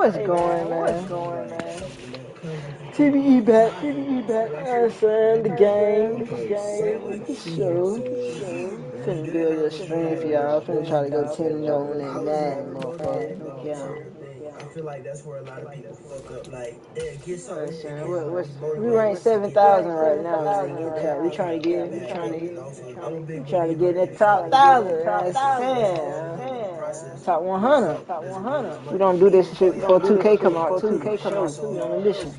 what's going, man? TBE back. I'm saying the game, the show. Finna build a stream for y'all. Finna try to go 10-0 on that Madden, motherfucker. I feel like that's where a lot of people fuck up. Like, yeah, get something. We rank 7,000 right now, man. No cap. We trying to get in that top 1,000. Top 100. We don't do this shit before 2K come out too. Show. We on a mission.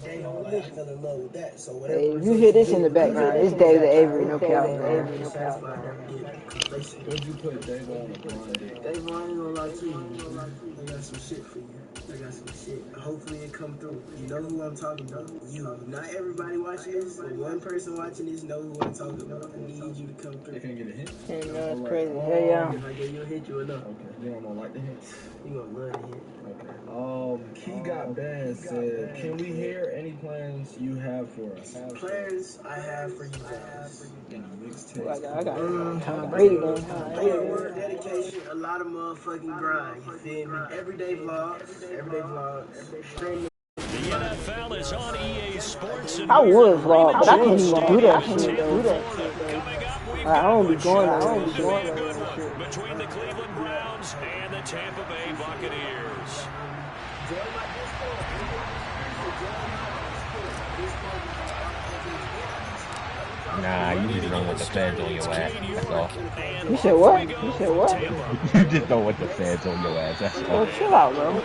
Hey, if you hear this in the background, it's David Avery, no cap, man. Where'd you put Dave on the blind date? Dave, I ain't gonna lie to you. I got some shit for you. Hopefully it come through. You know who I'm talking about. You. Not everybody watching this, but one person watching this know who I'm talking about. I need you to come through. They can't get a hint? Hey, no, it's crazy. Hell yeah. If I get you a hint, you enough. Okay. You don't like the hints? You gonna love the hint. Okay. Key Got Banned said, can we hear any plans you have for us? Plans I have for you guys. I got Tom Brady, man. Word dedication, a lot of motherfucking grind. You feel me? Everyday vlogs. Streaming. The NFL is on EA Sports. I would vlog, but I can't even do that shit, though. I don't be going there. Between the Cleveland Browns and the Tampa Bay Buccaneers. Nah, you just don't want the feds on your ass, that's all. You said what? You just don't want the feds on your ass, that's all. Well, chill out, bro. The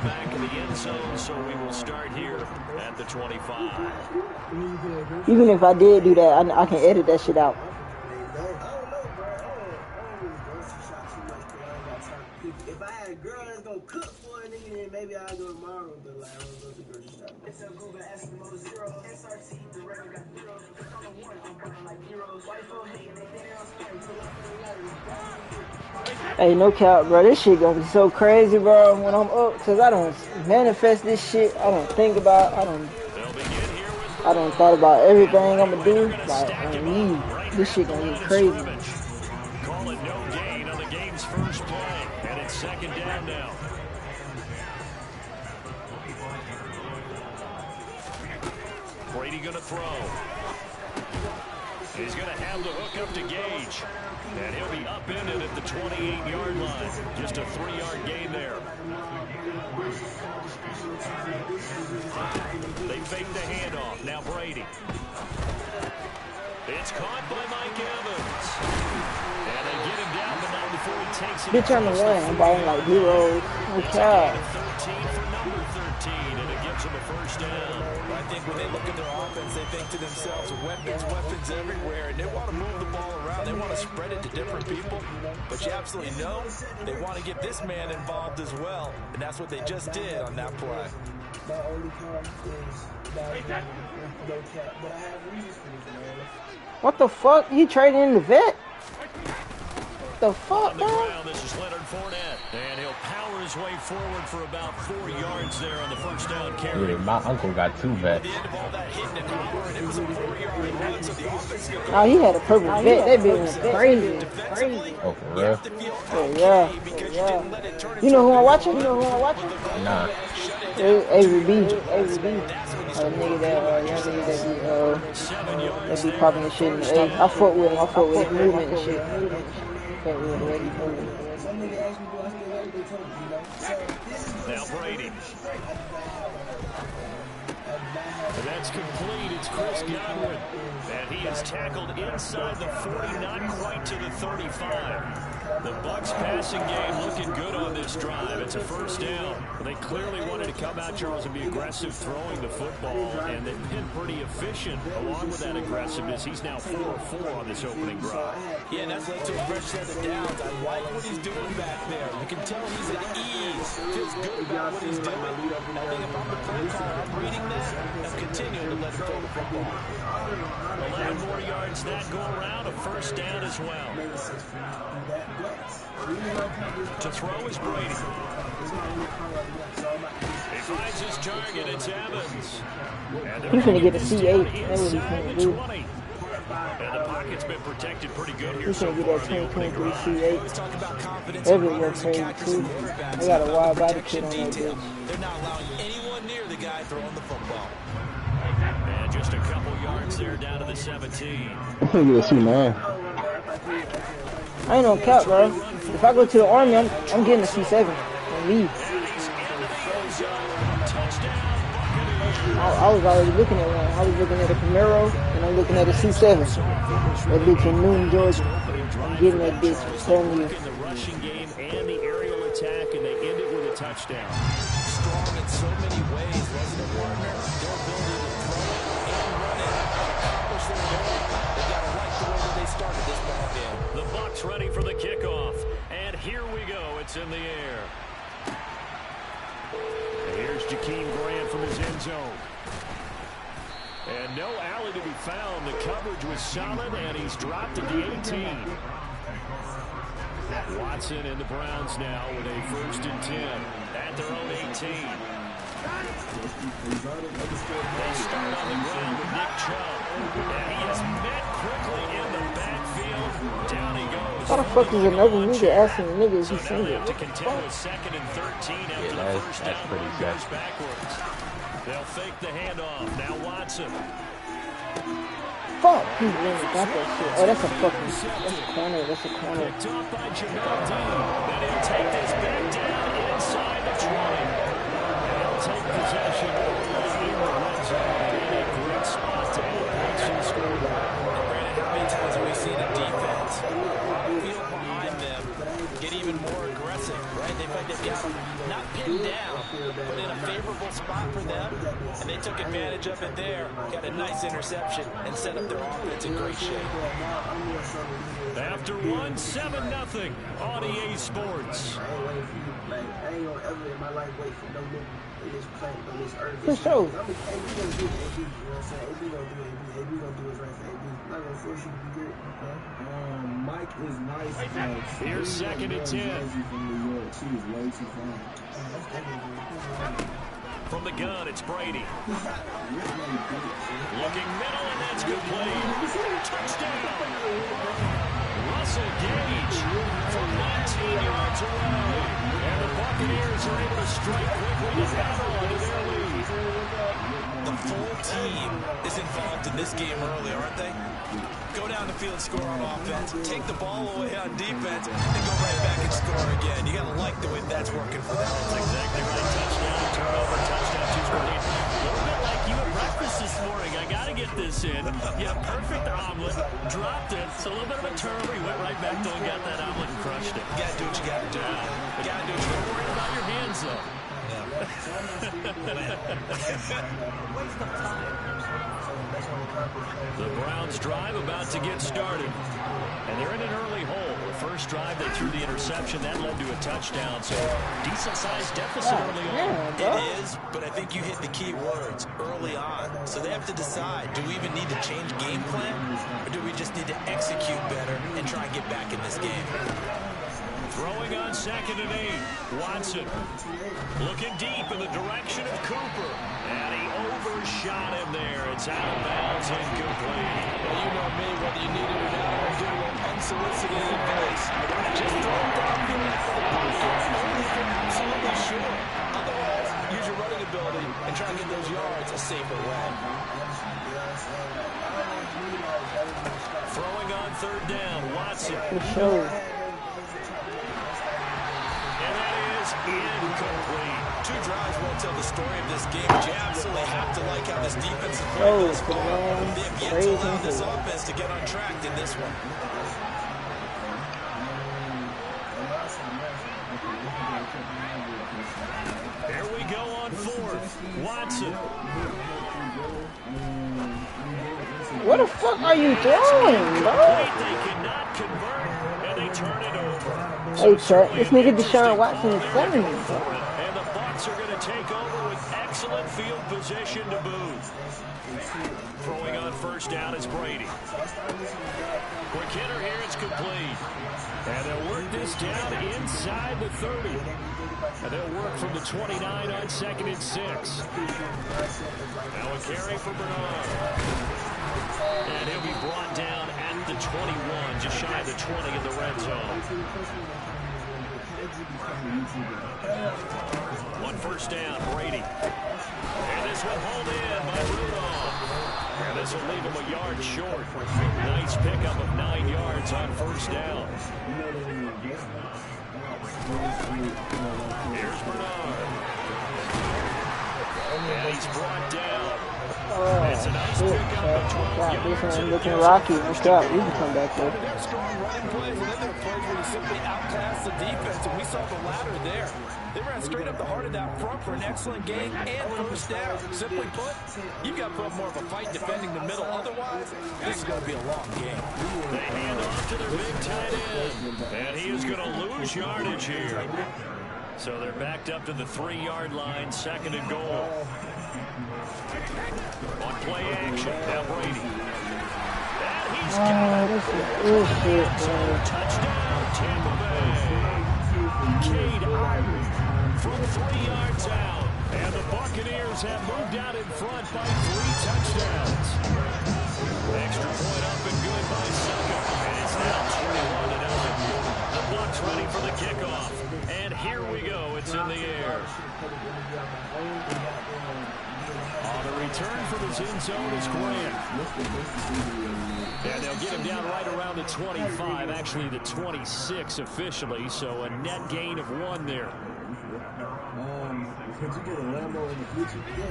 back of the end zone, so we will start here at the 25. Even if I did do that, I can edit that shit out. If I had a girl that's gonna cook for a nigga, then maybe I'll go tomorrow, but like, I don't go to the grocery shop. It's a group of Eskimo 0, SRT, the regular got 0, click on the 1, I'm burning like heroes, white folk hating, they think I'm scary, pull up for the letters. Hey, no cap, bro. This shit gonna be so crazy, bro, when I'm up, cause I don't manifest this shit. I don't think about, I don't thought about everything I'ma do. Like, on me, this shit gonna get crazy. Call it no gain on the game's first play, and it's second down now. Brady gonna throw. He's gonna have the hook up to Gage. And he'll be upended at the 28-yard line. Just a 3-yard gain there. They fake the handoff. Now Brady. It's caught by Mike Evans. And they get him down, but not before he takes it. Bitch on the line, I'm balling like heroes. No cap. 13 for number 13, and it gives him a first down. I think when they look at their offense, they think to themselves, weapons everywhere, and they want to move the ball around. They want to spread it to different people, but you absolutely know they want to get this man involved as well, and that's what they just did on that play. My only con is that no cap, but I have reasons for this, man. What the fuck? You trading in the vet? The fuck, man? This is Leonard Fournette, and he'll power his way forward for about 4 yards there on the first down carry. Yeah, my uncle got 2 vets. Oh, he had a purple vet. That bitch was crazy. Oh, for real? Yeah. You know who I'm watching? Nah. Avery B. Young nigga that be popping the shit in the A. I fuck with him. I fuck with his movement and shit. Now Brady. And that's complete. It's Chris Godwin. And he is tackled inside the 40, not quite to the 35. The Bucs passing game looking good on this drive. It's a first down. They clearly wanted to come out, Charles, and be aggressive throwing the football, and they've been pretty efficient along with that aggressiveness. He's now 4-4 on this opening drive. Yeah, and that's led to a fresh set of downs. I like what he's doing back there. You can tell he's at ease. Feels good about what he's doing. I think if I'm the play caller, I'm reading that and continuing to let him throw the football. 11 more yards that go around, a first down as well. To throw is Brady. He finds his target, it's Evans. He's finna get a C8. That's what he's finna do. And the pocket's been protected pretty good here He's so gonna get far. that 2023 Always talk about confidence. Everywhere crazy too. I got a wide body kid on that Detail. bitch. They're not allowing anyone near the guy throwing the football. And just a couple yards there down to the 17. I'm gonna get a C9. I ain't no cap, bro. If I go to the Army, I'm getting a C7 and leave. I was already looking at one. I was looking at a Camaro, and I'm looking at a C7. That bitch in Newton, Georgia. I'm getting that bitch. I'm telling you. The rushing game and the aerial attack, and they end it with a touchdown. Strong in so many ways, wasn't it, Warner? Their ability to throw it and run it, accomplish their goal. They got to like the way that they started this ball game. The Bucs ready for the kickoff, and here we go. It's in the air. And here's Jakeem Grant from his end zone. And no alley to be found. The coverage was solid, and he's dropped at the 18. Watson and the Browns now with a 1st and 10 at their own 18. They start on the ground with Nick Chubb. And he is met quickly in the backfield. Down he goes. How the fuck is another nigga asking the nigga if he's single? To continue with 2nd and 13 after the first down. pretty Goes backwards. They'll fake the handoff. Now Watson. Fuck, he really got that shit. Oh, that's a corner. That's a corner. Picked off by Jamel Dean. Then he'll take this back down inside the 20. And he'll take possession early in the red zone. In a great spot to put points in the scoreboard. Brandon, how many times have we seen a defense feel behind them, get even more aggressive, right? They find they've not pinned down, but in a favorable spot for them, and they took advantage of it there, got a nice interception, and set up their offense in great shape. After 1, 7-0 on EA Sports. I ain't gonna ever in my life wait for no nigga in this plant, in this earth. For sure. I mean, AB gonna do AB, you know what I'm saying? AB gonna do AB. AB gonna do what's right for AB. I'm not gonna force you to be great. Mike is nice. Here's 2nd and 10. From New York, she is way too fine. From the gun, it's Brady. Looking middle, and that's complete. Touchdown! Russell Gage from 19 yards away. And the Buccaneers are able to strike quickly to add on to their lead. The full team is involved in this game early, aren't they? Go down the field, score on offense, take the ball away on defense, and go right back and score again. You got to like the way that's working for them. That's exactly right. Touchdown, turnover, touchdown, 2 score lead. A little bit like you at breakfast this morning. I got to get this in. Yeah, perfect omelet, dropped it. It's a little bit of a turnover. You went right back though and got that omelet and crushed it. You got to do what you got to do. You got to do what you got to do. Worried about your hands though. The Browns drive about to get started. And they're in an early hole. The first drive, they threw the interception. That led to a touchdown. So, decent-sized deficit early on. It is, but I think you hit the key words early on. So they have to decide, do we even need to change game plan? Or do we just need to execute better and try and get back in this game? Throwing on 2nd and 8. Watson looking deep in the direction of Cooper. And he overshot him there. It's out of bounds, incomplete. Well, you know me, whether you need it or not, I'll give you unsolicited advice. Just throw it downfield for the pocket. Only if you're absolutely sure. Otherwise, use your running ability and try and get those yards a safer way. Throwing on 3rd down. Watson. For sure. And that is incomplete. 2 drives won't tell the story of this game, but you absolutely have to like how this defense is playing this far. They have yet to allow this offense to get on track in this one. Here we go on 4th. Watson. What the fuck are you doing, bro? They cannot convert, and they turn it over. Hey, Trap, this nigga Deshaun Watson is selling me, bro. And the Bucs are going to take over with excellent field position to boot. Throwing on 1st down is Brady. Quick hitter here, it's complete. And they'll work this down inside the 30. And they'll work from the 29 on 2nd and 6. Now a carry for Bernard. And he'll be brought down at the 21, just shy of the 20 in the red zone. One first down, Brady. And this one hauled in by Rudolph. And this will leave him a yard short. Nice pickup of 9 yards on first down. Here's Bernard. And he's brought down. It's a nice pickup of 12 yards. This one looking rocky. What's up? We can come back there. They're scoring running plays, and then there are plays where you simply outclass the defense, and we saw the latter there. They ran straight up the heart of that front for an excellent gain and first down. Simply put, you've got to put up more of a fight defending the middle. Otherwise, this is going to be a long game. They hand off to their big tight end, and he is going to lose yardage here. So they're backed up to the 3-yard line, 2nd and goal. On play action, now Brady. And he's got it. Touchdown, Tampa Bay. Cade Arden from 3 yards out. And the Buccaneers have moved out in front by 3 touchdowns. Extra point up and good by Succa. And it's now 21-0. The Bucs ready for the kickoff. And here we go. It's in the air. On the return from his end zone is Grant. And they'll get him down right around the 25, actually the 26 officially, so a net gain of 1 there.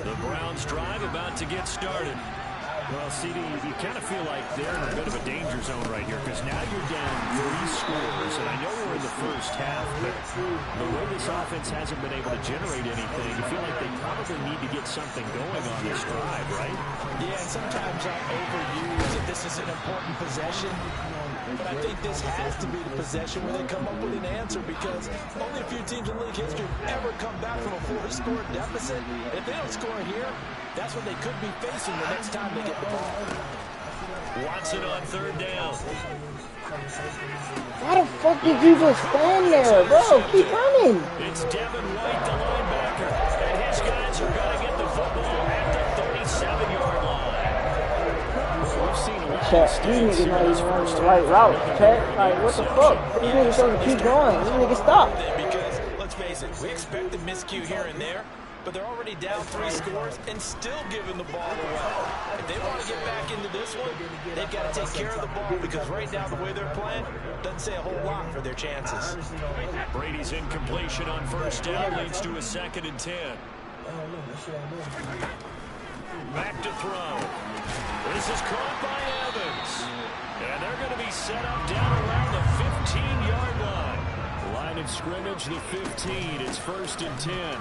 The Browns drive about to get started. Well, CD, you kind of feel like they're in a bit of a danger zone right here because now you're down 3 scores, and I know we're in the first half, but the way this offense hasn't been able to generate anything, you feel like they probably need to get something going on this drive, right? Yeah, and sometimes I overuse that this is an important possession, but I think this has to be the possession where they come up with an answer because only a few teams in league history have ever come back from a 4-score deficit. If they don't score here, that's what they could be facing the next time they get the ball. Watson on 3rd down. Why the fuck did you just stand there, bro? Keep running. It's Devin White, the linebacker, and his guys are going to get the football at the 37-yard line. We've seen a lot Chat, of these mistakes niggas here not this even running first the half. right route, chat. Like, what the fuck? These niggas supposed to keep going. These niggas stop. Because, let's face it, we expect a miscue here and there, but they're already down 3 scores and still giving the ball away. If they want to get back into this one, they've got to take care of the ball because right now the way they're playing doesn't say a whole lot for their chances. Brady's incompletion on first down leads to a 2nd and 10. Back to throw. This is caught by Evans. And they're going to be set up down around the 15-yard line. Line of scrimmage, the 15. It's 1st and 10.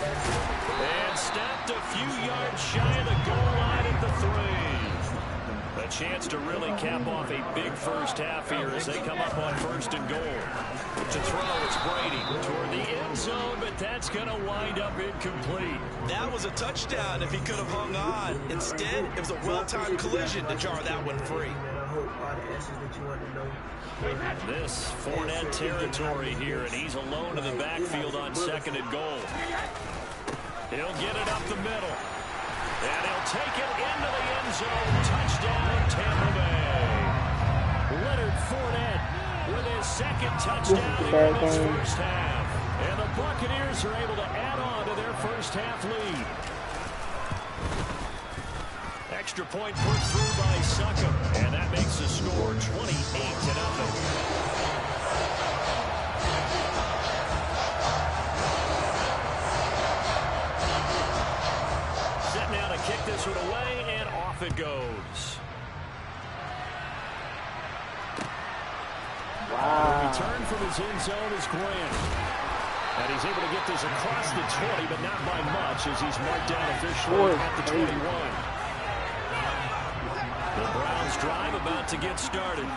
And stopped a few yards shy of the goal line at the 3. A chance to really cap off a big first half here as they come up on 1st and goal. To throw is Brady toward the end zone, but that's going to wind up incomplete. That was a touchdown if he could have hung on. Instead, it was a well-timed collision to jar that one free. This Fournette territory here, and he's alone in the backfield on 2nd and goal. He'll get it up the middle. And he'll take it into the end zone. Touchdown, Tampa Bay. Leonard Fournette with his 2nd touchdown in this first half. And the Buccaneers are able to add on to their first half lead. Extra point put through by Succa. And that makes the score 28-0. Kick this one away, and off it goes. Wow. Return from his end zone is Grant. And he's able to get this across the 20, but not by much as he's marked down officially at the 21. The Browns drive about to get started.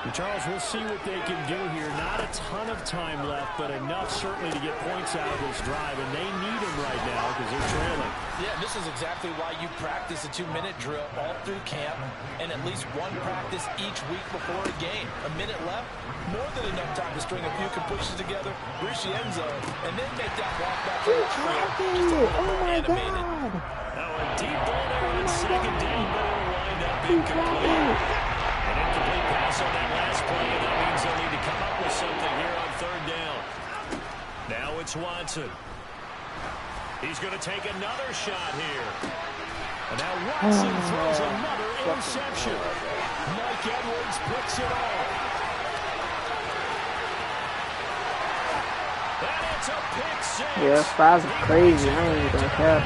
And Charles, we'll see what they can do here. Not a ton of time left, but enough certainly to get points out of this drive, and they need them right now because they're trailing. Yeah, this is exactly why you practice a 2-minute drill all through camp and at least one practice each week before a game. A minute left, more than enough time to string a few completions together, reach the end zone, and then make that walk back to the trail. Oh my God. Now a deep ball there on second down, but it'll wind up incomplete. An incomplete pass on that last play, and that means they'll need to come up with something here on third down. Now it's Watson. He's going to take another shot here. And now Watson throws another interception. Mike Edwards picks it off. And it's a pick six. Yeah, fives are crazy. I ain't even gonna care.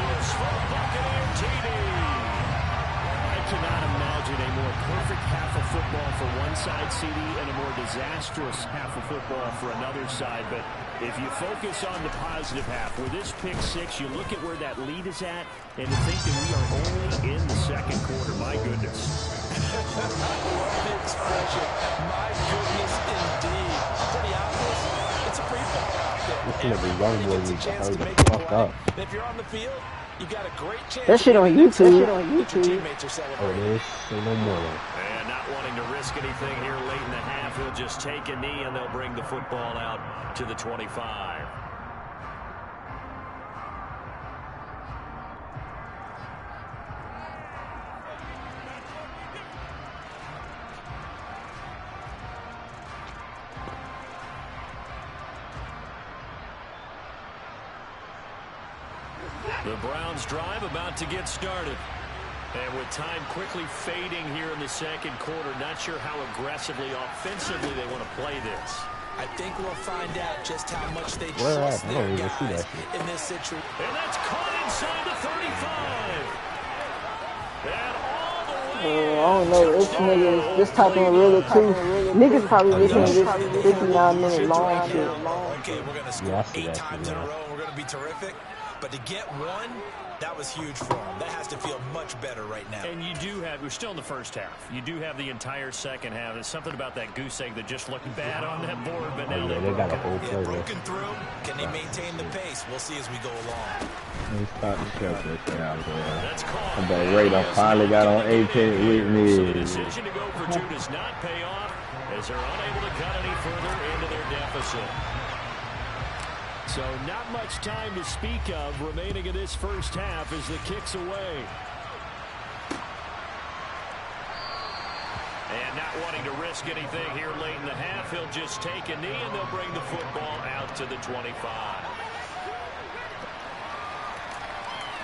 I cannot imagine a more perfect half of football for one side, CD, and a more disastrous half of football for another side. But if you focus on the positive half, with this pick six, you look at where that lead is at, and to think that we are only in the second quarter. My goodness. I love the expression. My goodness, indeed. To be honest, it's a free fall out there. This nigga young boy Everybody gets a needs to chance hurry to the make a fuck play. up. And if you're on the field, you got a great chance. That shit on YouTube. Your teammates are Oh, celebrating. this ain't no more though. And not wanting to risk anything here late in the half, he'll just take a knee, and they'll bring the football out to the 25. The Browns drive about to get started. And with time quickly fading here in the second quarter, not sure how aggressively, offensively they want to play this. I think we'll find out just how much they Where trust at? I their don't even see guys that shit. in this situation. And that's caught inside the 35. And all the way. I don't know. This nigga, this type of really too. Niggas probably listening to this 59-minute long shit. Okay, we're going to score Yeah, I see 8 that times shit, in a yeah. row. We're going to be terrific. But to get one, that was huge for them. That has to feel much better right now. And you do have, we're still in the first half. You do have the entire second half. There's something about that goose egg that just looked bad on that board, but now Oh, yeah, they got a whole Yeah, play there. broken through. Can they maintain the pace? We'll see as we go along. He's starting to check this shit out there. That's called. I'm about Ray finally got on 18 with So the me. decision to go for two does not pay off as they're unable to cut any further into their deficit. So not much time to speak of remaining in this first half as the kick's away. And not wanting to risk anything here late in the half, he'll just take a knee and they'll bring the football out to the 25.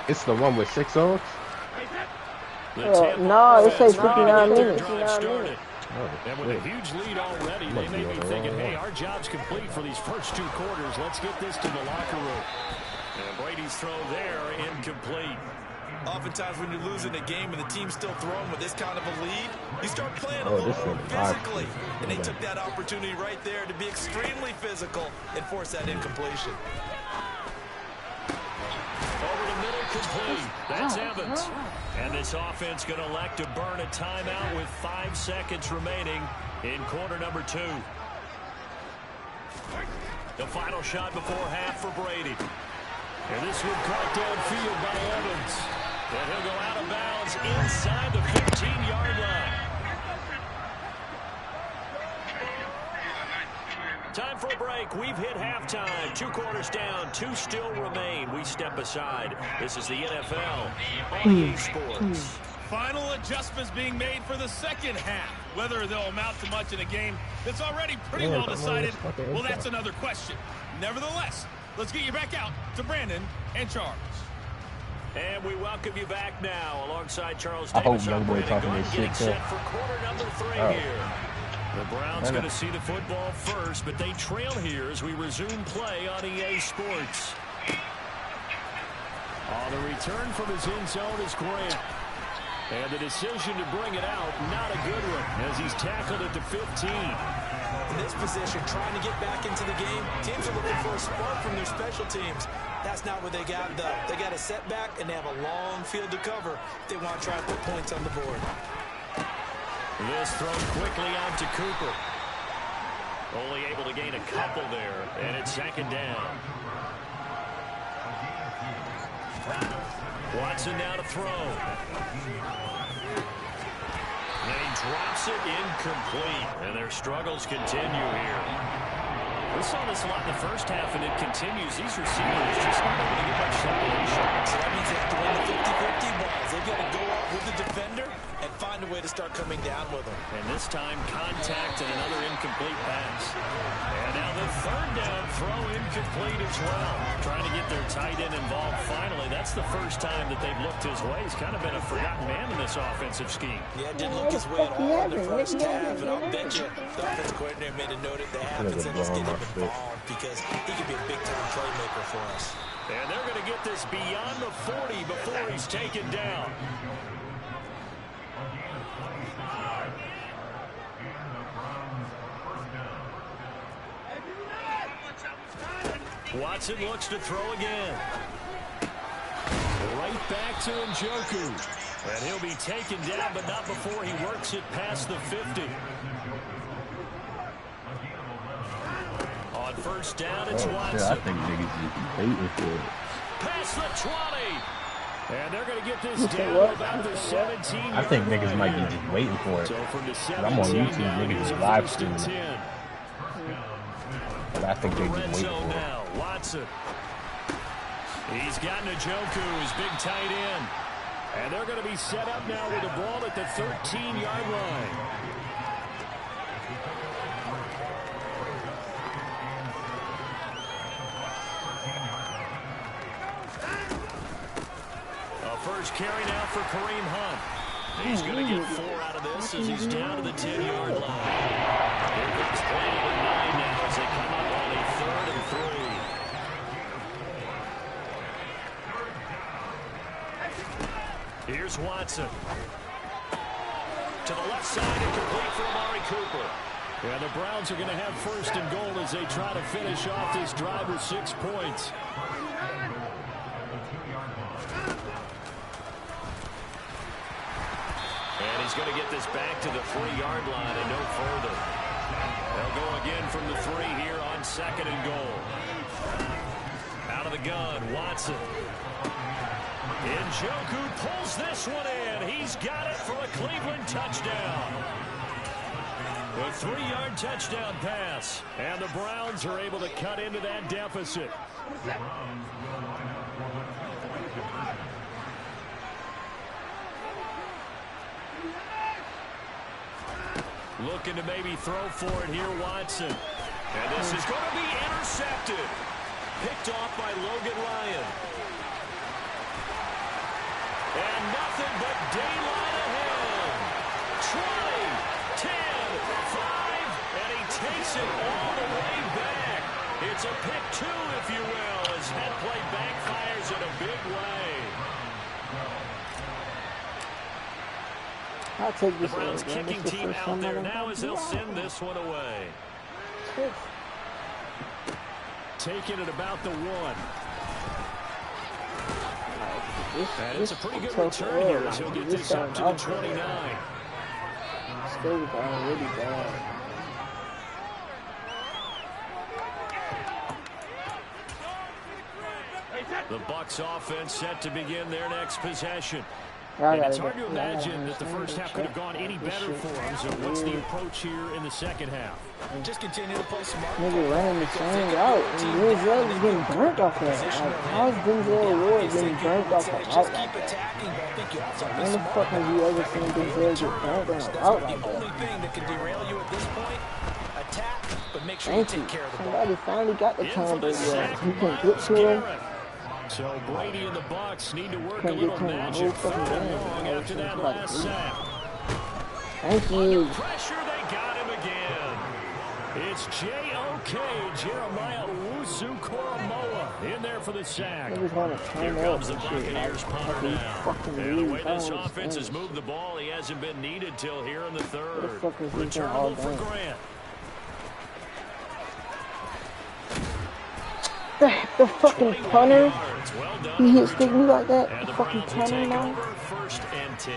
It's the one with 6 on? No, it says 59 minutes. And with a huge lead already, they may be thinking, hey, our job's complete for these first two quarters. Let's get this to the locker room. And Brady's throw there, incomplete. Oftentimes when you're losing a game and the team's still throwing with this kind of a lead, you start playing a Oh, little this more is hard. physically. And they took that opportunity right there to be extremely physical and force that incompletion. Over the middle, complete. That's Evans. And this offense going to elect to burn a timeout with 5 seconds remaining in quarter number 2. The final shot before half for Brady. And this one caught downfield by Evans. And he'll go out of bounds inside the 15-yard line. Time for a break. We've hit halftime. 2 quarters down. 2 still remain. We step aside. This is the NFL on EA Sports. Final adjustments being made for the second half. Whether they'll amount to much in a game that's already pretty well decided, well, that's another question. Nevertheless, let's get you back out to Brandon and Charles. And we welcome you back now alongside Charles I hope Davis. young boy talking Goin this getting shit, set for quarter number 3 here. The Browns going to see the football first, but they trail here as we resume play on EA Sports. On the return from his end zone is Grant. And the decision to bring it out, not a good one, as he's tackled at the 15. In this position, trying to get back into the game, teams are looking for a spark from their special teams. That's not what they got, though. They got a setback, and they have a long field to cover if they want to try to put points on the board. This thrown quickly out to Cooper. Only able to gain a couple there, and it's second down. Watson now to throw. And he drops it incomplete, and their struggles continue here. We saw this a lot in the first half, and it continues. These receivers just not able to get much separation. So that means they have to win the 50-50 balls. They've got to go down with him. And this time, contact and another incomplete pass. And now the third down throw incomplete as well. Trying to get their tight end involved finally. That's the first time that they've looked his way. He's kind of been a forgotten man in this offensive scheme. Yeah, didn't look his way at all in the first half. And I'll bet you the offensive coordinator made a note of the happens and let's get him involved because he could be a big-time playmaker for us. And they're going to get this beyond the 40 before he's taken down. Watson looks to throw again. Right back to Njoku. And he'll be taken down, but not before he works it past the 50. On first down, it's Watson. I think niggas just waiting for it. Past the 20. And they're going to get this down about the 17. I think niggas might be just waiting for it. So from the 17, I'm on YouTube, niggas is live streaming it. 10. But I think they just waiting for it. Now, Watson. He's got Njoku, his big tight end. And they're going to be set up now with the ball at the 13-yard line. A first carry now for Kareem Hunt. He's going to get 4 out of this as he's down to the 10-yard line. Here comes play number 9 now as they come up on a 3rd and 3. Here's Watson. To the left side and complete for Amari Cooper. Yeah, the Browns are going to have 1st and goal as they try to finish off this drive with 6 points. And he's going to get this back to the 3-yard line and no further. They'll go again from the 3 here on 2nd and goal. Out of the gun, Watson. Njoku pulls this one in. He's got it for a Cleveland touchdown. A 3-yard touchdown pass. And the Browns are able to cut into that deficit. Looking to maybe throw for it here, Watson. And this is going to be intercepted. Picked off by Logan Ryan. And nothing but daylight ahead. 20, 10, 5, and he takes it all the way back. It's a pick 2, if you will, as head play backfires in a big way. I'll take this The Browns one. kicking team out there now as they'll send this one away. Taking it about the 1. And it's a pretty good return here as he'll get this up to the 29. Still really bad. The Bucs offense set to begin their next possession. And it's hard to imagine that the first half could have gone any better for them. So what's the approach here in the second half? Just continue to play smart. Nigga running the same route, and Denzel is getting burnt off that. Like, how's Denzel Ward getting burnt off a route like that? When the fuck have you ever seen Denzel get burnt on a route like The only that? thing that can derail you at this point, attack, but make sure Thank you you. take care of the ball. Somebody finally got the In time, for the but sack, you can get Myles to him. Garrett. So Brady and the Bucs need to work a Can't get little to him the magic. whole 3rd fucking and game. long after that last sack. Thank Under you. pressure, they got him again. It's J.O.K. Jeremiah Owusu-Koramoah in there for the sack. Niggas want to Here turn comes up the and shit. Like, Buccaneers punter fucking now. fucking And the way leave. I this don't offense has understand. moved the ball, he hasn't been needed till here in the What the 3rd. fuck is he doing all Returnable for day? Grant. The fucking punter, Yards. Well done. he hit stick me like that. And The the fucking Browns will punter, take man. over 1st and 10.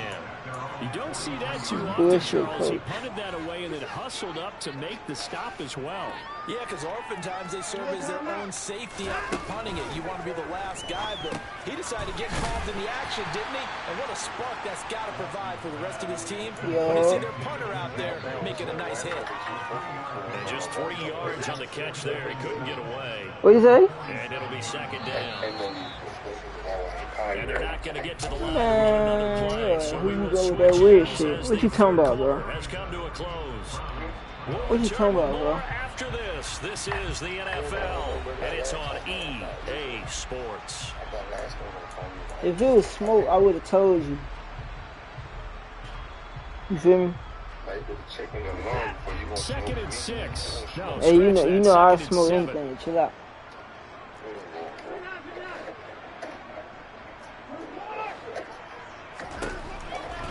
You don't see that too often, Bullshit, Charles. He coach. punted that away and then hustled up to make the stop as well. Yeah, because oftentimes they serve as their own safety after punting it. You want to be the last guy, but he decided to get involved in the action, didn't he? And what a spark that's got to provide for the rest of his team when they see their punter out there making a nice hit. And just 3 yards on the catch there. He couldn't get away. What you say? And it'll be 2nd down. And they're not going to get to the line Man, on another play. So who we you will go with that switch weird ends shit? as What the you talking third about, bro? quarter has come to a close. We'll What you return talking with about, more bro? after this. This is the NFL, and it's on EA Sports. If it was smoke, I would have told you. You feel me? Second and 6. No, Hey, you know I second and smoke 7. anything. Chill out.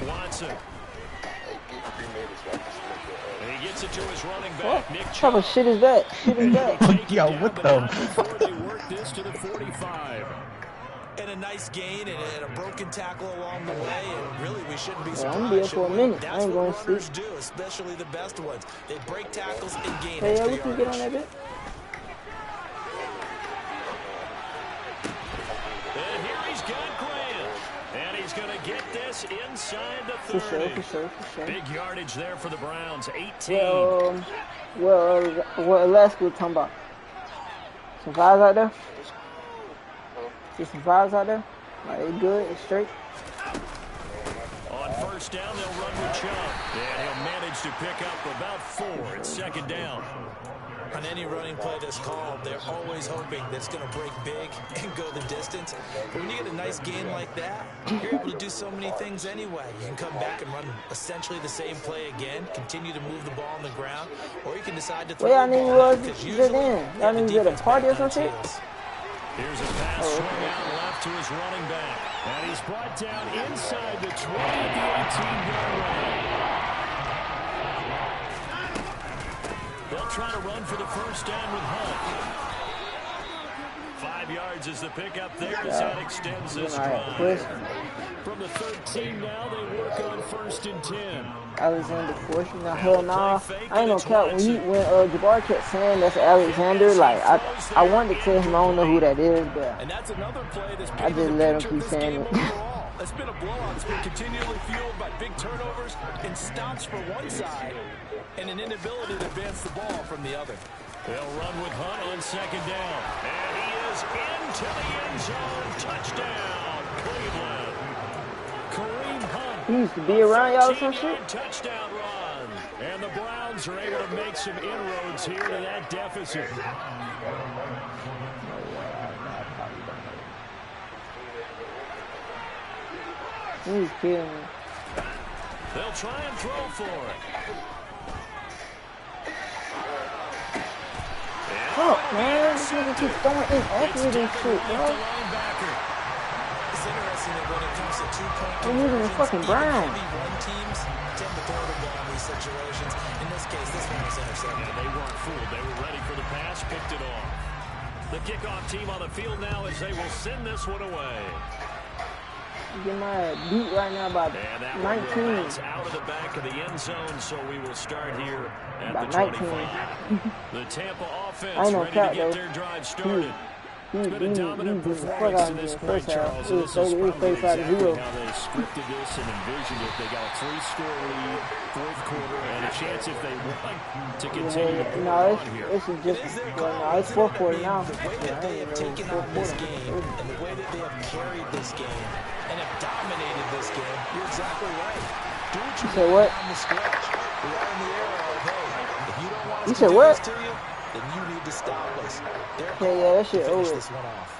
Watson. And he gets it to his running What back, Nick type of shit is that? Yo, what the before they work this to the 45. And a nice gain and a broken tackle along the way, and really we shouldn't be surprised. I'm gonna be here for a minute. That's I ain't what going to runners sleep. do, especially the best ones. They break tackles and gain Hey, yeah, extra we can get on yardage. that bit. And here he's got Grant. And he's going to get this inside the For 30. sure. Big yardage there for the Browns. 18. What Alaska talking about? Some vibes out there? See some vibes out there? Like, it's good, it's straight. On first down, they'll run with Chubb. And he'll manage to pick up about 4. It's second down. On any running play that's called, they're always hoping that it's going to break big and go the distance. But when you get a nice gain like that, you're able to do so many things anyway. You can come back and run essentially the same play again, continue to move the ball on the ground, or you can decide to throw Where y'all the ball niggas out was because just usually then? Y'all the niggas at a defense party or back on some shit? tails. Here's a pass swung out left to his running back. And he's brought down inside the 20 at the 18-yard line. They'll try to run for the first down with Hunt. 5 yards is the pickup there as that extends this drive. From the 13 now, they work on first and 10. Alexander Fortune. Now, hell nah. I ain't no cap. When Jabbar kept saying that's Alexander, like, I wanted to tell him I don't know who that is, but And that's another play that's I just let him keep saying it. It's been a blowout. It's been continually fueled by big turnovers and stops for one side and an inability to advance the ball from the other. They'll run with Hunt on second down. And he is into the end zone. Touchdown, Cleveland. Kareem Hunt. he used to be around y'all or some shit. 15-yard touchdown run. And the Browns are able to make some inroads here to that deficit. He's killing me. They'll try and throw for it. Fuck, man. This nigga keeps throwing inaccurate and shit, bro. It's interesting that when it comes to two-point They're using the fucking Brown. heavy run teams tend to throw the ball in these situations. In this case, this one was intercepted. Yeah, they weren't fooled. They were ready for the pass, picked it off. The kickoff team on the field now as they will send this one away. Get my beat right now by And that 19. one bounce out of the back of the end zone, so we will start here at By the 25. 19. The Tampa I offense ain't no ready cap, to get though. their drive started. It's been a dominant He beat the fuck performance out to of me this in the point, first half. Charles. It And was this is 30, probably 35 to exactly 0. how they scripted this and envisioned it. They got a 3-score lead, fourth quarter, and a chance if they want to continue to pull No, on here. it's fourth quarter now. The way that they have taken on this game and the way that they have carried this game and have dominated this game, you're exactly right. Do what you said want what? down the stretch. We are in the era of, hey, if you don't want us You to said do what? this to you, then you need to stop us. They're Yeah, that shit to finish over. this one off.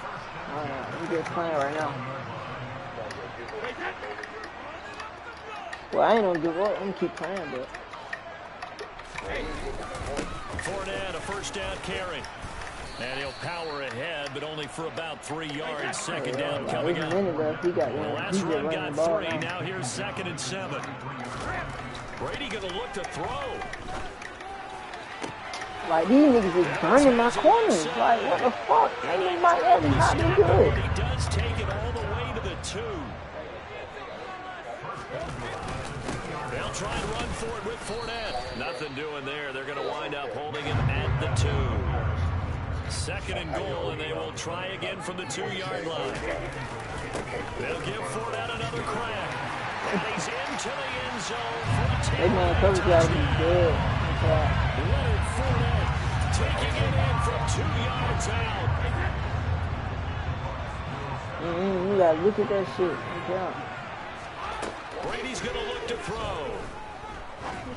I'm just playing right now. Well, I ain't gonna give up. I'm gonna keep playing, but Fournette, a first down carry. And he'll power ahead, but only for about 3 yards. Second down coming there's up. a minute left. He got The one. last He's just run running got the ball 3. now. Now here's 2nd and 7. Brady going to look to throw. Like, these niggas is burning my corners. Like, what the fuck? Ain't my head is not been good. He does take it all the way to the 2. They'll try and run for it with Fournette. Nothing doing there. They're going to wind up holding him at the 2. 2nd and goal, and they will try again from the 2-yard line. They'll give Fournette another crack. And he's into the end zone for a 10-yard touchdown. Leonard Fournette taking it in from 2 yards out. You gotta look at that shit. Yeah. Brady's going to look to throw.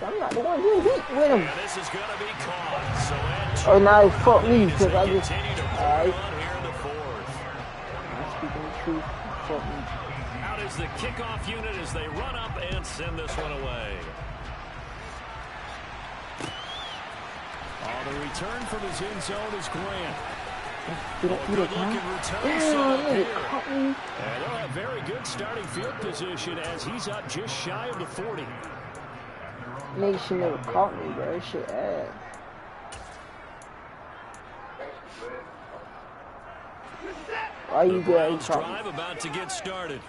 I'm not the one getting beat with him. And this is going to be caught. So oh, now he fucked me because I just. Alright. Here in the fourth. I'm speaking the truth. Fuck me. Out is the kickoff unit as they run up and send this one away. The return from his end zone is Grant. Good looking return set up here. And they'll have very good starting field position as he's up just shy of the 40. Nigga should never caught me, bro. That shit ass. Why you there? Drive about to get started.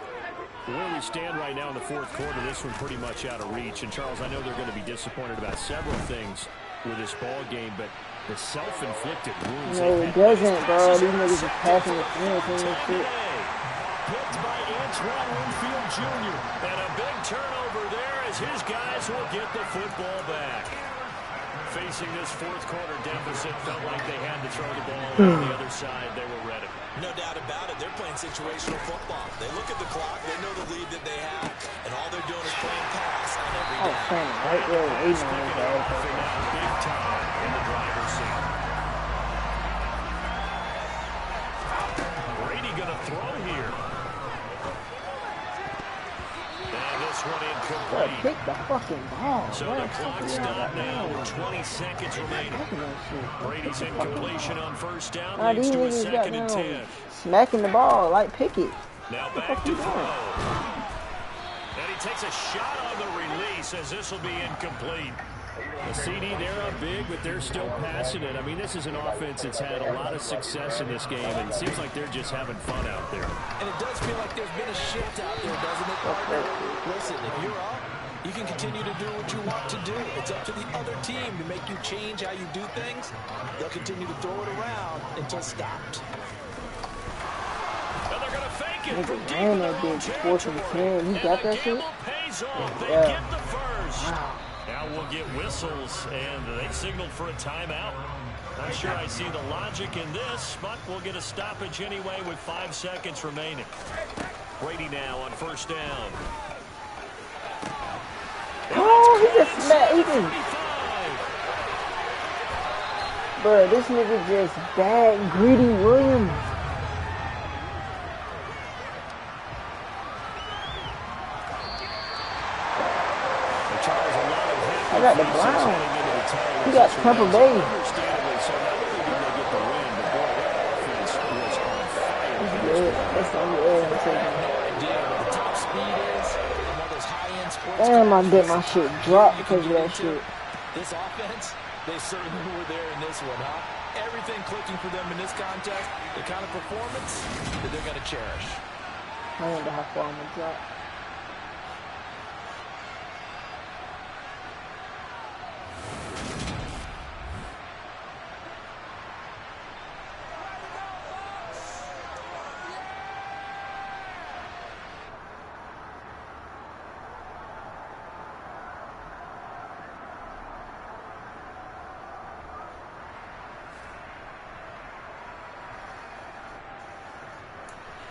Where we stand right now in the fourth quarter, this one pretty much out of reach. And Charles, I know they're going to be disappointed about several things with this ball game, but the self-inflicted wounds. No, it doesn't, bro. These niggas are passing the fence and this shit. Picked by Antoine Winfield Jr. And a big turnover there as his guys will get the football back. Facing this fourth quarter deficit, felt like they had to throw the ball. On the other side, they were ready. No doubt about it. They're playing situational football. They look at the clock. They know the lead that they have. And all they're doing is playing pass on every down. Oh, right there. Big time in the driver's seat. Brady going to throw here. And this one incomplete. Pick the fucking ball. So the clock stopped now with 20 seconds remaining. Brady's incompletion on first down leads to a 2nd and 10. Smacking the ball like Pickett. Now back to throw. And he takes a shot on the release as this will be incomplete. The CD, they're up big, but they're still passing it. I mean, this is an offense that's had a lot of success in this game, and it seems like they're just having fun out there. And it does feel like there's been a shift out there, doesn't it, partner? Listen, if you're up, you can continue to do what you want to do. It's up to the other team to make you change how you do things. They'll continue to throw it around until stopped. And they're going to fake it from deep Man, in that their own big 4th and 10. He got that shit? pays off. They Yeah. get the first. Wow. Now we'll get whistles, and they signaled for a timeout. Not sure I see the logic in this, but we'll get a stoppage anyway with 5 seconds remaining. Brady now on first down. Oh, he just smacked. He just. Bro, this nigga just bad Greedy Williams. I got the Browns. He got Tampa Bay. He's good. That's the only edge I'm taking. Damn, I bet my shit dropped because of that shit. This offense, they certainly were there in this one, huh? Everything clicking for them in this contest, the kind of performance that they're going to cherish. I wonder how far I'm going to drop.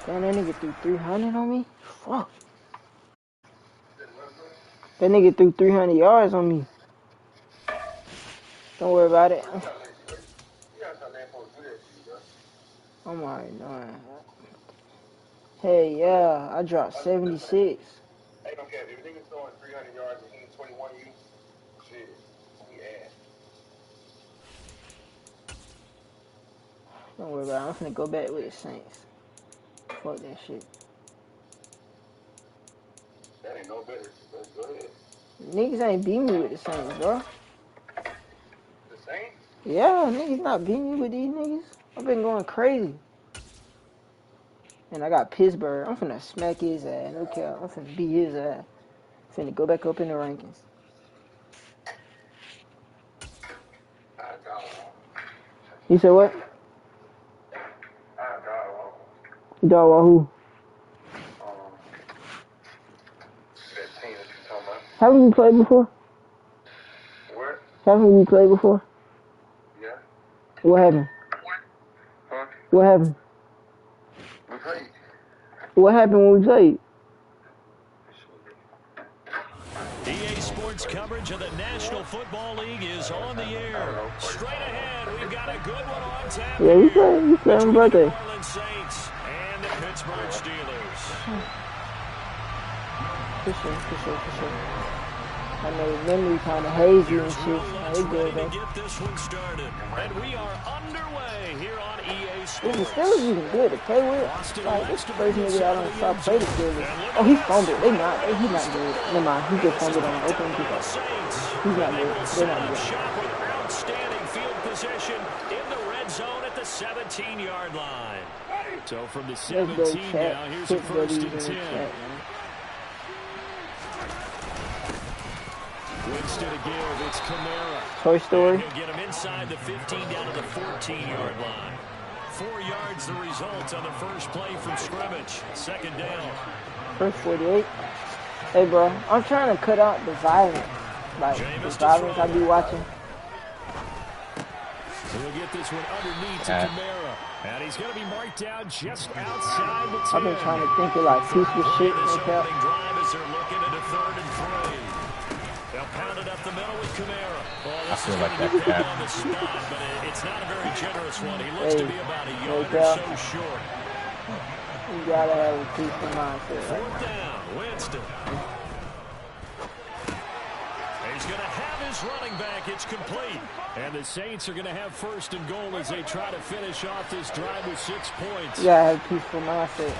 Damn, that nigga threw 300 on me? Fuck. That nigga threw 300 yards on me. Don't worry about it. I'm already knowing. Hey, yeah, I dropped 76. Hey, don't care. If a nigga's throwing 300 yards and he's 21 you, shit, we ass. Don't worry about it. I'm finna go back with the Saints. Fuck that shit. That ain't no better. Go ahead. Niggas ain't beat me with the Saints, bro. The Saints? Yeah, niggas not beating me with these niggas. I've been going crazy. And I got Pittsburgh. I'm finna smack his ass. No cap. I'm finna beat his ass. Finna go back up in the rankings. You said what? Dog, who? That team that you talking about. Haven't we played before? Where? Haven't we played before? Yeah. What happened? Huh? What happened? We played. What happened when we played? EA Sports coverage of the National Football League is on the air. Straight ahead, we've got a good one on tap. Yeah, we played on birthday. The New Orleans Saints and the Pittsburgh Steelers. For sure. I know the memory kind of hazy and shit. They good though. Get this one started, and we are underway here on EA Sports. The Steelers even good to play with. Like, this first nigga out on the south play the Steelers. Oh, he fumbled. He's not good. Never mind. He just fumbled on the open kickoff. He's not good. They're not good. Outstanding field possession in the red zone at the 17-yard line. So from the 17 now, here's a 1st and 10. Winston to give, it's Camara. Toy Story. He'll get him inside the 15 down to the 14-yard line. 4 yards the result on the first play from scrimmage. 2nd down. First 48. Hey, bro, I'm trying to cut out the violence. Like, the violence I be watching. He'll get this one underneath to Camara. And he's going to be marked down just outside the 10. I've been trying to think of, like, peaceful shit. This opening drive as they're looking at a 3rd and 3. They'll pound it up the middle with Camara. Well, I feel like that Capp. On the spot, but it's not a very generous one. He looks to be about a yard or so short. You gotta have a peaceful mindset. 4th down, Winston. He's going to have his running back. It's complete. And the Saints are going to have 1st and goal as they try to finish off this drive with 6 points. You gotta have a peaceful mindset.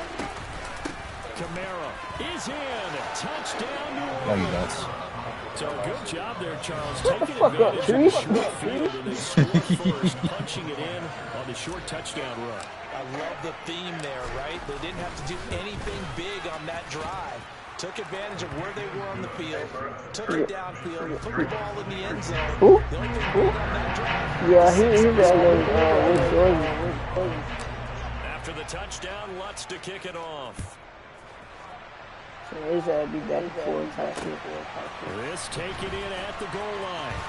Camara is in. Touchdown, New Orleans. No, you don't. So good job there, Charles. Shut the Taking fuck up, advantage Tree. of the short field and they scored first, punching it in on the short touchdown run. I love the theme there, right? They didn't have to do anything big on that drive. Took advantage of where they were on the field, took it downfield, put the ball in the end zone. Who? The only thing big on that drive. Yeah, he's that one. After the touchdown, Lutz to kick it off. He's that be that forward type shit. This taken in at the goal line.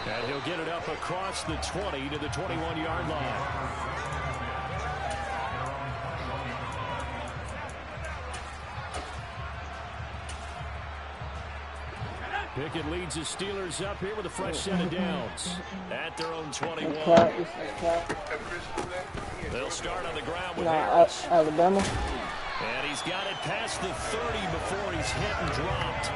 And he'll get it up across the 20 to the 21-yard line. Pickett leads the Steelers up here with a fresh set of downs at their own 21. They'll start on the ground with Harris. Alabama. And he's got it past the 30 before he's hit and dropped.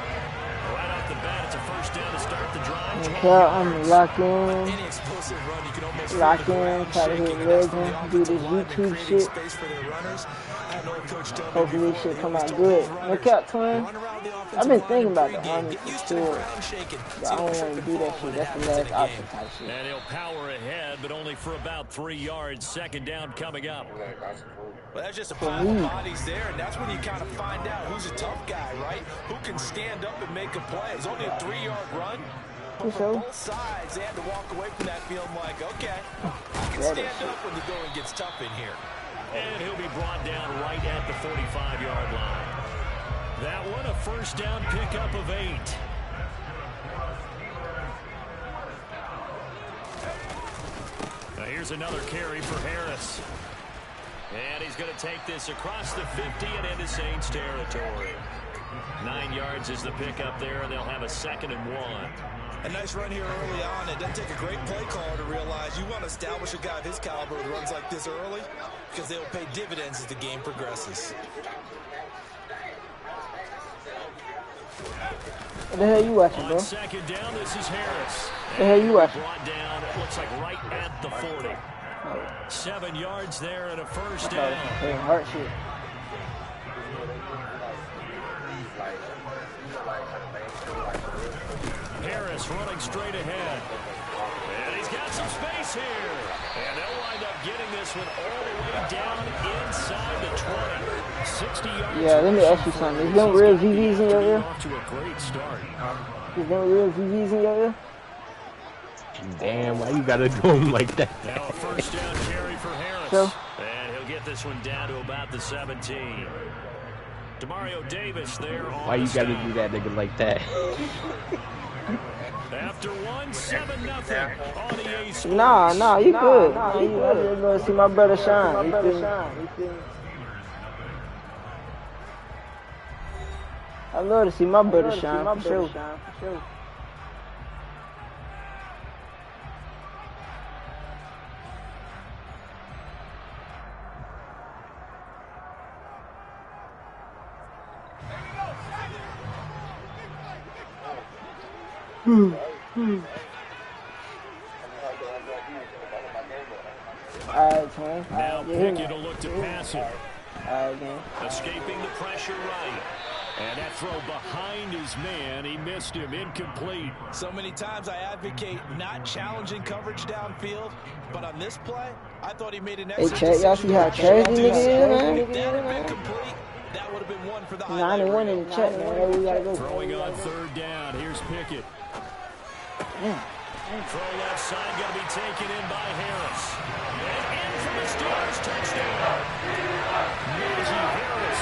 Right off the bat, it's a 1st down to start the drive. I'm locked in. Any explosive run, you can almost Locked in, try to hit legend, do this YouTube shit. Space for their runners. I know Coach Tony Hopefully this shit come out good. Look out, twin. I've been thinking about the Army for sure. But I don't want to do that shit. That's the last option type shit. And he'll power ahead, but only for about 3 yards. 2nd down coming up. Well, that's just a pile of bodies there, and that's when you kind of find out who's a tough guy, right? Who can stand up and make a play. It's only a 3-yard run, but for both sides, they had to walk away from that feeling like, okay, I can stand up when the going gets tough in here. And he'll be brought down right at the 45-yard line. That one, a 1st down pickup of 8. Now here's another carry for Harris. And he's going to take this across the 50 and into Saints territory. 9 yards is the pickup there, and they'll have a 2nd and 1. A nice run here early on. It doesn't take a great play caller to realize you want to establish a guy of his caliber who runs like this early because they'll pay dividends as the game progresses. What the hell you watching, bro? On 2nd down, this is Harris. What the hell you watching? Brought down, it looks like right at the 40. 7 yards there and a 1st down. Hey, heart shit. Harris running straight ahead. And he's got some space here. And they'll wind up getting this one all the way down inside the 20. 60 yards. Yeah, let me ask you something. Is them real ZZs in your ear? Off to a great start. Is them real ZZs in your ear? Damn, why you gotta do him like that? Now a 1st down carry for Harris. So? And he'll get this one down to about the 17. DeMario Davis there on Why you the gotta stop. do that nigga like that? After one, 7-0 on EA Sports. Nah, you good. Nah, you good. I just want to see my brother shine. You feel me? I love to see my brother shine, for sure. Alright, Tony. Now Pickett will look to pass it. Alright, man. Escaping the pressure right. And that throw behind his man, he missed him, incomplete. So many times I advocate not challenging coverage downfield, but on this play, I thought he made an excellent Hey, chat, y'all see how trash these niggas is, man? If that had been complete, that would have been one for the 9-1 in the chat, man. Where we gotta go? Throwing on third down, here's Pickett. Throw left side, going to be taken in by Harris. And in for the Steelers, touchdown. Najee Harris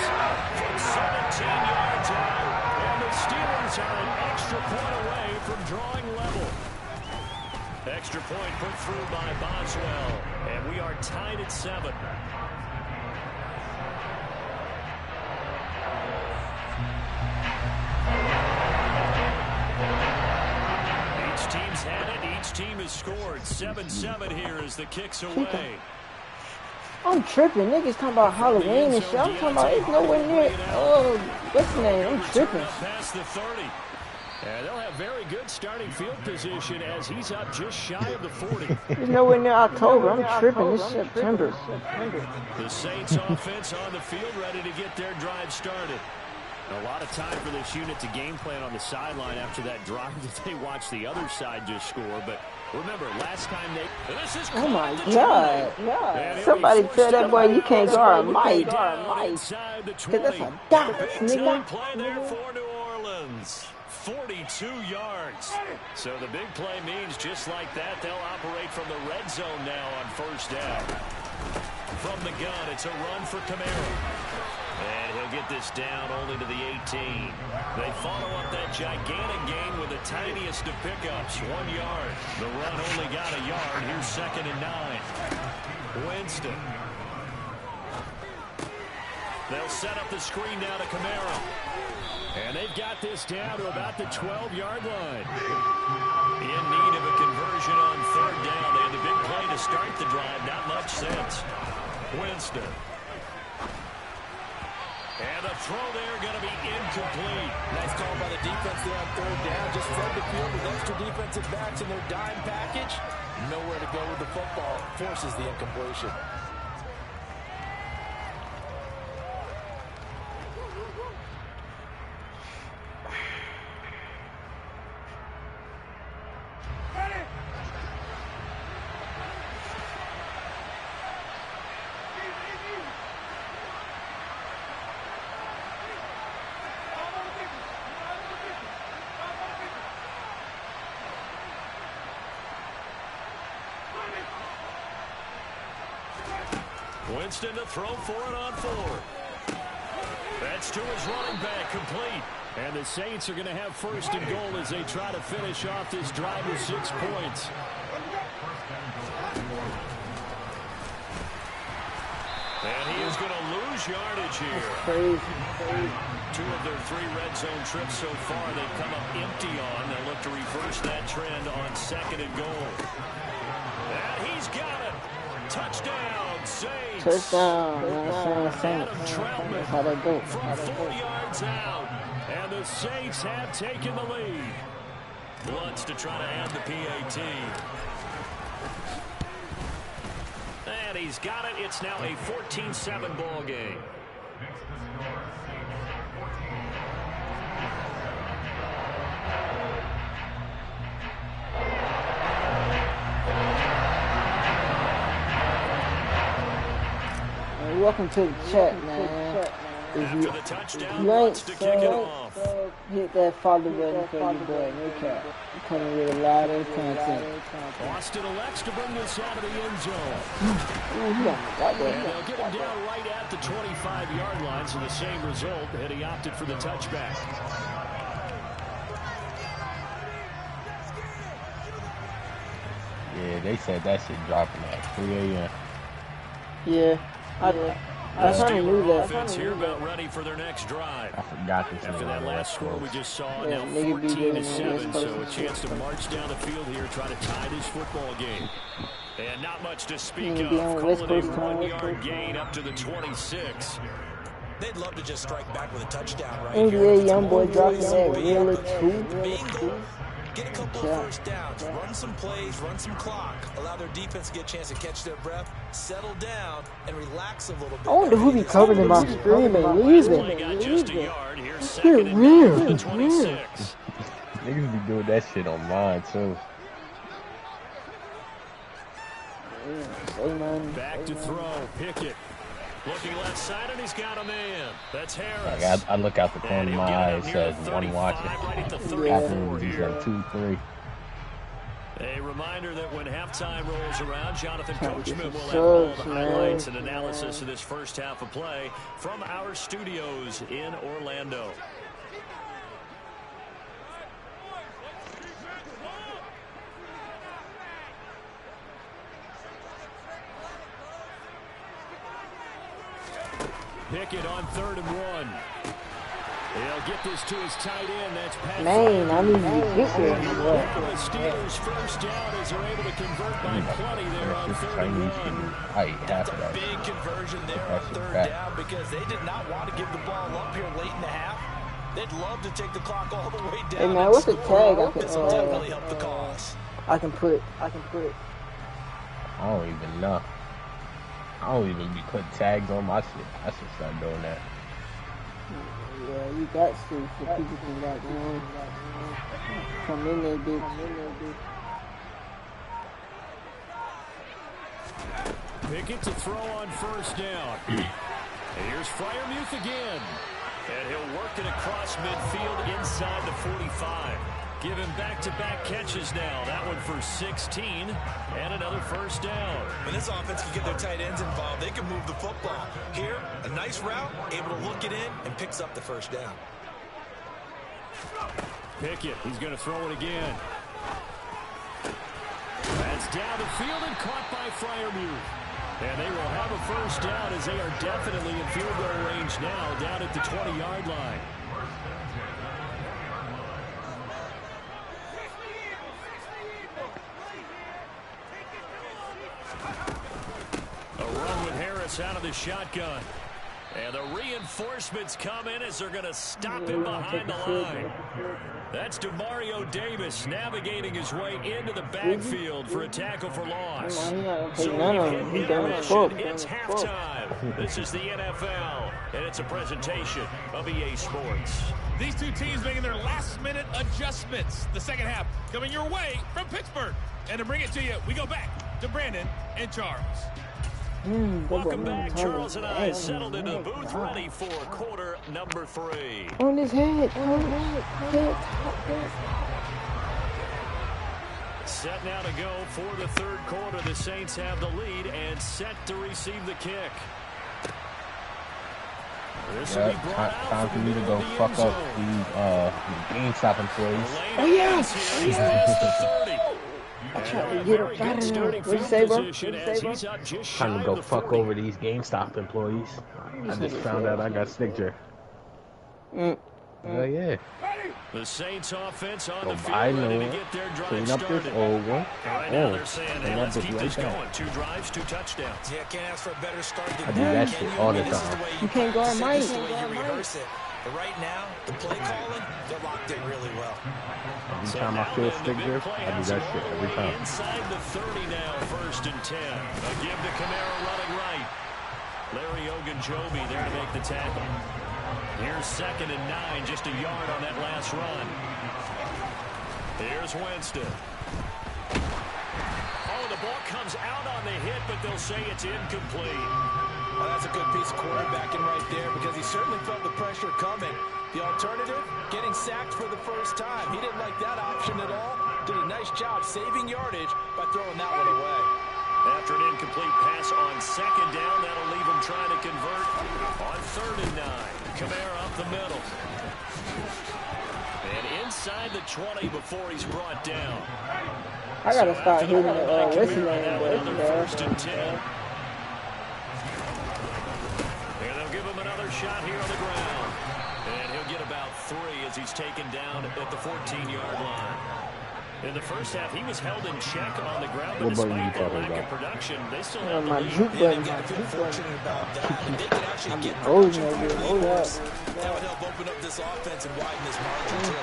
from 17 yards out. And the Steelers are an extra point away from drawing level. Extra point put through by Boswell. And we are tied at 7. Each team's had it. Each team has scored. 7-7 here as the kick's away. I'm tripping. Niggas talking about Halloween and shit. I'm talking about it's nowhere near. Oh, what's the name? I'm tripping. Past the 30. And they'll have very good starting field position as he's up just shy of the 40. It's nowhere near October. I'm tripping. It's September. The Saints offense on the field ready to get their drive started. A lot of time for this unit to game plan on the sideline after that drive that they watched the other side just score. But remember, last time they... Oh, my God. Somebody tell that boy you can't guard Mike. Because that's a dot, nigga. Play there for New Orleans. 42 yards. So the big play means just like that, they'll operate from the red zone now on first down. From the gun, it's a run for Camaro. And he'll get this down only to the 18. They follow up that gigantic gain with the tiniest of pickups, 1 yard. The run only got a yard. Here's 2nd and 9. Winston. They'll set up the screen down to Camaro. And they've got this down to about the 12-yard line. In need of a conversion on third down. They had the big play to start the drive. Not much sense. Winston. And the throw there going to be incomplete. Nice call by the defense there on third down. Just flood the field with extra defensive backs in their dime package. Nowhere to go with the football. Forces the incompletion. Winston to throw for it on 4. That's to his running back, complete. And the Saints are going to have 1st and goal as they try to finish off this drive with 6 points. And he is going to lose yardage here. Crazy. 2 of their 3 red zone trips so far they've come up empty on. They'll look to reverse that trend on 2nd and goal. And he's got it. Touchdown, Saints. Touchdown. Adam Troutman That's how they go. from 4 yards out. And the Saints have taken the lead. Blunts to try to add the PAT. And he's got it. It's now a 14-7 ball game. Welcome to the chat, man. If you ain't hit that follow button for your boy, no cap. Coming with a lot of content. Boston elects to bring this out of the end zone. And they'll get him down right at the 25-yard line, so the same result, and he opted for the touchback. Yeah, they said that shit dropping at 3 a.m. Yeah, I kind of knew that. Offense here about ready for their next drive. I forgot this. After that last score we just saw, Yeah, now nigga be doing 14-7, that. so a chance to march down the field here, try to tie this football game. And not much to speak of. Calling a 1-yard gain up to the 26. They'd love to just strike back with a touchdown right NBA here. young boy dropping that real too. Get a couple of first downs, run some plays, run some clock, allow their defense to get a chance to catch their breath, settle down, and relax a little bit. I wonder who be covering in my screen and leaving. Just a yard. Here's second and 9 from the 26. Niggas be doing that shit on mine too. Back to throw. Pickett. Looking left side, and he's got a man. That's Harris. I look out the corner of my eye, it says one watching. Afterwards, he's got 2-3. A reminder that when halftime rolls around, Jonathan Coachman will have all the highlights and analysis of this first half of play from our studios in Orlando. Pickett on 3rd and 1. He'll get this to his tight end. That's Pat. Man, I need to get here. The Steelers first down as they're able to convert by plenty there on 3rd and 1. That's a big conversion there on 3rd down because they did not want to give the ball up here late in the half. They'd love to take the clock all the way down. Hey man, what's the tag This will definitely help the cause. I can put. I don't even know. I don't even be putting tags on my shit. I should start doing that. Yeah, you got to for people can like, come in there, bitch. Pickett to throw on first down. Here's Freiermuth again. And he'll work it across midfield inside the 45. Give him back-to-back catches now. That one for 16 and another first down. When this offense can get their tight ends involved, they can move the football. Here, a nice route, able to look it in, and picks up the first down. Pickett, he's going to throw it again. That's down the field and caught by Freiermuth. And they will have a first down as they are definitely in field goal range now, down at the 20-yard line. A run with Harris out of the shotgun. And the reinforcements come in as they're going to stop him behind the line. That's DeMario Davis navigating his way into the backfield for a tackle for loss. So it's halftime. This is the NFL, and it's a presentation of EA Sports. These two teams making their last-minute adjustments. The second half coming your way from Pittsburgh. And to bring it to you, we go back to Brandon and Charles. Welcome back. Charles and I settled into the booth, ready for quarter number 3. On his head. Set now to go for the third quarter. The Saints have the lead and set to receive the kick. This will be brought out time for me to go fuck up these GameStop employees. Oh yeah! I tried to get him out of there. What'd you say, bro? Time to go fuck over these GameStop employees. I just found out I got stick jerk. Oh yeah. The Saints offense on Go the buy field ready new to one. get their drive Clean up started. this old one. Right now they're saying, hey, let's keep this right going. 2 drives, 2 touchdowns. Yeah, can't ask for a better start than I do that shit all the time. You can't guard Mike. This is the way you rehearse it. But right now, the play calling, they're locked in really well. Every time I feel stick jerk, I do that shit every time. Inside the 30 now, 1st and 10. A give to Kamara running right. Larry Ogunjobi there to make the tackle. Here's 2nd and 9, just a yard on that last run. Here's Winston. Oh, the ball comes out on the hit, but they'll say it's incomplete. Well, that's a good piece of quarterbacking right there because he certainly felt the pressure coming. The alternative, getting sacked for the first time. He didn't like that option at all. Did a nice job saving yardage by throwing that one away. After an incomplete pass on 2nd down, that'll leave him trying to convert on 3rd and 9. Kamara up the middle. And inside the 20 before he's brought down. I gotta start hitting the what's his name, Another bro. 1st and 10. And they'll give him another shot here on the ground. And he'll get about 3 as he's taken down at the 14-yard line. In the first half, he was held in check on the ground, but despite the lack of production, they still have the lead. They've got to feel fortunate about that. If they can actually get That would help open up this offense and widen this margin, too.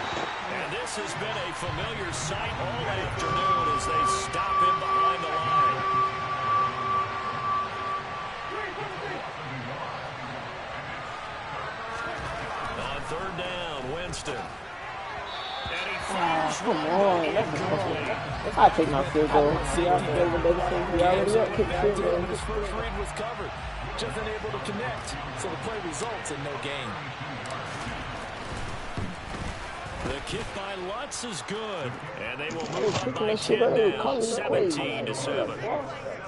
And this has been a familiar sight all afternoon as they stop him behind the line. On 3rd down, Winston. come on. I'll take my field goal. See, I'm already up. Kick the field goal. His first read was covered. Just unable to connect. So the play results in no gain. The kick by Lutz is good. And they will move on by 10 now, 17-7.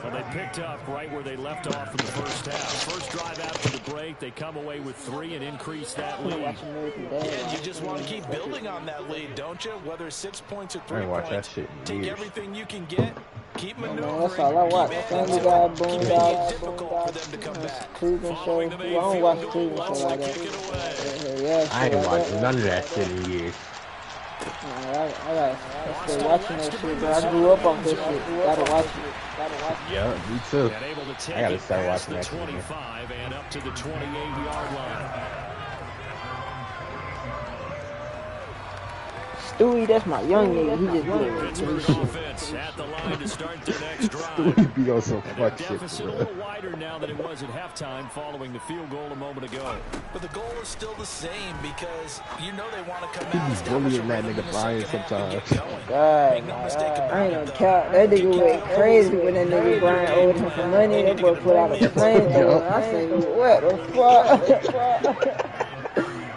Well, they picked up right where they left off in the first half. First drive after the break, they come away with 3 and increase that lead. And you just want to keep building on that lead, don't you? Whether 6 points or 3 points, take everything you can get, keep maneuvering, That's all I watch. Family Guy, Boom keep Guy, it difficult for them to come back. Cleveland show. I don't watch the Cleveland show like that. I ain't watching none of that shit in years. I gotta watching that shit, bro. I grew up on this shit. Gotta watch it. Yeah, me too. And able to take I gotta it start past watching the that shit. 25 and up to the 28-yard line. Stewie, that's my young nigga. He just good. Pittsburgh offense at the line to start their next drive. Stewie be on some And their fuck shit, deficit a bro. little wider now than it was at halftime following the field goal a moment ago. But the goal is still the same because you know they want to come He out. be bullying that nigga Brian sometimes. God, Make no mistake about I ain't it. no cap. That nigga went crazy when that nigga Brian owed him for money. That boy put out a flamethrower. I say, what the fuck?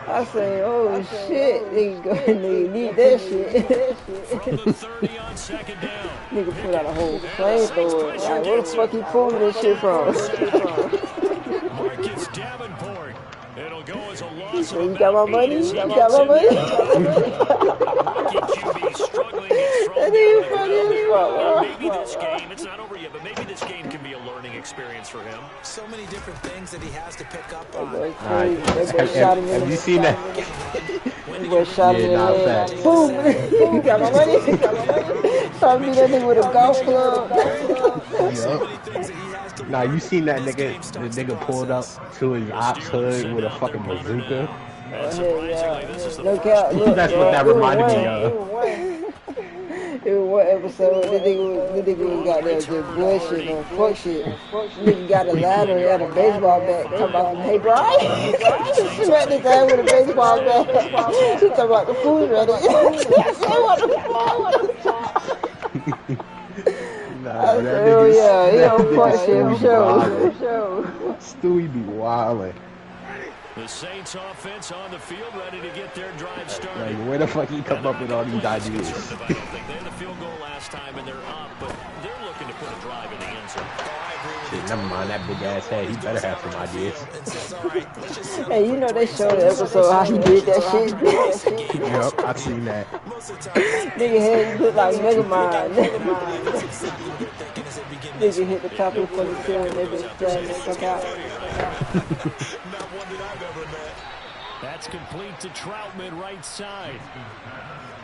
I say, oh shit, nigga need that shit. From the 30 on 2nd down. Nigga put out a whole flamethrower. Like, where the fuck he pulling this shit from? Marcus Davenport. It'll go as a loss of You got my money? You got my money? Rookie QB struggling gets thrown That nigga down funny the as ground. fuck, Maybe this game, it's not over yet, but maybe this game can be a learning experience for him. So many different things that he has to pick up on. That boy shot him in the Have you seen that? That boy shot him in Yeah, the nah, head. facts. Boom! You got my money? You got my money? Trying to beat that nigga with a golf club. Yup. Nah, you seen that nigga? The nigga pulled up to his ops hood with a fucking bazooka. And surprisingly, this is the Look first out, look, That's bro. what that It was reminded me one. of. It was one episode. The nigga got there just bullshit on fuck shit. Nigga got a ladder, he had a baseball bat. Talking about, hey, Brian. Smacked his ass with a baseball bat. She talking about the food ready. I said, what the fuck? Nah, I said, oh yeah, he don't fuck shit Stewie for be sure. wildin'. Stewie be wildin'. The Saints offense on the field, ready to get their drive started. Like, where the fuck he come up with all these ideas? They had the field goal last time and they're up, but they're looking to put a drive in the end zone. Shit, never mind that big ass head. He better have some ideas. Hey, you know they showed the episode how he did that shit? Yup, I seen that. Nigga head look like Megamind. Nigga hit the top of the fucking field and they been dragging the fuck out. That's complete to Troutman right side.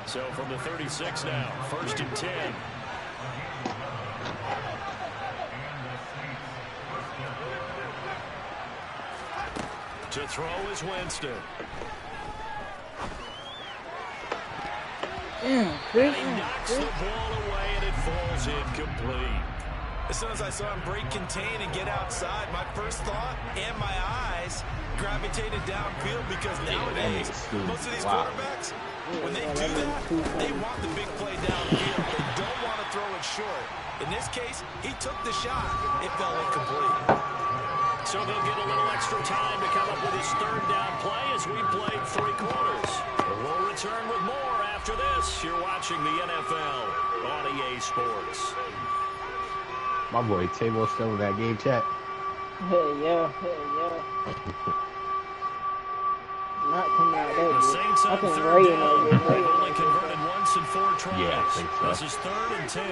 So from the 36 now, 1st and 10. To throw is Winston. And he knocks the ball away and it falls incomplete. As soon as I saw him break contain and get outside, my first thought and my eyes gravitated downfield because nowadays, most of these quarterbacks, when they do that, they want the big play downfield. They don't want to throw it short. In this case, he took the shot. It fell incomplete. So they'll get a little extra time to come up with his 3rd down play as we played 3 quarters. We'll return with more after this. You're watching the NFL on EA Sports. My boy Table still in that game chat. Hey, yeah. Not coming out The that Saints good. I on think third Ray down. in that They've good. only converted once in 4 tries. Yeah, I think so. This is 3rd and 10.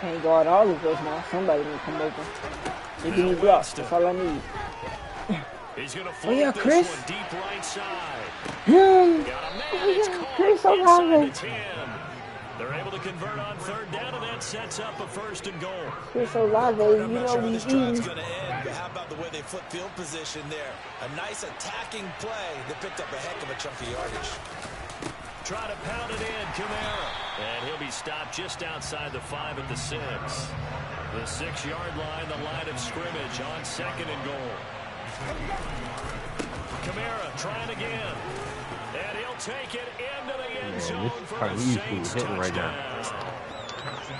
Can't guard all of us now. Somebody gonna come open. They give me blocks. That's all I need. He's gonna Oh yeah, float Chris. this one deep right side. Him. Got him there. Oh It's yeah, caught Chris inside Olave. the 10. They're able to convert on 3rd down, and that sets up a 1st and goal. Chris Olave, I'm you not know sure we this drive's eating. going to end, but how about the way they flip field position there? A nice attacking play that picked up a heck of a chunk of yardage. Try to pound it in, Camara. And he'll be stopped just outside the 5 at the 6. The 6-yard line, the line of scrimmage on 2nd and goal. Camara trying again. And he'll take it into the end zone for the Saints touchdown. Right now.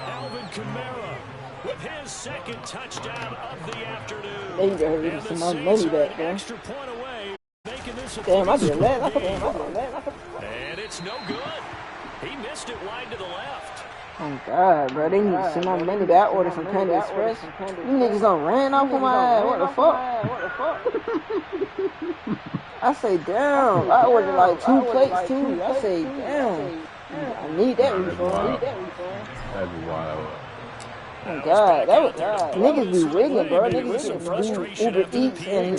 Alvin Kamara with his 2nd touchdown of the afternoon. They heard me some my money back, man. Extra point away, making this a Damn, I just three-score left. game. And it's no good. He missed it wide to the left. Oh God, bro, they need to send my money back. I ordered some Panda Express. You niggas done ran off on my ass. What the fuck? I say, damn. I ordered like 2 plates too. I say, damn. I need that refund. That's wild. Oh God, that was niggas be wigging, bro. Niggas do Uber Eats and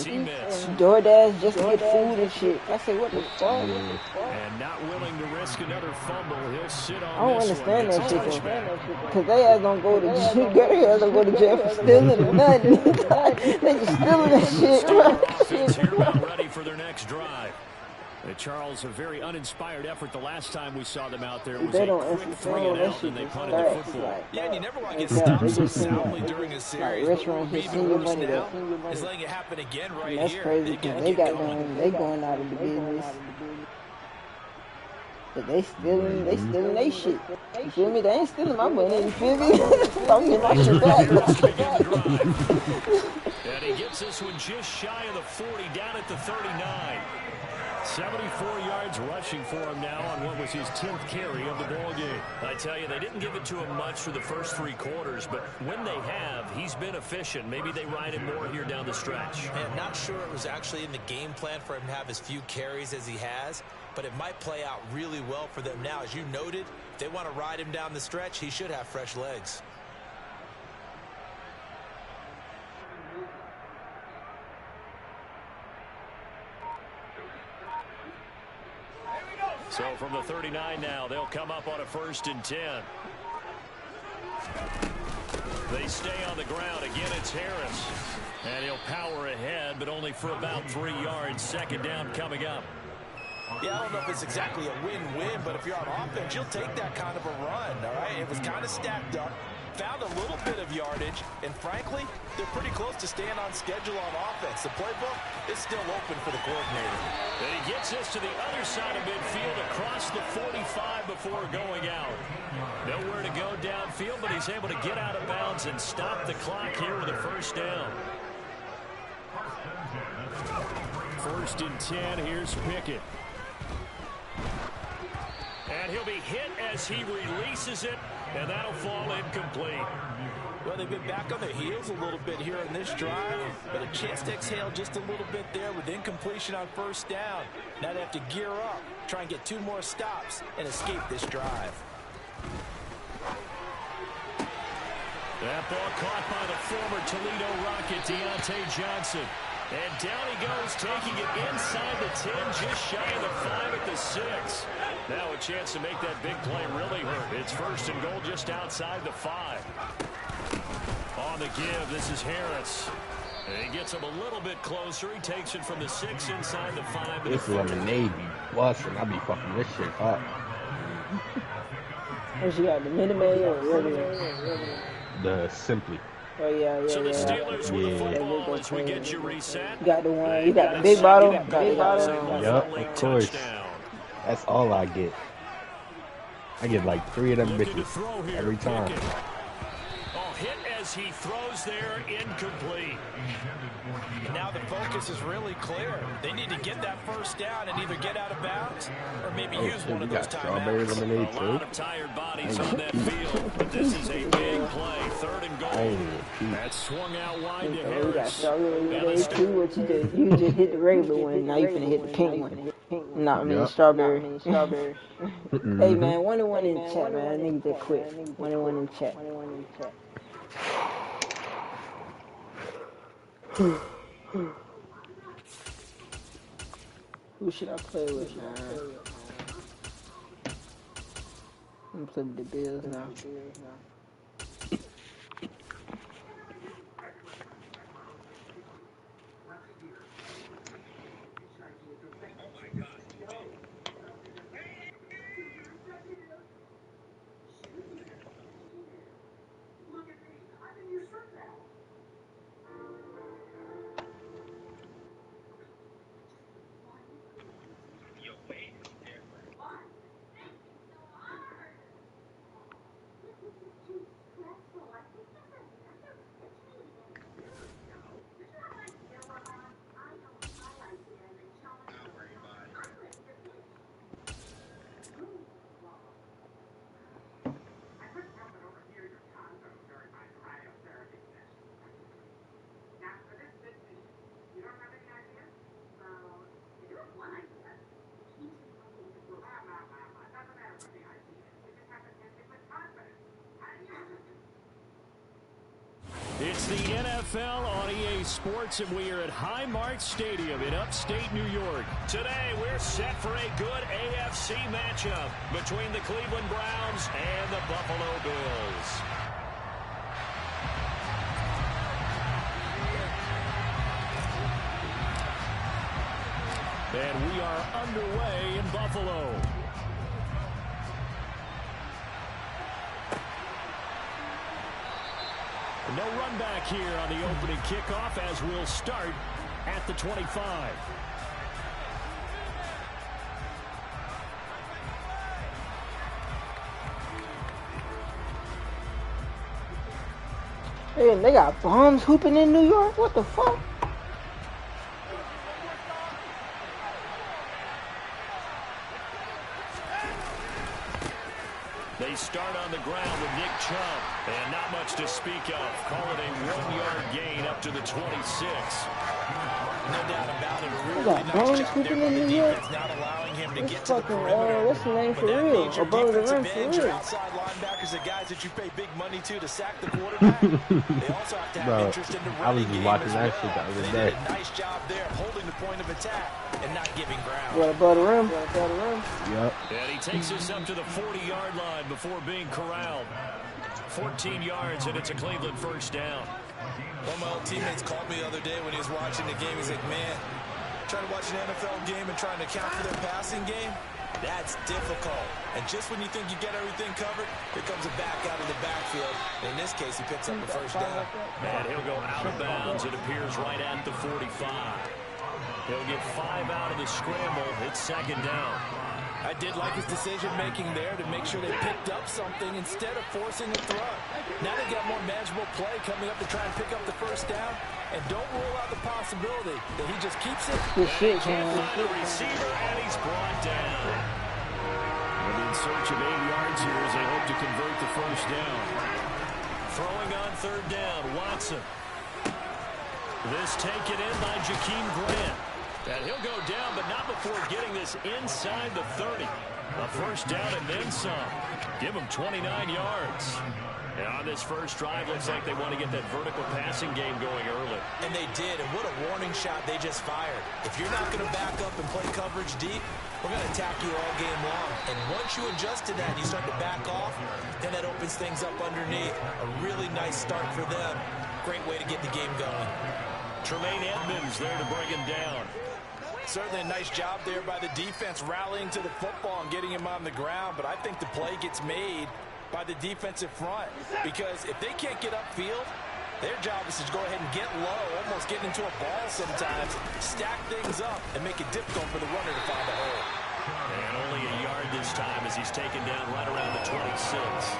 DoorDash just to get food and shit. I say, what the fuck? And not willing to risk another fumble, he'll sit on I don't this understand one. that shit though. Cause they ass don't go to jail. They ass don't go to jail for stealing or nothing. They just stealing that shit, bro. Offense here about ready for their next drive. Charles, a very uninspired effort the last time we saw them out there. It was They a don't quick answer 3 and that out, shit and they just punted the facts, football. like, Yeah, and you never want to get Yeah, stopped they so just send soundly that. during a Like series. restaurants But just what would send be you worse money now back. is letting it happen again right And that's here. crazy They because gotta they get got going. them, they going out of the business. But they stealing they shit. You feel me? They ain't stealing my money, you feel me? I'm getting my shit back. And he gets this one just shy of the 40, down at the 39. 74 yards rushing for him now on what was his 10th carry of the ball game. I tell you, they didn't give it to him much for the first 3 quarters, but when they have, he's been efficient. Maybe they ride him more here down the stretch. I'm not sure it was actually in the game plan for him to have as few carries as he has, but it might play out really well for them now. As you noted, if they want to ride him down the stretch, he should have fresh legs. So from the 39 now, they'll come up on a 1st and 10. They stay on the ground. Again, it's Harris. And he'll power ahead, but only for about 3 yards. 2nd down coming up. Yeah, I don't know if it's exactly a win-win, but if you're on offense, you'll take that kind of a run, all right? It was kind of stacked up, found a little bit of yardage, and frankly, they're pretty close to staying on schedule on offense. The playbook is still open for the coordinator. And he gets this to the other side of midfield, across the 45 before going out. Nowhere to go downfield, but he's able to get out of bounds and stop the clock here with a 1st down. 1st and 10, here's Pickett. And he'll be hit as he releases it, and that'll fall incomplete. Well, they've been back on their heels a little bit here in this drive, but a chance to exhale just a little bit there with incompletion on 1st down. Now they have to gear up, try and get 2 more stops, and escape this drive. That ball caught by the former Toledo Rocket, Deontay Johnson. And down he goes, taking it inside the 10, just shy of the 5 at the 6. Now a chance to make that big play really hurt. It's 1st and goal just outside the 5. On the give, this is Harris. And he gets him a little bit closer. He takes it from the 6 inside the 5. This lemonade be busting. I be fucking this shit up. What you got, the Minute Maid or regular? The Simply. Oh yeah. So the Steelers with the football as we get you reset. You got the one. You got the big bottle. Got the bottle. Yup, of course. That's all I get. I get like 3 of them bitches every time. Oh, hit as as he throws there, incomplete. And now the focus is really clear. They need to get that first down and either get out of bounds or maybe use one of those timeouts. A lot of tired bodies on that field, but this is a big play. 3rd and goal. That swung out wide to Harris. You got strawberry too. What you did? You just hit the regular one. Now you finna hit the pink one. Not strawberry. Hey man, 1-1 in the chat, man. Niggas just quit. 1-1 in the chat. Who should I play with, man? I'm gonna play with the Bills now. It's the NFL on EA Sports, and we are at Highmark Stadium in upstate New York. Today, we're set for a good AFC matchup between the Cleveland Browns and the Buffalo Bills. And we are underway in Buffalo. No run back here on the opening kickoff as we'll start at the 25. Hey, they got bombs hooping in New York? What the fuck? They start on the ground with Nick Chubb, and not much to speak of. Call it a 1-yard gain up to the 26. No doubt about it. A really nice job there by the defense, not allowing him to get to the perimeter. What's the name for real? Above the rim for real. Outside linebackers, the guys that you pay big money to sack the quarterback. They also have to have interest in the running game as well. They did a nice job there holding the point of attack and not giving ground. Above the rim. Yep. And he takes us up to the 40-yard line before being corralled. 14 yards, and it's a Cleveland first down. One of my old teammates called me the other day when he was watching the game. He's like, man, trying to watch an NFL game and trying to account for their passing game, that's difficult. And just when you think you get everything covered, here comes a back out of the backfield. In this case, he picks up the first down. And he'll go out of bounds. It appears right at the 45. He'll get 5 out of the scramble. It's second down. I did like his decision-making there to make sure they picked up something instead of forcing a throw. Now they got more manageable play coming up to try and pick up the first down. And don't rule out the possibility that he just keeps it. Good shit, Can't find a receiver, and he's brought down. And in search of 8 yards here as they hope to convert the first down. Throwing on third down, Watson. This taken in by Jakeem Grant. And he'll go down, but not before getting this inside the 30. A first down and then some. Give him 29 yards. And on this first drive, looks like they want to get that vertical passing game going early. And they did, and what a warning shot they just fired. If you're not going to back up and play coverage deep, we're going to attack you all game long. And once you adjust to that and you start to back off, then that opens things up underneath. A really nice start for them. Great way to get the game going. Tremaine Edmonds there to bring him down. Certainly a nice job there by the defense rallying to the football and getting him on the ground, but I think the play gets made by the defensive front because if they can't get upfield, their job is to go ahead and get low, almost getting into a ball sometimes, stack things up, and make it difficult for the runner to find a hole. And only a yard this time as he's taken down right around the 26.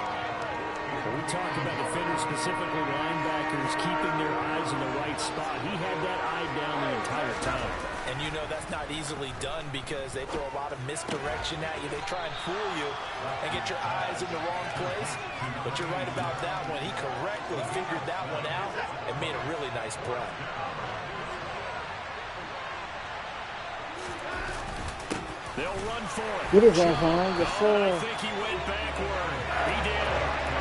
When we talk about defenders, specifically linebackers, keeping their eyes in the right spot, he had that eye down the entire time. And you know that's not easily done because they throw a lot of misdirection at you. They try and fool you and get your eyes in the wrong place. But you're right about that one. He correctly figured that one out and made a really nice play. They'll run for it. Get his hands on him. Yes, sir. I think he went backward. He did.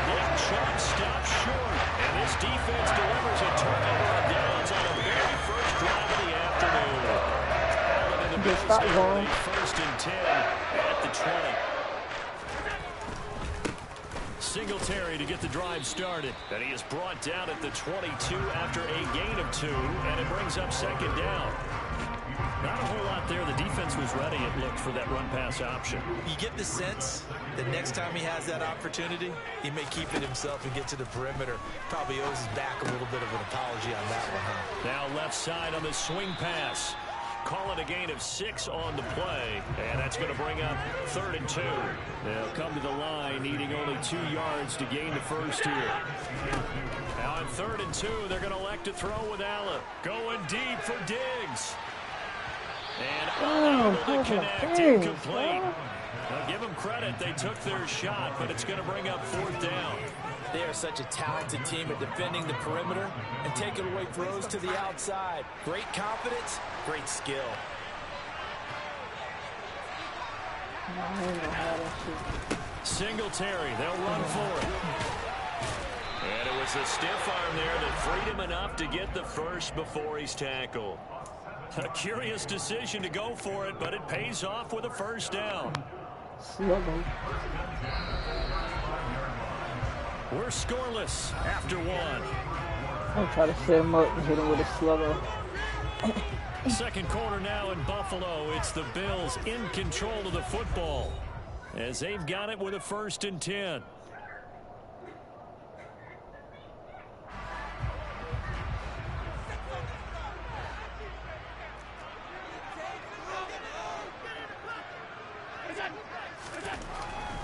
Nick Chubb stopped short. And this defense delivers a turnover on downs on the very first drive of the afternoon. And the Bills stop going. First and 10 at the 20. Singletary to get the drive started. And he is brought down at the 22 after a gain of 2. And it brings up second down. Not a whole lot there. The defense was ready, it looked, for that run-pass option. You get the sense that next time he has that opportunity, he may keep it himself and get to the perimeter. Probably owes his back a little bit of an apology on that one, huh? Now left side on the swing pass. Call it a gain of 6 on the play, and that's going to bring up 3rd and 2. They'll come to the line, needing only 2 yards to gain the first here. Now on 3rd and 2, they're going to elect to throw with Allen. Going deep for Diggs. And unable to connect, incomplete. Now give them credit, they took their shot, but it's going to bring up 4th down. They are such a talented team at defending the perimeter and taking away throws to the outside. Great confidence, great skill. Singletary, they'll run for it. And it was a stiff arm there that freed him enough to get the first before he's tackled. A curious decision to go for it, but it pays off with a first down. We're scoreless after 1. I'll try to set him up and hit him with a slugger. Second quarter now in Buffalo. It's the Bills in control of the football as they've got it with a 1st and 10.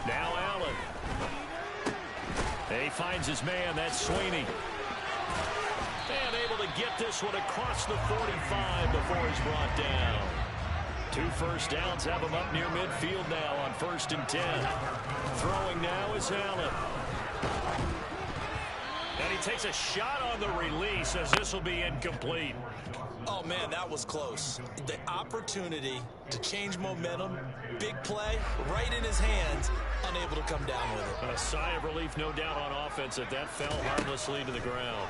Now Allen. He finds his man. That's Sweeney. And able to get this one across the 45 before he's brought down. 2 first downs have him up near midfield now on 1st and 10. Throwing now is Allen. And he takes a shot on the release as this will be incomplete. Oh, man, that was close. The opportunity to change momentum, big play, right in his hands, unable to come down with it. A sigh of relief, no doubt, on offense that fell harmlessly to the ground.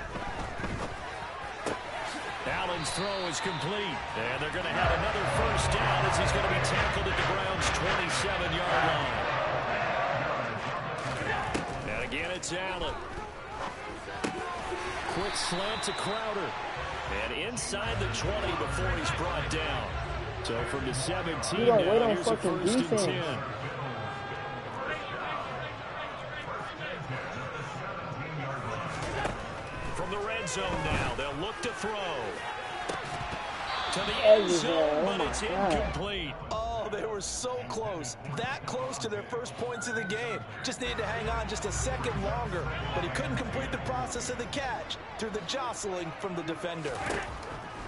Allen's throw is complete, and they're going to have another first down as he's going to be tackled at the Browns' 27-yard line. And again, it's Allen. Quick slant to Crowder. And inside the 20 before he's brought down. So from the 17 now, here's a 1st and 10. From the red zone now, they'll look to throw. To the end zone, but it's incomplete. Oh, they were so close. That close to their first points of the game. Just needed to hang on just a second longer. But he couldn't complete the process of the catch through the jostling from the defender.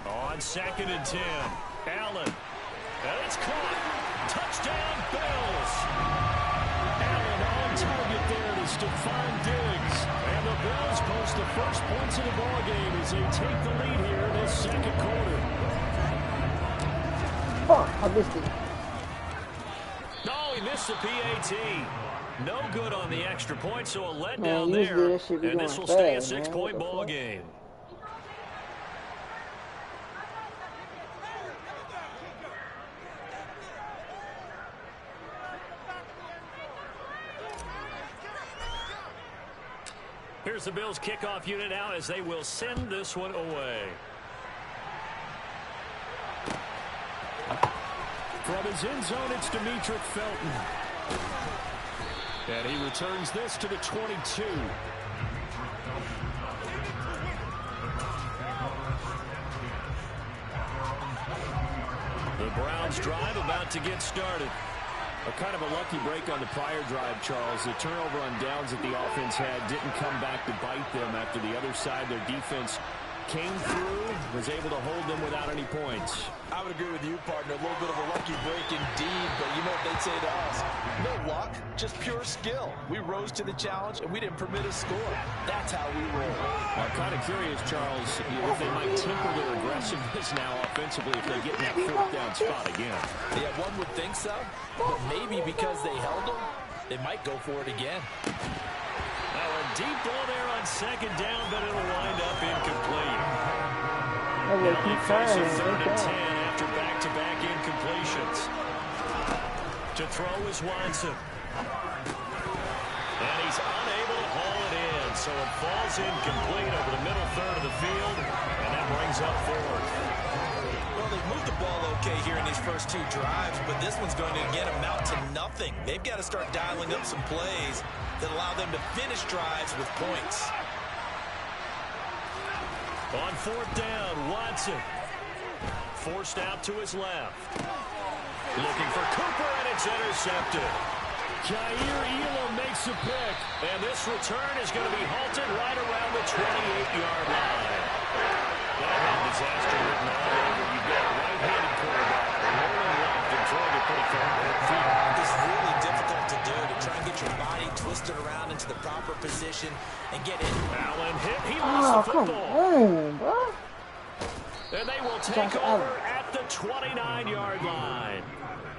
On 2nd and 10, Allen. And it's caught. Touchdown, Bills. Allen on target there to Stephon Diggs. And the Bills post the first points of the ballgame as they take the lead here in this second quarter. Fuck, I missed it. No, he missed the PAT. No good on the extra point, so a letdown there. And this will stay a 6-point ball game. Here's the Bills kickoff unit out as they will send this one away. From his end zone, it's Demetric Felton. And he returns this to the 22. The Browns drive about to get started. A kind of a lucky break on the prior drive, Charles. The turnover on downs that the offense had didn't come back to bite them after the other side. Their defense came through, was able to hold them without any points. I would agree with you, partner. A little bit of a lucky break indeed, but you know what they'd say to us? No luck, just pure skill. We rose to the challenge, and we didn't permit a score. That's how we roll. I'm kind of curious, Charles, if they might temper their aggressiveness now offensively if they get in that fourth down spot again. Yeah, one would think so, but maybe because they held them, they might go for it again. Now a deep ball there on second down, but it'll wind up incomplete. Now they face a 3rd and 10 after back-to-back incompletions. To throw is Watson. And he's unable to haul it in, so it falls incomplete over the middle third of the field, and that brings up 4th. Well, they've moved the ball okay here in these first 2 drives, but this one's going to again amount to nothing. They've got to start dialing up some plays that allow them to finish drives with points. On 4th down, Watson. Forced out to his left. Looking for Cooper, and it's intercepted. Jair Elam makes a pick, and this return is going to be halted right around the 28-yard line. That had disaster written all over. You've got a right-handed quarterback rolling left and throwing it pretty far downfield. It's really difficult to do, to try and get your body twisted around into the proper position and get in. Allen hit. He lost the football. Come on, bro. And they will take over at the 29-yard line.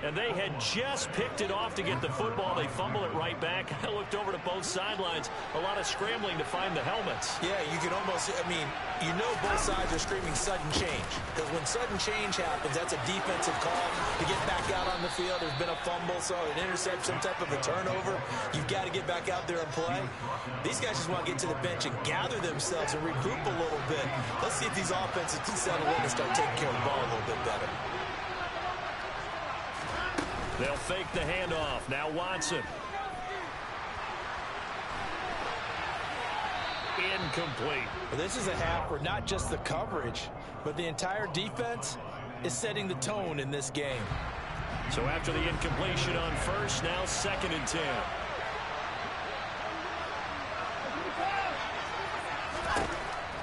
And they had just picked it off to get the football. They fumble it right back. I looked over to both sidelines. A lot of scrambling to find the helmets. Yeah, you can almost, I mean, you know both sides are screaming sudden change. Because when sudden change happens, that's a defensive call to get back out on the field. There's been a fumble, so an interception, some type of a turnover. You've got to get back out there and play. These guys just want to get to the bench and gather themselves and regroup a little bit. Let's see if these offenses can settle in and start taking care of the ball a little bit better. They'll fake the handoff. Now Watson. Incomplete. Well, this is a half where not just the coverage, but the entire defense is setting the tone in this game. So after the incompletion on first, now 2nd and 10.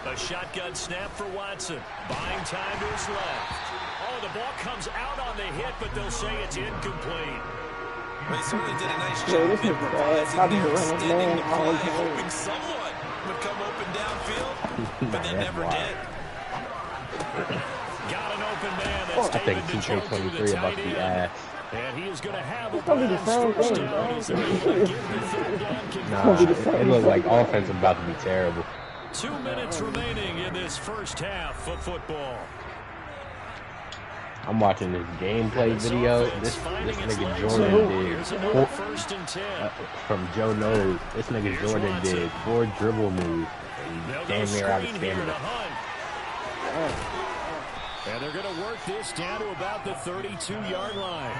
A shotgun snap for Watson. Buying time to his left. Oh, the ball comes out on the hit, but they'll say it's incomplete. They certainly did a nice job improvising there, extending the play, hoping someone would come open downfield, but they never did. Got an open man that's David to choke through the tight end. And he is going to have It's going to be the same thing, Nah, it looked like offense is about to be terrible. 2 minutes remaining in this first half of football. I'm watching this gameplay video. This nigga Jordan did from Joe Knows. This nigga Jordan did 4 dribble moves and damn near out of stamina. And they're going to work this down to about the 32-yard line.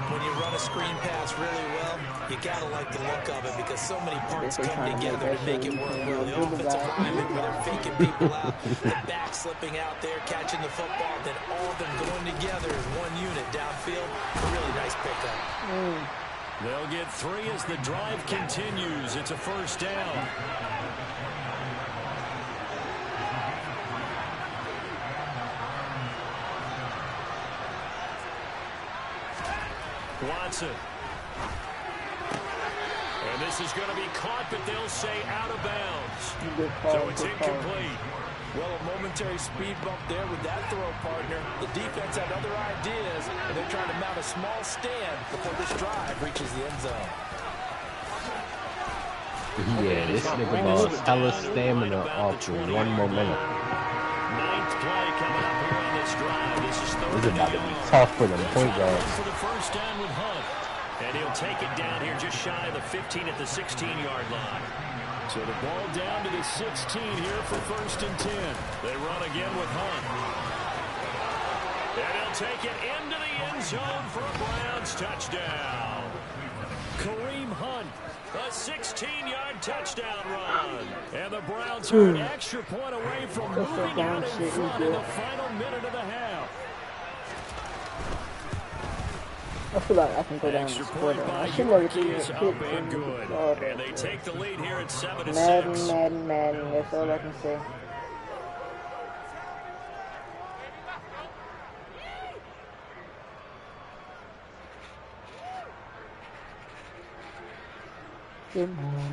When you run a screen pass really well, you got to like the look of it because so many parts come together to make it work well. The offensive linemen, where they're faking people out, the back slipping out there, catching the football, then all of them going together as one unit downfield. A really nice pickup. They'll get 3 as the drive continues. It's a first down. Watson. And this is going to be caught, but they'll say out of bounds. So it's incomplete. Well, a momentary speed bump there with that throw, partner. The defense had other ideas, and they're trying to mount a small stand before this drive reaches the end zone. Yeah, this nigga lost hella stamina off of one momentum. 9th play coming up here on this drive. This is about to be tough for them point guards. For the first down with Hunt. And he'll take it down here just shy of the 15 at the 16-yard line. So the ball down to the 16 here for 1st and 10. They run again with Hunt. And he'll take it into the end zone for a Browns touchdown. Kareem Hunt, a 16-yard touchdown run. And the Browns are an extra point away from moving out in front in the final minute of the half. I feel like I can go down Extra the score. point by I should never York see is it up and good. And they take the lead here at 7-6. Madden. That's all I can say. Good morning,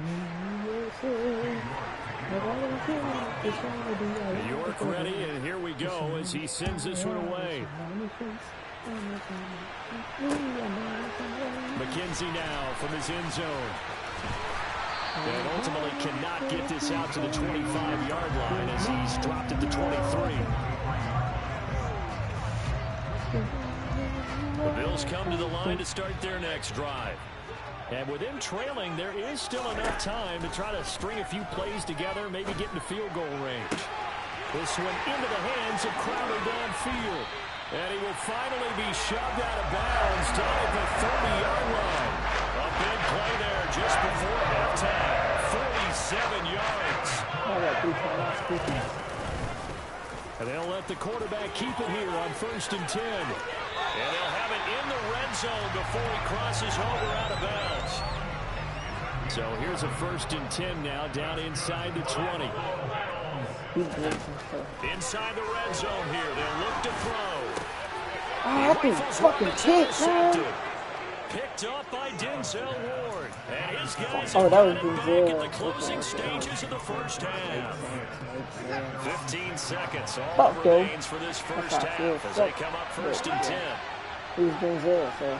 York ready, and here we go as he sends this one away. McKenzie now from his end zone. And ultimately cannot get this out to the 25-yard line as he's dropped at the 23. The Bills come to the line to start their next drive. And with them trailing, there is still enough time to try to string a few plays together, maybe get into field goal range. This one into the hands of Crowder downfield. And he will finally be shoved out of bounds down at the 30-yard line. A big play there just before halftime. 47 yards. And they'll let the quarterback keep it here on 1st and 10. And they'll have it in the red zone before he crosses over out of bounds. So here's a 1st and 10 now down inside the 20. Inside the red zone here. They'll look to throw. Oh, that thing's fucking kicked, man. Picked up by Denzel Ward. And his guys that was back in the closing stages of the first half. 15 seconds. All that remains for this first half as they come up 1st and 10. He was Denzel, so.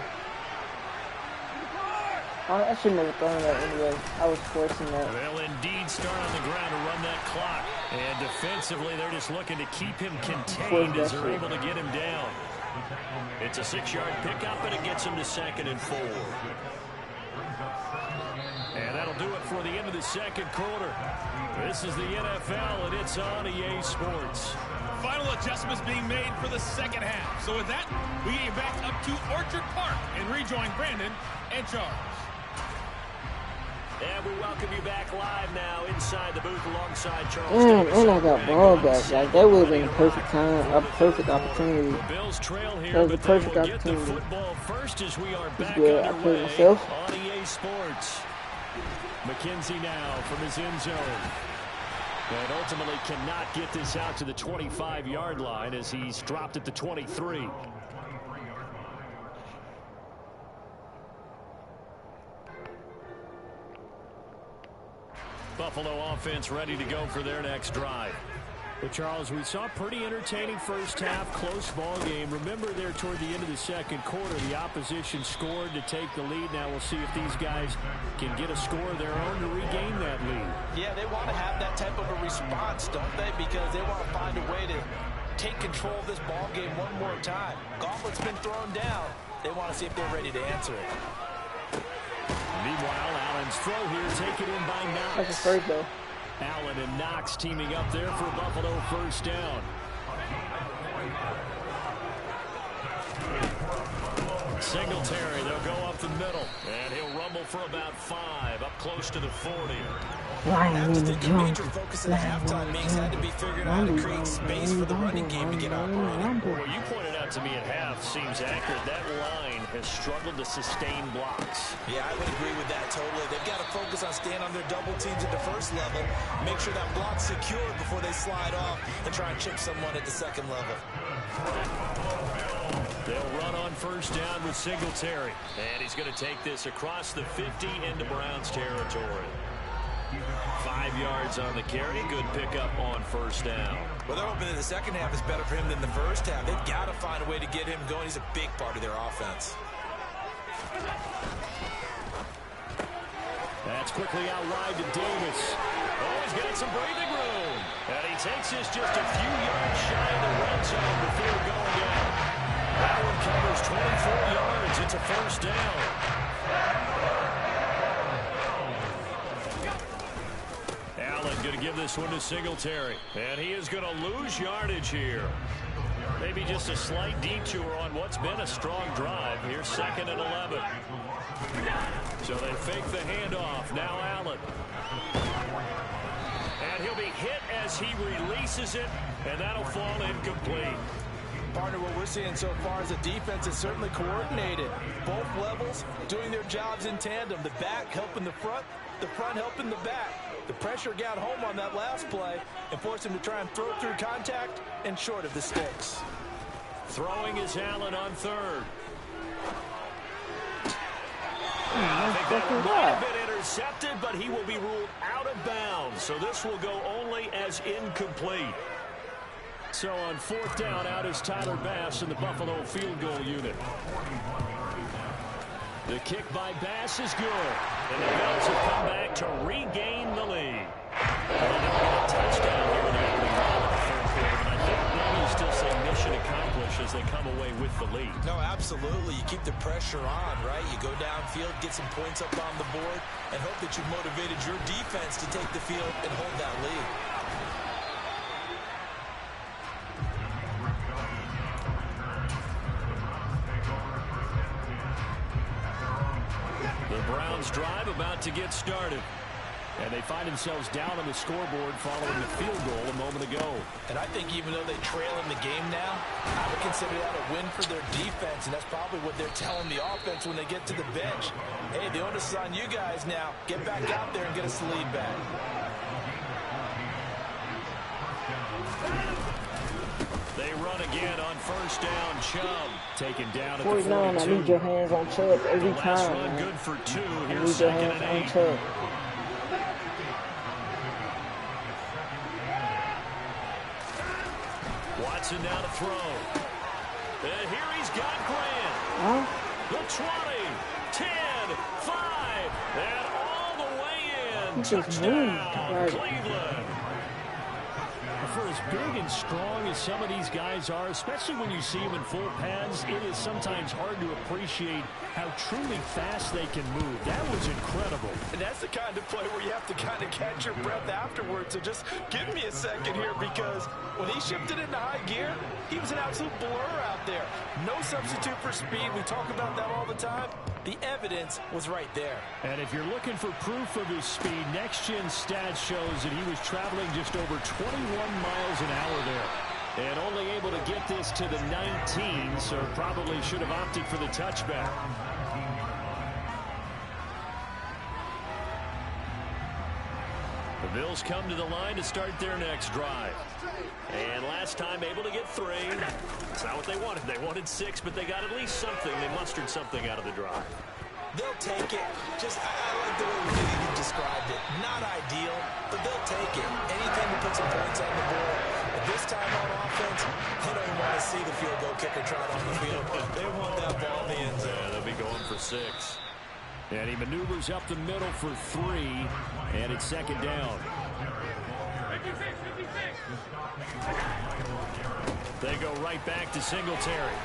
I should never thrown that anyway. I was forcing that. They'll indeed start on the ground to run that clock. And defensively, they're just looking to keep him contained as they're able to get him down. It's a 6-yard pickup, and it gets him to 2nd and 4. And that'll do it for the end of the second quarter. This is the NFL, and it's on EA Sports. Final adjustments being made for the second half. So with that, we get back up to Orchard Park and rejoin Brandon and Charles. And we welcome you back live now inside the booth alongside Charles. And I got ball back. Like, that would have been a perfect time, a perfect opportunity. The Bills trail here, that was a but perfect they will get opportunity. the football first as we are back Good. I played underway myself. on EA Sports. McKenzie now from his end zone. And ultimately cannot get this out to the 25-yard line as he's dropped at the 23. Buffalo offense ready to go for their next drive. But Charles, we saw a pretty entertaining first half, close ball game. Remember there toward the end of the second quarter, the opposition scored to take the lead. Now we'll see if these guys can get a score of their own to regain that lead. Yeah, they want to have that type of a response, don't they? Because they want to find a way to take control of this ball game one more time. Gauntlet's been thrown down. They want to see if they're ready to answer it. Meanwhile, Allen's throw here taken in by Knox. That's a first, though. Allen and Knox teaming up there for Buffalo first down. Singletary, they'll go up the middle, and he'll rumble for about 5, up close to the 40. I have to think a major focus in the halftime meetings had to be figuring out how to create space for the running game to get operating. Well, what you pointed out to me at half seems accurate. That line has struggled to sustain blocks. Yeah, I would agree with that totally. They've got to focus on staying on their double teams at the first level, make sure that block's secured before they slide off and try and chip someone at the second level. They'll run on first down with Singletary. And he's going to take this across the 50 into Browns territory. 5 yards on the carry. Good pickup on first down. Well, they're hoping that the second half is better for him than the first half. They've got to find a way to get him going. He's a big part of their offense. That's quickly out wide to Davis. Oh, he's got some breathing room. And he takes this just a few yards shy of the red zone before going down. That one covers 24 yards. It's a first down. Allen going to give this one to Singletary. And he is going to lose yardage here. Maybe just a slight detour on what's been a strong drive. Here's 2nd and 11. So they fake the handoff. Now Allen. And he'll be hit as he releases it. And that'll fall incomplete. Partner, what we're seeing so far is the defense is certainly coordinated. Both levels doing their jobs in tandem. The back helping the front helping the back. The pressure got home on that last play and forced him to try and throw through contact and short of the sticks. Throwing is Allen on third. I think that might have been intercepted, but he will be ruled out of bounds. So this will go only as incomplete. So on fourth down, out is Tyler Bass in the Buffalo field goal unit. The kick by Bass is good. And the Bills have come back to regain the lead. Well, they don't get a touchdown here in the opening round of the third quarter, but I think maybe you still say mission accomplished as they come away with the lead. No, absolutely. You keep the pressure on, right? You go downfield, get some points up on the board, and hope that you've motivated your defense to take the field and hold that lead. The Browns drive about to get started. And they find themselves down on the scoreboard following the field goal a moment ago. And I think even though they trail in the game now, I would consider that a win for their defense, and that's probably what they're telling the offense when they get to the bench. Hey, the onus is on you guys now. Get back out there and get us the lead back. They run again on first down. Chubb taken down at the 49, 42. I need your hands on Chubb every the time. Run Man. good for 2. I Here's need your second hands and on 8. Chubb. Watson now to throw. And here he's got Grant. Huh? The 20, 10, 5, and all the way in. He just Touchdown, moved. Cleveland. For as big and strong as some of these guys are, especially when you see them in full pads, it is sometimes hard to appreciate how truly fast they can move. That was incredible. And that's the kind of play where you have to kind of catch your breath afterwards. So just give me a second here, because when he shifted into high gear, he was an absolute blur out there. No substitute for speed. We talk about that all the time. The evidence was right there. And if you're looking for proof of his speed, Next Gen Stats shows that he was traveling just over 21 miles an hour there. And only able to get this to the 19, so probably should have opted for the touchback. The Bills come to the line to start their next drive. And last time able to get 3. That's not what they wanted. They wanted 6, but they got at least something. They mustered something out of the drive. They'll take it. I like the way you described it. Not ideal, but they'll take it. Anything to put some points on the board. But this time on offense, they don't even want to see the field goal kicker trot on the field. They want that ball in the end zone. Yeah, they'll be going for 6. And he maneuvers up the middle for 3, and it's second down. They go right back to Singletary.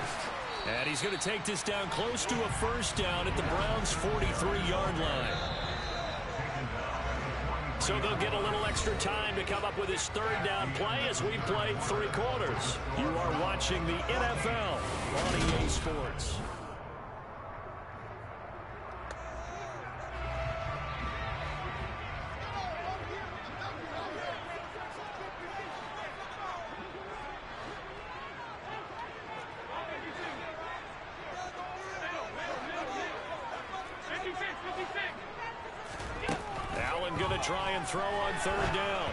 And he's going to take this down close to a first down at the Browns' 43-yard line. So they'll get a little extra time to come up with his third down play as we played 3 quarters. You are watching the NFL on EA Sports. Allen going to try and throw on third down.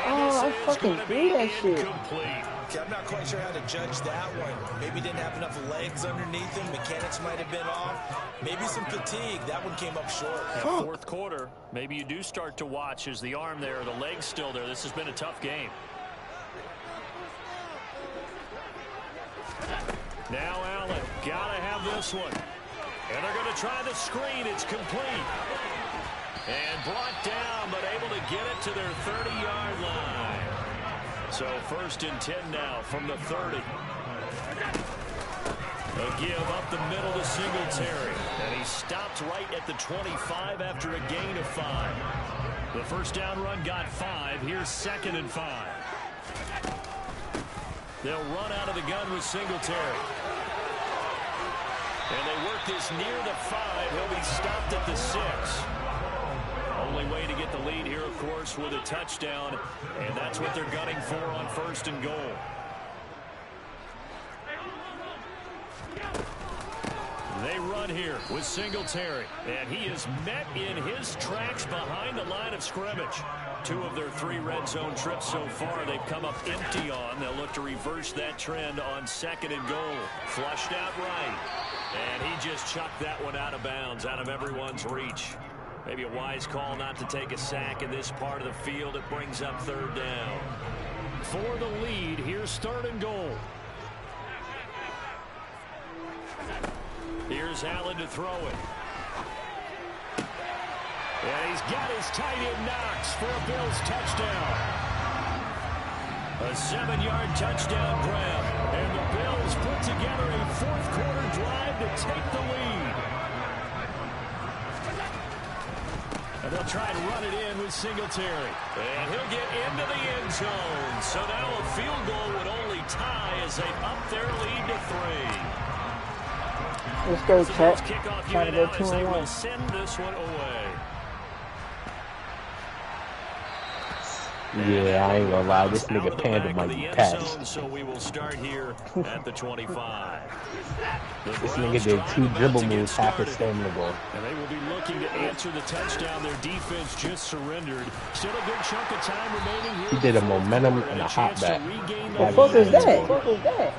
Oh, I fucking do that shit. Okay, I'm not quite sure how to judge that one. Maybe didn't have enough legs underneath him. Mechanics might have been off. Maybe some fatigue. That one came up short. Yeah, fourth quarter, maybe you do start to watch as the arm there, the leg's still there. This has been a tough game. Now Allen, gotta have this one. And they're going to try the screen. It's complete. And brought down, but able to get it to their 30-yard line. So first and 10 now from the 30. A give up the middle to Singletary. And he stopped right at the 25 after a gain of 5. The first down run got 5. Here's second and 5. They'll run out of the gun with Singletary. And they work this near the 5. He'll be stopped at the 6. Only way to get the lead here, of course, with a touchdown. And that's what they're gunning for on first and goal. they run here with Singletary. And he is met in his tracks behind the line of scrimmage. 2 of their 3 red zone trips so far they've come up empty on. They'll look to reverse that trend on 2nd and goal. Flushed out right. And he just chucked that one out of bounds, out of everyone's reach. Maybe a wise call not to take a sack in this part of the field. It brings up 3rd down. For the lead, here's 3rd and goal. Here's Allen to throw it. And he's got his tight end Knox for a Bills touchdown. A 7-yard touchdown grab. And the Bills put together a 4th quarter drive to take the lead. And they'll try and run it in with Singletary. And he'll get into the end zone. So now a field goal would only tie as they up their lead to 3. Let's go, Capp. Trying to go 2-1. Send this one away. Yeah, I ain't gonna lie. This nigga Panda might be passed. So we will start here at the 25. This nigga did 2 dribble moves half a second ago. And they will be looking to answer the touchdown. Their defense just surrendered. Still a good chunk of time remaining here. He did a momentum and a hop back. What the fuck is that? What was that?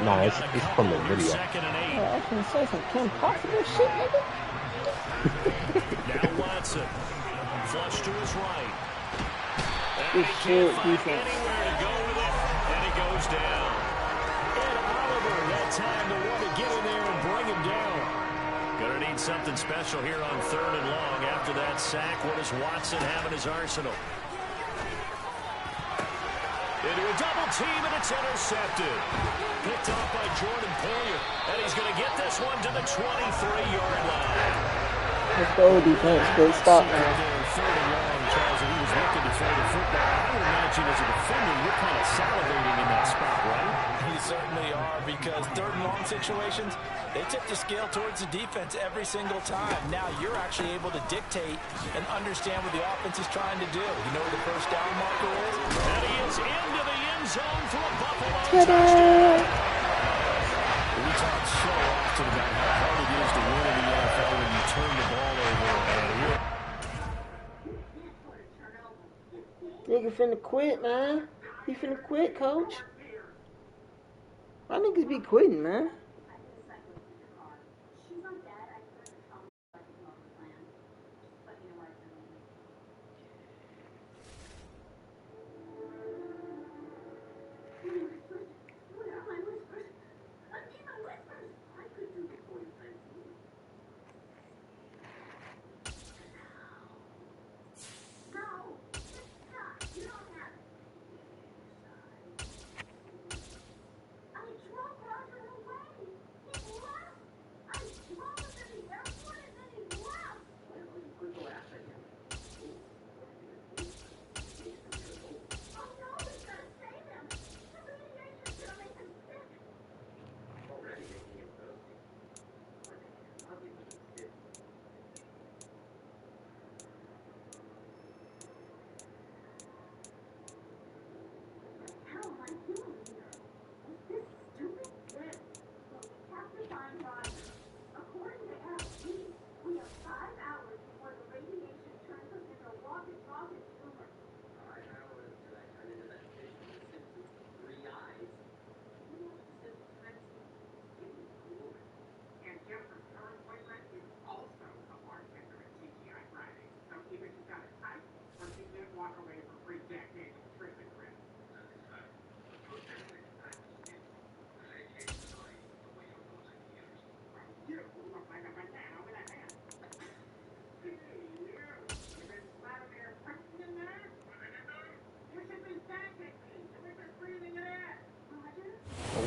Nah, it's from the video. Oh, I can say some Kim Possible shit, nigga. Now Watson. Flush to his right. Good shit, defense. Anywhere to go with it, and he goes down. And Oliver that time to want to get in there and bring him down. Gonna need something special here on 3rd and long. After that sack, what does Watson have in his arsenal? Into a double team, and it's intercepted. Picked off by Jordan Poyer. And he's going to get this one to the 23-yard line. Let's go, defense. Good stop, man. 3rd and long, Charles, and he was looking to throw the football. I would imagine as a defender, you're kind of salivating in that spot, right? You certainly are, because 3rd and long situations, they tip the scale towards the defense every single time. Now you're actually able to dictate and understand what the offense is trying to do. You know where the first down marker is? And he is into the end zone for a Buffalo touchdown. We talk so often about how hard it is to win in the NFL when you turn the ball over. Nigga finna quit, man. He finna quit, coach. Why niggas be quitting, man?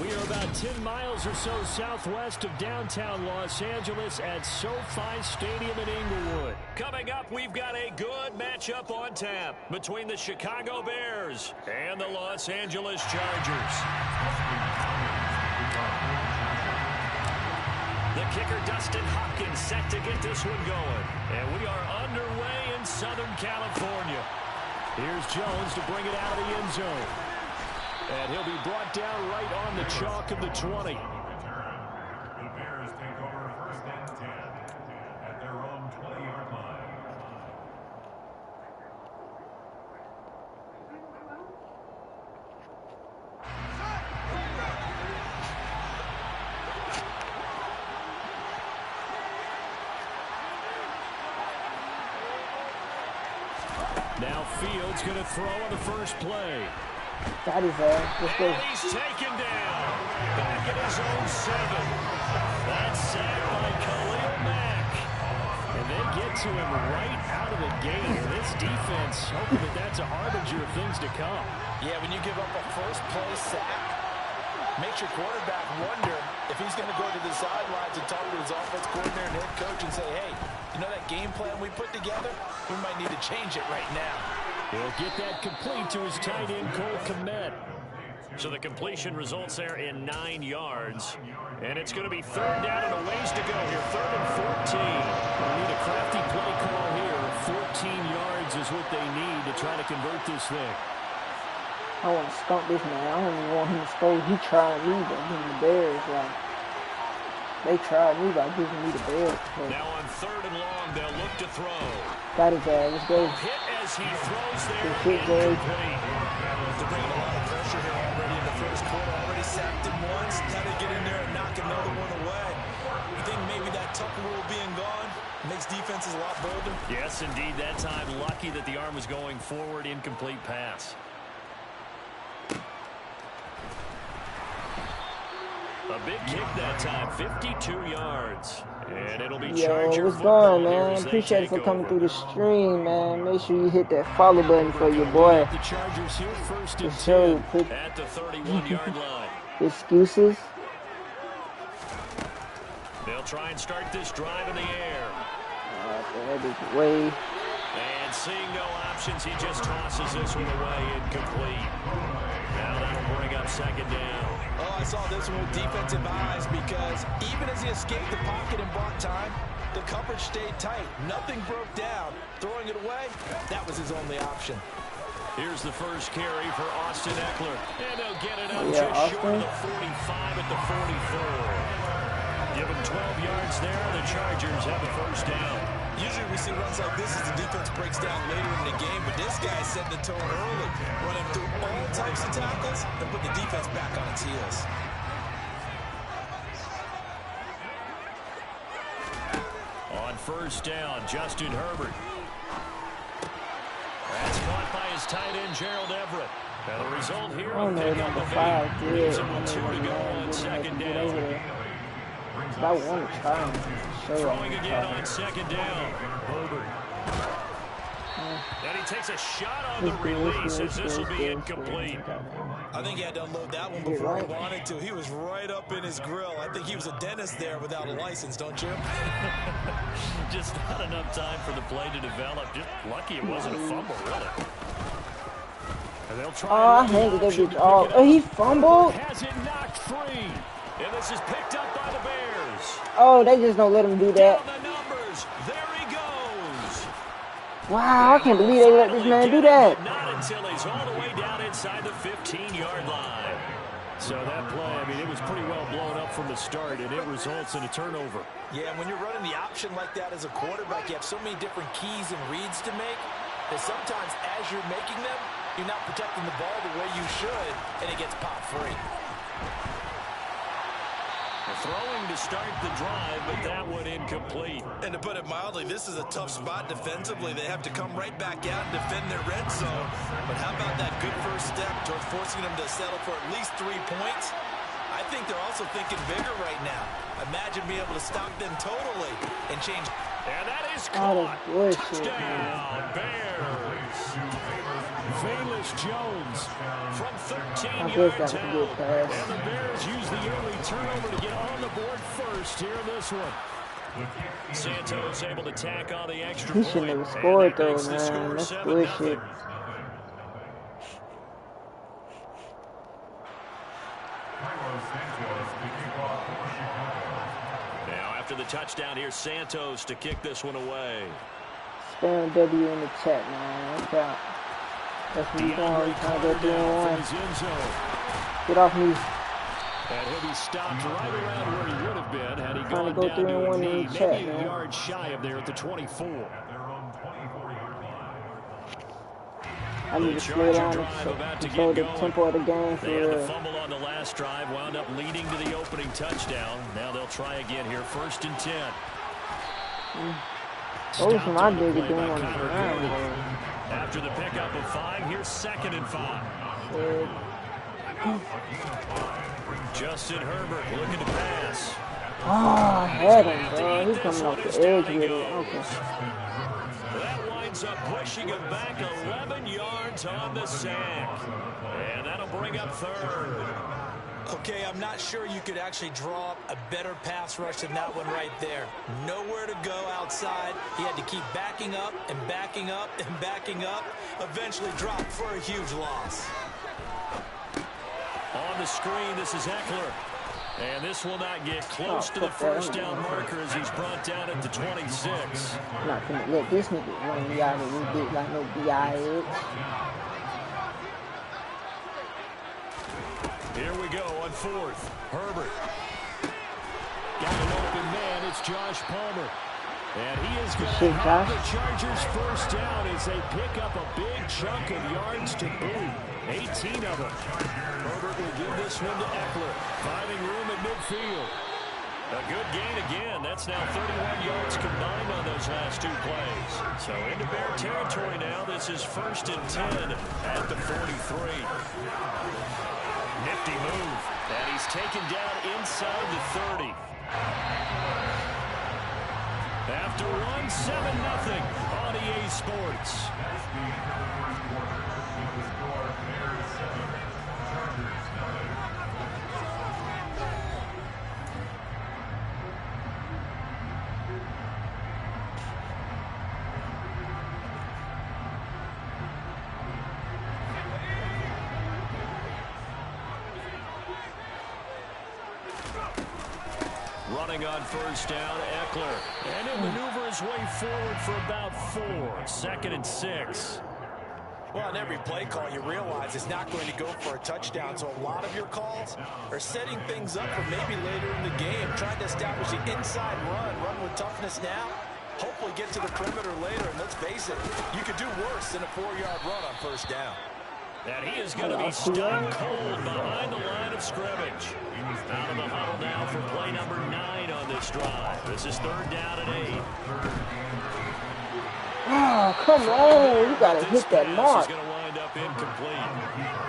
We are about 10 miles or so southwest of downtown Los Angeles at SoFi Stadium in Inglewood. Coming up, we've got a good matchup on tap between the Chicago Bears and the Los Angeles Chargers. The kicker, Dustin Hopkins, set to get this one going. And we are underway in Southern California. Here's Jones to bring it out of the end zone. And he'll be brought down right on the chalk of the 20. The Bears take over Field's going to throw on the first play. Got his ass. Let's go. And he's taken down. Back at his own 7. That's sacked by Khalil Mack. And they get to him right out of the gate. This defense hoping that that's a harbinger of things to come. Yeah, when you give up a first play sack, makes your quarterback wonder if he's going to go to the sidelines and talk to his offense coordinator and head coach and say, hey, you know that game plan we put together? We might need to change it right now. He'll get that complete to his tight end, Capp. So the completion results there in 9 yards. And it's going to be 3rd down and a ways to go here. 3rd and 14. They need a crafty play call here. 14 yards is what they need to try to convert this thing. I want to stump this man. I don't even want him to score. He tried me by giving the Bears. Like, they tried me by giving me the Bears. So. Now on 3rd and long, they'll look to throw. Got his ass. Let's go. Hit as he throws there. Good shit, Jay. They're bringing a lot of pressure here already in the first quarter. Already sacked him once. Now they get in there and knock another one away. You think maybe that Tucker rule being gone makes defenses a lot bolder? Yes, indeed. That time, lucky that the arm was going forward. Incomplete pass. A big kick that time, 52 yards. And it'll be Charger what's football going, here man? as they Appreciate it for take coming over. through the stream, man. Make sure you hit that follow button for your boy. The Chargers here, 1st and For sure. 10 Quick at the 31-yard line. excuses. They'll try and start this drive in the air. That is way. And seeing no options, he just tosses this one away, incomplete. Now that'll bring up 2nd down. Oh, I saw this one with defensive eyes because even as he escaped the pocket and bought time, the coverage stayed tight. Nothing broke down. Throwing it away, that was his only option. Here's the first carry for Austin Eckler. And they'll get it up Yeah, just short Austin. of the 45 at the 44. Give him 12 yards there. The Chargers have a 1st down. Usually we see runs like this as the defense breaks down later in the game, but this guy set the tone early, running through all types of tackles and put the defense back on its heels. On 1st down, Justin Herbert. That's caught by his tight end, Gerald Everett. And the result here, I don't know, pick up number of 5 8. good. Leaves I him with 2 to go on 2nd down. I want to try him. Throwing again on 2nd down. Herbert. And he takes a shot on the release as this will be incomplete. I think he had to unload that one before he wanted to. He was right up in his grill. I think he was a dentist there without a license, don't you? Just not enough time for the play to develop. Just lucky it wasn't a fumble, really. And they'll try I hated that bitch. Oh, he fumbled. Has it knocked free. And this is picked up by the Bears. Oh, they just don't let him do that. Down the numbers. There he goes. Wow, I can't believe they let this man do that. Not until he's all the way down inside the 15-yard line. So that play, I mean, it was pretty well blown up from the start, and it results in a turnover. Yeah, when you're running the option like that as a quarterback, you have so many different keys and reads to make that sometimes as you're making them, you're not protecting the ball the way you should, and it gets popped free. Throwing to start the drive, but that one incomplete. And to put it mildly, this is a tough spot defensively. They have to come right back out and defend their red zone. But how about that good first step towards forcing them to settle for at least 3 points? I think they're also thinking bigger right now. Imagine being able to stop them totally and change. And that is caught. Touchdown, Bears. Velus Jones from 13 yards out. And the Bears use the early turnover to get on the board first here in this one. Santos able to tack on the extra point. He shouldn't have scored though, man. That's bullshit. Now after the touchdown, here's Santos to kick this one away. Spam W in the chat, man. Watch out. That's what he's doing. He's trying to go 3-1. Get off me. And he'll be stopped right around where he would have been had he Trying gone to go down to 3-1 a in knee, the chat, maybe man. a yard shy of there at the 24. I need to slow down and control the tempo of the game for They had the real. fumble on the last drive, wound up leading to the opening touchdown. Now they'll try again here, 1st and 10. Those are my niggas doing on the ground, bro. After the pickup of 5, here's 2nd and 5. Justin Herbert looking to pass. Oh, I had him, bro. He's coming off the edge with it. Okay. That winds up pushing him back 11 yards on the sack. And that'll bring up 3rd. Okay, I'm not sure you could actually draw up a better pass rush than that one right there. Nowhere to go outside. He had to keep backing up and backing up and backing up. Eventually dropped for a huge loss. On the screen, this is Eckler. And this will not get close to the first down marker as he's brought down at the 26. I'm not gonna let this nigga run me out of this bitch like no B.I.H. Here we go on 4th. Herbert. Got an open man. It's Josh Palmer. And he is going to have the Chargers first down as they pick up a big chunk of yards to boot. 18 of them. Herbert will give this one to Eckler. Finding room at midfield. A good gain again. That's now 31 yards combined on those last 2 plays. So into Bear territory now. This is 1st and 10 at the 43. Nifty move. And he's taken down inside the 30. After 1-7-0 on EA Sports. Running on first down, Eckler. And he'll maneuver his way forward for about 4. 2nd and 6. Well, on every play call, you realize it's not going to go for a touchdown. So a lot of your calls are setting things up for maybe later in the game, trying to establish the inside run with toughness now. Hopefully get to the perimeter later. And let's face it, you could do worse than a 4-yard run on first down. And he is going to be stone cold behind the line of scrimmage. Out of the huddle now for play number 9 on this drive. This is 3rd down and 8. Oh, come on. You got to hit that mark. He's going to wind up incomplete.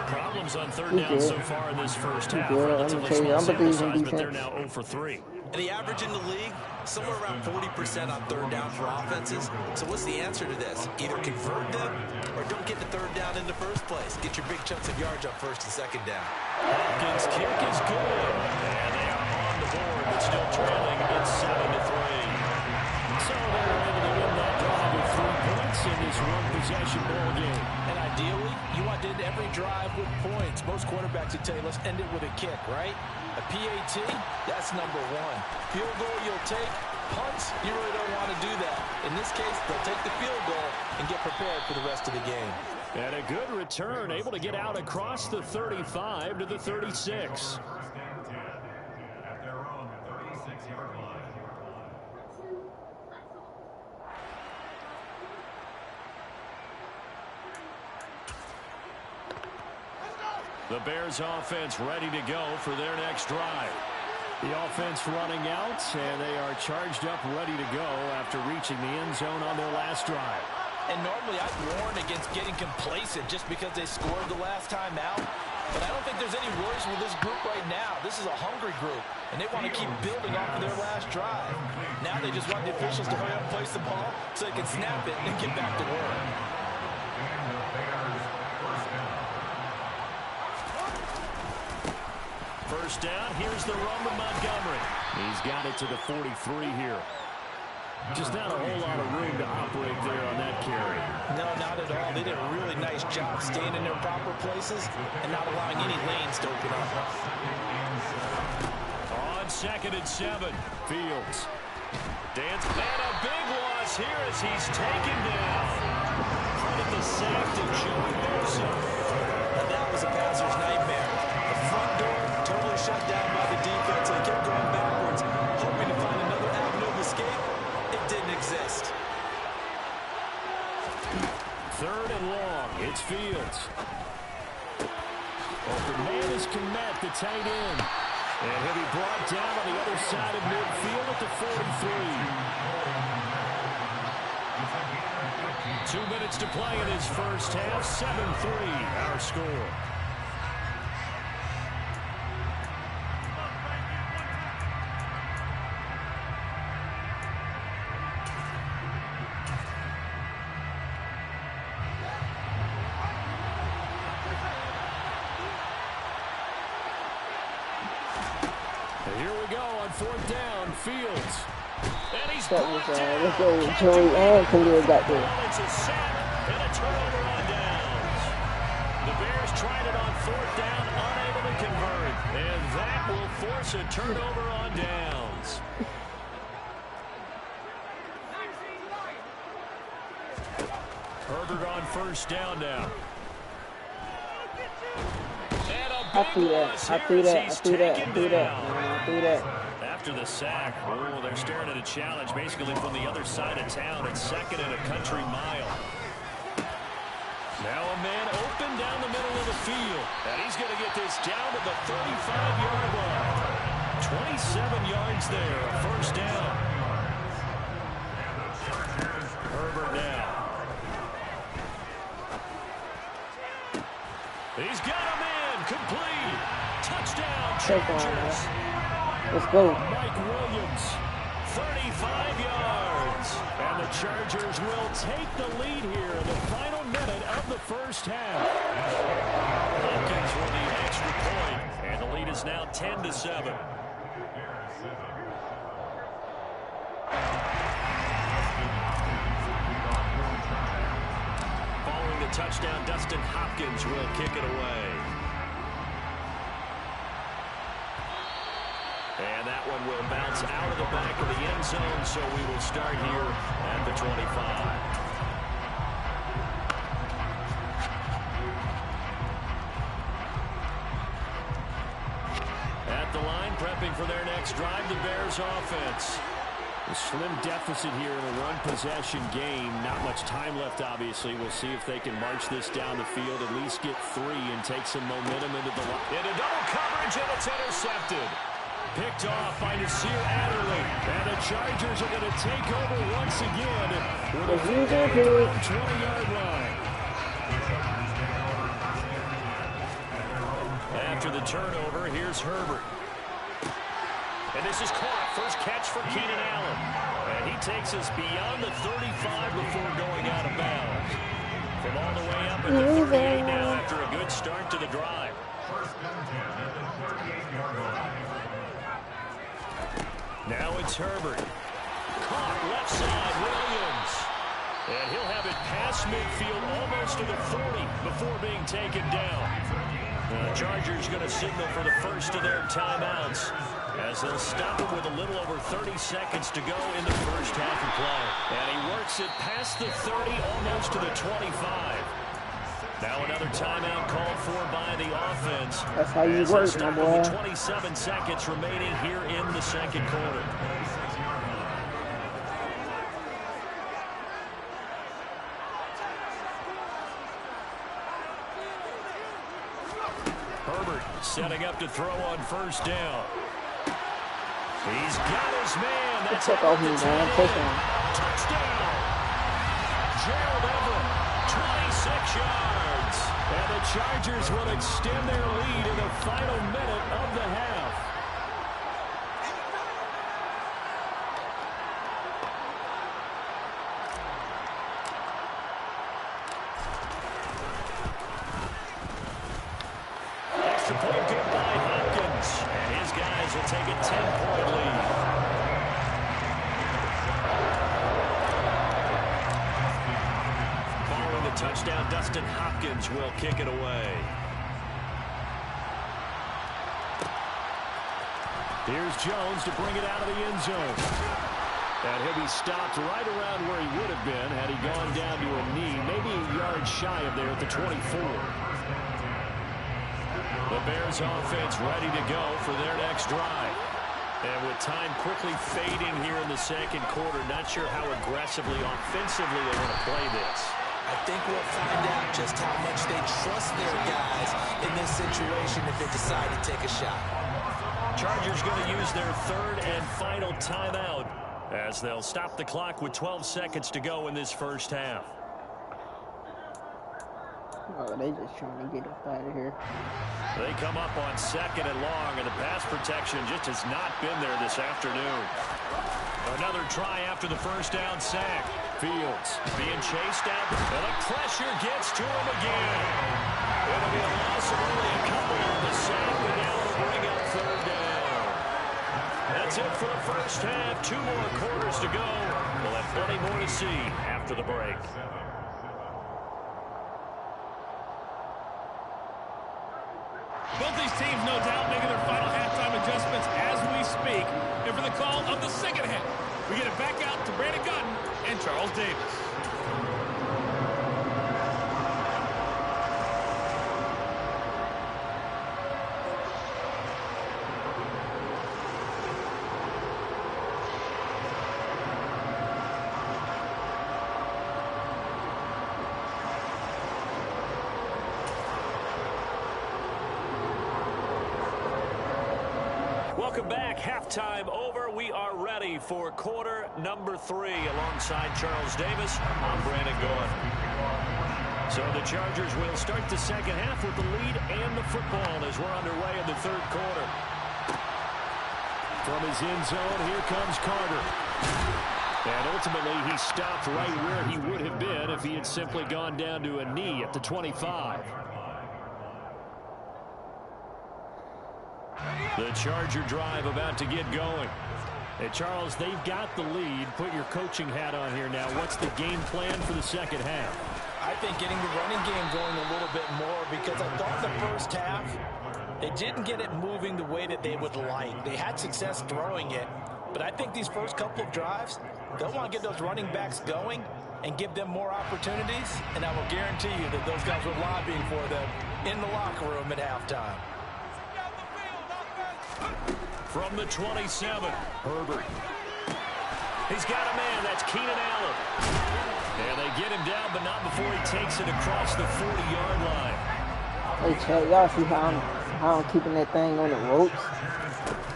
Problems on 3rd down so far in this first half. Relatively small sample size, but they're now 0 for 3. And the average in the league, somewhere around 40% on 3rd down for offenses. So what's the answer to this? Either convert them or don't get the 3rd down in the first place. Get your big chunks of yards on 1st and 2nd down. Hopkins' kick is good. And they are on the board, but still trailing at 7-3. So they're able to win that drive with 3 points in this one-possession ball game. And ideally, you want to end every drive with points. Most quarterbacks would tell you, let's end it with a kick, right? A PAT, that's number 1. Field goal you'll take. Punts, you really don't want to do that. In this case, they'll take the field goal and get prepared for the rest of the game. And a good return, able to get out across the 35 to the 36. The Bears offense ready to go for their next drive. The offense running out, and they are charged up, ready to go after reaching the end zone on their last drive. And normally I'd warn against getting complacent just because they scored the last time out. But I don't think there's any worries with this group right now. This is a hungry group, and they want to keep building off of their last drive. Now they just want the officials to hurry up and place the ball so they can snap it and get back to work. First down, here's the run to Montgomery. He's got it to the 43 here. Just not a whole lot of room to operate there on that carry. No, not at all. They did a really nice job staying in their proper places and not allowing any lanes to open up. On 2nd and 7, Fields. And a big loss here as he's taken down. Credit the sack to Joey Bosa. And that was a passer's nightmare. The front door totally shut down by the defense. They kept going backwards, hoping to find another avenue of escape. It didn't exist. 3rd and long. It's Fields. Open man is Capp, the tight end. And he'll be brought down on the other side of midfield at the 43. 2 minutes to play in his first half. 7-3 our score. Here we go on 4th down. Fields. And he's let's go. Joey and Khalil got there. It's a sack and a turnover on downs. The Bears tried it on 4th down, unable to convert. And that will force a turnover on downs. Herbert on 1st down now. I threw that. After the sack, oh, they're staring at a challenge basically from the other side of town. It's 2nd and a country mile. Now a man open down the middle of the field. And he's going to get this down to the 35-yard line. 27 yards there, a 1st down. Herbert now. He's got a man complete. Touchdown, Chargers. Let's go. Mike Williams, 35 yards. And the Chargers will take the lead here in the final minute of the first half. Hopkins for the extra point. And the lead is now 10-7. Following the touchdown, Dustin Hopkins will kick it away. And that one will bounce out of the back of the end zone, so we will start here at the 25. At the line, prepping for their next drive, the Bears offense. A slim deficit here in a one-possession game. Not much time left, obviously. We'll see if they can march this down the field, at least get 3 and take some momentum into the line. Into double coverage, and it's intercepted. Picked off by Nasir Adderley. And the Chargers are going to take over once again with a 20-yard line. After the turnover, here's Herbert. And this is caught. First catch for Keenan Allen. And he takes us beyond the 35 before going out of bounds. From all the way up at the 38 now after a good start to the drive. Now it's Herbert. Caught left side, Williams. And he'll have it past midfield almost to the 40 before being taken down. The Chargers going to signal for the first of their timeouts as they'll stop him with a little over 30 seconds to go in the first half of play. And he works it past the 30, almost to the 25. Now another timeout called for by the offense. That's how you work, my boy. 27 seconds remaining here in the second quarter. Herbert setting up to throw on first down. He's got his man. That's took off me, man. Touchdown. Gerald Everett, 26 yards. And the Chargers will extend their lead in the final minute of the half. Extra point good by Hopkins. And his guys will take a 10-point lead. Following the touchdown, Dustin Hopkins will kick it away. Here's Jones to bring it out of the end zone. And he'll be stopped right around where he would have been had he gone down to a knee, maybe a yard shy of there at the 24. The Bears offense ready to go for their next drive. And with time quickly fading here in the second quarter, not sure how aggressively, offensively they want to play this. I think we'll find out just how much they trust their guys in this situation if they decide to take a shot. Chargers going to use their third and final timeout as they'll stop the clock with 12 seconds to go in this first half. Oh, they just trying to get up out of here. They come up on 2nd and long, and the pass protection just has not been there this afternoon. Another try after the first down sack. Fields being chased out, and the pressure gets to him again. It'll be a loss of only a couple on the sack, and now it'll bring up 3rd down. That's it for the first half. 2 more quarters to go. We'll have plenty more to see after the break. Both these teams, no doubt, making their final halftime adjustments as we speak. And for the call of the second half, we get it back out to Brandon Goin and Charles Davis. Welcome back. Halftime over. We are ready for quarter number 3. Alongside Charles Davis, I'm Brandon Goin. So the Chargers will start the second half with the lead and the football as we're underway in the 3rd quarter. From his end zone, here comes Carter. And ultimately, he stopped right where he would have been if he had simply gone down to a knee at the 25. The Charger drive about to get going. Hey, Charles, they've got the lead. Put your coaching hat on here now. What's the game plan for the second half? I think getting the running game going a little bit more, because I thought the first half, they didn't get it moving the way that they would like. They had success throwing it, but I think these first couple of drives, they'll want to get those running backs going and give them more opportunities, and I will guarantee you that those guys were lobbying for them in the locker room at halftime. From the 27, Herbert. He's got a man. That's Keenan Allen. And they get him down, but not before he takes it across the 40-yard line. Hey, Chad, y'all see how I'm keeping that thing on the ropes?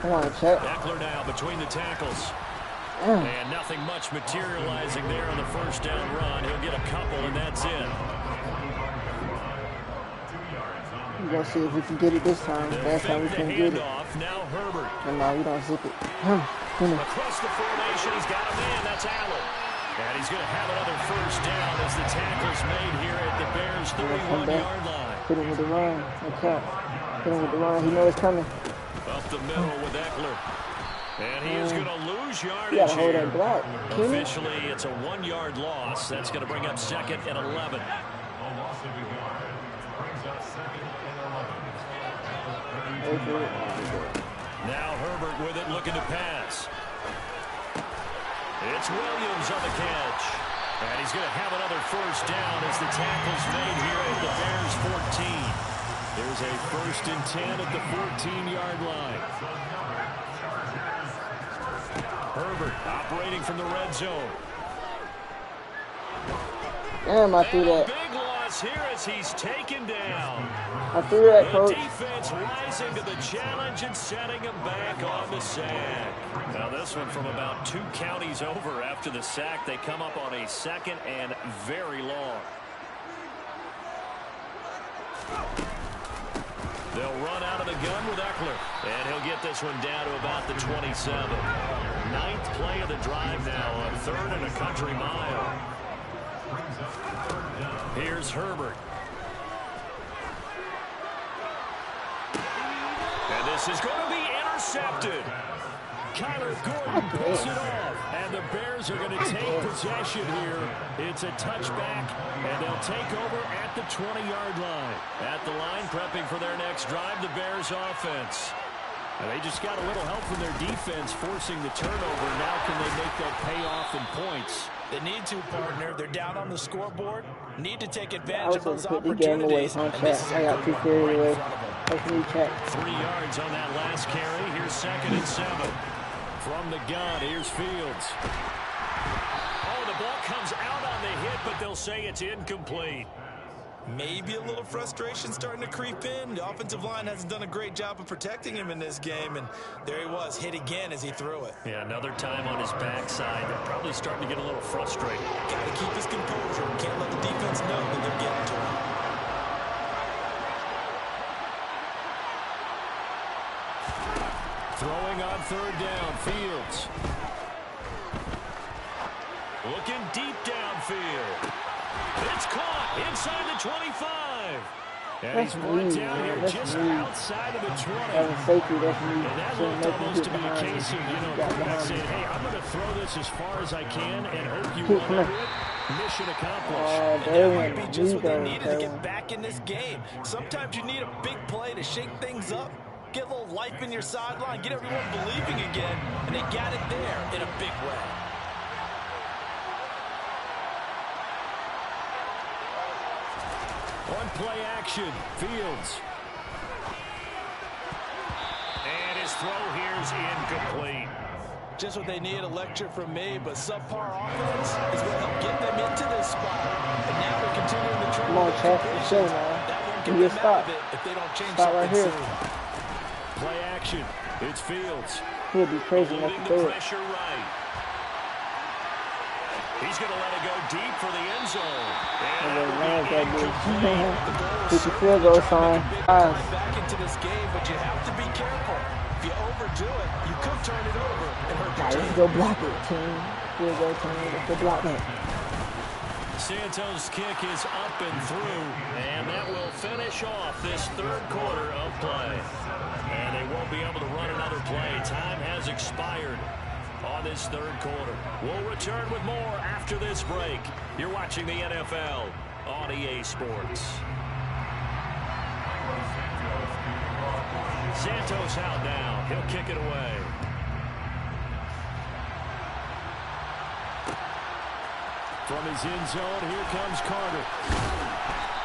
Come on, Chad. Eckler now between the tackles. Damn. And nothing much materializing there on the first down run. He'll get a couple, and that's it. We're going to see if we can get it this time. Last time we couldn't get it. Now Herbert. And now we don't zip it. Across the formation, he's got a man. That's Allen. And he's going to have another first down as the tackle's made here at the Bears' 31-yard line. Hit him with the run. Okay. Hit him with the run. He knows it's coming. Up the middle with Eckler. And he is going to lose yardage gotta hold here. that block. Officially, it's a 1-yard loss. That's going to bring up 2nd and 11. Now Herbert with it, looking to pass. It's Williams on the catch. And he's going to have another first down as the tackle's made here at the Bears' 14. There's a 1st and 10 at the 14-yard line. Herbert operating from the red zone. Damn, I threw that. Big loss here as he's taken down. I threw that, coach. The defense rising to the challenge and setting him back on the sack. Now this one from about 2 counties over after the sack. They come up on a 2nd and very long. They'll run out of the gun with Eckler. And he'll get this one down to about the 27. 9th play of the drive now, a 3rd and a country mile. Here's Herbert. And this is going to be intercepted. Kyler Gordon picks it off. And the Bears are going to take possession here. It's a touchback, and they'll take over at the 20-yard line. At the line, prepping for their next drive, the Bears offense. And they just got a little help from their defense forcing the turnover. Now can they make that pay off in points? They need to, partner. They're down on the scoreboard. Need to take advantage of those put the game away, opportunities. I got too carried away. Hopefully check. 3 yards on that last carry. Here's 2nd and 7. From the gun, here's Fields. Oh, the ball comes out on the hit, but they'll say it's incomplete. Maybe a little frustration starting to creep in. The offensive line hasn't done a great job of protecting him in this game, and there he was, hit again as he threw it. Yeah, another time on his backside. They're probably starting to get a little frustrated. Got to keep his composure. Can't let the defense know that they're getting to him. Throwing on third down, Fields. Looking deep downfield. It's caught inside the 25. And he's brought down here just outside of the 20. And that looked almost to be a case of, quarterback saying, hey, I'm going to throw this as far as I can and hope you run over it. Mission accomplished. And that might be just what they needed to get back in this game. Sometimes you need a big play to shake things up, get a little life in your sideline, get everyone believing again, and they got it there in a big way. One play action, Fields. And his throw here's incomplete. Just what they need, a lecture from me, but subpar offense is what helped get them into this spot. And now they're continuing to try. Come on, Capp, for sure, man. That won't Give get me a them stop. out of it if they don't change Stop something right here. soon. Play action, it's Fields. He'll be crazy enough Holding to the do it. pressure right. He's going to let it go deep for the end zone. And then land that bitch. He can field goal sign. Back into this game, but you have to be careful. If you overdo it, you could turn it over and hurt your team. Let's go block it, team. Field goal team. Let's go block it. Santos' kick is up and through, and that will finish off this third quarter of play. And they won't be able to run another play. Time has expired on this third quarter. We'll return with more after this break. You're watching the NFL on EA Sports. Santos out now. He'll kick it away. From his end zone, here comes Carter.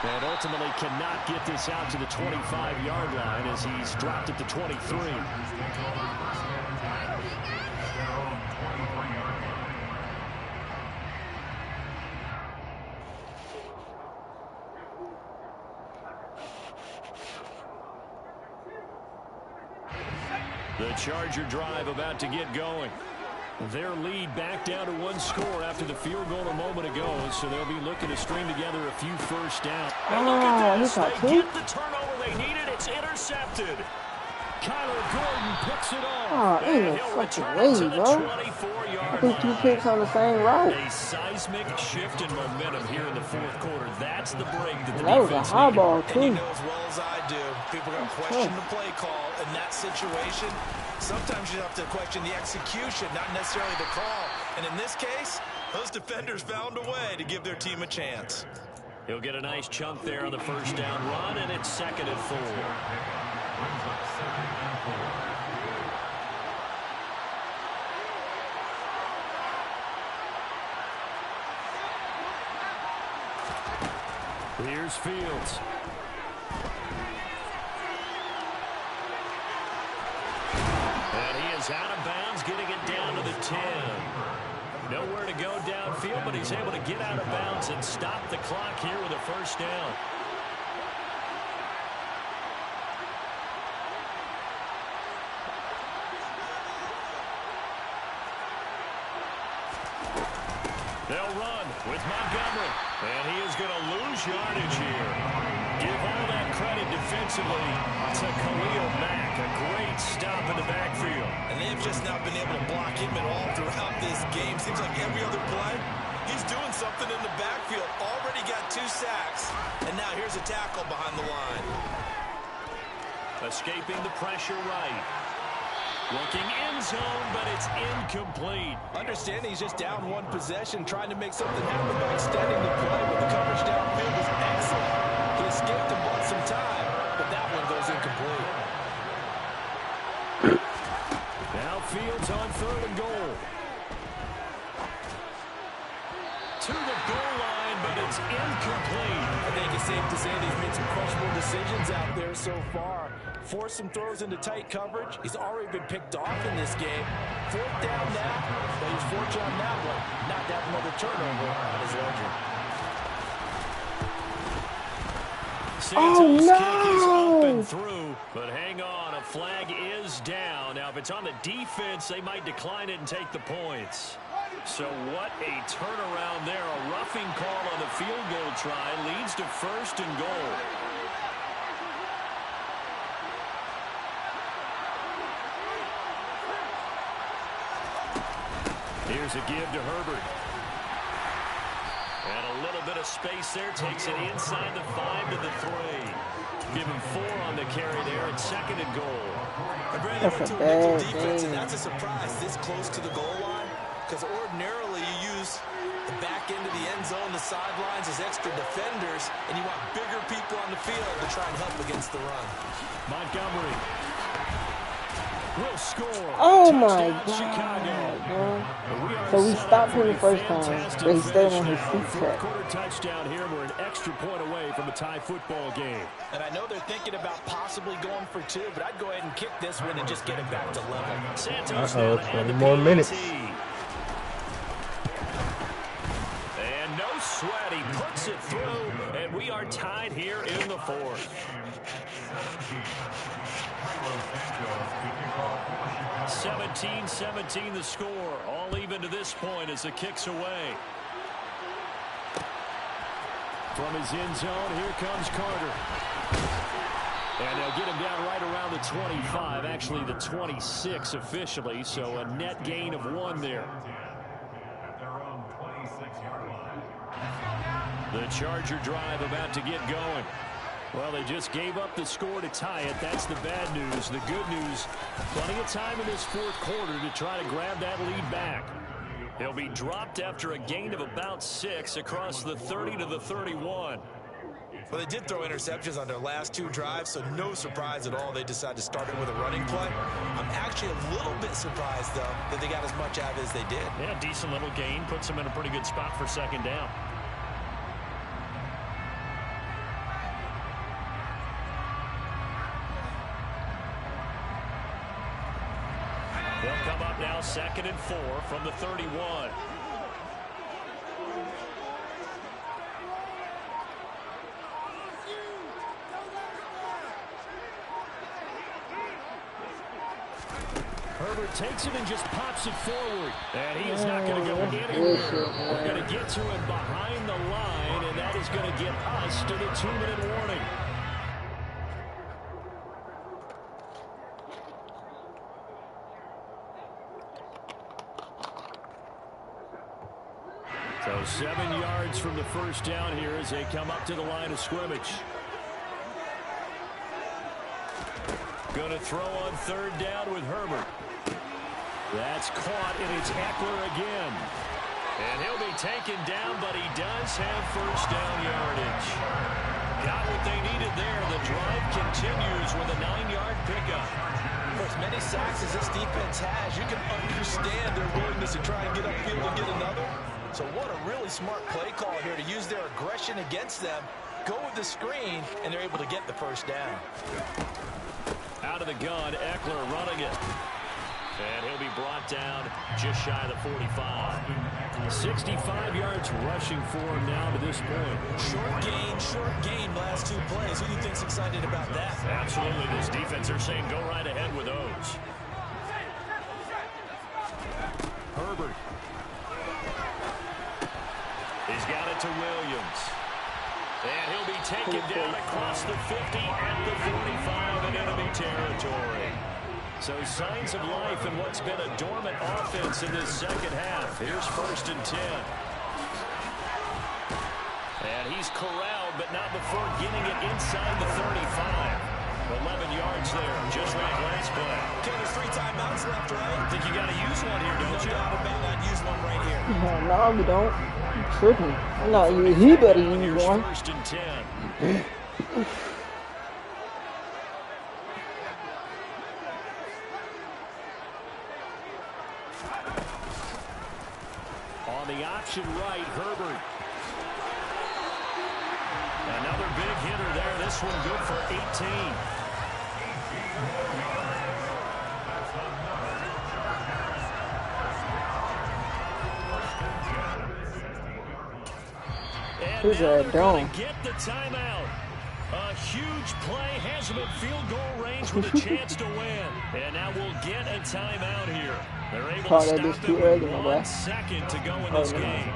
And ultimately cannot get this out to the 25-yard line as he's dropped it to 23. The Charger drive about to get going. Their lead back down to one score after the field goal a moment ago, so they'll be looking to string together a few first downs. And look at this. They get the turnover they needed. It's intercepted. Goin picks it off. Ain't no fucking way, bro. I think 2 picks on the same route. A seismic shift in momentum here in the fourth quarter. That's the break that the that was a high ball, too. And you know as well as I do, people are going to question the play call in that situation. Sometimes you have to question the execution, not necessarily the call. And in this case, those defenders found a way to give their team a chance. He'll get a nice chunk there on the first down run, and it's 2nd and 4. Here's Fields. And he is out of bounds, getting it down to the 10. Nowhere to go downfield, but he's able to get out of bounds and stop the clock here with a first down. They'll run with Montgomery, and he is going to lose yardage here. Give all that credit defensively to Khalil Mack. A great stop in the backfield. And they've just not been able to block him at all throughout this game. Seems like every other play, he's doing something in the backfield. Already got 2 sacks, and now here's a tackle behind the line. Escaping the pressure right. Looking end zone, but it's incomplete. Understanding he's just down 1 possession, trying to make something happen by extending the play, but the coverage downfield was excellent. He escaped and bought some time, but that one goes incomplete. Now Fields on 3rd and goal. To the goal line, but it's incomplete. I think it's safe to say he's made some questionable decisions out there so far. Forced some throws into tight coverage. He's already been picked off in this game. 4th down now, but he's fortunate on that one. Not to have another turnover on his ledger. Santos' kick is up and through, but hang on, a flag is down. Now, if it's on the defense, they might decline it and take the points. So what a turnaround there. A roughing call on the field goal try leads to 1st and goal. Here's a give to Herbert. And a little bit of space there. Takes it inside the 5 to the 3. Give him 4 on the carry there. It's 2nd and goal. That's a bad defense, and game. that's a surprise this close to the goal line. Because ordinarily you use the back end of the end zone, the sidelines as extra defenders, and you want bigger people on the field to try and help against the run. Montgomery will score. Oh my Touchdown, God, Chicago. bro. We are So we set stopped up for him the a first time, fantastic but he stayed on finish his now. seat Fourth track. quarter touchdown here. We're an extra point away from a tie football game. And I know they're thinking about possibly going for 2, but I'd go ahead and kick this one and just get it back to level. Santos Uh-oh, now to add 20 the more PAT. minutes. And no sweat. He puts it through, and we are tied here in the 4th. 17-17 the score. All even to this point as the kick's away. From his end zone, here comes Carter. And they'll get him down right around the 25, actually the 26 officially, so a net gain of 1 there. The Charger drive about to get going. Well, they just gave up the score to tie it. That's the bad news. The good news, plenty of time in this 4th quarter to try to grab that lead back. He'll be dropped after a gain of about 6 across the 30 to the 31. Well, they did throw interceptions on their last 2 drives, so no surprise at all they decided to start it with a running play. I'm actually a little bit surprised, though, that they got as much out of it as they did. Yeah, decent little gain. Puts them in a pretty good spot for 2nd down. They'll come up now 2nd and 4 from the 31. Herbert takes it and just pops it forward. And he is not going to go anywhere. We're going to get to him behind the line, and that is going to get us to the 2-minute warning. So 7 yards from the first down here as they come up to the line of scrimmage. Going to throw on 3rd down with Herbert. That's caught, and it's Eckler again. And he'll be taken down, but he does have first down yardage. Got what they needed there. The drive continues with a 9-yard pickup. For as many sacks as this defense has, you can understand their willingness to try and get upfield and get another. So what a really smart play call here to use their aggression against them, go with the screen, and they're able to get the first down. Out of the gun, Eckler running it. And he'll be brought down just shy of the 45. 65 yards rushing for him now to this point. Short gain last 2 plays. Who do you think's excited about that? Absolutely. This defense, they're saying go right ahead with those. Herbert. He's got it to Williams. And he'll be taken down across the 50 at the 45 in enemy territory. So signs of life in what's been a dormant offense in this 2nd half. Here's 1st and 10. And he's corralled, but not before getting it inside the 35. 11 yards there, just like last play. Okay, there's 3 timeouts left, right? I think you got to use one here, don't you? No doubt about that. Use one right here. No, we don't. I'm tripping. I'm not. He better use one. 1st and 10. On the option right, Herbert. Another big hitter there. This one good for 18. And Who's now that they're going dome? to get the timeout. A huge play has them at field goal range with a chance to win. And now we'll get a timeout here. They're able Caught to that stop bitch it too with early, my 1 boy. second to go in this game.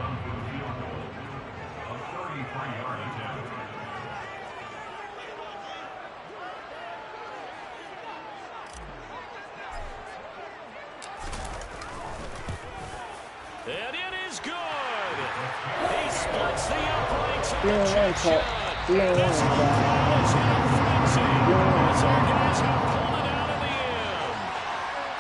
Splits the uprights and 3-1, Capp. 3-1, this whole guy. crowd is in a frenzy. 3-1, As our Capp. guys have pulled it out in the end.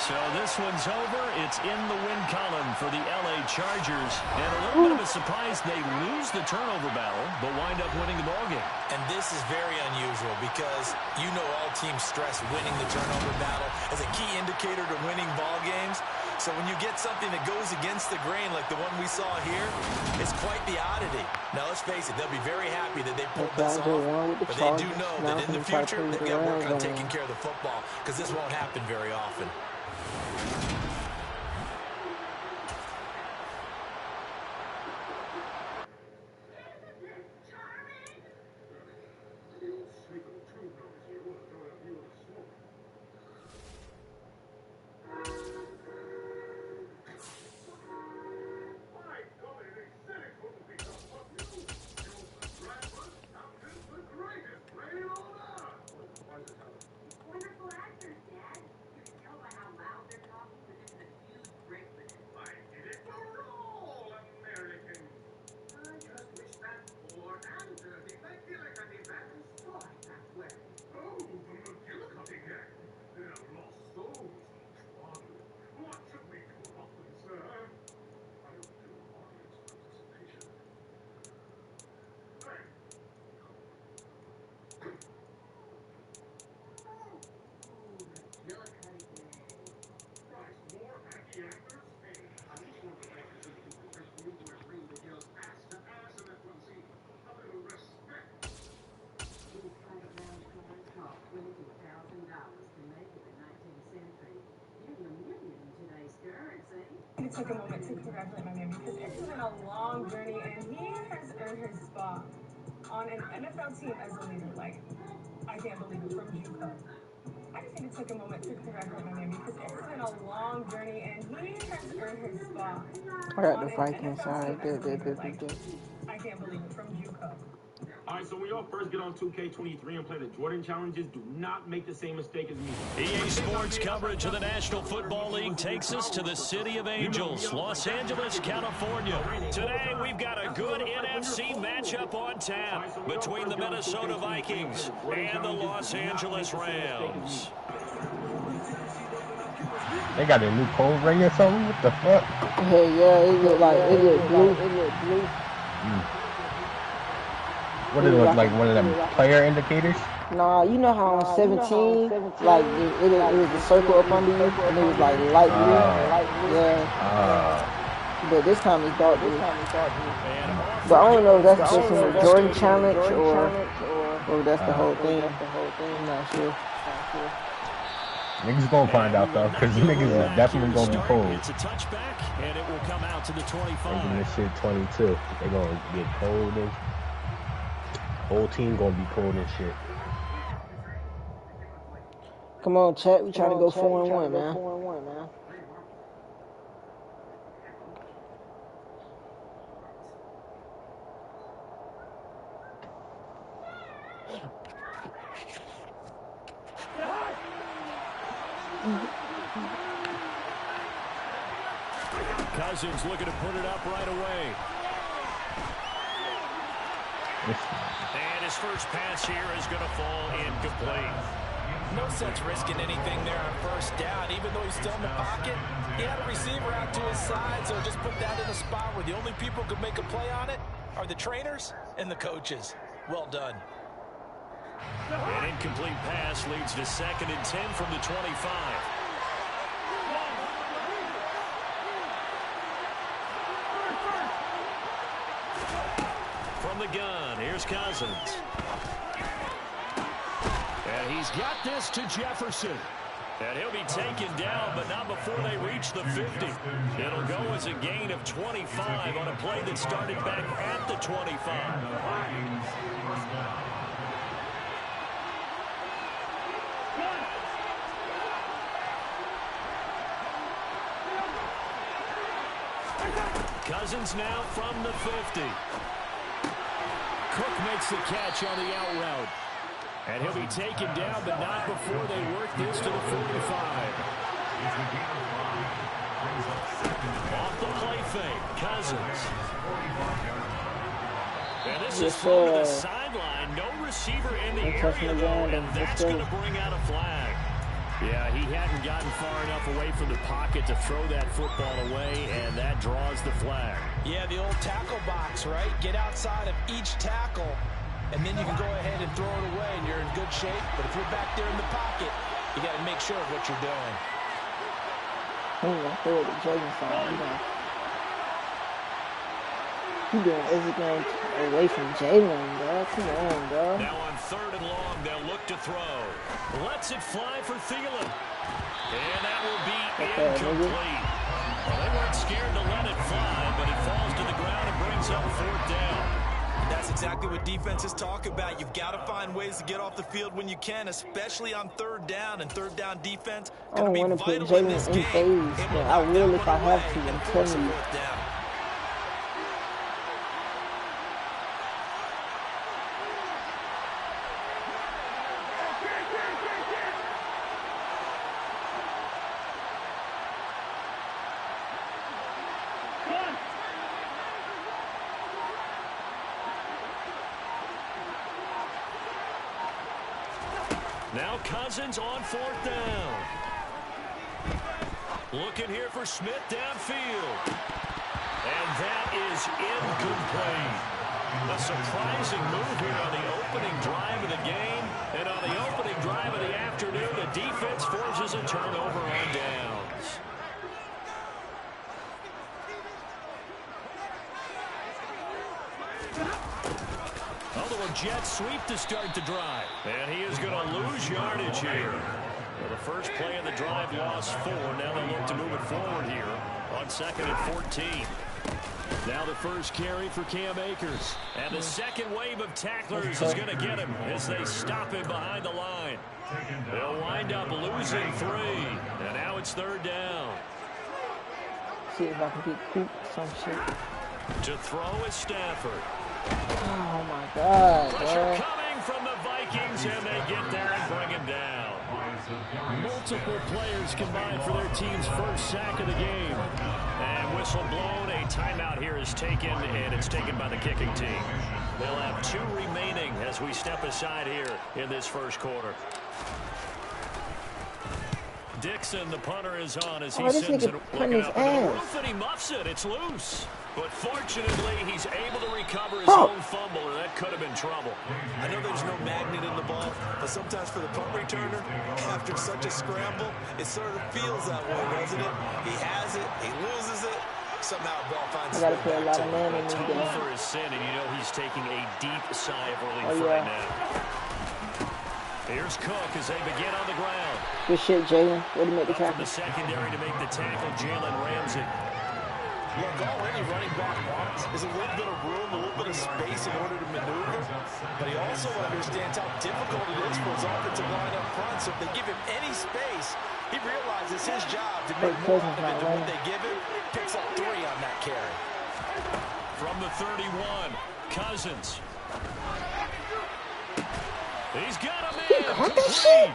So this one's over. It's in the win column for the LA Chargers. And a little bit of a surprise they lose the turnover battle, but wind up winning the ballgame. And this is very unusual because you know all teams stress winning the turnover battle as a key indicator to winning ball games. So when you get something that goes against the grain like the one we saw here, it's quite the oddity. Now, let's face it, they'll be very happy that they pulled this off, but they do know that in the future they've got to work on taking care of the football because this won't happen very often. He took a moment to congratulate my man because it's been a long journey and he has earned his spot on an NFL team as a leader. Like, I can't believe it, from JUCO. I just need to take a moment to congratulate my man because it's been a long journey and he has earned his spot. I got the Vikings side. I can't believe it, from JUCO. All right, so when y'all first get on 2K23 and play the Jordan challenges, do not make the same mistake as me. EA Sports coverage of the National Football League takes us to the City of Angels, Los Angeles, California. Today, we've got a good NFC matchup on tap between the Minnesota Vikings and the Los Angeles Rams. They got a new code ring or something? What the fuck? Hey, yeah, it look blue. What does it look like? One of them player indicators? Nah, you know how on 17, like, it was the circle up under you, and it was like light blue? Yeah. But this time it's dark blue. But I don't know if that's just from the Jordan challenge or that's the whole thing. I'm not sure. Niggas gonna find out though, because niggas is definitely gonna be cold. It's a touchback, and it will come out to the 25. Making this shit 22. They gonna get cold and whole team gonna be cold and shit. Come on, chat. We trying to go 4-1, man. Cousins looking to put it up right away. And his first pass here is going to fall incomplete. No sense risking anything there on first down, even though he's still in the pocket. He had a receiver out to his side, so just put that in a spot where the only people who could make a play on it are the trainers and the coaches. Well done. An incomplete pass leads to 2nd and 10 from the 25. From the gun, here's Cousins. And he's got this to Jefferson. And he'll be taken down, but not before they reach the 50. It'll go as a gain of 25 on a play that started back at the 25. Cousins now from the 50. Cook makes the catch on the out route. And he'll be taken down, but not before they work this to the 45. Off the play fake, Cousins. And this is thrown to the sideline. No receiver in the area, though, and that's going to bring out a flag. Yeah, he hadn't gotten far enough away from the pocket to throw that football away, and that draws the flag. Yeah, the old tackle box, right? Get outside of each tackle, and then you can go ahead and throw it away, and you're in good shape. But if you're back there in the pocket, you got to make sure of what you're doing. I throw it to Jalen side. He doing everything away from Jalen, bro. Come on, bro. Now on 3rd and long, they'll look to throw. Lets it fly for Thielen. And that will be incomplete. Well, they weren't scared to let it fly, but it falls to the ground and brings up 4th down. That's exactly what defenses talk about. You've got to find ways to get off the field when you can, especially on 3rd down. And 3rd down defense going to be vital in this game. I will if I have to. I'm telling you. Now Cousins on 4th down. Looking here for Smith downfield. And that is incomplete. A surprising move here on the opening drive of the game. And on the opening drive of the afternoon, the defense forces a turnover on downs. Although a jet sweep to start the drive. And he is going to lose yardage here. Well, the first play of the drive lost 4. Now they look to move it forward here on 2nd and 14. Now the first carry for Cam Akers. And the second wave of tacklers is going to get him as they stop him behind the line. They'll wind up losing 3. And now it's 3rd down. See if I can get Coop some shit. To throw is Stafford. Oh my God, pressure coming from the Vikings, and they get there and bring him down. Multiple players combined for their team's first sack of the game. And whistle blown, a timeout here is taken, and it's taken by the kicking team. They'll have 2 remaining as we step aside here in this first quarter. Dixon, the punter, is on as he sends it looking up into the roof, and he muffs it. It's loose. But fortunately, he's able to recover his own fumble, or that could have been trouble. I know there's no magnet in the ball, but sometimes for the punt returner, after such a scramble, it sort of feels that way, doesn't it? He has it, he loses it, somehow the ball finds its way back to him. Total for his sin, and you know he's taking a deep sigh of relief right now. Here's Cook as they begin on the ground. Good shit, Jalen. Way to make the tackle. From the secondary to make the tackle, Jalen Ramsey. Look, all any running back wants is a little bit of room, a little bit of space in order to maneuver. But he also understands how difficult it is for his offensive line up front. So if they give him any space, he realizes his job to make more out of it than what they give him. Picks up 3 on that carry. From the 31, Cousins. He's got him in. Complete.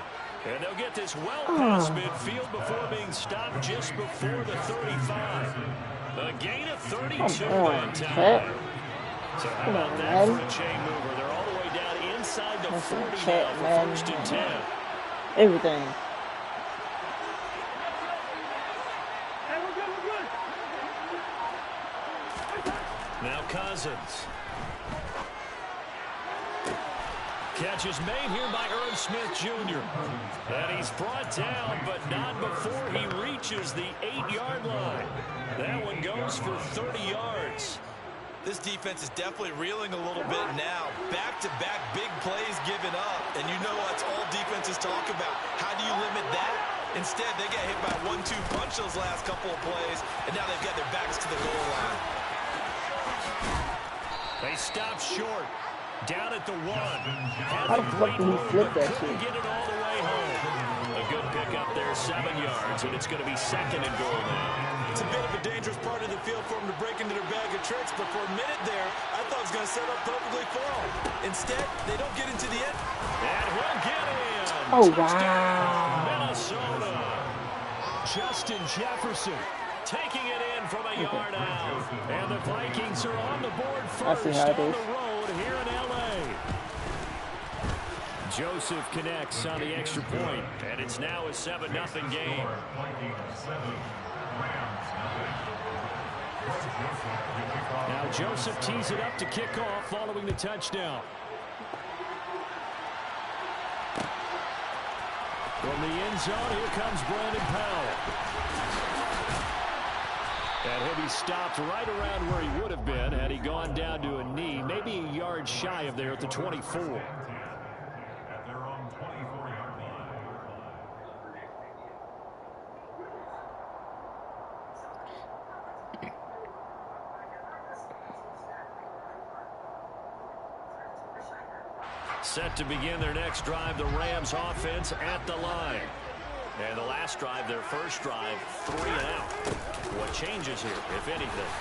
And they'll get this well past midfield before being stopped just before the 35. A gain of 32 that time. So how about that for a chain mover? They're all the way down inside the 40 now for 1st and 10. Everything. Now Cousins. Catch is made here by Irv Smith Jr. And he's brought down, but not before he reaches the 8-yard line. That one goes for 30 yards. This defense is definitely reeling a little bit now. Back-to-back big plays given up. And you know that's all defenses talk about. How do you limit that? Instead, they got hit by 1-2 punch those last couple of plays, and now they've got their backs to the goal line. They stop short. Down at the 1. How the fuck did he flip that shit? Get it all the way home. A good pick up there, 7 yards, and it's going to be 2nd and goal now. It's a bit of a dangerous part of the field for them to break into their bag of tricks, but for a minute there, I thought it was going to set up perfectly for them. Instead, they don't get into the end. And he'll get in. Oh, Touchdown, wow. Minnesota. Justin Jefferson taking it in from a yard out. And the Vikings are on the board I see first how it on is. the road here in L.A. Joseph connects on the extra point, and it's now a 7-0 game. Now Joseph tees it up to kick off following the touchdown. From the end zone, here comes Brandon Powell. And he'll be stopped right around where he would have been had he gone down to a knee, maybe a yard shy of there at the 24. Set to begin their next drive, the Rams offense at the line. And the last drive, their first drive, 3 and out. What changes here, if anything?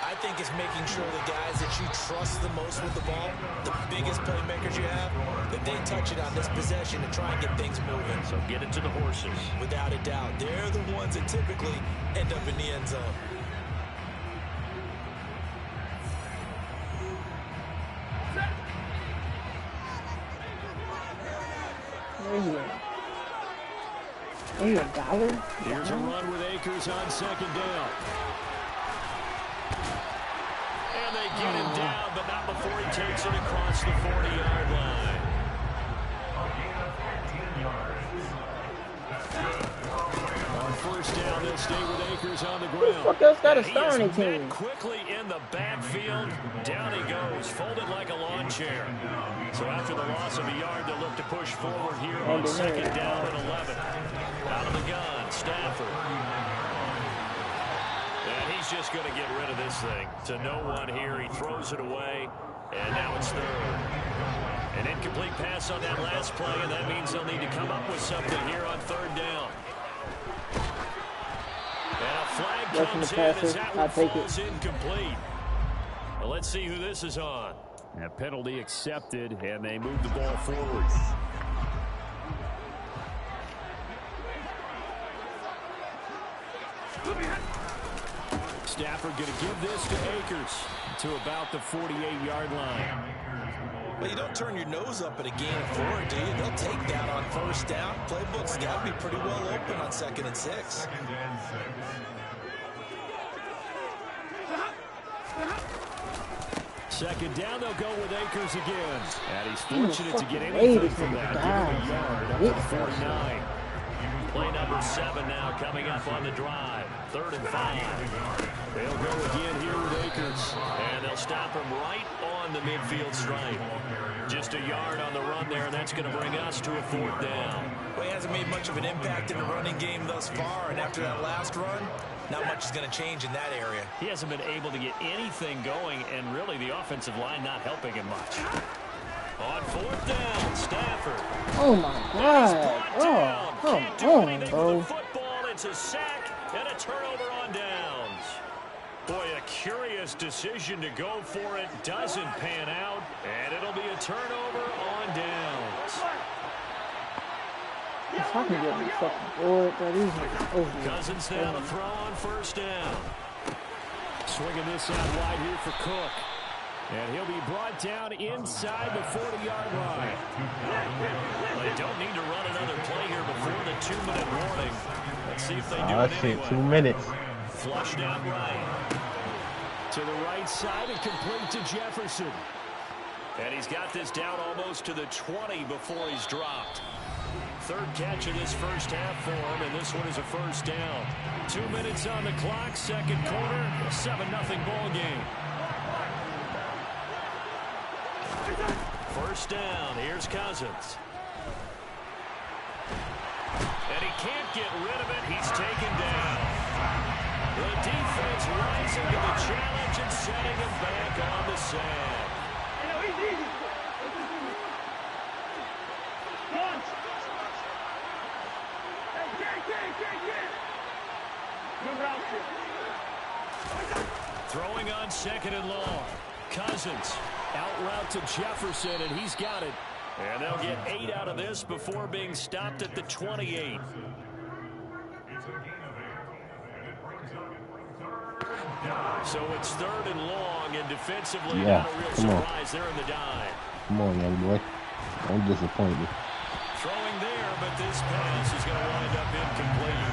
I think it's making sure the guys that you trust the most with the ball, the biggest playmakers you have, that they touch it on this possession and try and get things moving. So get it to the horses. Without a doubt. They're the ones that typically end up in the end zone. $1. Here's a run with Akers on second down. And they get him down, but not before he takes it across the 40-yard line. On first down, they'll stay with Akers on the ground. Who the fuck else got a star on He his is team? met quickly in the backfield. Down he goes, folded like a lawn chair. So after the loss of a yard, they'll look to push forward here on second down and 11. Out of the gun, Stafford. And he's just going to get rid of this thing. To no one here, he throws it away, and now it's third. An incomplete pass on that last play, and that means they'll need to come up with something here on third down. And a flag comes in as that one falls incomplete. Well, let's see who this is on. A penalty accepted, and they move the ball forward. Stafford going to give this to Akers to about the 48-yard line. Well, you don't turn your nose up at a gain of 4, do you? They'll take that on first down. Playbook's got to be pretty well open on 2nd and 6. Second down, they'll go with Akers again. And he's fortunate to get anything from that. Give him a yard up to the 49. Play number 7 now coming up on the drive. 3rd and 5. They'll go again here with Akers. And they'll stop him right on the midfield stripe. Just a yard on the run there, and that's going to bring us to a 4th down. Well, he hasn't made much of an impact in the running game thus far, and after that last run, not much is going to change in that area. He hasn't been able to get anything going, and really the offensive line not helping him much. On 4th down, Stafford. Oh my God! Oh, come on, bro. Football, it's a sack and a turnover on downs. Boy, a curious decision to go for it. Doesn't pan out, and it'll be a turnover on downs. If I can get me fucking bored, but these niggas over. Cousins now to throw on first down. Swinging this out wide here for Cook. And he'll be brought down inside the 40-yard line. They don't need to run another play here before the 2-minute warning. Let's see if they do it anyway. 2 minutes. Flushed out right. To the right side and complete to Jefferson. And he's got this down almost to the 20 before he's dropped. 3rd catch of this first half for him, and this one is a first down. 2 minutes on the clock, 2nd quarter, 7-0 ball game. First down, here's Cousins. And he can't get rid of it, he's taken down. The defense rising to the challenge and setting him back on the sand. Throwing on 2nd and long. Cousins out route to Jefferson, and he's got it. And they'll get 8 out of this before being stopped at the 28. So it's 3rd and long, and defensively, Yeah, not a real come on. surprise there in the dive. Come on, young boy. Don't disappoint me. Throwing there, but this pass is going to wind up incomplete.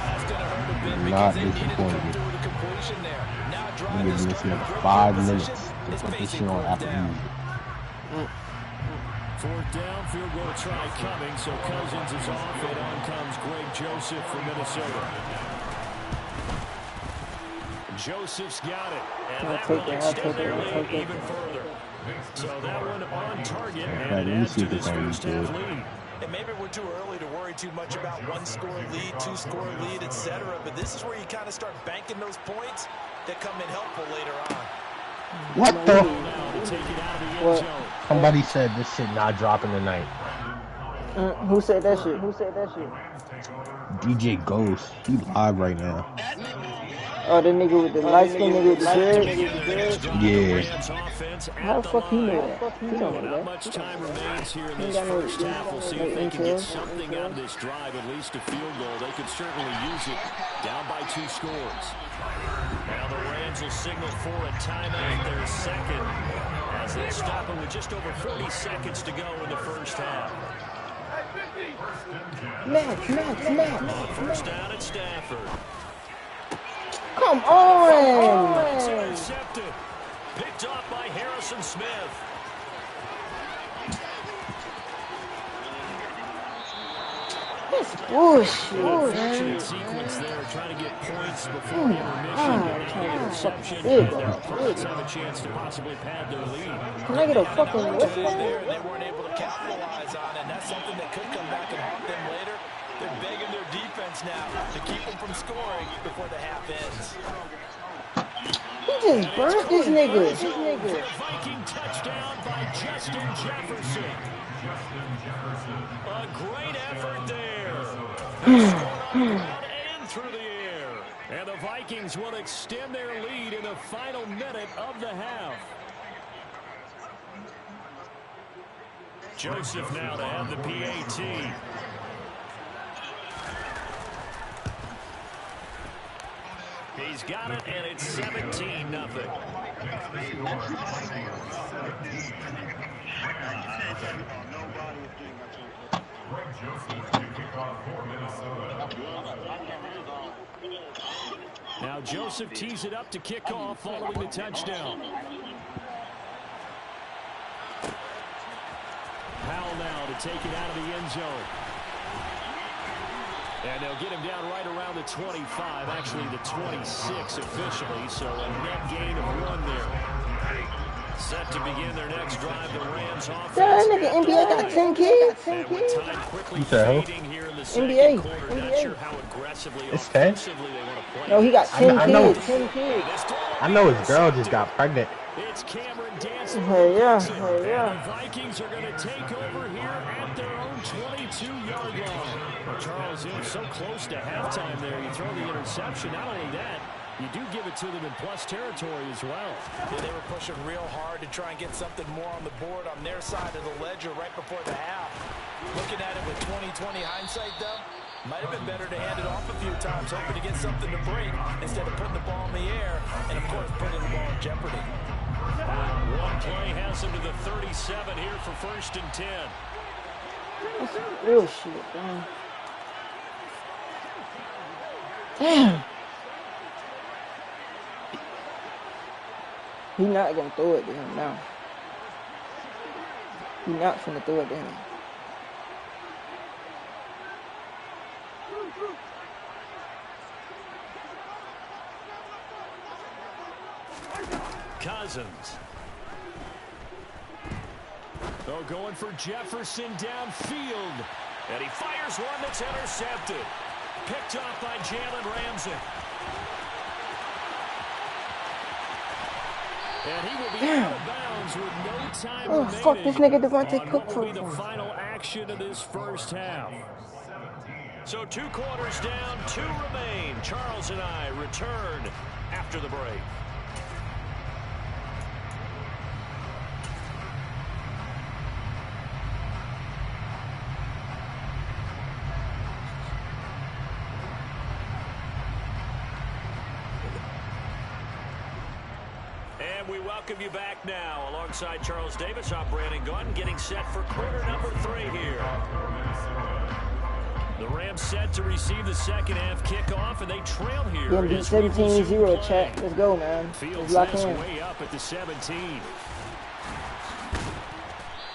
That's going to hurt a bit Do because not they needed to disappoint come me. through with a completion there. Now I'm driving giving to this start nigga with great 5 field minutes position to is put this facing shit on 4th Apple down. Music. 4th down, field goal try coming, so Cousins is off, and on comes Greg Joseph from Minnesota. Joseph's got it, and that will extend their lead even further. So that one on target, and it adds to this first half lead. And maybe we're too early to worry too much about 1-score lead, 2-score lead, etc. But this is where you kind of start banking those points that come in helpful later on. What the? What? Somebody said this shit not dropping tonight. Who said that shit? Who said that shit? DJ Ghost. He live right now. Oh, the nigga with the light skin nigga with the dreads? Yeah. How the fuck he know that? He don't know Not that. much time remains here in this first half. We'll see if they can get something out of this drive, at least a field goal. They could certainly use it. Down by 2 scores. Now the Rams will signal for a timeout, their second, as they stop it with just over 40 seconds to go in the first half. Max. First down at Stafford. Come on! It's intercepted. Picked off by Harrison Smith. That's bullshit, Unfortunate sequence there, trying to get points before intermission. Interception. Their opponents have a chance to possibly pad their lead. Can I get a fucking whistle? There, they weren't able to capitalize on it, and that's something that could come back and haunt them later. They're begging their defense now to keep them from scoring before the half ends. He just burnt this nigga. Viking touchdown by Justin Jefferson. A great effort there. And through the air. And the Vikings will extend their lead in the final minute of the half. Joseph now to have the PAT. He's got it, and it's 17-0. Now Joseph tees it up to kick off following the touchdown. Powell now to take it out of the end zone. And they'll get him down right around the 25, actually the 26 officially, so a net gain of 1 there. Set to begin their next drive, the Rams offense. That nigga NBA got 10 kids. And with time quickly What the hell? fading here in the second quarter, not sure how aggressively It's 10? offensively they want to play. No, he got 10 I know. kids. 10 kids. I know his girl just got pregnant. It's Cameron dancing. Hey, yeah. And the Vikings are going to take over here at their own 22-yard line. Well, Charles, it was so close to halftime there. You throw the interception. Not only that, you do give it to them in plus territory as well. Yeah, they were pushing real hard to try and get something more on the board on their side of the ledger right before the half. Looking at it with 20/20 hindsight, though, might have been better to hand it off a few times, hoping to get something to break instead of putting the ball in the air and, of course, putting the ball in jeopardy. One play has them to the 37 here for 1st and 10. That's real shit, man. Damn. He not gonna throw it to him now. He not finna throw it to him. Cousins. Oh, going for Jefferson downfield. And he fires one that's intercepted. Picked off by Jalen Ramsey. And he will be out of bounds with no time remaining. Fuck this nigga Devontae Cook What for. will be the final action of this first half? So 2 quarters down, 2 remain. Charles and I return after the break. And we welcome you back now. Alongside Charles Davis, I'm Brandon Goin, getting set for quarter number 3 here. The Rams set to receive the second half kickoff, and they trail here. Gonna be 17-0, chat. Let's go, man. Let's lock in. Way up at the 17.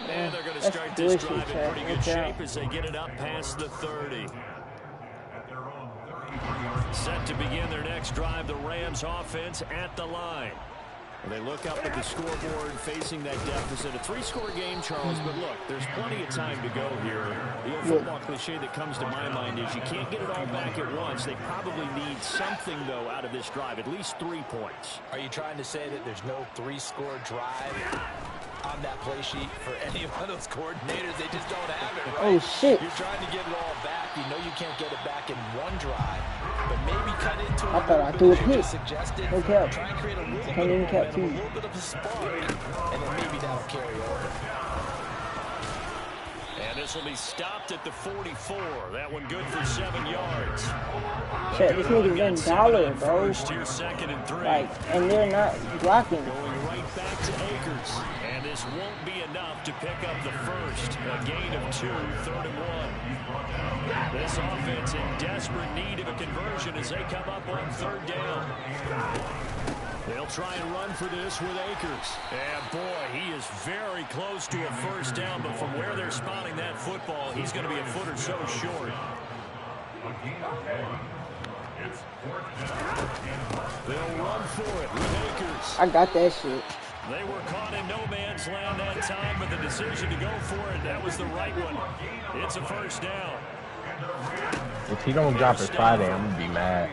And they're going to That's start this delicious, drive in chat. pretty good shape as they get it up past the 30. Set to begin their next drive, the Rams offense at the line. They look up at the scoreboard facing that deficit. A 3-score game, Charles, but look, there's plenty of time to go here. The old football cliche that comes to my mind is you can't get it all back at once. They probably need something, though, out of this drive, at least 3 points. Are you trying to say that there's no 3-score drive on that play sheet for any one of those coordinators? They just don't have it, right? Oh, shit. You're trying to get it all back. You know you can't get it back in one drive, but maybe cut into it. I thought I threw a pick. Suggested. No cap. Try and create a little Can't even cap a little bit of a spark, and then maybe that'll carry over. And this will be stopped at the 44. That one good for 7 yards. Shit, this nigga's in dollar, bro. First here, 2nd and 3. Like, and they're not blocking. Going right back to Akers. And this won't be enough to pick up the first. A gain of 2, 3rd and 1. This offense in desperate need of a conversion as they come up on 3rd down. They'll try and run for this with Akers. And boy, he is very close to a first down, but from where they're spotting that football, he's going to be a foot or so short. They'll run for it with Akers. I got that shit. They were caught in no man's land that time, but the decision to go for it, that was the right one. It's a first down. If he don't drop it Friday, I'm going to be mad.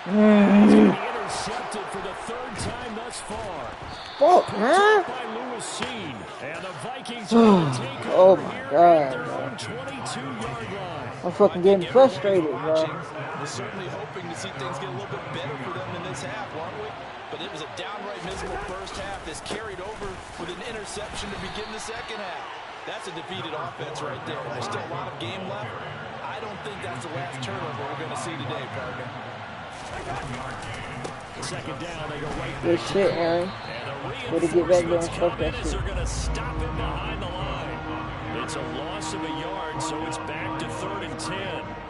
Intercepted for the 3rd time thus far. Fuck, huh? By Lewis Seen. And the Vikings are going to take Oh over my here God, at their bro. own 22-yard line. I'm fucking getting frustrated, bro. We're certainly hoping to see things get a little bit better for them in this half, aren't we? But it was a downright miserable first half that's carried over with an interception to begin the second half. That's a defeated offense right there. There's still a lot of game left. I don't think that's the last turnover we're going to see today, partner. 2nd down, they go right Good shit, Aaron. Way to get back there and fuck that shit. They're going to stop him behind the line. It's a loss of a yard, so it's back to 3rd and 10.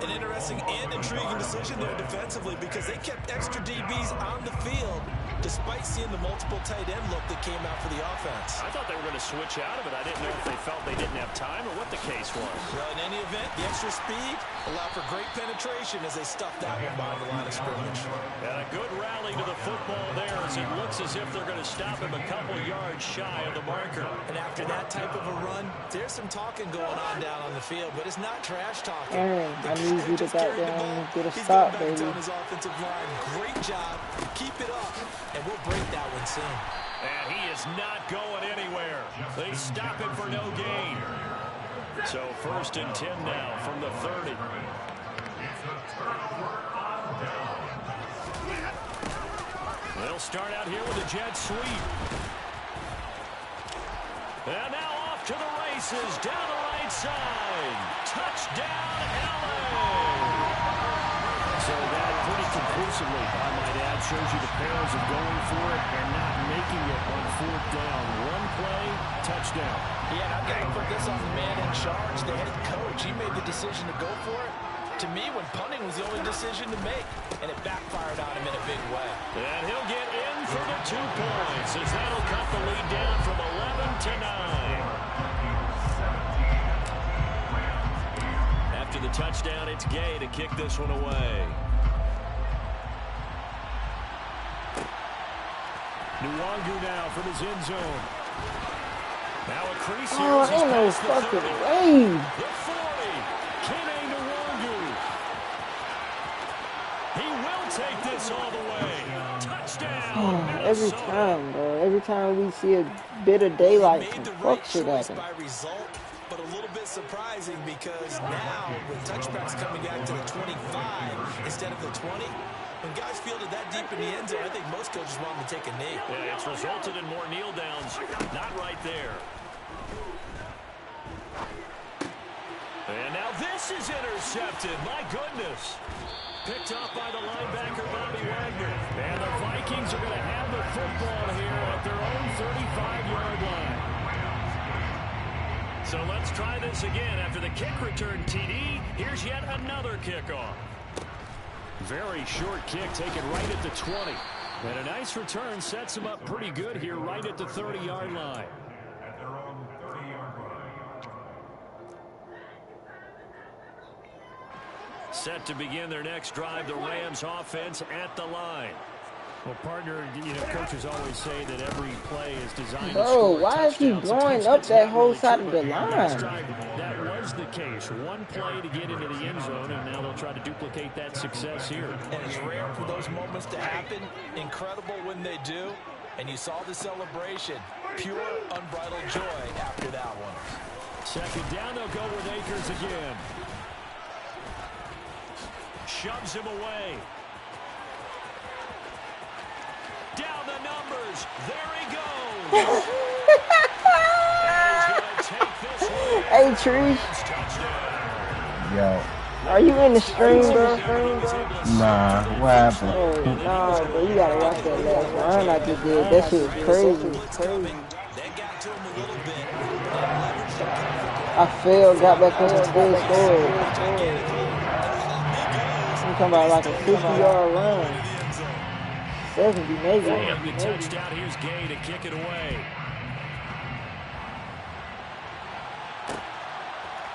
An interesting and intriguing decision there defensively because they kept extra DBs on the field despite seeing the multiple tight end look that came out for the offense. I thought they were going to switch out of it. I didn't know if they felt they didn't have time or what the case was. Well, in any event, the extra speed allowed for great penetration as they stuffed that one behind the line of scrimmage. And a good rally to the football there as it looks as if they're going to stop him a couple yards shy of the marker. And after that type of a run, there's some talking going on down on the field, but it's not trash talking. Aaron, I need you to goddamn get a stop, baby. His offensive line. Great job. Keep it up, and we'll break that one soon. And he is not going anywhere. They stop him for no gain. So 1st and 10 now from the 30. They'll start out here with a jet sweep. And now off to the races down the right side. Touchdown, LA! So that pretty conclusively, I might add, shows you the perils of going for it and not making it on 4th down. One play, touchdown. Yeah, and I've got to put this on the man in charge, the head coach. He made the decision to go for it. To me, when punting was the only decision to make, and it backfired on him in a big way. And he'll get in for the 2 points as that'll cut the lead down from 11 to 9. After the touchdown, it's Gay to kick this one away. Nwangu now from his end zone. Now a crease here. Oh, ain't no fucking way. The 40. Kene Nwangu. He will take this all the way. Touchdown. Oh, every time, bro. Every time we see a bit of daylight, fuck shit happen. But a little bit surprising because now with touchbacks coming back to the 25 instead of the 20, when guys fielded that deep in the end zone, I think most coaches want them to take a knee. Yeah, it's resulted in more kneel downs. Not right there. And now this is intercepted. My goodness. picked off by the linebacker, Bobby Wagner. And the Vikings are going to have the football here at their own 35-yard line. So let's try this again. After the kick return TD, here's yet another kickoff. Very short kick taken right at the 20. And a nice return sets him up pretty good here right at the 30-yard line. Set to begin their next drive, the Rams offense at the line. Well, partner, you know, coaches always say that every play is designed to score. Bro, why is he blowing up that whole side of the line? That was the case. One play to get into the end zone, and now they'll try to duplicate that success here. And it's rare for those moments to happen. Incredible when they do. And you saw the celebration. Pure, unbridled joy after that one. Second down, they'll go with Akers again. Shoves him away. Down the numbers. There he goes. Hey, Tree. Yo. Are you in the stream, bro? Nah, what happened? Oh, nah, bro, you gotta watch that last run I just did. That shit was crazy. I failed, got back up and still scored. I'm talking about like a 50-yard run. 70 maybe. And the touchdown. Here's Gay to kick it away.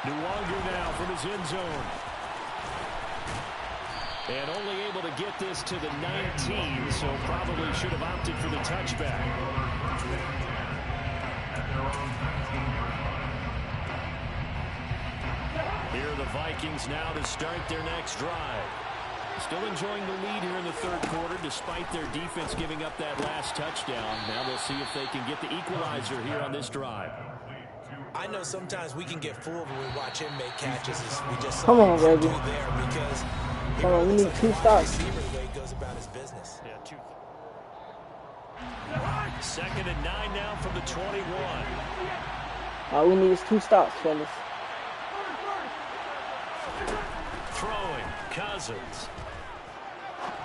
Nuwanger now from his end zone. And only able to get this to the 19, so probably should have opted for the touchback. Here are the Vikings now to start their next drive. Still enjoying the lead here in the third quarter despite their defense giving up that last touchdown. Now they'll see if they can get the equalizer here on this drive. I know sometimes we can get fooled when we watch him make catches. As we just Come on, baby. There because come on, we need 2 stops. The way he goes about his business. Yeah, 2. Second and 9 now from the 21. All we need is 2 stops, fellas. Throwing, Cousins.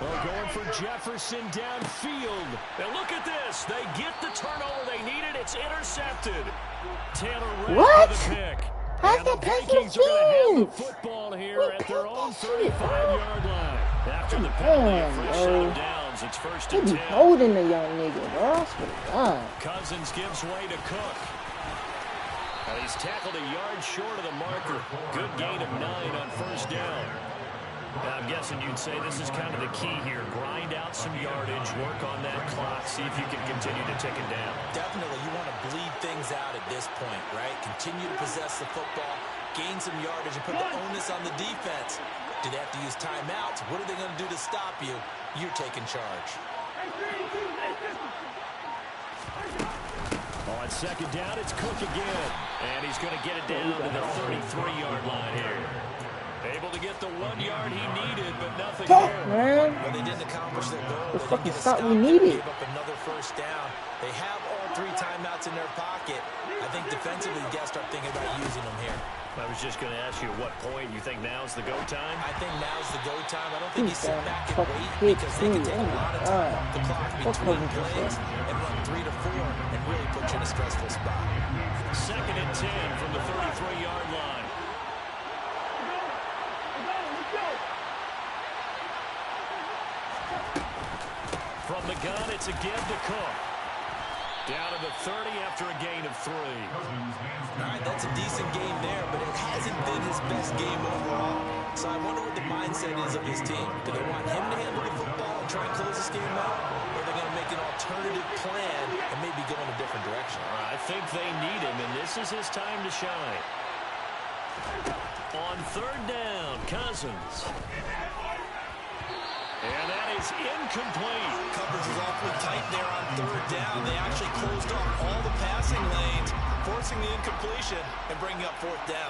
Well, going for Jefferson downfield. And look at this. They get the turnover they needed. It's intercepted. Taylor Ray with the pick. And the Vikings are going to have the football here at their own 35-yard line. After the penalty of first out of downs, it's first and 10. Holding the young nigga, bro. I swear to God. Cousins gives way to Cook. And he's tackled a yard short of the marker. Good gain of 9 on first down. Now, I'm guessing you'd say this is kind of the key here. Grind out some yardage, work on that clock, see if you can continue to tick it down. Definitely, you want to bleed things out at this point, right? Continue to possess the football, gain some yardage, and put the onus on the defense. Do they have to use timeouts? What are they going to do to stop you? You're taking charge. On second down, it's Cook again. And he's going to get it down to the 33-yard line here. Able to get the 1 yard he needed, but nothing more. Man. Well, they didn't accomplish their goal. The fucking stop we needed. Gave up another first down. They have all 3 timeouts in their pocket. I think defensively, you got to start thinking about using them here. I was just going to ask you at what point you think now's the go time? I think now's the go time. I don't think you sit back and wait because they can take a lot of time off the clock between plays and run 3 to 4 and really put you in a stressful spot. Second and 10 from the 33-yard line. From the gun, it's a give to Cook. Down to the 30 after a gain of 3. All right, that's a decent game there, but it hasn't been his best game overall. So I wonder what the mindset is of his team. Do they want him to handle the football and try and close this game out? Or are they going to make an alternative plan and maybe go in a different direction? I think they need him, and this is his time to shine. On third down, Cousins. And that is incomplete. Coverage was awfully tight there on third down. They actually closed off all the passing lanes, forcing the incompletion and bringing up fourth down.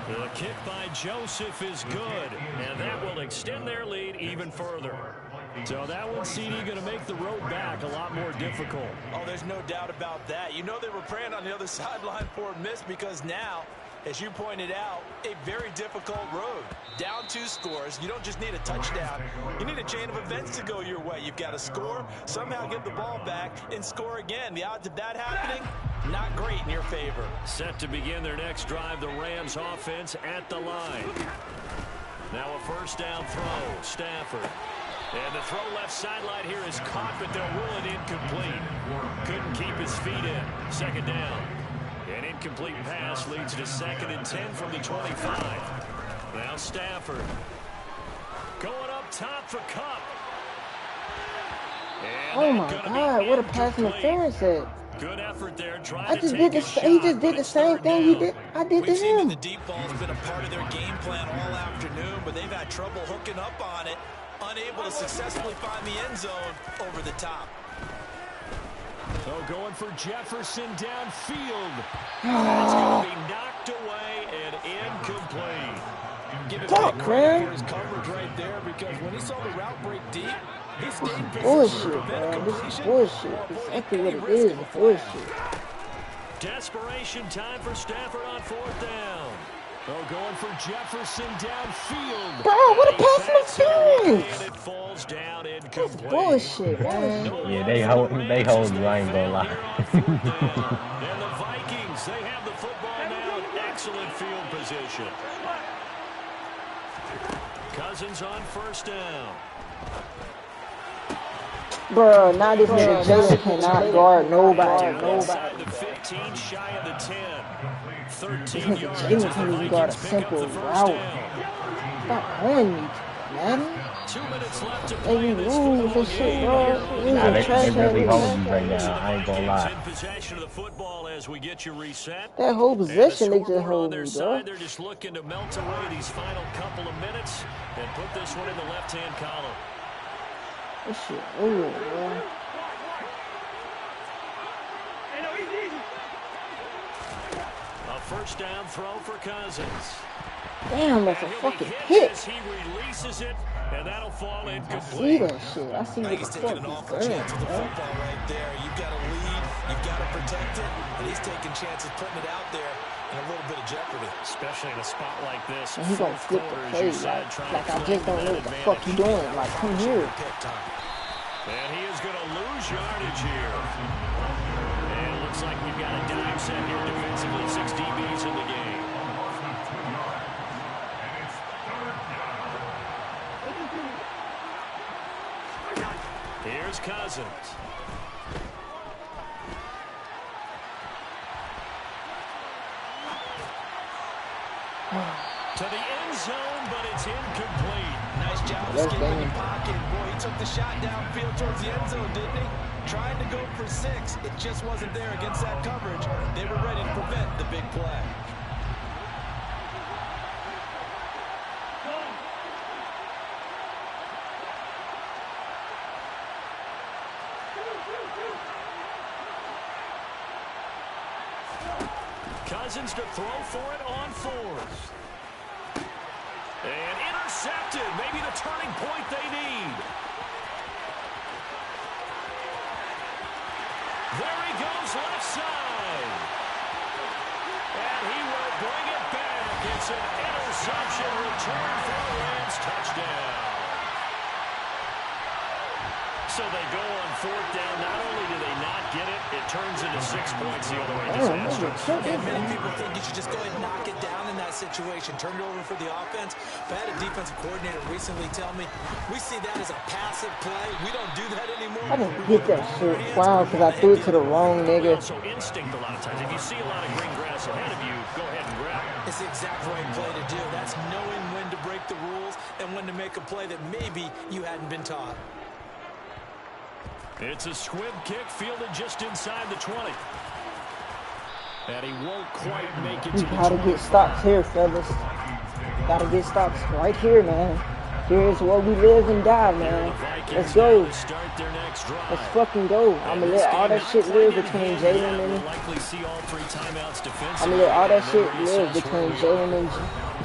The kick by Joseph is good, and that will extend their lead even further. So that one, CD, going to make the road back a lot more difficult. Oh, there's no doubt about that. You know they were praying on the other sideline for a miss because now As you pointed out, a very difficult road. Down 2 scores, you don't just need a touchdown. You need a chain of events to go your way. You've got to score, somehow get the ball back, and score again. The odds of that happening, not great in your favor. Set to begin their next drive, the Rams offense at the line. Now a first down throw, Stafford. And the throw left sideline here is caught, but they'll rule it incomplete. Couldn't keep his feet in. Second down. An incomplete pass leads to 2nd and 10 from the 25. Now Stafford. Going up top for Capp. Oh my God, what a pass interference at. Good effort there. He just did the same thing he did. I did to him. The deep ball's been a part of their game plan all afternoon, but they've had trouble hooking up on it. Unable to successfully find the end zone over the top. So going for Jefferson downfield. That's going to be knocked away and incomplete. Give it back credit for his coverage right there, because when he saw the route break deep, he stayed in position. Bullshit, man. This is bullshit. Exactly what it is. Bullshit. Desperation time for Stafford on 4th down. Oh, going for Jefferson downfield. Bro, what a pass interference! And it falls down incomplete. Bullshit, man. Yeah, they hold you. I ain't gonna lie. And the Vikings, they have the football now in excellent field position. Cousins on first down. Bro, now this nigga Jalen cannot guard nobody. The 15, shy of the 10. 13 yards. Jalen can't even guard a simple route. Stop on me, man. 2 minutes left to play They this lose and shit, bro. Nah, they really holding you right now. I ain't gonna lie. Possession of the football as we get you reset. That whole possession they just hold their me, side, bro. they're just looking to melt away these final couple of minutes and put this one in the left-hand column. This shit over, bro. A first down throw for Cousins. Damn, that's a fucking hit. He releases it, and that'll fall I incomplete. see that shit. I see what the He's fuck taking an he's awful doing, chance with the bro. football right there. You've got to lead, you've got to protect it, and he's taking chances putting it out there in a little bit of jeopardy. Especially in a spot like this. And he gonna flip the play like I just don't know what the fuck he doing. Like, come here. And he is going to lose yardage here. And it looks like we've got a dime set here defensively. 6 DBs in the game. Here's Cousins. To the end zone, but it's incomplete. Nice job escaping the pocket. Boy, he took the shot downfield towards the end zone, didn't he? Trying to go for 6. It just wasn't there against that coverage. They were ready to prevent the big play. Cousins to throw for it on 4th. And intercepted. Maybe the turning point they need. There he goes left side. And he will bring it back. It's an interception return for a Rams touchdown. So they go on 4th down. Not only do they not get it, it turns into 6 points the other way. Disaster. And many people think you should just go ahead and knock it down in that situation. Turn it over for the offense. But I had a defensive coordinator recently tell me, we see that as a passive play. We don't do that anymore. I didn't get that shit. Wow, because I threw it to the wrong nigga. Also instinct a lot of times. If you see a lot of green grass ahead of you, go ahead and grab it. It's the exact right play to do. That's knowing when to break the rules and when to make a play that maybe you hadn't been taught. It's a squib kick fielded just inside the 20. And he won't quite make it to the 20. Gotta get stops here, fellas. Gotta get stops right here, man. Here's where we live and die, man. Let's go. Let's fucking go. I'm gonna let all that shit live between Jalen and... I'm gonna let all that shit live between Jalen and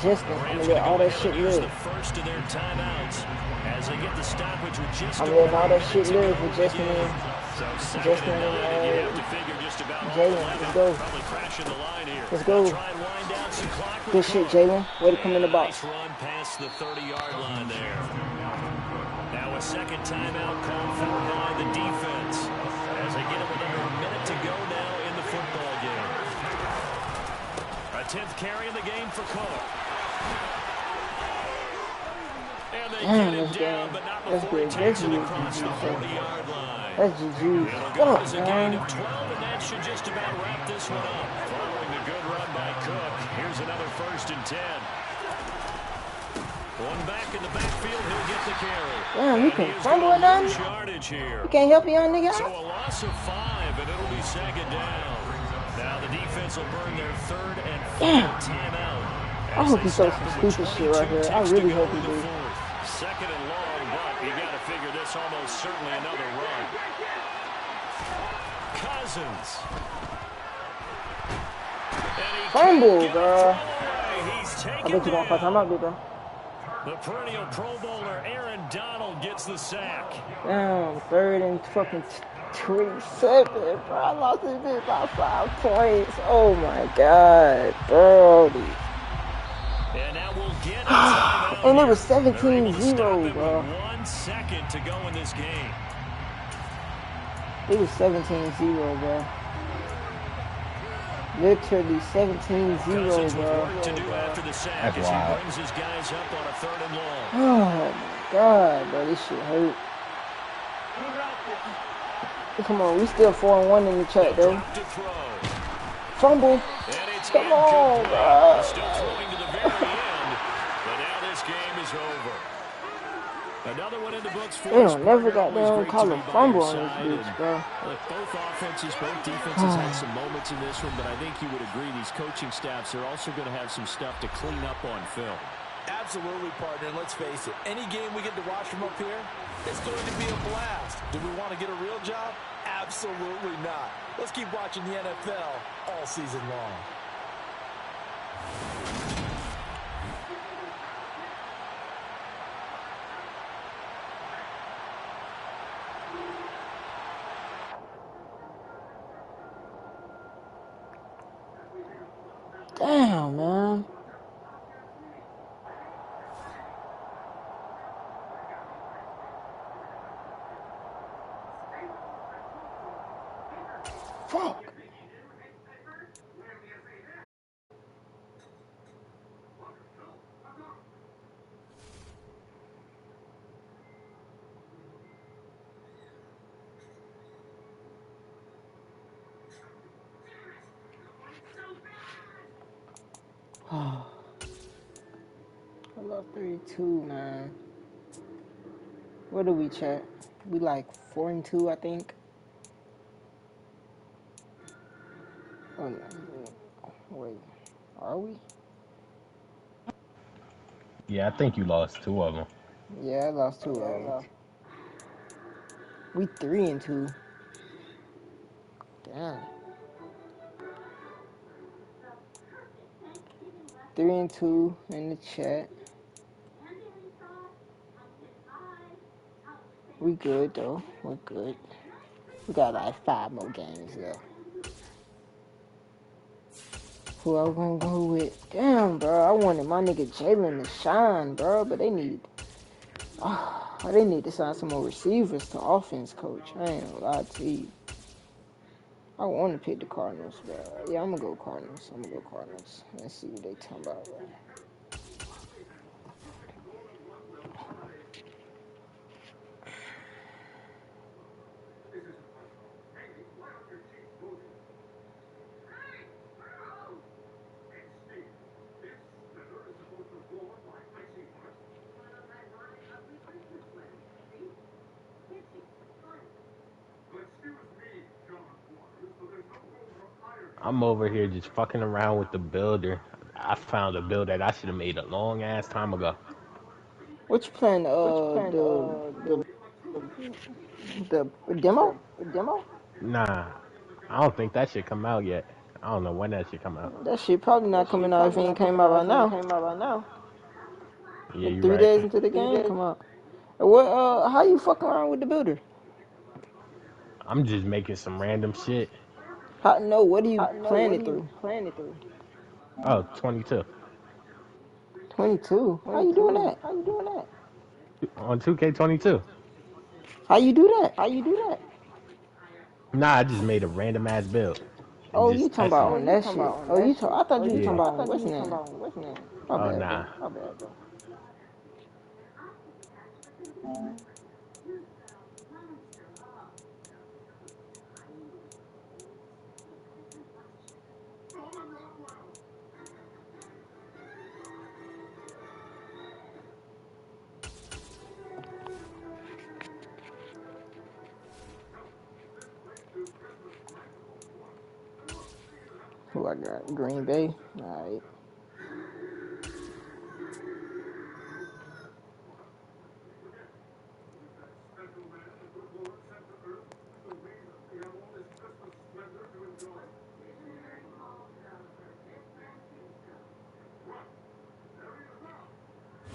Justin. I'm gonna let all that shit live. I'm letting all that shit live with Justin and Jalen. Let's go. Let's go. Good shit, Jalen. Way to come in the box. Nice run past the 30-yard line there. Now a second timeout called for by the defense as they get it with under a minute to go now in the football game. A 10th carry in the game for Capp. And they get him down, but not before he takes it across the 40-yard line. That's GG. It'll go as a gain of 12, and that should just about wrap this one up. Following a good run by Cook, here's another 1st and 10. One back in the backfield, he'll get the carry. Damn, he can fumble it down. You can't help your young nigga out. So a loss of 5, and it'll be 2nd down. Now the defense will burn their 3rd and 4th timeout. I hope he throws some stupid shit right here. I really hope he do. 2nd and long, but you got to figure this almost certainly another run. Cousins. Fumble, bro. He's I bet you gonna fuck him up, bro. The perennial Pro Bowler Aaron Donald gets the sack. Damn, 3rd and fucking 27, bro. I lost this bitch by 5 points. Oh my god, bro. And now we'll get a timeout. And it was 17-0, bro. 1 second to go in this game. It was 17-0, bro. Literally 17-0, bro. To do after the sack as he brings his guys up on a 3rd and long. Oh my god, bro, this shit hurt. Come on, we still 4-1 in the chat though. Fumble. Come on, bro. Still throwing to the very end, but now this game is over. Another one in the books for they don't never got down call a fumble on this bitch, bro. Look, both offenses, both defenses had some moments in this one, but I think you would agree these coaching staffs are also going to have some stuff to clean up on film. Absolutely, partner. And let's face it, any game we get to watch from up here, it's going to be a blast. Do we want to get a real job? Absolutely not. Let's keep watching the NFL all season long. Damn, man. Fuck. I love 32, man. What do we chat? We like 4-2, I think. Oh, no. Wait, are we? Yeah, I think you lost 2 of them. Yeah, I lost 2 of them. We 3-2. Damn. 3-2 in the chat. We good though. We're good. We got like 5 more games though. Who I'm gonna go with? Damn, bro. I wanted my nigga Jalen to shine, bro. But they need to sign some more receivers to offense coach. I ain't gonna lie to you. I want to pick the Cardinals, but yeah, I'm gonna go Cardinals. Let's see what they talking about, bro. I'm over here just fucking around with the builder. I found a build that I should have made a long ass time ago. What you playing? The demo? Nah, I don't think that shit come out yet. I don't know when that shit come out. That shit probably not coming out if it ain't came out right now. Yeah, you 3 right. days into the game, come out. What? How you fucking around with the builder? I'm just making some random shit. What do you plan it through? Oh, 22. 22. How you doing that? On 2K22. How you do that? Nah, I just made a random ass build and Oh, you just talking tested about it. on that shit? Oh, I thought you was talking Yeah. about on what's name? My Oh bad, nah. bro. Who I got? Green Bay. All right.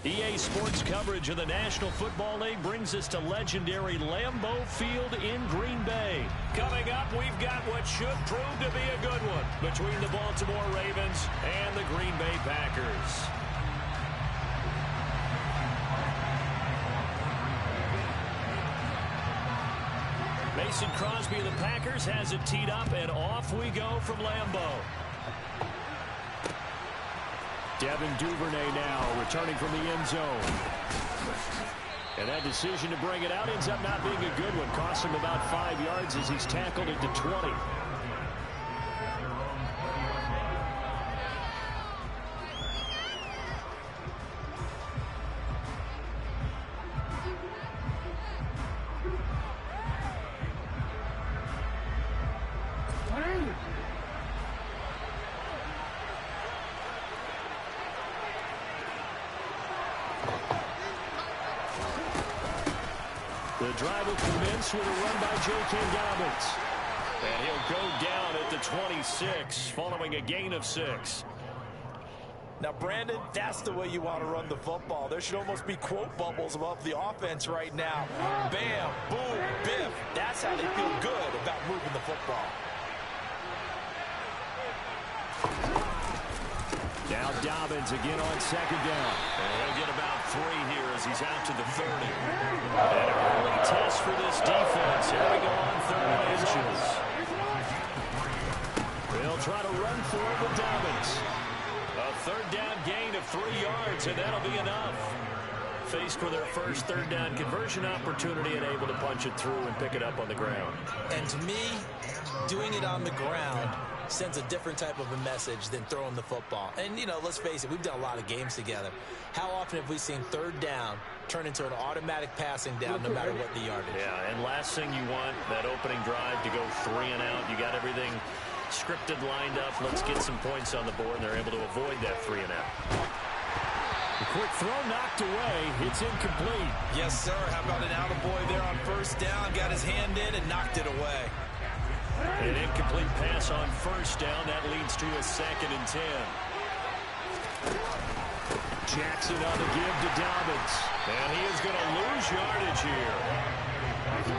EA Sports coverage of the National Football League brings us to legendary Lambeau Field in Green Bay. Coming up, we've got what should prove to be a good one between the Baltimore Ravens and the Green Bay Packers. Mason Crosby of the Packers has it teed up, and off we go from Lambeau. Devin Duvernay now returning from the end zone. And that decision to bring it out ends up not being a good one. Costs him about 5 yards as he's tackled into 20. The drive will commence with a run by J.K. Dobbins. And he'll go down at the 26 following a gain of 6. Now, Brandon, that's the way you want to run the football. There should almost be quote bubbles above the offense right now. Bam, boom, biff. That's how they feel good about moving the football. Now Dobbins again on second down. And he'll get about 3 here as he's out to the 30. An early test for this defense. Here we go on 3rd inches. They'll try to run for it with Dobbins. A 3rd down gain of 3 yards, and that'll be enough. Faced for their first 3rd down conversion opportunity and able to punch it through and pick it up on the ground. And to me, doing it on the ground sends a different type of a message than throwing the football. And, you know, let's face it, we've done a lot of games together. How often have we seen 3rd down turn into an automatic passing down no matter what the yardage? Yeah, and last thing you want, that opening drive to go 3 and out. You got everything scripted, lined up. Let's get some points on the board, and they're able to avoid that 3 and out. A quick throw knocked away. It's incomplete. Yes, sir. How about an attaboy there on 1st down? Got his hand in and knocked it away. An incomplete pass on 1st down. That leads to a 2nd and 10. Jackson on the give to Dobbins. And he is going to lose yardage here.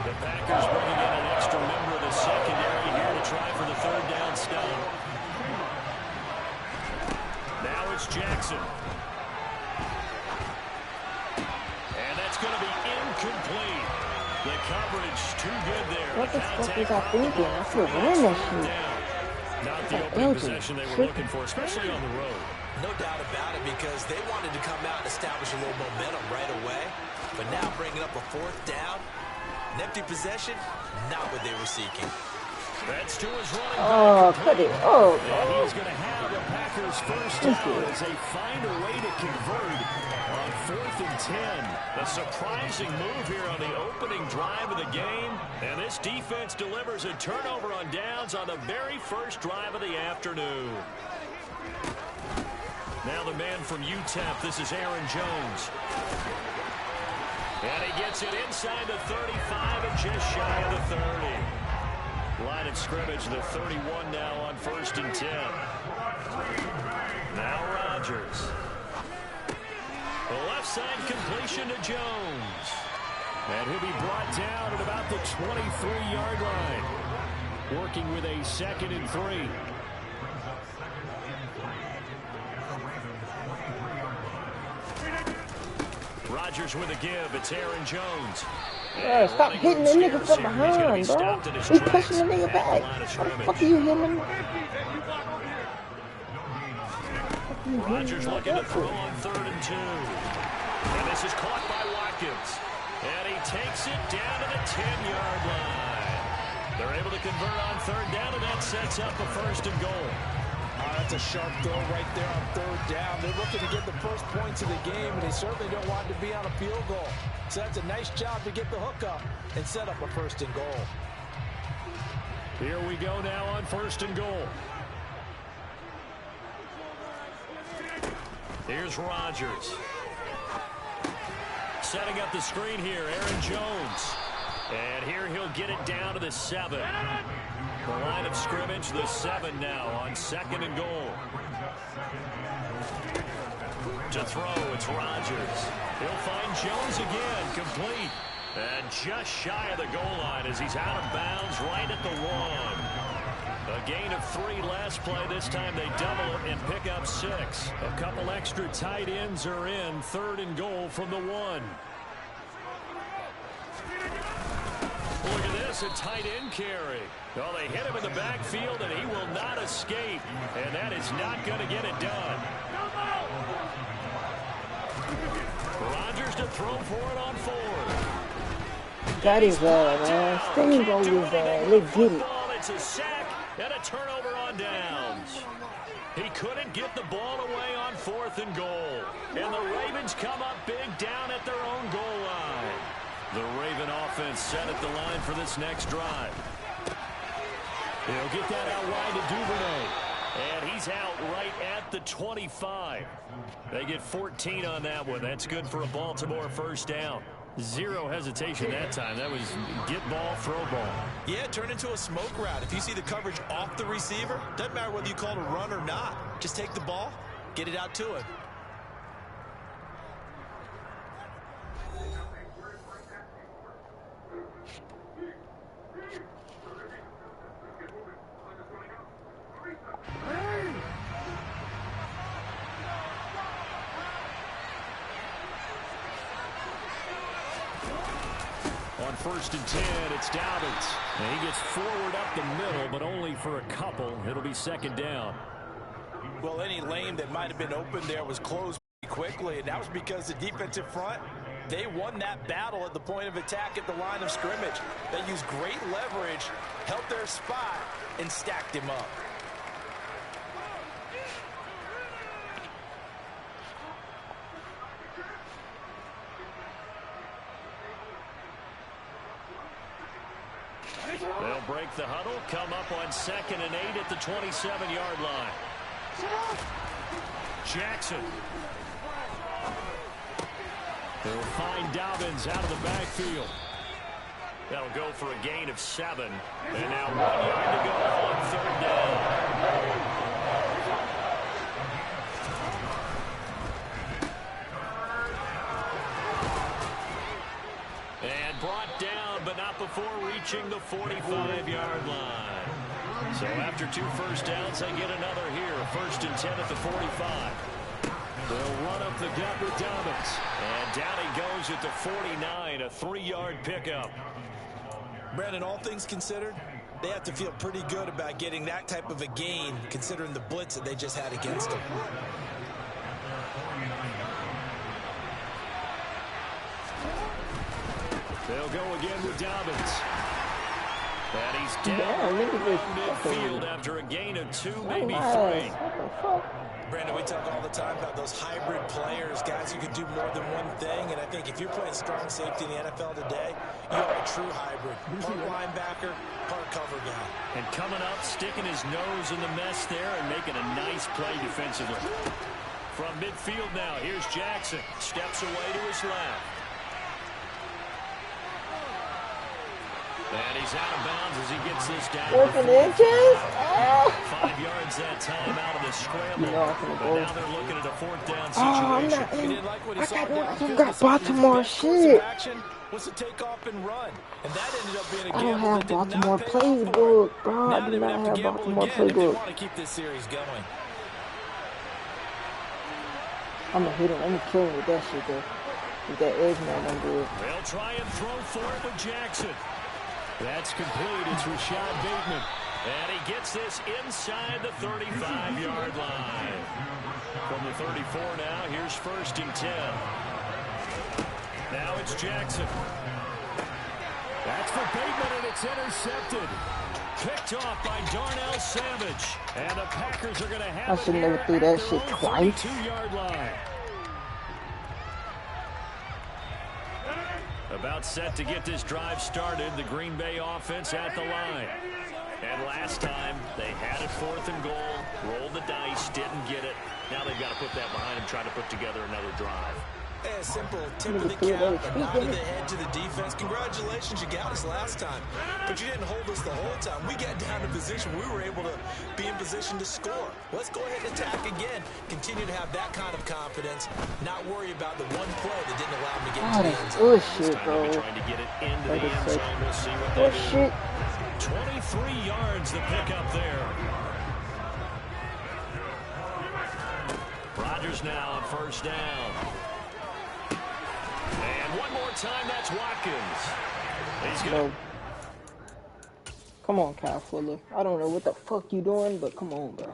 The Packers bringing in an extra member of the secondary here to try for the 3rd down stop. Now it's Jackson. And that's going to be incomplete. The coverage too good there. What the fuck was I thinking? I should win that shit. Not the opening possession they were looking for, especially on the road. No doubt about it, because they wanted to come out and establish a little momentum right away. But now bringing up a 4th down, an empty possession, not what they were seeking. That's to his running back. Oh, cut it. Oh, and he's going to have the Packers 1st down as they find a way to convert on 4th and 10. A surprising move here on the opening drive of the game. And this defense delivers a turnover on downs on the very first drive of the afternoon. Now the man from UTEP, this is Aaron Jones. And he gets it inside the 35 and just shy of the 30. Line of scrimmage, the 31 now on 1st and 10. Now Rodgers. The left side completion to Jones. And he'll be brought down at about the 23-yard line. Working with a 2nd and 3. Rodgers with a give. It's Aaron Jones. Bro, stop hitting the nigga from behind, bro. He pushing the nigga back. How the fuck are you hitting him? Rodgers looking to throw on 3rd and 2. And this is caught by Watkins. And he takes it down to the 10-yard line. They're able to convert on 3rd down, and that sets up a 1st and goal. That's a sharp throw right there on 3rd down. They're looking to get the first points of the game, and they certainly don't want to be on a field goal. So that's a nice job to get the hook up and set up a 1st and goal. Here we go now on 1st and goal. Here's Rodgers. Setting up the screen here, Aaron Jones. And here he'll get it down to the 7. The line of scrimmage, the 7 now on 2nd and goal. To throw, it's Rodgers. He'll find Jones again, complete. And just shy of the goal line as he's out of bounds right at the 1. A gain of 3 last play. This time they double it and pick up 6. A couple extra tight ends are in. 3rd and goal from the 1. Look at this, a tight end carry. Oh, they hit him in the backfield, and he will not escape. And that is not going to get it done. Rodgers to throw for it on 4th. Got his man. Stay on his let's get it. It's a sack and a turnover on downs. He couldn't get the ball away on 4th and goal. And the Ravens come up big down at their own goal line. The Raven offense set at the line for this next drive. He'll get that out wide to Duvernay. And he's out right at the 25. They get 14 on that one. That's good for a Baltimore 1st down. Zero hesitation that time. That was get ball, throw ball. Yeah, turn into a smoke route. If you see the coverage off the receiver, doesn't matter whether you call it a run or not. Just take the ball, get it out to him. On 1st and 10, it's Dobbins. And he gets forward up the middle, but only for a couple. It'll be 2nd down. Well, any lane that might have been open there was closed pretty quickly, and that was because the defensive front, they won that battle at the point of attack at the line of scrimmage. They used great leverage, held their spot, and stacked him up. They'll break the huddle, come up on 2nd and 8 at the 27-yard line. Jackson. They'll find Dobbins out of the backfield. That'll go for a gain of 7. And now 1 yard to go on 3rd down. And brought down, but not before reaching the 45-yard line. So after 2 first downs, they get another here. 1st and 10 at the 45. They'll run up the gut with Dobbins. And down he goes at the 49, a 3-yard pickup. Brandon, all things considered, they have to feel pretty good about getting that type of a gain, considering the blitz that they just had against them. They'll go again with Dobbins. And he's down midfield after a gain of 2, maybe 3. Brandon, we talk all the time about those hybrid players, guys who can do more than one thing. And I think if you're playing strong safety in the NFL today, you are a true hybrid. Part linebacker, part cover guy. And coming up, sticking his nose in the mess there and making a nice play defensively. From midfield now, here's Jackson. Steps away to his left. And he's out of bounds as he gets this down. 5 yards that time out of the scramble. But now they're looking at a 4th down situation. I got Baltimore shit. Was to take off and run, and that ended up being a I don't have Baltimore playbook, bro. I do not have Baltimore playbook. They want to keep this series going. I'm gonna hit him. I'm gonna kill him with that shit, though. With that edge man, I'm good. They'll try and throw for it with Jackson. That's complete. It's Rashad Bateman. And he gets this inside the 35-yard line. From the 34 now, here's 1st and 10. Now it's Jackson. That's for Bateman, and it's intercepted. Picked off by Darnell Savage. And the Packers are going to have I should never threw that shit twice. 32-yard line. About set to get this drive started. The Green Bay offense at the line. And last time, they had it 4th and goal. Rolled the dice, didn't get it. Now they've got to put that behind them, try to put together another drive. A simple tip of the cap, a nod of the head to the defense. Congratulations, you got us last time. But you didn't hold us the whole time. We got down to position. We were able to be in position to score. Let's go ahead and attack again. Continue to have that kind of confidence. Not worry about the one play that didn't allow them to get into the end zone. Shit, bro. Trying to get it into the end zone. We'll see what they do. Shit. 23 yards the pickup there. Rodgers now on 1st down. And one more time, that's Watkins. He's good. Come on, Kyle Fuller. I don't know what the fuck you doing, but come on, bro.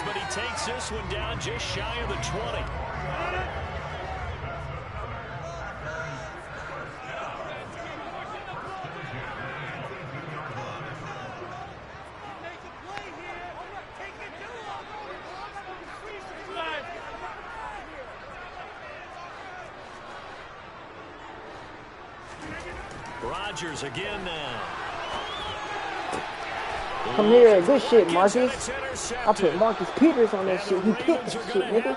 But he takes this one down just shy of the 20. Rodgers again now. Come here, good shit, Marcus. I put Marcus Peters on that shit. He picked that shit, nigga.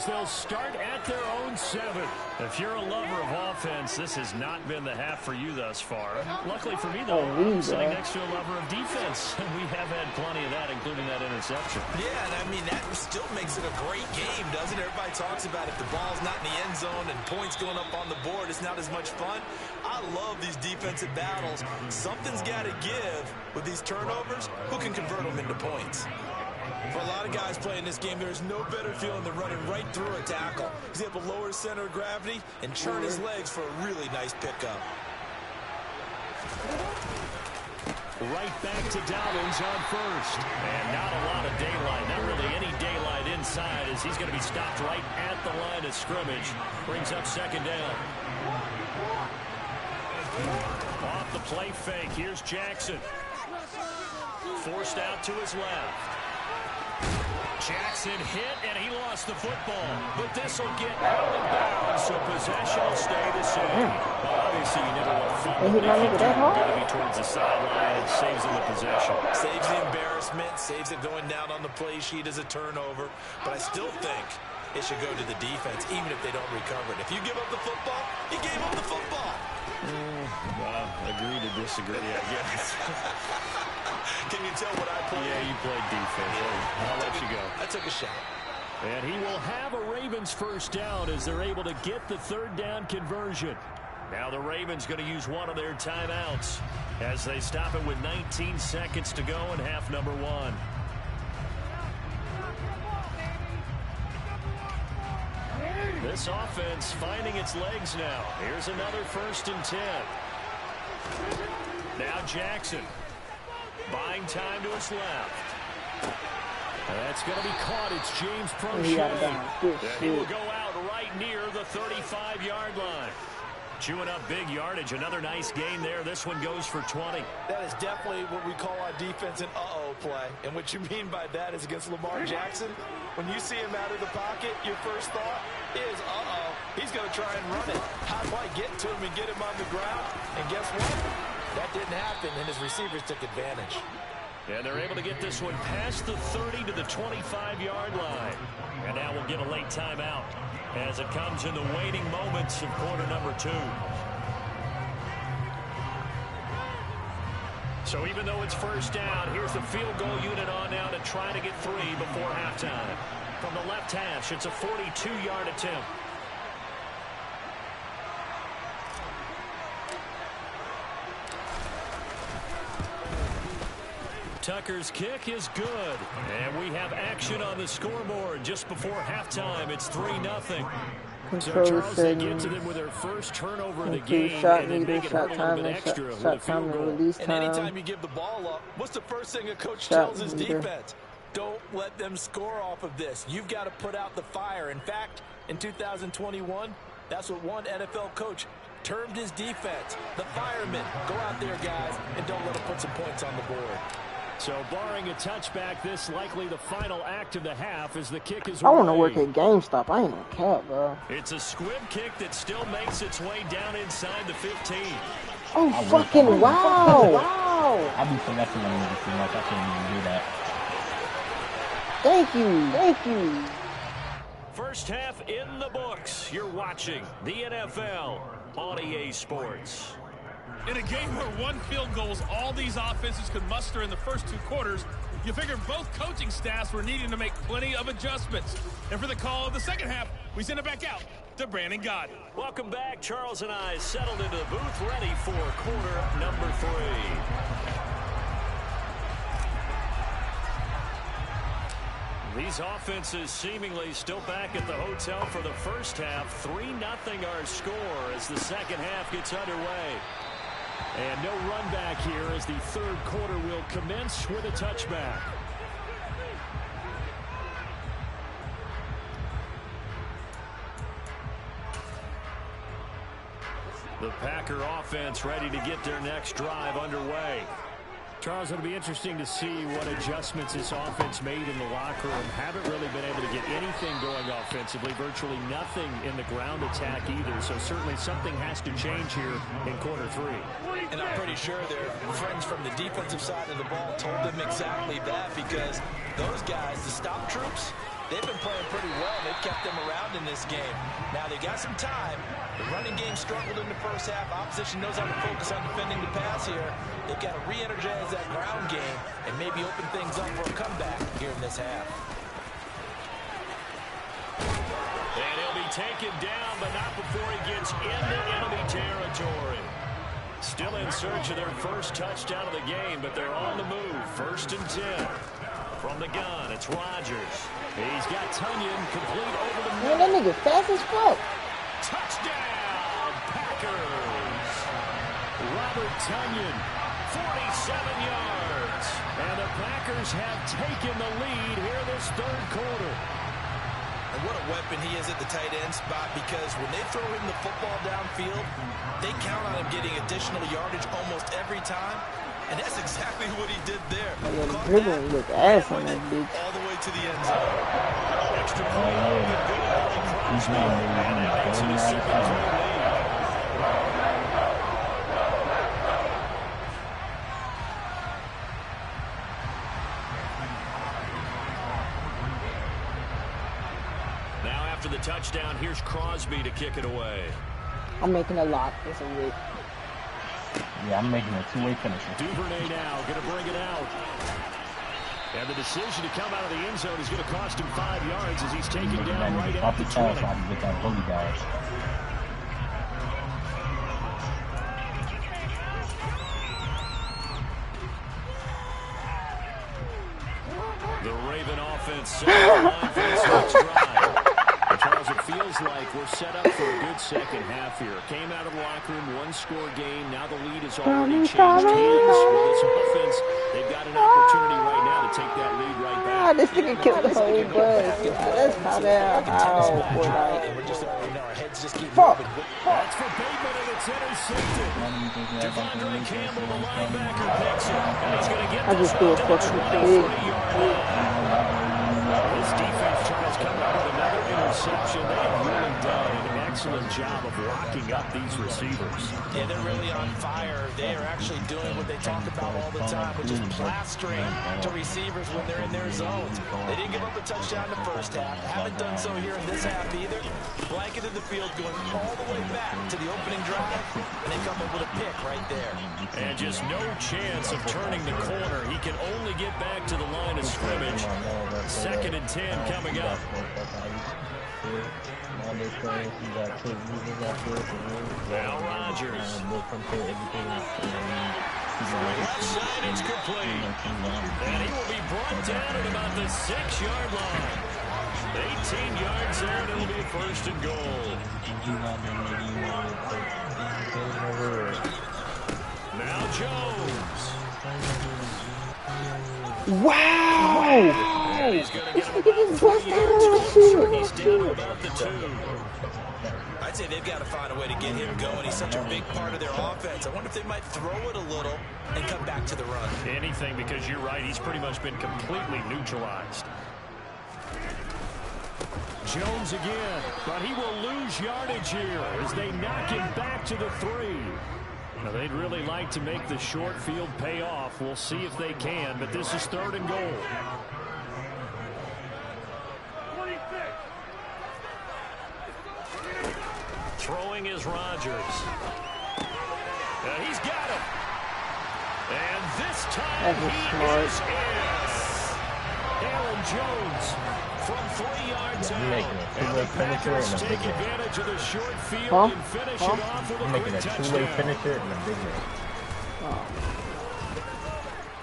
They'll start at their own 7. If you're a lover of offense, this has not been the half for you thus far. Luckily for me, though, I'm sitting next to a lover of defense. And we have had plenty of that, including that interception. Yeah, and I mean, that still makes it a great game, doesn't it? Everybody talks about if the ball's not in the end zone and points going up on the board, it's not as much fun. I love these defensive battles. Something's got to give with these turnovers. Who can convert them into points? For a lot of guys playing this game, there's no better feeling than running right through a tackle. He's able to lower his center of gravity and churn his legs for a really nice pickup. Right back to Dobbins on 1st. And not a lot of daylight. Not really any daylight inside as he's going to be stopped right at the line of scrimmage. Brings up 2nd down. Off the play fake. Here's Jackson. Forced out to his left. Jackson hit, and he lost the football. But this will get out of bounds, so possession will stay the same. Well, obviously, you never want to fumble, but if you do, going to be towards the sideline, it saves them the possession. Saves the embarrassment, saves it going down on the play sheet as a turnover. But I still think it should go to the defense, even if they don't recover it. If you give up the football, you gave up the football. Agree to disagree, I guess. Can you tell what I played? Yeah, you played defense. I'll let you go. I took a shot. And he will have a Ravens 1st down as they're able to get the 3rd down conversion. Now the Ravens going to use one of their timeouts as they stop it with 19 seconds to go in half number 1. This offense finding its legs now. Here's another 1st and 10. Now Jackson. Buying time to his left. That's going to be caught. It's James Prochet. He will go out right near the 35-yard line. Chewing up big yardage. Another nice gain there. This one goes for 20. That is definitely what we call our defense an uh-oh play. And what you mean by that is against Lamar Jackson, when you see him out of the pocket, your first thought is, uh-oh, he's going to try and run it. How do I get to him and get him on the ground? And guess what? That didn't happen, and his receivers took advantage. And they're able to get this one past the 30 to the 25-yard line. And now we'll get a late timeout as it comes in the waning moments of quarter number 2. So even though it's first down, here's the field goal unit on now to try to get 3 before halftime. From the left hash, it's a 42-yard attempt. Tucker's kick is good. And we have action on the scoreboard just before halftime. It's 3-0. So Charles, they get to them with their first turnover of the game, shot and then make it hurt a little bit extra with a field goal. And anytime you give the ball up, what's the first thing a coach tells his defense? Don't let them score off of this. You've got to put out the fire. In fact, in 2021, that's what one NFL coach termed his defense. The firemen. Go out there, guys, and don't let them put some points on the board. So barring a touchback, this likely the final act of the half as the kick is I want to work at GameStop. I ain't no cap, bro. It's a squib kick that still makes its way down inside the 15. Oh, fucking wow. Wow. I be finessing them too much. I can't even do that. Thank you. Thank you. First half in the books. You're watching the NFL on EA Sports. In a game where one field goal is all these offenses could muster in the first 2 quarters, you figured both coaching staffs were needing to make plenty of adjustments. And for the call of the second half, we send it back out to Brandon Goin. Welcome back. Charles and I settled into the booth, ready for quarter number 3. These offenses seemingly still back at the hotel for the first half. 3-0 our score as the second half gets underway. And no run back here as the third quarter will commence with a touchback. The Packer offense ready to get their next drive underway. Charles, it'll be interesting to see what adjustments this offense made in the locker room. Haven't really been able to get anything going offensively, virtually nothing in the ground attack either. So certainly something has to change here in quarter 3. And I'm pretty sure their friends from the defensive side of the ball told them exactly that, because those guys, the stop troops, they've been playing pretty well. They've kept them around in this game. Now they got some time. The running game struggled in the first half. Opposition knows how to focus on defending the pass here. They've got to re-energize that ground game and maybe open things up for a comeback here in this half. And he'll be taken down, but not before he gets into enemy territory. Still in search of their first touchdown of the game, but they're on the move. 1st and 10. From the gun, it's Rodgers. He's got Tunyon complete over the middle. Man, that nigga fast as fuck. Touchdown, Packers. Robert Tunyon, 47 yards. And the Packers have taken the lead here this third quarter. And what a weapon he is at the tight end spot, because when they throw him the football downfield, they count on him getting additional yardage almost every time. And that's exactly what he did there. Yeah, the dribbling look ass on that bitch. All the way to the end zone. Extra point. And that makes it a 7-3 lead. Now after the touchdown, here's Crosby to kick it away. I'm making a lot. It's a whip. Yeah, I'm making a two-way finisher. Duvernay now going to bring it out. And the decision to come out of the end zone is going to cost him 5 yards as he's taken down right at the 20. So I can get that bully dodge. The Raven offense set the line for this next drive. Charles, it feels like we're set up for a good second half here. Came out of the locker room, one-score game. Now the lead has already changed hands. With this offense, they've got an opportunity right now to take that lead right back. This nigga killed the whole bus. That's how they're We're just, our heads just keep fuck. moving. That's for Bateman, and it's intercepted. Devondre Campbell, the linebacker, picks it. And he's going to get I just threw a fucking pig. This defense, Charles, coming up with another interception. They have really done an excellent job of locking up these receivers. Yeah, they're really on fire. They are actually doing what they talk about all the time, which is plastering to receivers when they're in their zones. They didn't give up a touchdown in the first half. Haven't done so here in this half either. Blanketed the field going all the way back to the opening drive, and they come up with a pick right there. And just no chance of turning the corner. He can only get back to the line of scrimmage. 2nd and 10 coming up. Now Rodgers. Left side, it's complete. And he will be brought down at about the 6-yard line. 18 yards there, and it'll be 1st and goal. Now Jones. Wow! And he's going to get him Look at about this 3 bust yards out closer. of He's down to about the 2. I'd say they've got to find a way to get him going. He's such a big part of their offense. I wonder if they might throw it a little and come back to the run. Anything, because you're right. He's pretty much been completely neutralized. Jones again, but he will lose yardage here as they knock him back to the 3. Now, they'd really like to make the short field pay off. We'll see if they can, but this is 3rd and goal. Throwing is Rodgers. He's got him. And this time he is in. Aaron Jones from 3 yards out. And the Packers take advantage of the short field and finish it off with a quick touchdown. Two-way finisher and a big man.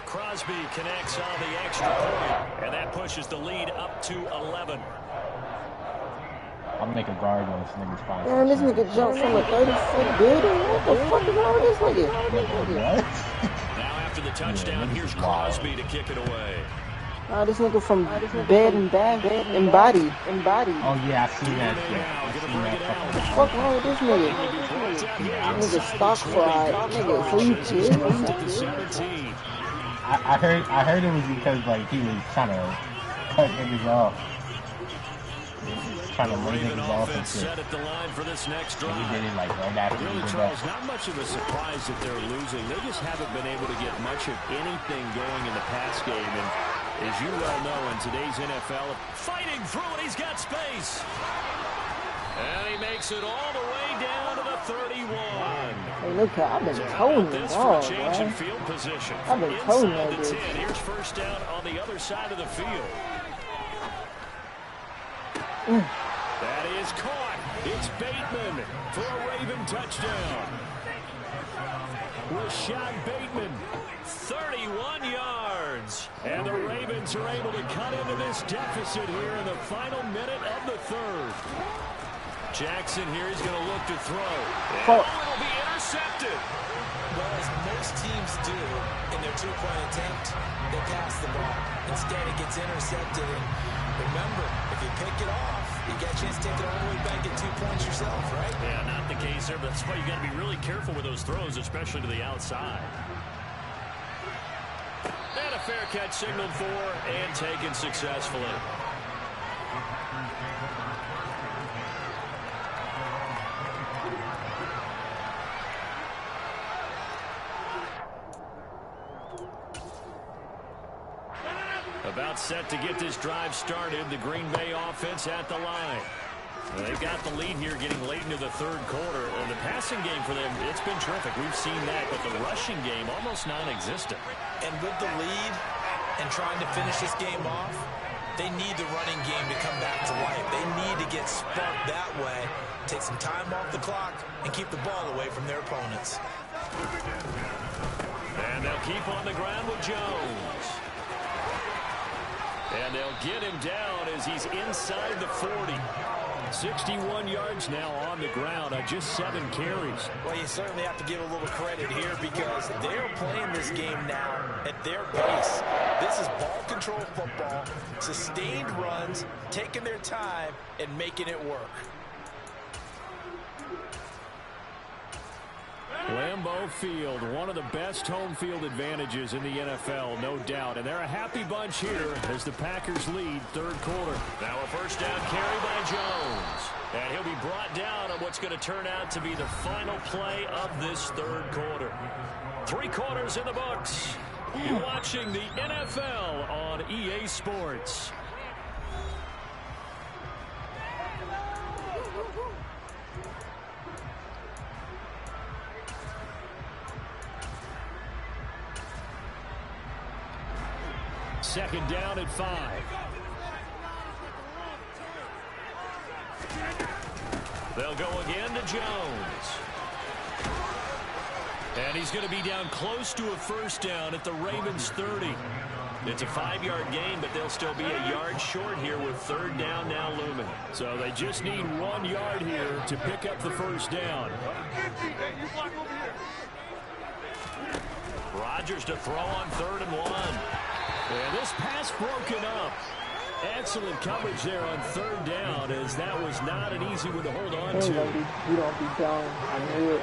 Crosby connects on the extra point, and that pushes the lead up to 11. I'm making guard on this nigga's fine. Man, this nigga jumped from a 30-foot building. What the fuck is wrong with this nigga? What? Now after the touchdown, here's Crosby to kick it away. This nigga from bed and bath and body. Oh yeah, I see that shit. What the fuck wrong with this nigga? Nigga stock fried. Nigga free chill. I heard it was because like he was trying to cut niggas off. Trying to lay niggas off and shit. Set at the line for this next drive. He did it like right after really, he did Charles, that. not much of a surprise that they're losing. They just haven't been able to get much of anything going in the pass game. And as you well know, in today's NFL, fighting through it, he's got space. And he makes it all the way down to the 31. Hey, look, I've been toting the ball, Change in man. field position. I've been toting Inside that the 10. bitch. Here's 1st down on the other side of the field. That is caught. It's Bateman for a Raven touchdown. Rashad Bateman, 31 yards. And the Ravens are able to cut into this deficit here in the final minute of the 3rd. Jackson here is going to look to throw. And it'll be intercepted. Well, as most teams do in their 2-point attempt, they pass the ball. Instead, it gets intercepted. And remember, if you pick it off, you get a chance to take it all the way back, get 2 points yourself, right? Yeah, not the case there, but that's why you got to be really careful with those throws, especially to the outside. And a fair catch signaled for and taken successfully. About set to get this drive started. The Green Bay offense at the line. They've got the lead here getting late into the 3rd quarter. The passing game for them, it's been terrific. We've seen that, but the rushing game almost non-existent. And with the lead and trying to finish this game off, they need the running game to come back to life. They need to get sparked that way, take some time off the clock, and keep the ball away from their opponents. And they'll keep on the ground with Jones. And they'll get him down as he's inside the 40. 61 yards now on the ground on just 7 carries. Well, you certainly have to give a little credit here because they're playing this game now at their pace. This is ball control football, sustained runs, taking their time, and making it work. Lambeau Field, one of the best home field advantages in the NFL, no doubt. And they're a happy bunch here as the Packers lead 3rd quarter. Now a 1st down carry by Jones. And he'll be brought down on what's going to turn out to be the final play of this third quarter. 3 quarters in the books. You're watching the NFL on EA Sports. Second down at 5. They'll go again to Jones. And he's going to be down close to a first down at the Ravens 30. It's a 5-yard gain, but they'll still be a yard short here with third down now looming. So they just need 1 yard here to pick up the first down. Rodgers to throw on 3rd and 1. And this pass broken up. Excellent coverage there on 3rd down, as that was not an easy one to hold on to. You don't be down. I knew it.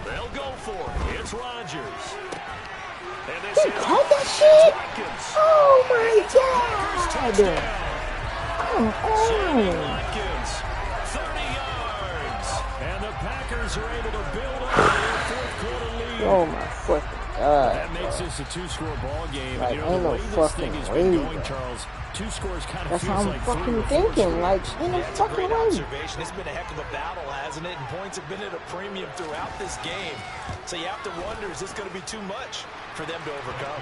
They'll go for it. It's Rodgers. And this He caught that shit? Oh my God! Watkins, 30 yards. And the Packers are able to build up their 4th quarter lead. Oh my fucking God. That makes this a 2-score ball game. Like, And you know, the way this thing has been going, Charles, 2 scores kind of That's feels how I'm like fucking thinking. Like, ain't no fucking way. Observation. It's been a heck of a battle, hasn't it? And points have been at a premium throughout this game. So you have to wonder, is this going to be too much for them to overcome?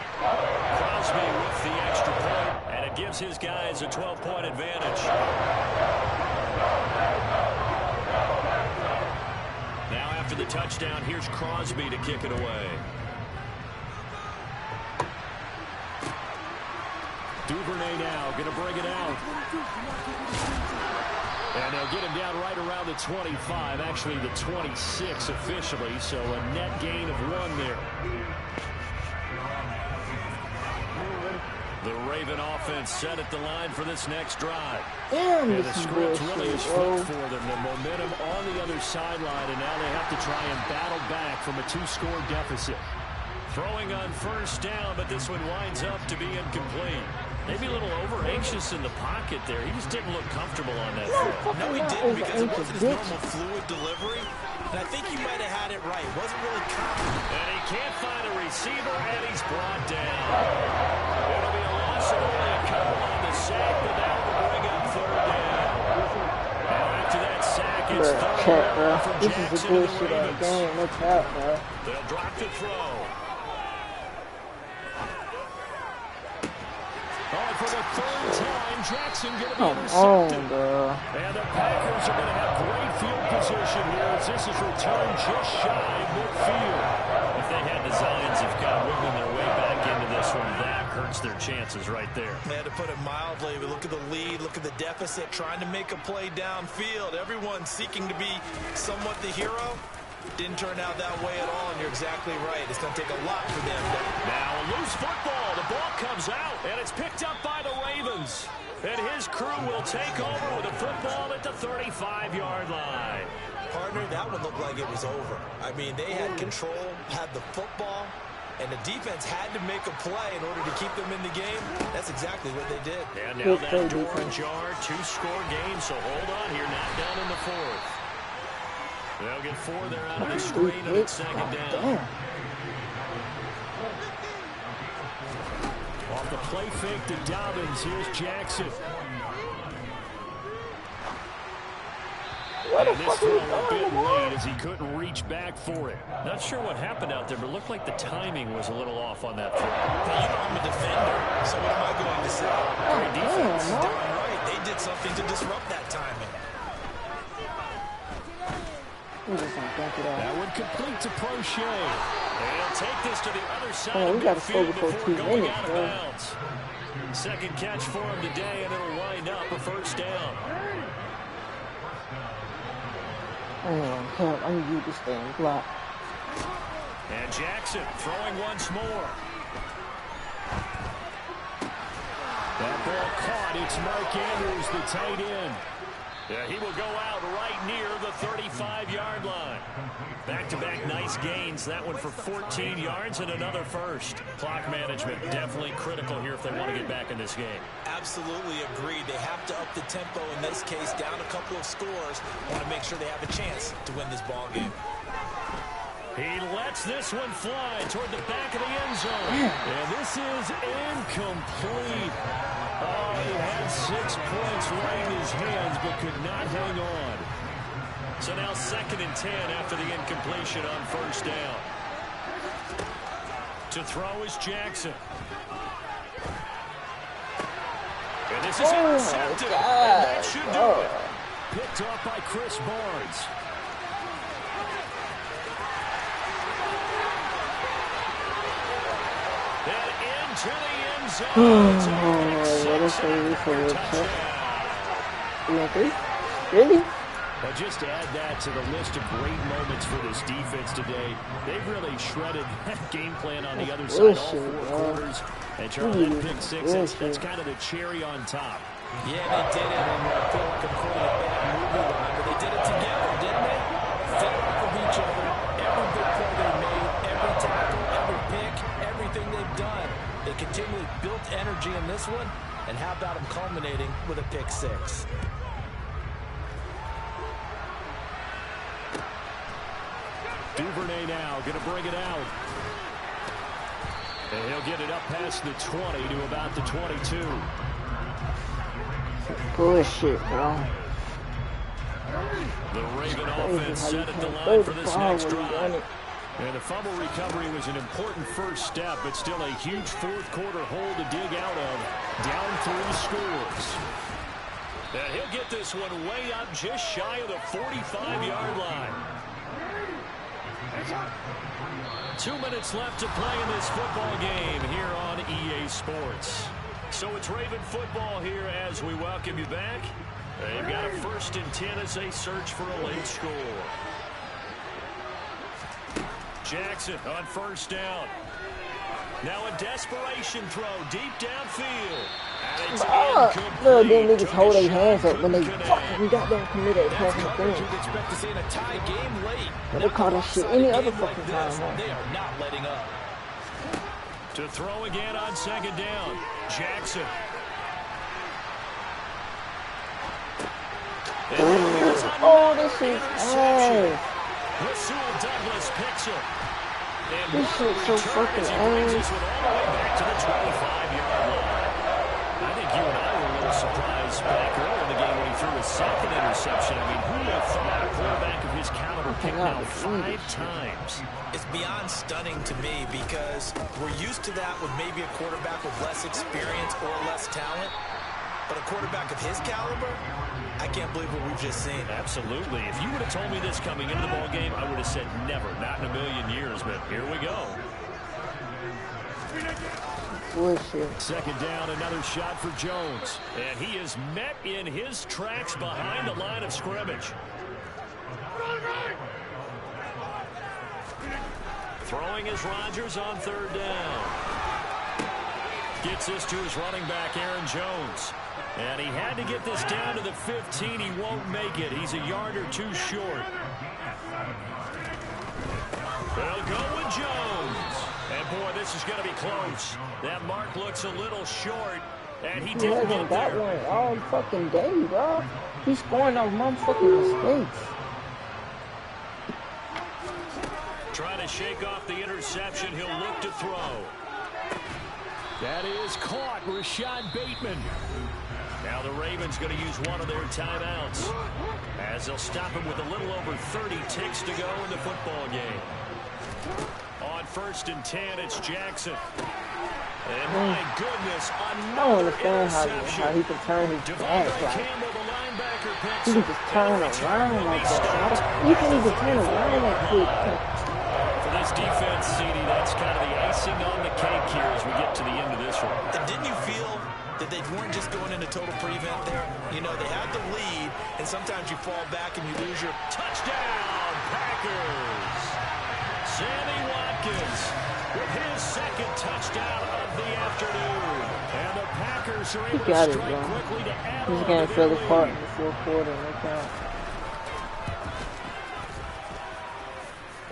Crosby with the extra point, and it gives his guys a 12-point advantage. Now after the touchdown, here's Crosby to kick it away. Duvernay now going to bring it out. And they'll get him down right around the 25, actually the 26 officially, so a net gain of 1 there. The Raven offense set at the line for this next drive. Damn, and the script really is flipped for them. The momentum on the other sideline, and now they have to try and battle back from a 2-score deficit. Throwing on first down, but this one winds up to be incomplete. Maybe a little over-anxious in the pocket there. He just didn't look comfortable on that throw. No, he didn't, because it wasn't his normal fluid delivery. And I think he might have had it right. Wasn't really confident. And he can't find a receiver, and he's brought down. It'll be a loss of only a couple on the sack, but that will bring up 3rd down. Now after that sack, it's 3rd down for This Jackson is a bullshit game. No cap, bro. They'll drop the throw. For the 3rd time, Jackson going to be intercepted. And the Packers are going to have great field position here as this is returned just shy of midfield. If they had designs of kind of wiggling their way back into this one, that hurts their chances right there. Man, to put it mildly, look at the lead, look at the deficit, trying to make a play downfield. Everyone seeking to be somewhat the hero. Didn't turn out that way at all, and you're exactly right. It's going to take a lot for them. Now a loose football. The ball comes out, and it's picked up by the Ravens. And his crew will take over with a football at the 35-yard line. Partner, that one looked like it was over. I mean, they had control, had the football, and the defense had to make a play in order to keep them in the game. That's exactly what they did. And now that door ajar, 2-score game, so hold on here, not down in the 4th. They'll get 4 there out of the screen, and it's 2nd down. Off the play fake to Dobbins, here's Jackson. And this throw a bit late as he couldn't reach back for it. Not sure what happened out there, but it looked like the timing was a little off on that throw. Now, you know I'm a defender, so what am I going to say? Great defense. Darn right, they did something to disrupt that timing. That would complete to Prochet. They'll take this to the other side we got to score before before 2 going minutes, out of bro. bounds. Second catch for him today, and it'll wind up a first down. I need you to stay in block. And Jackson throwing once more. That ball caught. It's Mark Andrews, the tight end. Yeah, he will go out right near the 35-yard line. Back-to-back night nice gains. That one for 14 yards and another first. Clock management definitely critical here if they want to get back in this game. Absolutely agreed. They have to up the tempo in this case, down a couple of scores. Want to make sure they have a chance to win this ball game. He lets this one fly toward the back of the end zone. And this is incomplete. Oh, he had 6 points right in his hands, but could not hang on. So now 2nd and 10 after the incompletion on first down. To throw is Jackson. And this is intercepted. And that should do it. Picked off by Chris Barnes. And into the end zone. Really? But just to add that to the list of great moments for this defense today, they've really shredded that game plan on the other side all 4 quarters. And Charlie, that pick 6, that's kind of the cherry on top. Yeah, they did it, and I feel like I'm calling it bad movie line, but they did it together, didn't they? Fed off of each other. Every big play they made, every tackle, every pick, everything they've done. They continually built energy in this one, and how about them culminating with a pick 6? Duvernay now going to bring it out. And he'll get it up past the 20 to about the 22. Bullshit, bro. The Raven offense set at the line for this next drive. And the fumble recovery was an important first step, but still a huge 4th quarter hole to dig out of. Down 3 scores. And he'll get this one way up just shy of the 45-yard line. 2 minutes left to play in this football game here on EA Sports. So it's Raven football here as we welcome you back. They've got a 1st and 10 as they search for a late score. Jackson on first down. Now a desperation throw deep downfield. And it's look, them niggas hold their hands up when they fucking got them committed passing things. You'd expect to see in a tie game late. They call that shit any other fucking time, man. They are not letting up. To throw again on 2nd down. Jackson. Oh, this is ass. Rasul Douglas picks him. This shit's so fucking ass. Back to the 25-yard line. I think you and I were a little surprised back earlier in the game when he threw his 2nd interception. I mean, who would have thought a quarterback of his caliber picked now 5 times? It's beyond stunning to me because we're used to that with maybe a quarterback with less experience or less talent. But a quarterback of his caliber, I can't believe what we've just seen. Absolutely. If you would have told me this coming into the ball game, I would have said never, not in a million years. But here we go. Bullshit. 2nd down, another shot for Jones. And he is met in his tracks behind the line of scrimmage. Throwing is Rodgers on 3rd down. Gets this to his running back, Aaron Jones. And he had to get this down to the 15. He won't make it. He's a yard or 2 short. They'll go with Jones. And, boy, this is going to be close. That mark looks a little short. And he didn't get that there. one all fucking day, bro. He's scoring off motherfucking mistakes. Trying to shake off the interception. He'll look to throw. That is caught. Rashad Bateman. Now the Ravens going to use one of their timeouts as they'll stop him with a little over 30 ticks to go in the football game. On 1st and 10, it's Jackson. And my goodness, another interception. How he can turn his back. Campbell, the linebacker, picks he can just turn around like that. You can even turn around that quick. For this defense, CD, that's kind of the icing on the cake here as we get to the end of this one. And didn't you feel that they weren't just going into total prevent there? You know, they had the lead, and sometimes you fall back and you lose your touchdown, Packers. Sammy Watkins with his 2nd touchdown of the afternoon. And the Packers are able to strike quickly to add on. He's going to fell apart in the 4th quarter. No count.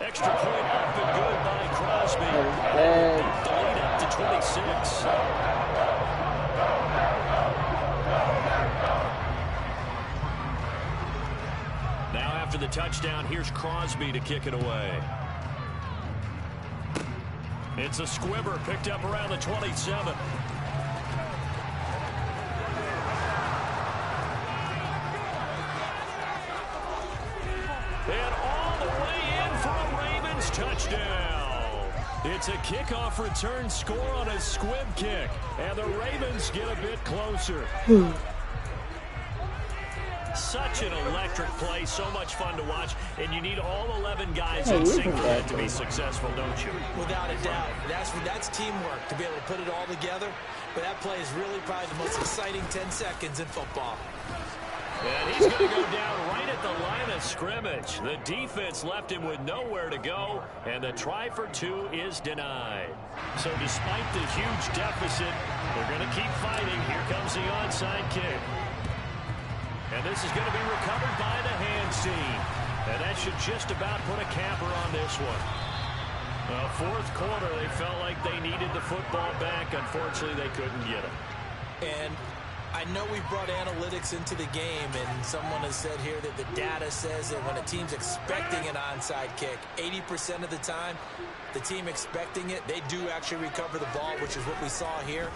Extra point up and good by Crosby. The lead up to 26. Now after the touchdown, here's Crosby to kick it away. It's a squibber picked up around the 27. And all the way in for a Ravens touchdown. It's a kickoff return score on a squib kick. And the Ravens get a bit closer. Such an electric play, so much fun to watch, and you need all 11 guys in sync for that to be successful, don't you? Without a doubt. That's teamwork, to be able to put it all together. But that play is really probably the most exciting 10 seconds in football. And he's going to go down right at the line of scrimmage. The defense left him with nowhere to go, and the try for two is denied. So despite the huge deficit, they're going to keep fighting. Here comes the onside kick. And this is going to be recovered by the hands team. And that should just about put a capper on this one. Fourth quarter, they felt like they needed the football back. Unfortunately, they couldn't get it. And I know we've brought analytics into the game, and someone has said here that the data says that when a team's expecting an onside kick, 80% of the time, the team expecting it, they do actually recover the ball, which is what we saw here.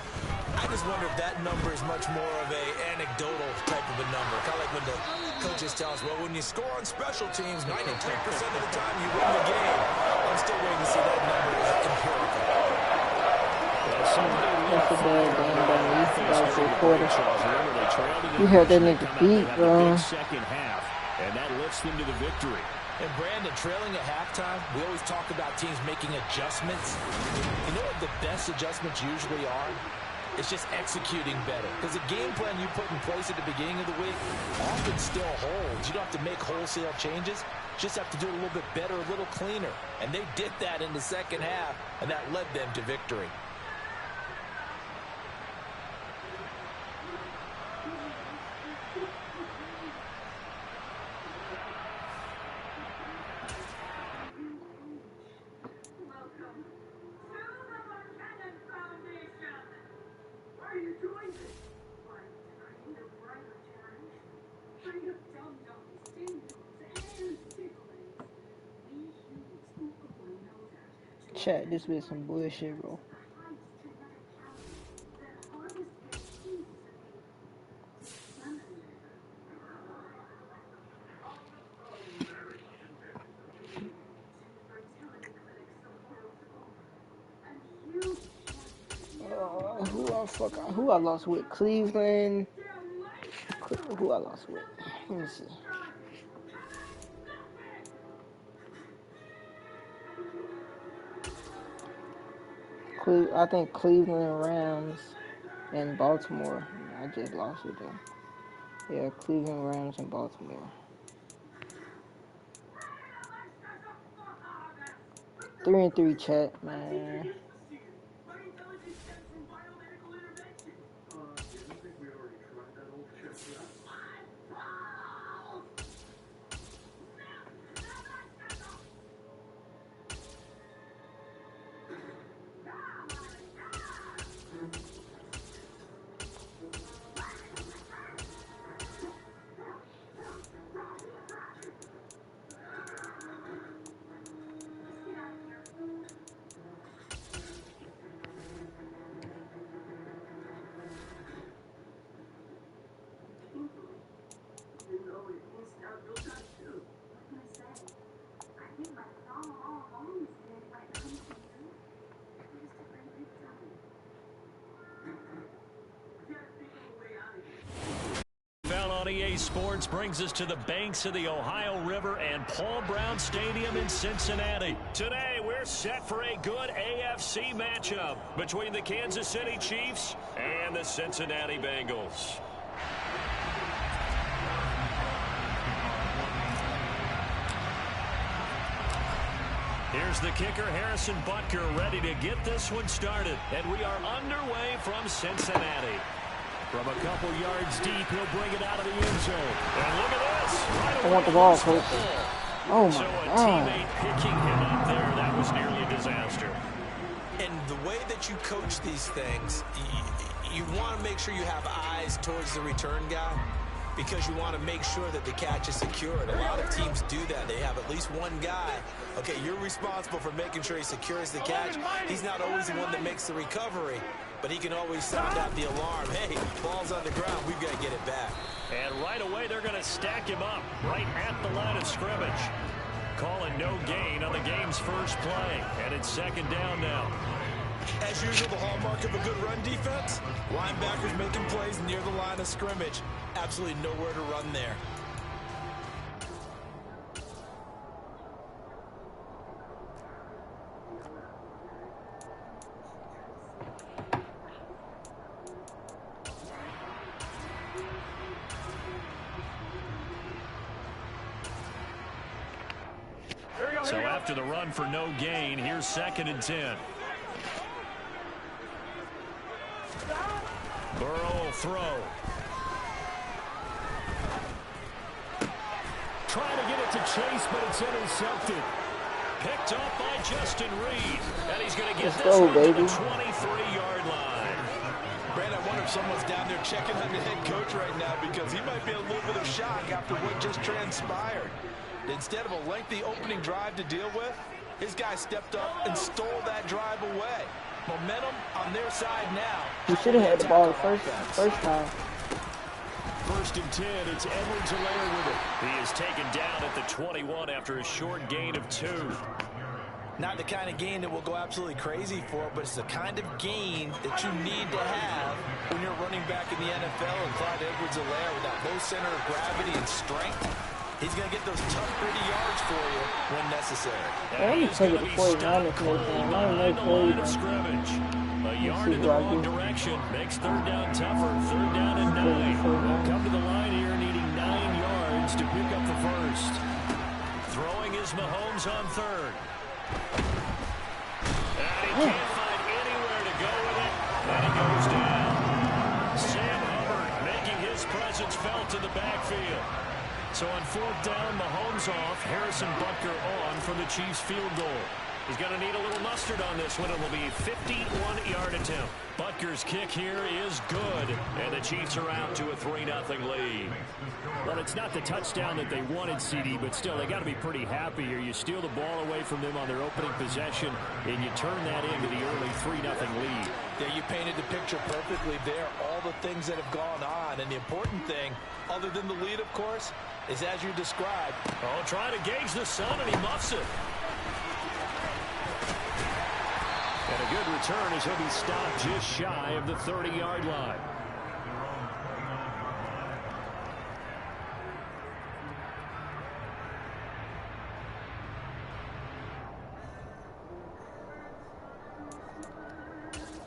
I just wonder if that number is much more of a anecdotal type of a number. Kind of like when the coaches tell us, well, when you score on special teams, 93% of the time you win the game. I'm still waiting to see that number empirical. You heard that nigga beat, bro. Second half, and that lifts them to the victory. And Brandon, trailing at halftime, we always talk about teams making adjustments. You know what the best adjustments usually are? It's just executing better. Because the game plan you put in place at the beginning of the week often still holds. You don't have to make wholesale changes. Just have to do it a little bit better, a little cleaner. And they did that in the second half, and that led them to victory. Chat, this was some bullshit, bro. Who I lost with? Cleveland. Who I lost with? Let me see. I think Cleveland, Rams, and Baltimore. I just lost with them. Yeah, Cleveland, Rams, and Baltimore. 3-3, chat, man. EA Sports brings us to the banks of the Ohio River and Paul Brown Stadium in Cincinnati. Today, we're set for a good AFC matchup between the Kansas City Chiefs and the Cincinnati Bengals. Here's the kicker, Harrison Butker, ready to get this one started. And we are underway from Cincinnati. From a couple yards deep, he'll bring it out of the end zone. And look at this. Right, I want the ball, coach. Oh my so a God. teammate picking him up there, that was nearly a disaster. And the way that you coach these things, you want to make sure you have eyes towards the return guy because you want to make sure that the catch is secured. A lot of teams do that. They have at least one guy. Okay, you're responsible for making sure he secures the catch. He's not always the one that makes the recovery, but he can always sound out the alarm. Hey, ball's on the ground. We've got to get it back. And right away, they're going to stack him up right at the line of scrimmage. Calling no gain on the game's first play. And it's second down now. As usual, the hallmark of a good run defense, linebackers making plays near the line of scrimmage. Absolutely nowhere to run there. So after the run for no gain, here's 2nd and 10. Burrow will throw. Trying to get it to Chase, but it's intercepted. Picked up by Justin Reed. And he's going to get this one to the 23-yard line. Brad, I wonder if someone's down there checking on the head coach right now because he might be a little bit of shock after what just transpired. Instead of a lengthy opening drive to deal with, his guy stepped up and stole that drive away. Momentum on their side now. He should have had the ball first time. 1st and 10, it's Edwards-Helaire with it. He is taken down at the 21 after a short gain of 2. Not the kind of gain that will go absolutely crazy for, but it's the kind of gain that you need to have when you're running back in the NFL. And Clyde Edwards-Helaire with that low center of gravity and strength, he's going to get those tough, gritty yards for you when necessary. I'm going to take it to 49 if anything. I don't know scrimmage. A yard in the wrong direction makes 3rd down tougher. 3rd down and 9. We'll come to the line here needing 9 yards to pick up the first. Throwing is Mahomes on 3rd. And he can't find anywhere to go with it. And he goes down. Sam Hubbard making his presence felt in the backfield. So on 4th down, Mahomes off. Harrison Butker on for the Chiefs field goal. He's going to need a little mustard on this one. It will be a 51-yard attempt. Butker's kick here is good, and the Chiefs are out to a 3-0 lead. Well, it's not the touchdown that they wanted, CD, but still, they got to be pretty happy here. You steal the ball away from them on their opening possession, and you turn that into the early 3-0 lead. Yeah, you painted the picture perfectly there. All the things that have gone on, and the important thing, other than the lead, of course, is as you described. Oh, trying to gauge the sun, and he muffs it. And a good return as he'll be stopped just shy of the 30-yard line.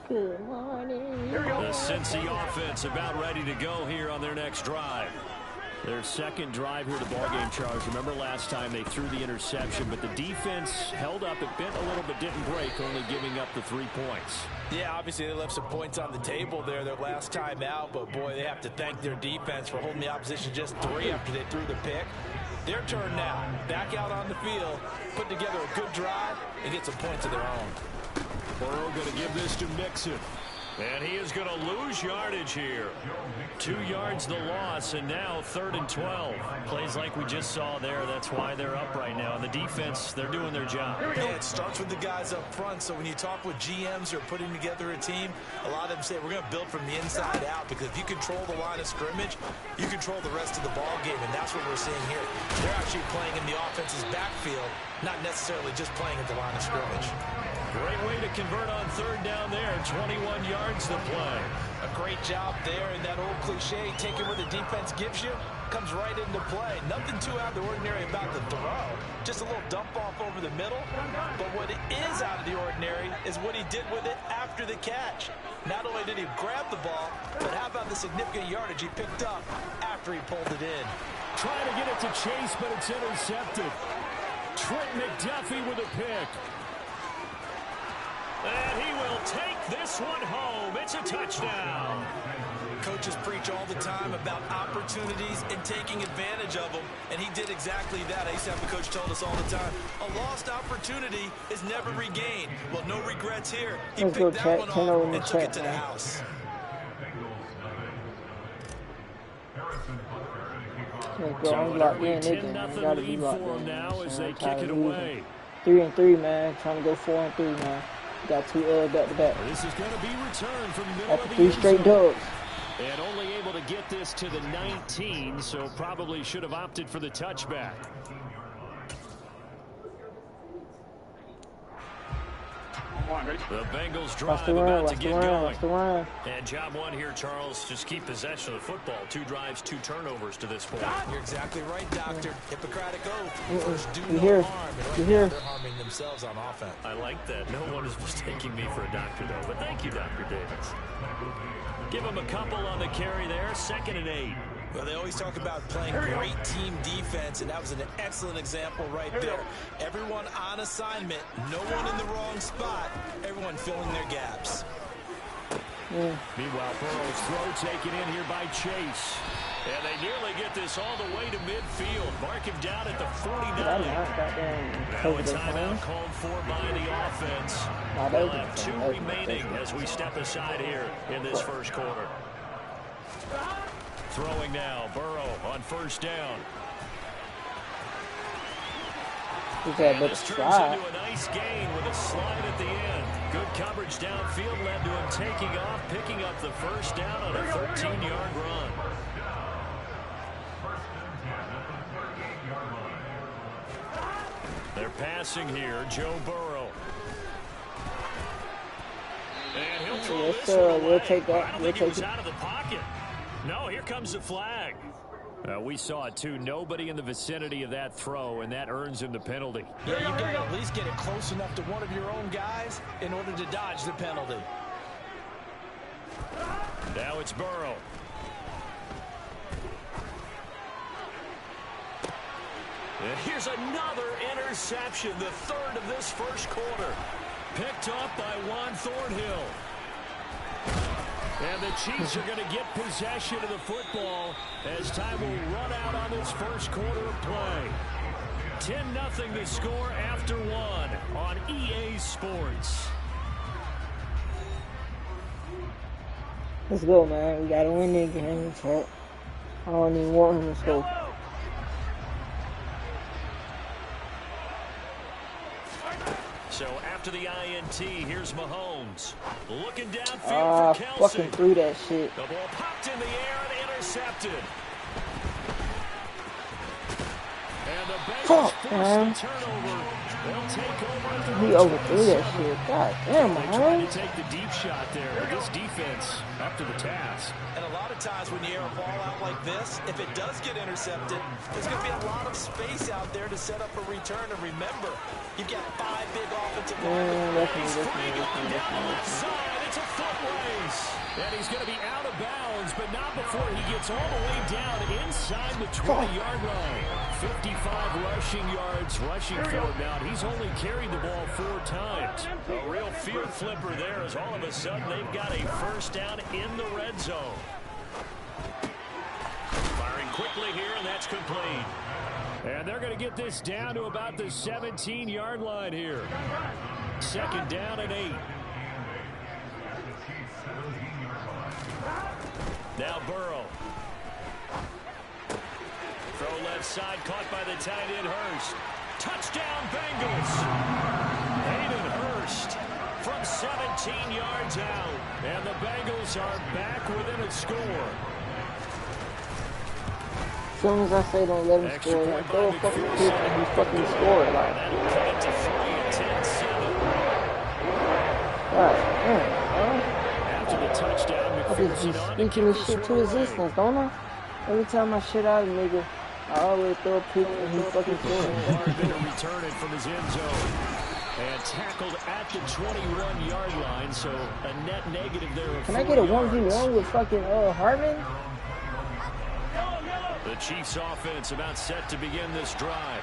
Good morning. The Cincy offense about ready to go here on their next drive. Their second drive here, the ballgame, Charles. Remember last time they threw the interception, but the defense held up. It bent a little but didn't break, only giving up the 3 points. Yeah, obviously they left some points on the table there their last time out, but boy, they have to thank their defense for holding the opposition just 3 after they threw the pick. Their turn now. Back out on the field, put together a good drive, and get some points of their own. Burrow going to give this to Mixon. And he is going to lose yardage here. 2 yards the loss, and now 3rd and 12. Plays like we just saw there. That's why they're up right now. And the defense, they're doing their job. Yeah, it starts with the guys up front. So when you talk with GMs who are putting together a team, a lot of them say we're going to build from the inside out, because if you control the line of scrimmage, you control the rest of the ball game, and that's what we're seeing here. They're actually playing in the offense's backfield, not necessarily just playing at the line of scrimmage. Great way to convert on 3rd down there. 21 yards to play. A great job there, and that old cliche, taking what the defense gives you, comes right into play. Nothing too out of the ordinary about the throw. Just a little dump off over the middle. But what is out of the ordinary is what he did with it after the catch. Not only did he grab the ball, but how about the significant yardage he picked up after he pulled it in. Trying to get it to Chase, but it's intercepted. Trent McDuffie with a pick. And he will take this one home. It's a touchdown. Coaches preach all the time about opportunities and taking advantage of them, and he did exactly that. I used to have a coach told us all the time, a lost opportunity is never regained. Well, no regrets here. He picked that one off and took it to the house. I'm locked in, nigga. Gotta be locked in now as they kick it away. 3-3, man. Trying to go 4-3, man. Got 2 L back to back. This is going to be returned from the middle after of the 3 straight dubs. And only able to get this to the 19, so probably should have opted for the touchback. The Bengals drive about to get going. And job one here, Charles, just keep possession of the football. 2 drives, 2 turnovers to this point. You're exactly right, Doctor. Hippocratic oath. First, do you no hear? harm. You hear? They're harming themselves on offense. I like that. No one is mistaking me for a doctor, though. But thank you, Dr. Davis. Give him a couple on the carry there. 2nd and 8. Well, they always talk about playing great team defense, and that was an excellent example right there. Everyone on assignment, no one in the wrong spot, everyone filling their gaps. Meanwhile, Burrow's throw taken in here by Chase. And they nearly get this all the way to midfield. Mark him down at the 49. Now a timeout called for by the offense. We'll have 2 remaining as we step aside here in this first quarter. Throwing now, Burrow on 1st down. And this turns into a nice gain with a slide at the end. Good coverage downfield led to him taking off, picking up the 1st down on a 13-yard run. They're passing here, Joe Burrow. And he'll throw this one away. We'll take that. I don't think he was out of the pocket. No, here comes the flag. We saw it, too. Nobody in the vicinity of that throw, and that earns him the penalty. Yeah, you've got to at least get it close enough to one of your own guys in order to dodge the penalty. Now it's Burrow. And here's another interception, the 3rd of this first quarter. Picked up by Juan Thornhill. And the Chiefs are going to get possession of the football as time will run out on this first quarter of play. 10-0 the score after 1 on EA Sports. Let's go, man. We got to win this game. So I don't even want him to score. So after the INT, here's Mahomes. Looking downfield for Kelsey. Fucking threw that shit. The ball popped in the air and intercepted. And the Bengals forced the turnover. They'll take over. He overthrew that shit. God damn, They tried to take the deep shot there, but this defense up to the task. And a lot of times when you air a ball out like this, if it does get intercepted, there's going to be a lot of space out there to set up a return. And remember, you've got 5 big offensive linemen. He's free going down the left side. It's a foot race. And he's going to be out of bounds, but not before he gets all the way down inside the 20-yard line. 55 rushing yards, rushing for him now. He's only carried the ball 4 times. A real field flipper there as all of a sudden they've got a 1st down in the red zone. Firing quickly here, and that's complete. And they're going to get this down to about the 17-yard line here. 2nd down and 8. Now Burrow. Throw left side, caught by the tight end Hurst. Touchdown Bengals. Hayden Hurst from 17 yards out. And the Bengals are back within a score. As soon as I say don't let him score, like, throw a fucking kick and he fucking scored. Like, that'll cut it to 3 at 10-7. God damn, After the touchdown, I just be speaking this shit to existence, don't I? Every time I shit out a nigga, I always throw a pick and he fucking scores. Going to return it from his end zone. And tackled at the 21-yard line, so a net negative there of 4 yards. Can I get a 1v1 with fucking Hartman? The Chiefs offense about set to begin this drive.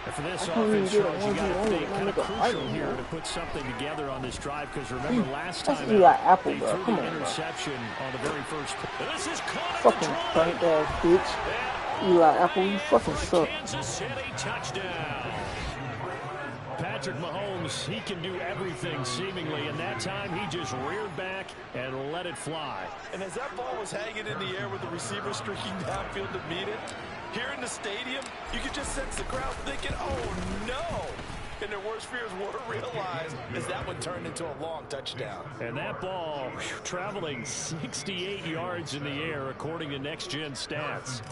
And for this I can't even offense, get a Charles, you got to 1v1 think with my kind of nigga crucial fighting, here bro. to put something together on this drive, because remember last That's time Eli out, Apple, they bro. threw Come the on, bro. interception on the very first. This is caught at Fucking the 20. burnt ass bitch. Eli Apple, you fucking For a suck. Kansas City touchdown. Patrick Mahomes, he can do everything seemingly, and that time he just reared back and let it fly. And as that ball was hanging in the air with the receiver streaking downfield to meet it, here in the stadium, you could just sense the crowd thinking, oh no! And their worst fears were realized as that one turned into a long touchdown. And that ball traveling 68 yards in the air according to Next Gen Stats.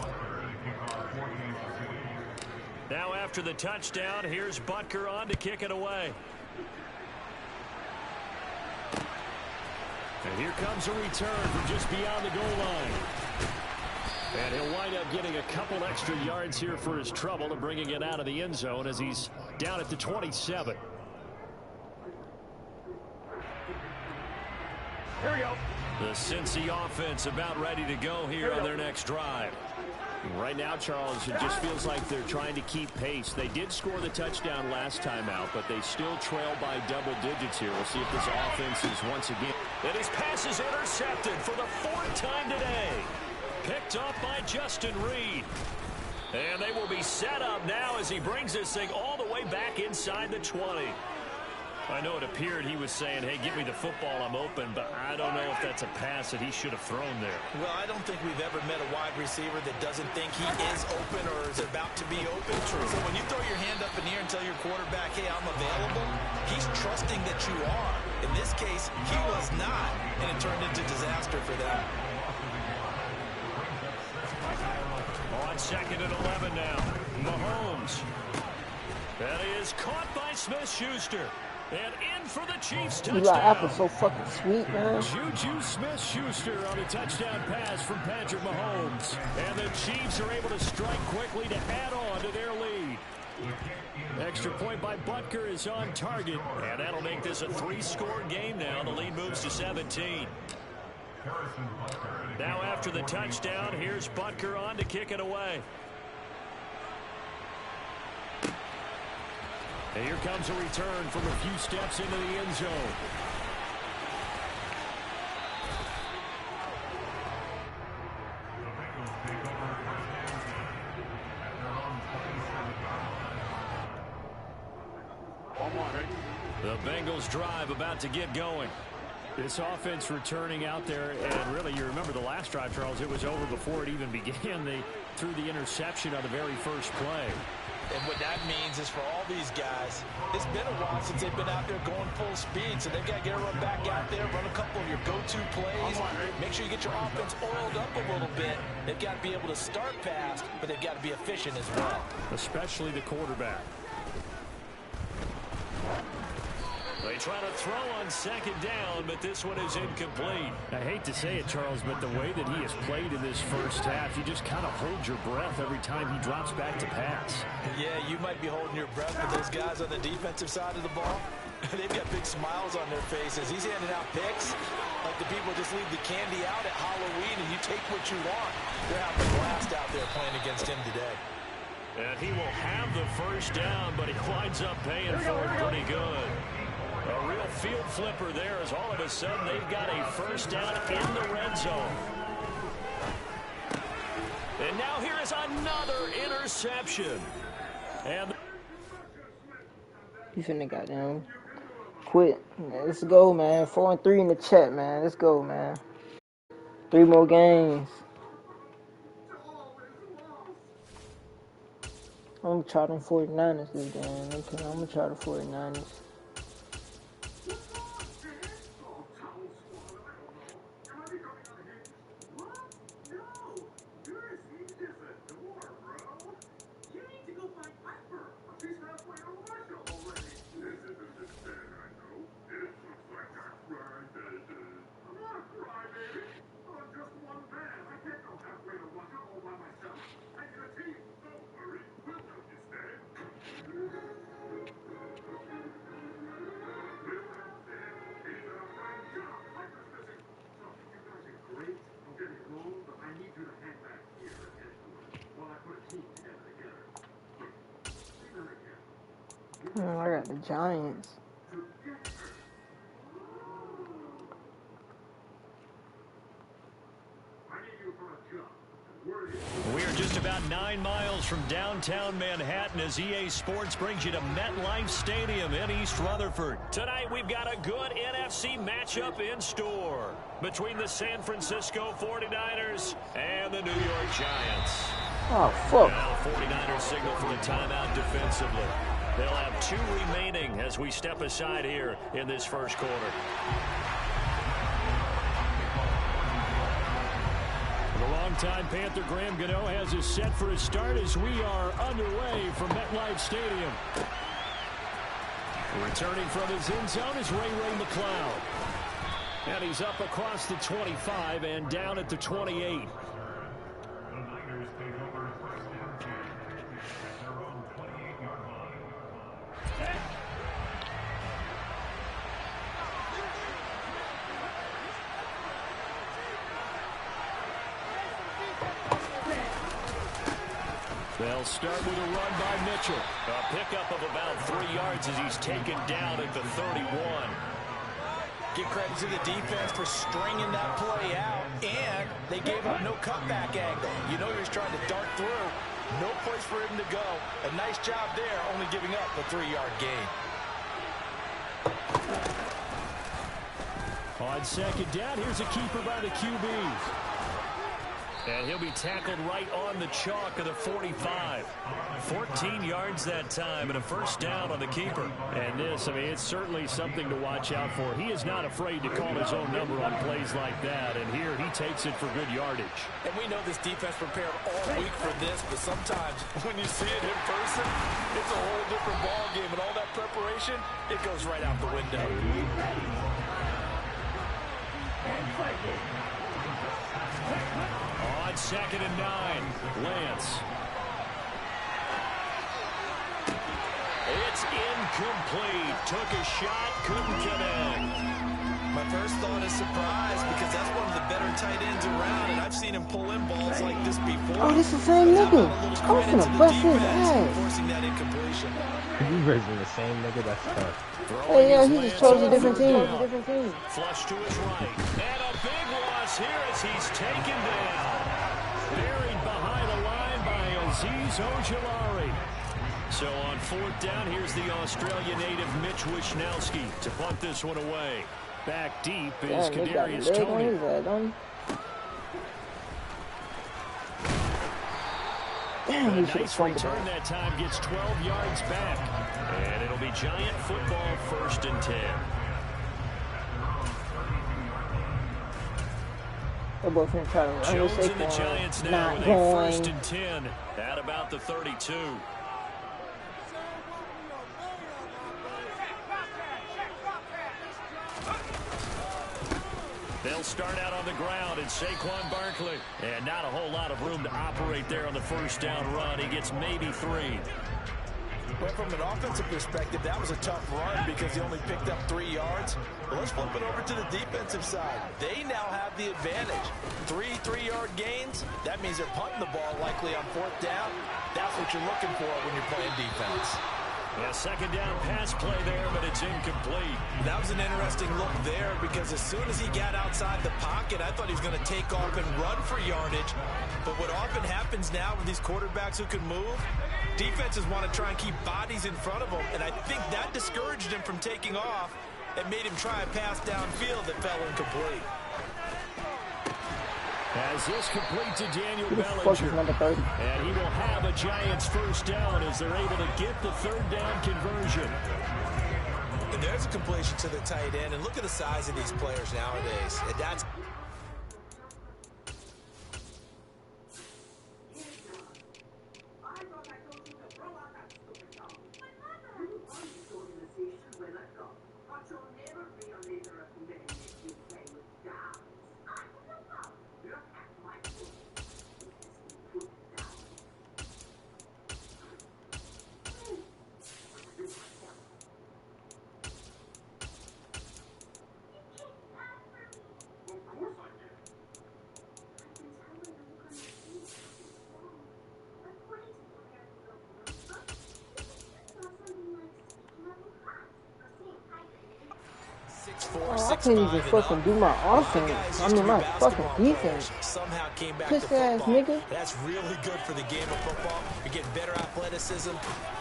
Now after the touchdown, here's Butker on to kick it away. And here comes a return from just beyond the goal line. And he'll wind up getting a couple extra yards here for his trouble and bringing it out of the end zone as he's down at the 27. Here we go. The Cincy offense about ready to go here on their next drive. Right now, Charles, it just feels like they're trying to keep pace. They did score the touchdown last time out, but they still trail by double digits here. We'll see if this offense is once again. And his pass is intercepted for the fourth time today. Picked up by Justin Reed. And they will be set up now as he brings this thing all the way back inside the 20. I know it appeared he was saying, hey, give me the football, I'm open, but I don't know if that's a pass that he should have thrown there. Well, I don't think we've ever met a wide receiver that doesn't think he is open or is about to be open. True. So when you throw your hand up in the air and tell your quarterback, hey, I'm available, he's trusting that you are. In this case, he was not, and it turned into disaster for them. On 2nd and 11 now, Mahomes. That is caught by Smith-Schuster. And in for the Chiefs touchdown. Eli Apple's so fucking sweet, man. Juju Smith-Schuster on a touchdown pass from Patrick Mahomes. And the Chiefs are able to strike quickly to add on to their lead. Extra point by Butker is on target. And that'll make this a 3-score game now. The lead moves to 17. Now after the touchdown, here's Butker on to kick it away. And here comes a return from a few steps into the end zone. The Bengals drive about to get going. This offense returning out there, and really, you remember the last drive, Charles, it was over before it even began. They threw the interception on the very first play. And what that means is for all these guys, it's been a while since they've been out there going full speed, so they've got to get everyone back out there, run a couple of your go-to plays, make sure you get your offense oiled up a little bit. They've got to be able to start fast, but they've got to be efficient as well. Especially the quarterback. They try to throw on 2nd down, but this one is incomplete. I hate to say it, Charles, but the way that he has played in this first half, you just kind of hold your breath every time he drops back to pass. Yeah, you might be holding your breath, but those guys on the defensive side of the ball, they've got big smiles on their faces. He's handing out picks like the people just leave the candy out at Halloween and you take what you want. They're having a blast out there playing against him today. And he will have the first down, but he winds up paying for it pretty good. A real field flipper there as all of a sudden they've got a first down in the red zone. And now here is another interception. And You finna goddamn quit. Let's go, man. 4-3 in the chat, man. Let's go, man. 3 more games. I'm gonna try them 49ers this game. Okay, I'm gonna try the 49ers. I got the Giants. We are just about 9 miles from downtown Manhattan as EA Sports brings you to MetLife Stadium in East Rutherford. Tonight we've got a good NFC matchup in store between the San Francisco 49ers and the New York Giants. Oh, fuck. Now 49ers signal for a timeout defensively. They'll have 2 remaining as we step aside here in this first quarter. The longtime Panther Graham Gano has us set for a start as we are underway from MetLife Stadium. Returning from his end zone is Ray McCloud. And he's up across the 25 and down at the 28. They'll start with a run by Mitchell. A pickup of about 3 yards as he's taken down at the 31. Give credit to the defense for stringing that play out, and they gave up no cutback angle. You know he's trying to dart through. No place for him to go. A nice job there, only giving up a 3-yard gain. On second down, here's a keeper by the QB. And he'll be tackled right on the chalk of the 45. 14 yards that time and a first down on the keeper. And this, I mean, it's certainly something to watch out for. He is not afraid to call his own number on plays like that. And here he takes it for good yardage. And we know this defense prepared all week for this, but sometimes when you see it in person, it's a whole different ball game. And all that preparation, it goes right out the window. On second and 9, Lance. It's incomplete. Took a shot, couldn't connect. My first thought is surprise because that's one of the better tight ends around, and I've seen him pull in balls like this before. Oh, this is the same nigga. I was gonna bust his ass. Forcing that incompletion. You versing the same nigga? That's tough. Hey, yo, he just chose a different team. Flush to his right. And a big loss here as he's taken down. Buried behind the line by Azeez Ojulari. So on fourth down, here's the Australia native Mitch Wishnowsky to punt this one away. Back deep is Kadarius Toney. Damn, a nice return that time, gets 12 yards back. And it'll be Giant football, 1st and 10. They're both going to try to run Jones this and the Giants now with a 1st and 10 at about the 32. They'll start out on the ground, and Saquon Barkley. And not a whole lot of room to operate there on the first down run. He gets maybe 3. Well, from an offensive perspective, that was a tough run because he only picked up 3 yards. Well, let's flip it over to the defensive side. They now have the advantage. 3 3-yard gains. That means they're punting the ball likely on 4th down. That's what you're looking for when you're playing defense. Yeah, second down pass play there, but it's incomplete. That was an interesting look there because as soon as he got outside the pocket, I thought he was going to take off and run for yardage. But what often happens now with these quarterbacks who can move, defenses want to try and keep bodies in front of them, and I think that discouraged him from taking off and made him try a pass downfield that fell incomplete. As this complete to Daniel Bellinger. And he will have a Giants first down as they're able to get the 3rd down conversion. And there's a completion to the tight end, and look at the size of these players nowadays. And that's Oh, I can't even fucking do my offense. I mean, my fucking defense. Somehow came back Piss to ass football. nigga. That's really good for the game of football. You're getting better athleticism,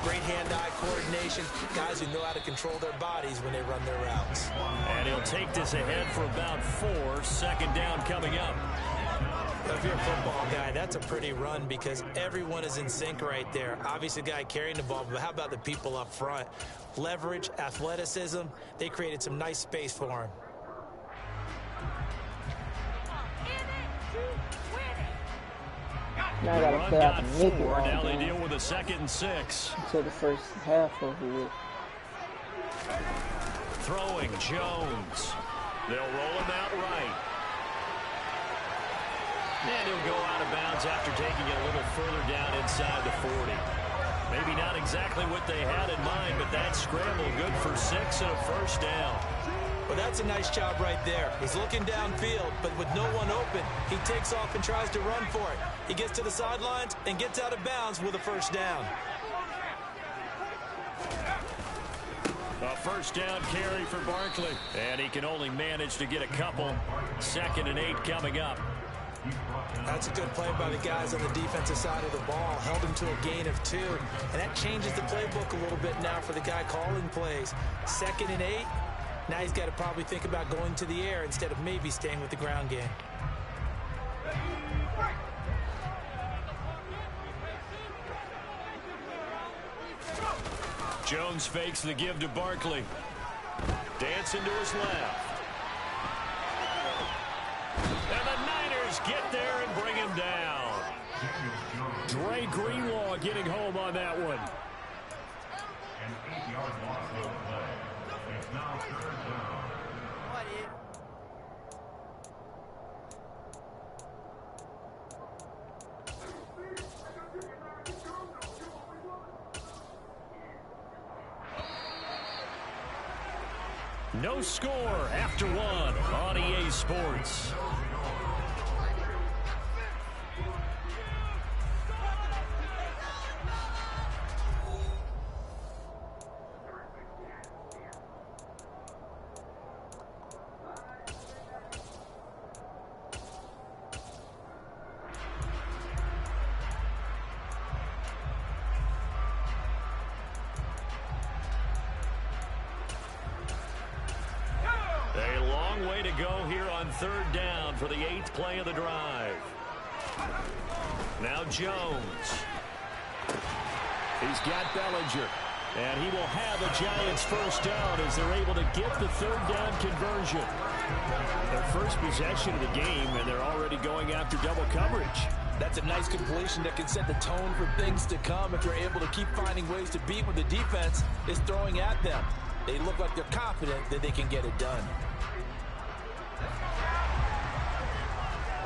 great hand-eye coordination, guys who know how to control their bodies when they run their routes. And he'll take this ahead for about 4. Second down coming up. If you're a football guy, that's a pretty run because everyone is in sync right there. Obviously, the guy carrying the ball, but how about the people up front? Leverage, athleticism, they created some nice space for him. Now I gotta play out the nickel all Now they game deal with a 2nd and 6. until the first half over with. Throwing Jones. They'll roll him out right. And he'll go out of bounds after taking it a little further down inside the 40. Maybe not exactly what they had in mind, but that scramble good for 6 and a first down. Well, that's a nice job right there. He's looking downfield, but with no one open, he takes off and tries to run for it. He gets to the sidelines and gets out of bounds with a first down. A first down carry for Barkley. And he can only manage to get a couple. 2nd and 8 coming up. That's a good play by the guys on the defensive side of the ball. Held him to a gain of 2. And that changes the playbook a little bit now for the guy calling plays. 2nd and 8. Now he's got to probably think about going to the air instead of maybe staying with the ground game. Jones fakes the give to Barkley. Dancing to his left. And the Niners get there and bring him down. Dre Greenlaw getting home on that one. An 8-yard loss of play. It's now 3rd down. No score after 1 on EA Sports. A long way to go here on 3rd down for the 8th play of the drive. Now Jones. He's got Bellinger. And he will have a Giants first down as they're able to get the 3rd down conversion. Their first possession of the game, and they're already going after double coverage. That's a nice completion that can set the tone for things to come if you're able to keep finding ways to beat when the defense is throwing at them. They look like they're confident that they can get it done.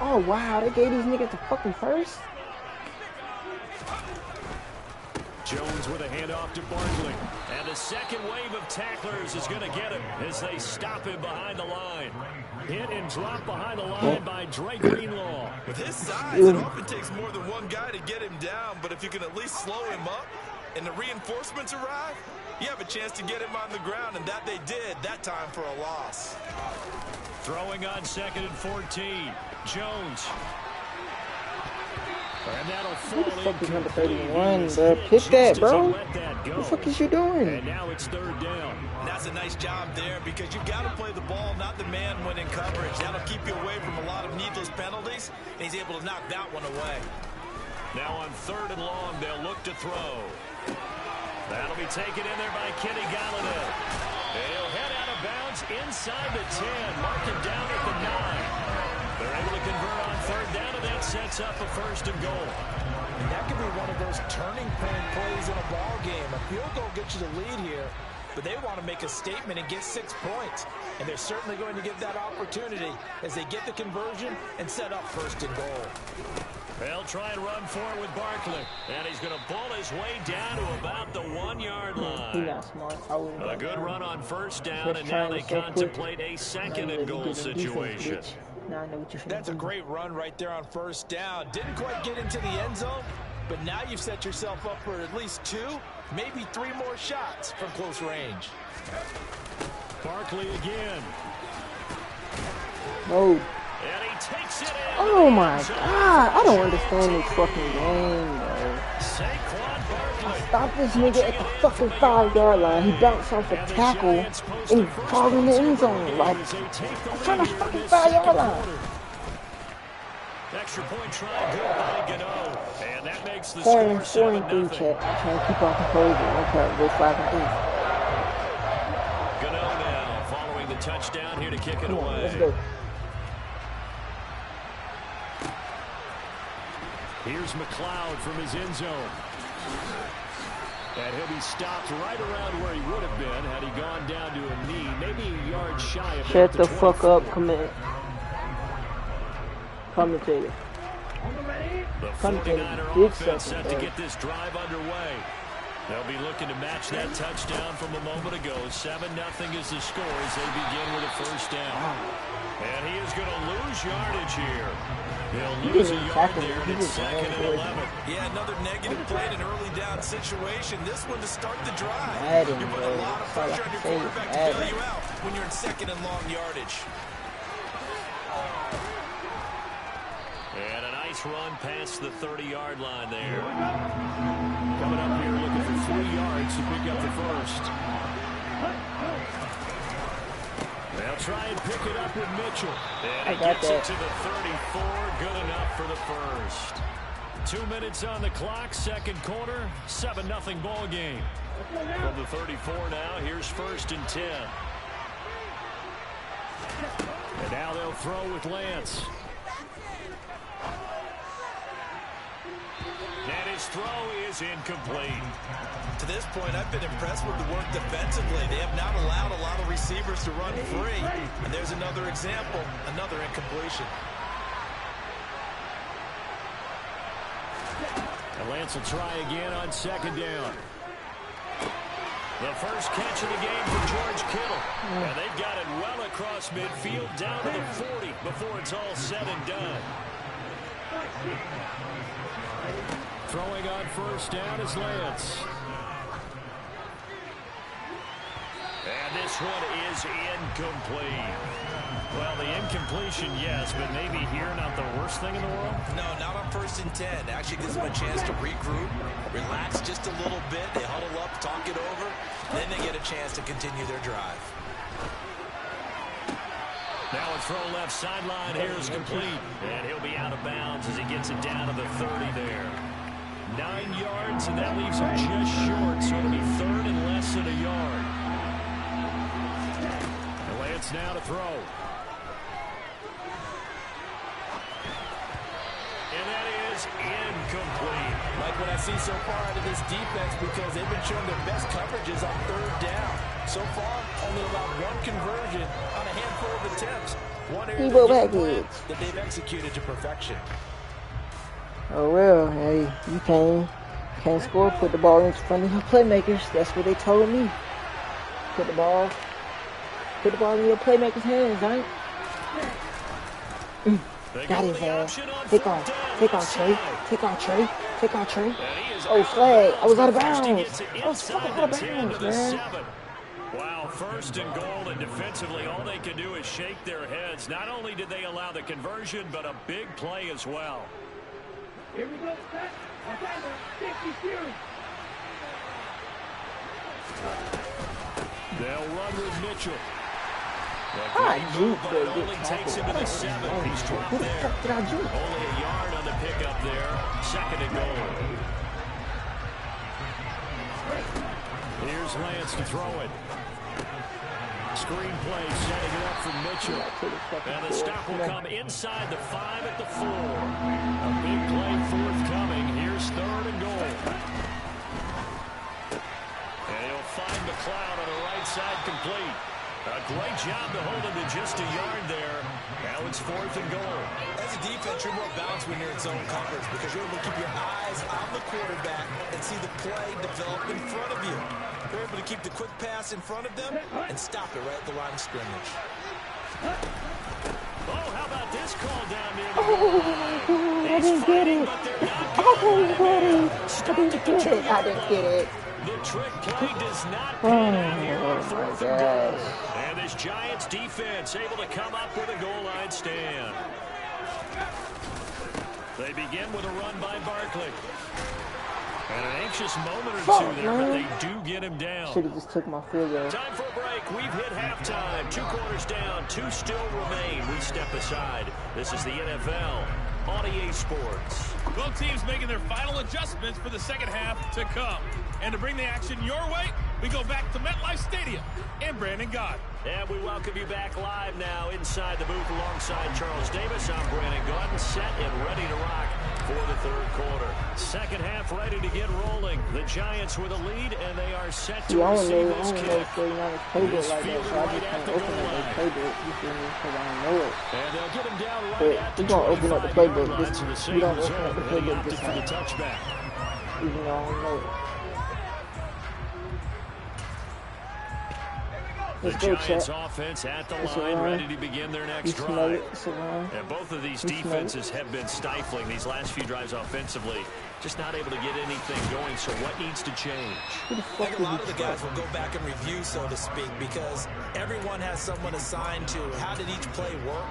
Oh, wow. They gave these niggas the fucking first? Jones with a handoff to Barkley. And the second wave of tacklers is going to get him as they stop him behind the line. Hit and drop behind the line by Dre Greenlaw. With his size, it often takes more than one guy to get him down, but if you can at least slow him up and the reinforcements arrive, you have a chance to get him on the ground, and that they did, that time for a loss. Throwing on 2nd and 14. Jones. And that'll fall Who the fuck is number incomplete. 31, bro? Pick that, bro. Let that go. What the fuck is you doing? And now it's 3rd down. And that's a nice job there because you've got to play the ball, not the man when in coverage. That'll keep you away from a lot of needless penalties, and he's able to knock that one away. Now on 3rd and long, they'll look to throw. That'll be taken in there by Kenny Galladay. And he'll head out of bounds inside the 10, marking down at the 9. They're able to convert on 3rd down, and that sets up a 1st and goal. And that could be one of those turning point plays in a ball game. A field goal gets you the lead here, but they want to make a statement and get 6 points. And they're certainly going to give that opportunity as they get the conversion and set up 1st and goal. They'll try and run for it with Barkley. And he's going to pull his way down to about the 1-yard line. He's not smart. A good run on 1st down, and now they contemplate a 2nd and goal situation. That's a great run right there on 1st down. Didn't quite get into the end zone, but now you've set yourself up for at least 2, maybe 3 more shots from close range. Barkley quickly again. No. And he takes it in. Oh my God. I don't understand this fucking game, bro. I stopped this nigga at the fucking 5-yard line. He bounced off a tackle and he falls in the end zone. Like, I'm trying to fucking 5-yard line. Extra point try good by Goin. And that makes the score 7-0. Check. I'm trying to keep on composure. I'm trying to go 5-3. Goin now following the touchdown here to kick it away. Let's go. Here's McLeod from his end zone. And he'll be stopped right around where he would have been had he gone down to a knee, maybe a yard shy of Shut the fuck up, commentator. The 49er offense set to get this drive underway. They'll be looking to match that touchdown from a moment ago. 7-0 is the score as they begin with a first down. And he is going to lose yardage here. He'll lose a yard there, and it's 2nd and 11. Yeah, another negative play in an early down situation. This one to start the drive. You put a lot of pressure on your quarterback to bail you out when you're in 2nd and long yardage. And a nice run past the 30-yard line there. Coming up here looking for 3 yards to pick up the first. They'll try and pick it up with Mitchell. And he gets it to the 34. Good enough for the first. 2 minutes on the clock, second quarter, 7-0 ball game. From the 34 now, here's 1st and 10. And now they'll throw with Lance. And his throw is incomplete. To this point, I've been impressed with the work defensively. They have not allowed a lot of receivers to run free. And there's another example, another incompletion. And Lance will try again on 2nd down. The first catch of the game for George Kittle. And they've got it well across midfield down to the 40 before it's all said and done. Throwing on 1st down is Lance. And this one is incomplete. Well, the incompletion, yes, but maybe here not the worst thing in the world? No, not on 1st and 10. Actually gives them a chance to regroup, relax just a little bit. They huddle up, talk it over, then they get a chance to continue their drive. Now a throw left sideline here is complete. And he'll be out of bounds as he gets it down to the 30 there. 9 yards, and that leaves him just short, so it'll be 3rd and less than a yard. And Lance now to throw. And that is incomplete. Like what I see so far out of this defense, because they've been showing their best coverages on 3rd down. So far, only allowed 1 conversion on a handful of attempts. One area that they've executed to perfection. Oh well, hey, you can't score. Put the ball in front of your playmakers. That's what they told me. Put the ball in your playmakers' hands, right? Got his ass. Take on Trey. Take on Trey. Oh, flag. I was out of bounds. I was fucking out of bounds, man. Wow, 1st and goal, and defensively all they can do is shake their heads. Not only did they allow the conversion, but a big play as well. Here we go, set. They'll run with Mitchell. But it only takes him to the 7. He's dropped there. Only a yard on the pickup there. 2nd and goal. Here's Lance to throw it. Screen play setting it up for Mitchell. And the stop will come inside the 5 at the 4. A big play forthcoming. Here's 3rd and goal. And he'll find McLeod on the right side complete. A great job to hold him to just a yard there. Now it's 4th and goal. As a defense, you're more balanced when you're in zone coverage because you're able to keep your eyes on the quarterback and see the play develop in front of you. You're able to keep the quick pass in front of them and stop it right at the line of scrimmage. Oh, how about this call down near the goal line? I didn't get it. I didn't get it. The trick play does not pan out here on 4th and goal. And this Giants defense able to come up with a goal line stand. They begin with a run by Barkley. And an anxious moment or two there, but they do get him down. Should have just took my field goal. Time for a break. We've hit halftime. 2 quarters down. 2 still remain. We step aside. This is the NFL on EA Sports. Both teams making their final adjustments for the second half to come. And to bring the action your way, we go back to MetLife Stadium and Brandon Goin. And we welcome you back live now inside the booth alongside Charles Davis. I'm Brandon Goin, set and ready to rock for the 3rd quarter. Second half ready to get rolling. The Giants with a lead, and they are set to receive this kick. This fielded right at the goal line. And they'll get him down right at the 25-yard line, so the Sabres are heading out for the touchback. Even though I don't know it. The Giants offense at the line, ready to begin their next drive. And both of these defenses have been stifling these last few drives offensively. Just not able to get anything going, so what needs to change? I think a lot of the guys will go back and review, so to speak, because everyone has someone assigned to how did each play work.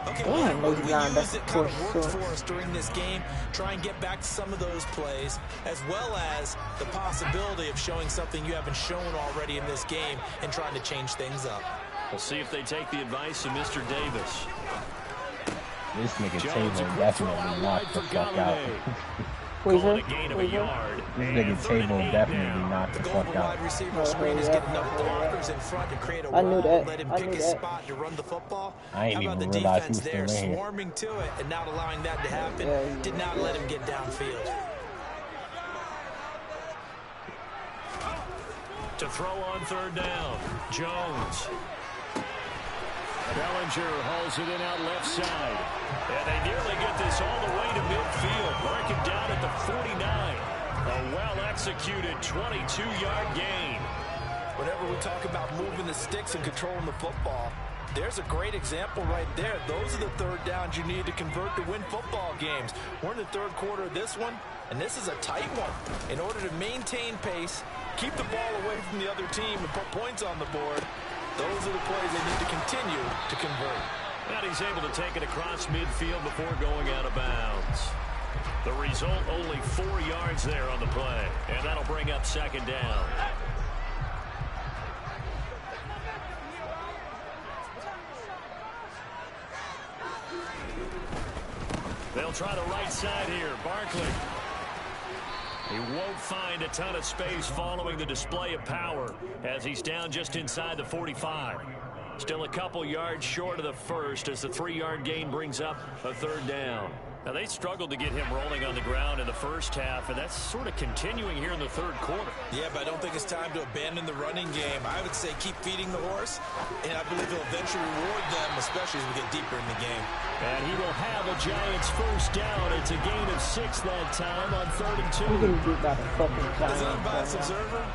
Okay, we use it kind of worked for us during this game. Try and get back to some of those plays, as well as the possibility of showing something you haven't shown already in this game and trying to change things up. We'll see if they take the advice of Mr. Davis. This nigga Table definitely knocked the fuck out. Calling a gain of a yard. This nigga Table definitely knocked the fuck out. Wide receiver screen is getting enough blockers in front to create a wall and let him pick his spot to run the football. I ain't How about even the realize defense who's there still in here. swarming to it and not allowing that to happen? Did not let him get downfield. To throw on 3rd down, Jones. Bellinger hauls it in out left side. And they nearly get this all the way to midfield. Mark it down at the 49. A well-executed 22-yard gain. Whenever we talk about moving the sticks and controlling the football, there's a great example right there. Those are the 3rd downs you need to convert to win football games. We're in the 3rd quarter of this one, and this is a tight one. In order to maintain pace, keep the ball away from the other team, and put points on the board, those are the plays they need to continue to convert. And he's able to take it across midfield before going out of bounds. The result, only 4 yards there on the play. And that'll bring up 2nd down. They'll try the right side here. Barkley. He won't find a ton of space following the display of power as he's down just inside the 45. Still a couple yards short of the first as the 3-yard gain brings up a 3rd down. Now, they struggled to get him rolling on the ground in the first half, and that's sort of continuing here in the 3rd quarter. Yeah, but I don't think it's time to abandon the running game. I would say keep feeding the horse, and I believe he'll eventually reward them, especially as we get deeper in the game. And he will have a Giants 1st down. It's a gain of 6 that time on 3rd and 2. We're getting beat by the fucking Giants. As an unbiased observer,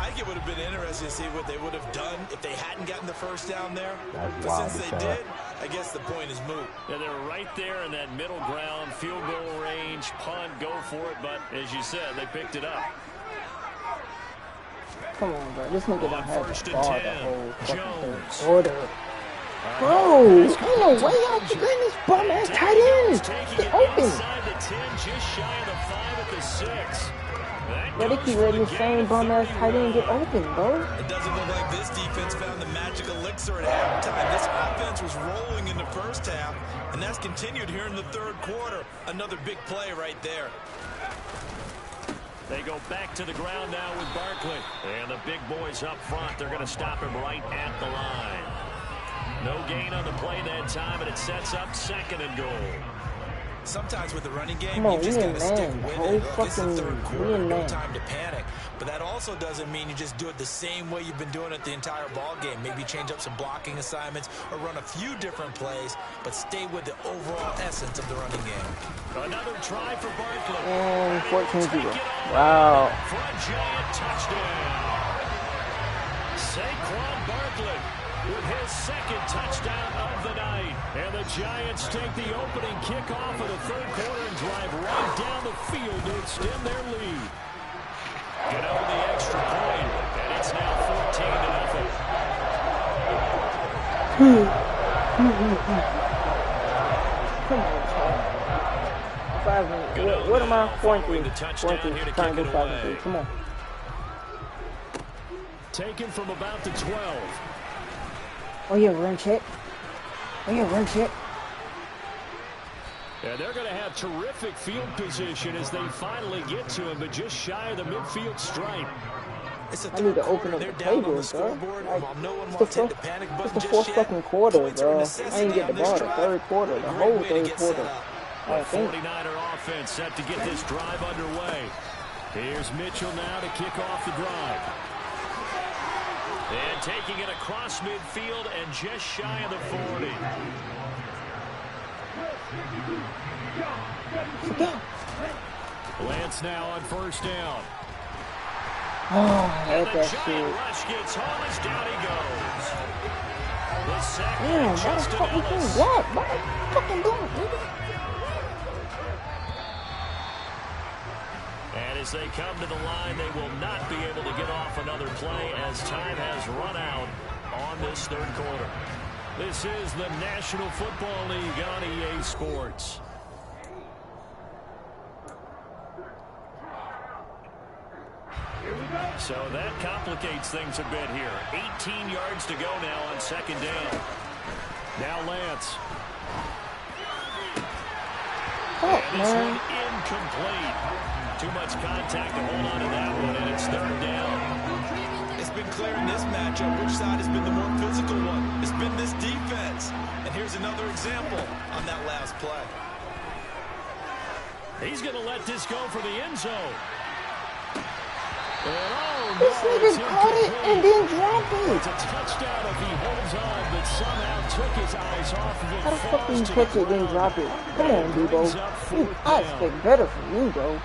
I think it would have been interesting to see what they would have done if they hadn't gotten the 1st down there. But since they did, I guess the point is moot. Yeah, they were right there in that middle ground, field goal range, punt, go for it. But as you said, they picked it up. Come on, bro. This nigga don't have the ball the whole fucking Jones. 3rd quarter. Bro, ain't no way y'all letting this bum ass tight end get open. Inside the 10, just shy of the 5 at the 6. Bro, they keep letting the same bum ass tight end get open, bro. It doesn't look like this defense found the magic elixir at halftime. This offense was rolling in the first half, and that's continued here in the 3rd quarter. Another big play right there. They go back to the ground now with Barkley. And the big boys up front, they're going to stop him right at the line. No gain on the play that time, and it sets up 2nd and goal. Sometimes with the running game, you just got to stick with it. Look, it's the 3rd quarter, no time to panic. But that also doesn't mean you just do it the same way you've been doing it the entire ball game. Maybe change up some blocking assignments or run a few different plays, but stay with the overall essence of the running game. Another try for Barkley. And 14-0. Wow. For a Giant touchdown. Saquon Barkley with his 2nd touchdown of the night. And the Giants take the opening kickoff of the 3rd quarter and drive right down the field to extend their lead. Get over the extra Come on, Chad. 5 minutes. What am I going through? Trying to do 5 minutes. Come on. Taken from about the 12. Oh yeah, run check. Oh yeah, run check. And they're going to have terrific field position as they finally get to him, but just shy of the midfield stripe. I need to open up the playbook, bro. Like, it's the fourth fucking quarter, bro. I ain't get the ball the third quarter, the whole third quarter. The 49er offense set to get this drive underway. Here's Mitchell now to kick off the drive. And taking it across midfield and just shy of the 40. Lance now on first down. Oh, I hate that shit. Rush gets home as down he goes. Damn, why the fuck you doing that? What are you fucking doing, nigga? And as they come to the line, they will not be able to get off another play as time has run out on this third quarter. This is the National Football League on EA Sports. So that complicates things a bit here. 18 yards to go now on second down. Now Lance. And this one incomplete. Too much contact to hold on to that one, and it's third down. It's been clear in this matchup which side has been the more physical one. It's been this defense. And here's another example on that last play. He's going to let this go for the end zone. This nigga caught it and then dropped it. It's a touchdown if he holds on, but somehow took his eyes off of it. How the fuck do you catch it then drop it? Come on, Debo. I expect better from you, bro.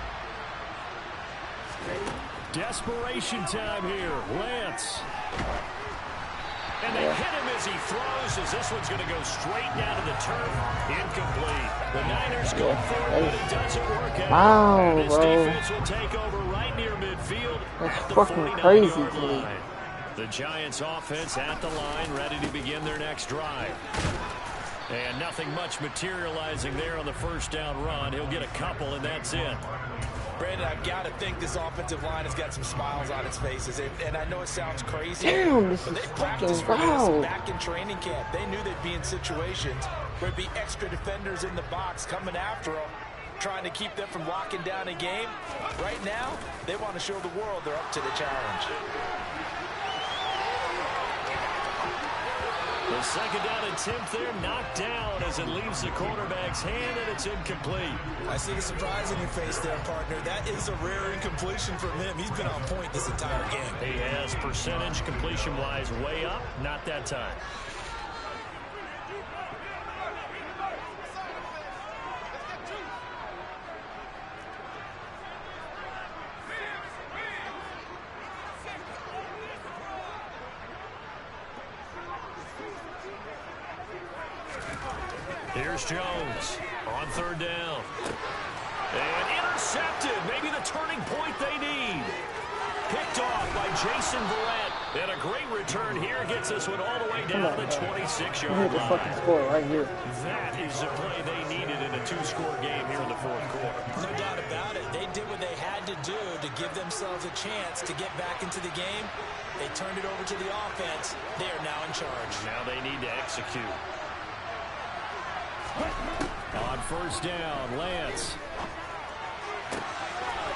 Desperation time here. Lance. And they hit him as he throws, as this one's going to go straight down to the turf. Incomplete. The Niners go for it, but it doesn't work out. Wow, and this bro. defense will take over right near midfield. That's fucking crazy to me. The Giants offense at the line, ready to begin their next drive. And nothing much materializing there on the first down run. He'll get a couple, and that's it. Brandon, I've got to think this offensive line has got some smiles on its faces. And I know it sounds crazy. Damn, this but is they fucking practiced for this wild. back in training camp. They knew they'd be in situations where there'd be extra defenders in the box coming after them, trying to keep them from locking down a game. Right now, they want to show the world they're up to the challenge. The second down attempt there knocked down as it leaves the quarterback's hand, and it's incomplete. I see the surprise in your face there, partner. That is a rare incompletion from him. He's been on point this entire game. He has percentage completion-wise way up. Not that time. Here's Jones on third down. And intercepted. Maybe the turning point they need. Picked off by Jason Verrett. And a great return here gets this one all the way down to the 26-yard line. The fucking score right here. That is the play they needed in a two-score game here in the fourth quarter. No doubt about it. They did what they had to do to give themselves a chance to get back into the game. They turned it over to the offense. They are now in charge. Now they need to execute. On first down, Lance.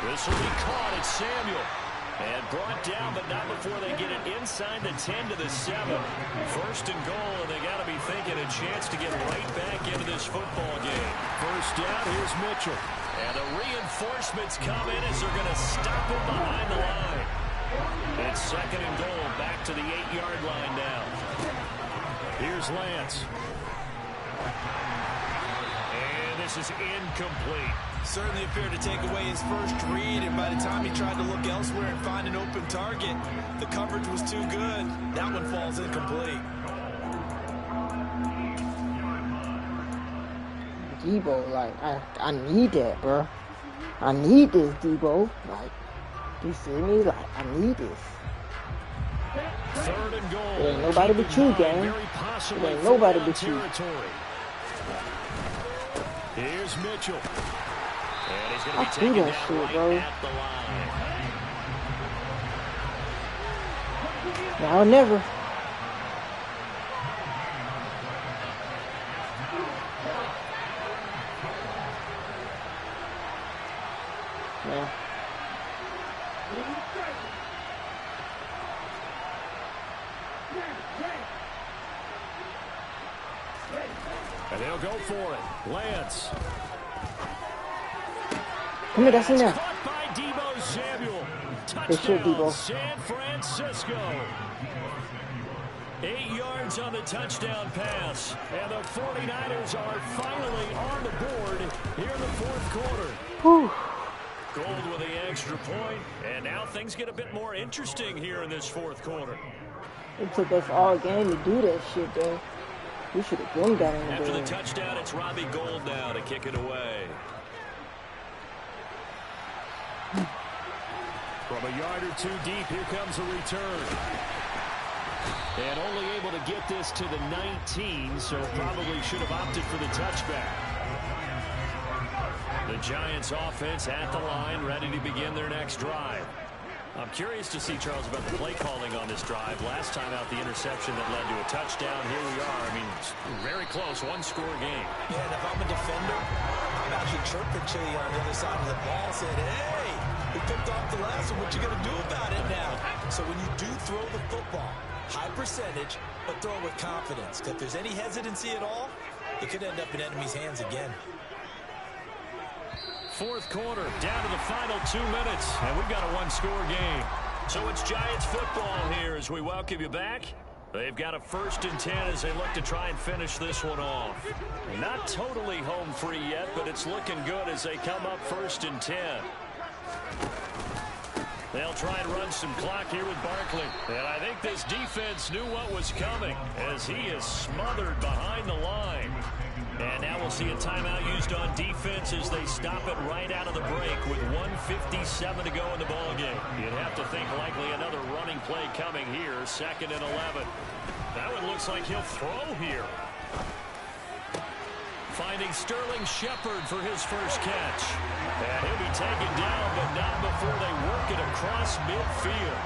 This will be caught at Samuel. And brought down, but not before they get it inside the 10 to the 7. First and goal, and they got to be thinking a chance to get right back into this football game. First down, here's Mitchell. And the reinforcements come in as they're going to stop him behind the line. It's second and goal, back to the 8-yard line now. Here's Lance. And this is incomplete. Certainly appeared to take away his first read, and by the time he tried to look elsewhere and find an open target, the coverage was too good. That one falls incomplete. Debo, like, I need that, bro. I need this, Debo. Like, you see me? Like, I need this. Third and goal. There ain't nobody but you, gang. possibly nobody down but you. territory. Here's Mitchell. And he's going to I be do taken that down shit, right bro. at the line. Now or never. Yeah. And they'll go for it. Lance. Come here, that's in there. Caught by Deebo Samuel. Good shit, Touchdown, Deebo. San Francisco. 8 yards on the touchdown pass. And the 49ers are finally on the board here in the fourth quarter. Whew. Gold with the extra point. And now things get a bit more interesting here in this fourth quarter. It took us all game to do that shit, though. We should have been got in the After the game. touchdown, it's Robbie Gould now to kick it away. From a yard or two deep, here comes a return. And only able to get this to the 19, so probably should have opted for the touchback. The Giants offense at the line, ready to begin their next drive. I'm curious to see, Charles, about the play calling on this drive. Last time out, the interception that led to a touchdown. Here we are. I mean, very close, one-score game. Yeah, and if I'm a defender, I'm actually chirping Chili on the other side of the ball, saying, hey, we picked off the last one. What you going to do about it now? So when you do throw the football, high percentage, but throw it with confidence. If there's any hesitancy at all, it could end up in enemy's hands again. Fourth quarter, down to the final 2 minutes, and we've got a one-score game. So it's Giants football here as we welcome you back. They've got a 1st and 10 as they look to try and finish this one off. Not totally home free yet, but it's looking good as they come up 1st and 10. They'll try and run some clock here with Barkley. And I think this defense knew what was coming as he is smothered behind the line. And now we'll see a timeout used on defense as they stop it right out of the break with 1:57 to go in the ballgame. You'd have to think likely another running play coming here, 2nd and 11. That one looks like he'll throw here. Finding Sterling Shepard for his first catch. And he'll be taken down, but not before they work it across midfield.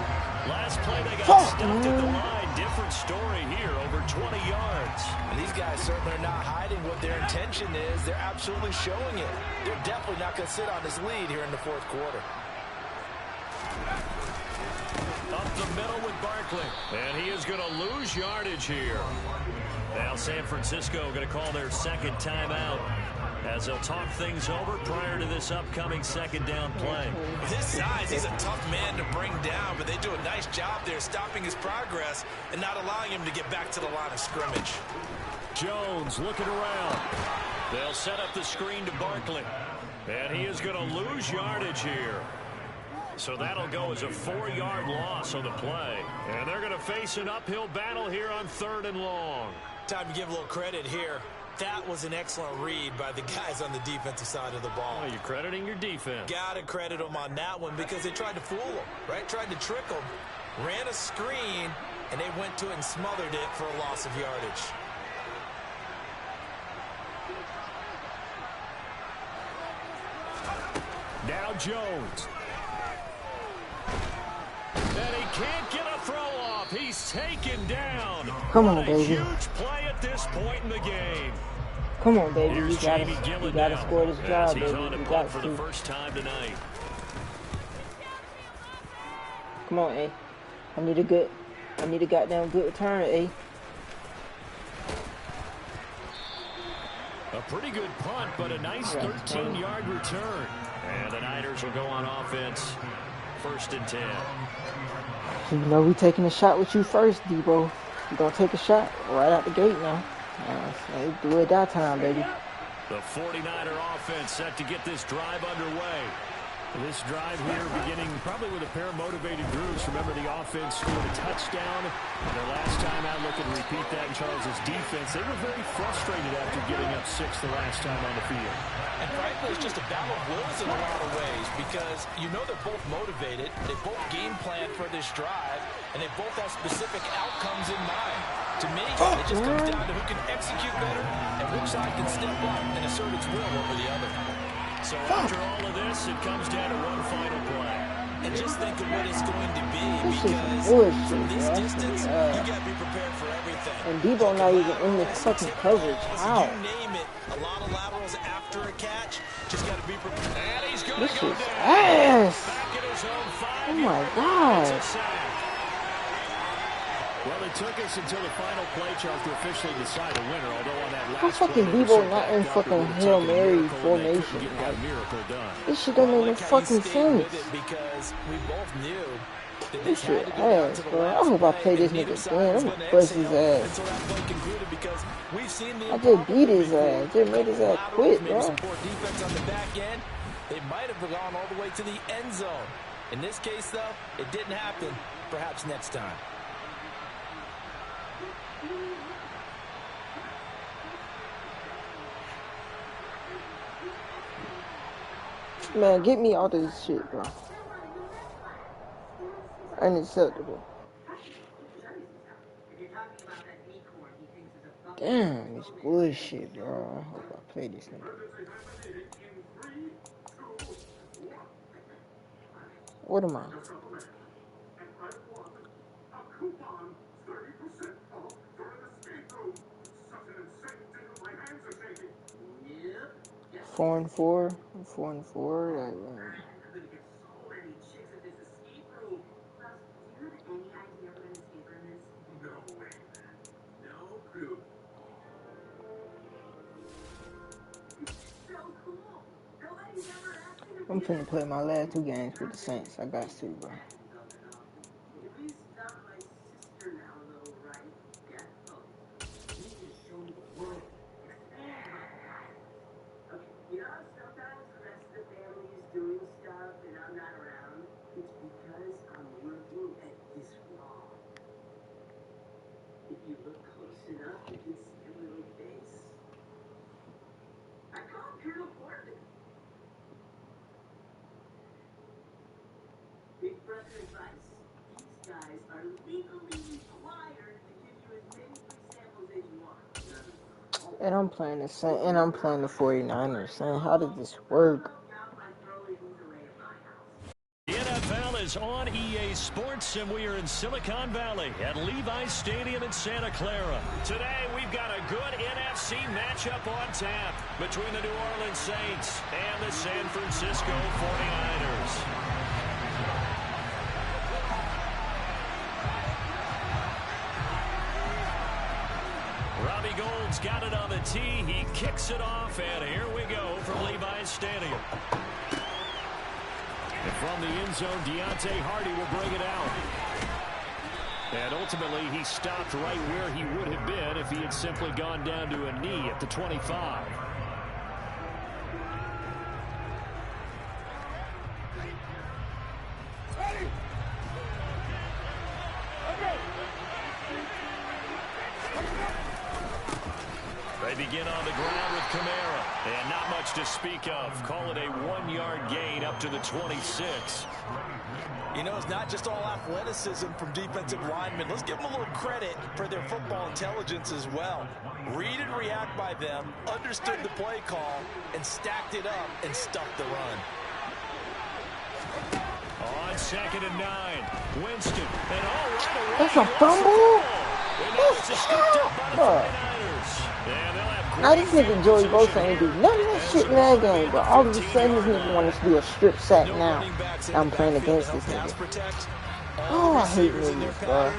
Last play they got stuffed at the line. Different story here, over 20 yards. And these guys certainly are not hiding what their intention is. They're absolutely showing it. They're definitely not going to sit on this lead here in the fourth quarter. Up the middle with Barkley. And he is going to lose yardage here. Now San Francisco going to call their 2nd timeout as they'll talk things over prior to this upcoming 2nd down play. With his size, he's a tough man to bring down, but they do a nice job there stopping his progress and not allowing him to get back to the line of scrimmage. Jones looking around. They'll set up the screen to Barkley. And he is going to lose yardage here. So that'll go as a 4-yard loss on the play. And they're going to face an uphill battle here on 3rd and long. Time to give a little credit here. That was an excellent read by the guys on the defensive side of the ball. Oh, you're crediting your defense. Got to credit them on that one because they tried to fool them, right? Tried to trick them, ran a screen, and they went to it and smothered it for a loss of yardage. Now Jones. And he can't get a throw off. He's taken down. Come on, what a baby. huge play at this point in the game. Come on, baby. Here's You gotta now, score this as drive, he's baby. on a You punt got for the to. first time tonight. Come on, A. I need a goddamn good return, A. A pretty good punt, but a nice 13-yard return. And the Niners will go on offense. 1st and 10. You know we taking a shot with you first, Debo. We're going to take a shot right out the gate now. So do it that time, baby. The 49er offense set to get this drive underway. This drive here beginning probably with a pair of motivated groups. Remember, the offense scored a touchdown. Their last time out, looking to repeat that in Charles's defense. They were very frustrated after giving up 6 the last time on the field. And frankly, it's just a battle of wills in a lot of ways because you know they're both motivated. They both game plan for this drive, and they both have specific outcomes in mind. To me, it just comes down to who can execute better and which side can step up and assert its will over the other. So after all of this, it comes down to one final play. And just think of what it's going to be, This because is bullshit, from this bro. distance, you got to be prepared for everything. And Debo not even in this fucking coverage. How? You name it, a lot of laterals after a catch. Just got to be prepared. And he's going This to go is down. ass. Back in his own 5. Oh my god. Well, it took us until the final play chart to officially decide a winner, although on that How last fucking play, Debo not in fucking Hail Mary formation? Got a miracle done. This shit doesn't make no fucking sense. Because we both knew that This shit ass, bro. I hope I play this nigga again. I'm gonna bust his ass. I just beat his ass. Just made his ass quit, bro. Defense on the back end. They might have gone all the way to the end zone. In this case, though, it didn't happen. Perhaps next time. Man, get me out of this shit, bro. Unacceptable. Damn, this bullshit, bro. I hope I play this nigga. What am I? Four and four. I'm 4-4. Like, I'm finna play my last 2 games with the Saints. I got to, bro. And I'm playing the Saints, and I'm playing the 49ers. Saying, how did this work? The NFL is on EA Sports, and we are in Silicon Valley at Levi's Stadium in Santa Clara. Today, we've got a good NFC matchup on tap between the New Orleans Saints and the San Francisco 49ers. Robbie Gould's got it on the tee. He kicks it off, and here we go from Levi's Stadium. And from the end zone, Deontay Hardy will bring it out. And ultimately, he stopped right where he would have been if he had simply gone down to a knee at the 25. They begin on the ground with Kamara. And not much to speak of. Call it a 1-yard gain up to the 26. You know, it's not just all athleticism from defensive linemen. Let's give them a little credit for their football intelligence as well. Read and react by them, understood the play call, and stacked it up and stuffed the run. On 2nd and 9, Winston. And all right away. That's a fumble? Now this nigga Joey Bosa ain't do none of that shit in that game, but all of a sudden this nigga wants to do a strip sack now. I'm playing against this nigga. Oh, I hate niggas, bro.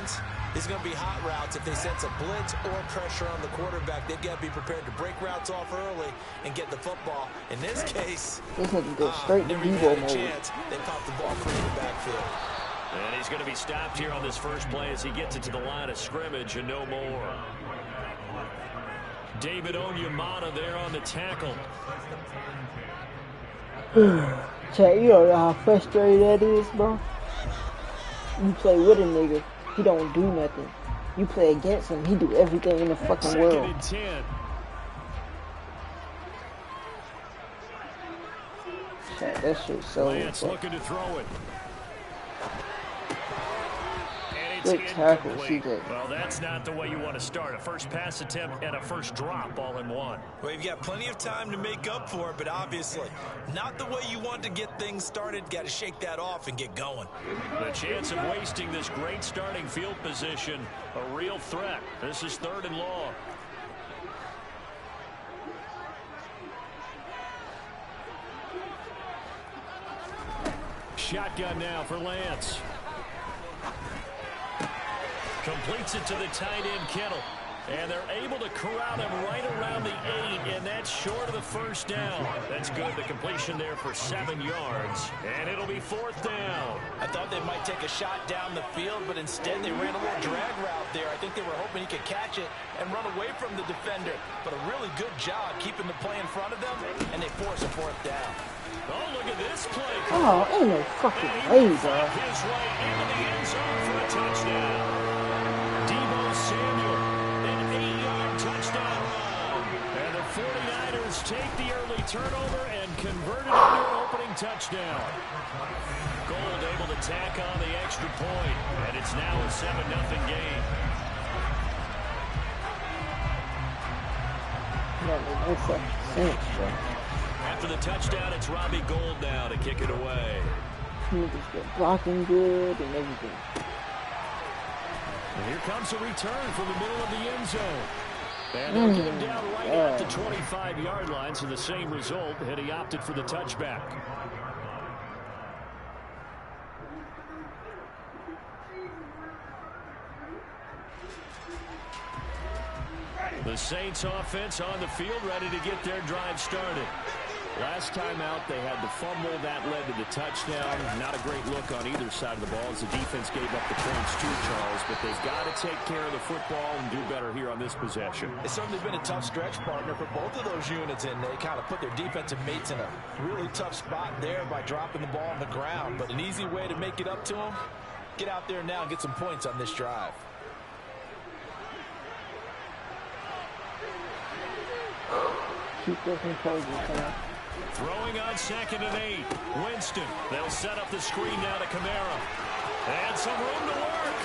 It's going to be hot routes if they sense a blitz or pressure on the quarterback. They've got to be prepared to break routes off early and get the football. In this case, this nigga goes straight to Debo mode. They pop the ball clear in the backfield. And he's going to be stopped here on this first play as he gets it to the line of scrimmage and no more. David Onyemata there on the tackle. Chat, you know how frustrating that is, bro? You play with a nigga, he don't do nothing. You play against him, he do everything in the fucking world. 2nd and 10. Chat, that shit's so... Lance looking to throw it. It's Good tackle, incomplete. CJ. Well, that's not the way you want to start. A first pass attempt and a first drop all in one. Well, you've got plenty of time to make up for it, but obviously not the way you want to get things started. Got to shake that off and get going. The chance of wasting this great starting field position, a real threat. This is 3rd and long. Shotgun now for Lance. Completes it to the tight end, Kittle. And they're able to corral him right around the 8, and that's short of the first down. That's good. The completion there for 7 yards, and it'll be 4th down. I thought they might take a shot down the field, but instead they ran a little drag route there. I think they were hoping he could catch it and run away from the defender, but a really good job keeping the play in front of them, and they force a 4th down. Oh, look at this play. Oh, ain't no fucking way, bro. His way into the end zone for a touchdown. Deebo Samuel, an 8-yard touchdown run. And the 49ers take the early turnover and convert it into an opening touchdown. Gold able to tack on the extra point, and it's now a 7-0 game. That makes sense, bro. After the touchdown, it's Robbie Gould now to kick it away. Niggas get blocking good and everything. And here comes a return from the middle of the end zone. And they'll get him down right at the 25-yard line, so the same result, and he opted for the touchback. The Saints offense on the field, ready to get their drive started. Last time out, they had the fumble. That led to the touchdown. Not a great look on either side of the ball as the defense gave up the points too, Charles. But they've got to take care of the football and do better here on this possession. It's certainly been a tough stretch, partner, for both of those units, and they kind of put their defensive mates in a really tough spot there by dropping the ball on the ground. But an easy way to make it up to them, get out there now and get some points on this drive. Keep this intelligence, man. Throwing on 2nd and 8. Winston. They'll set up the screen now to Kamara. And some room to work.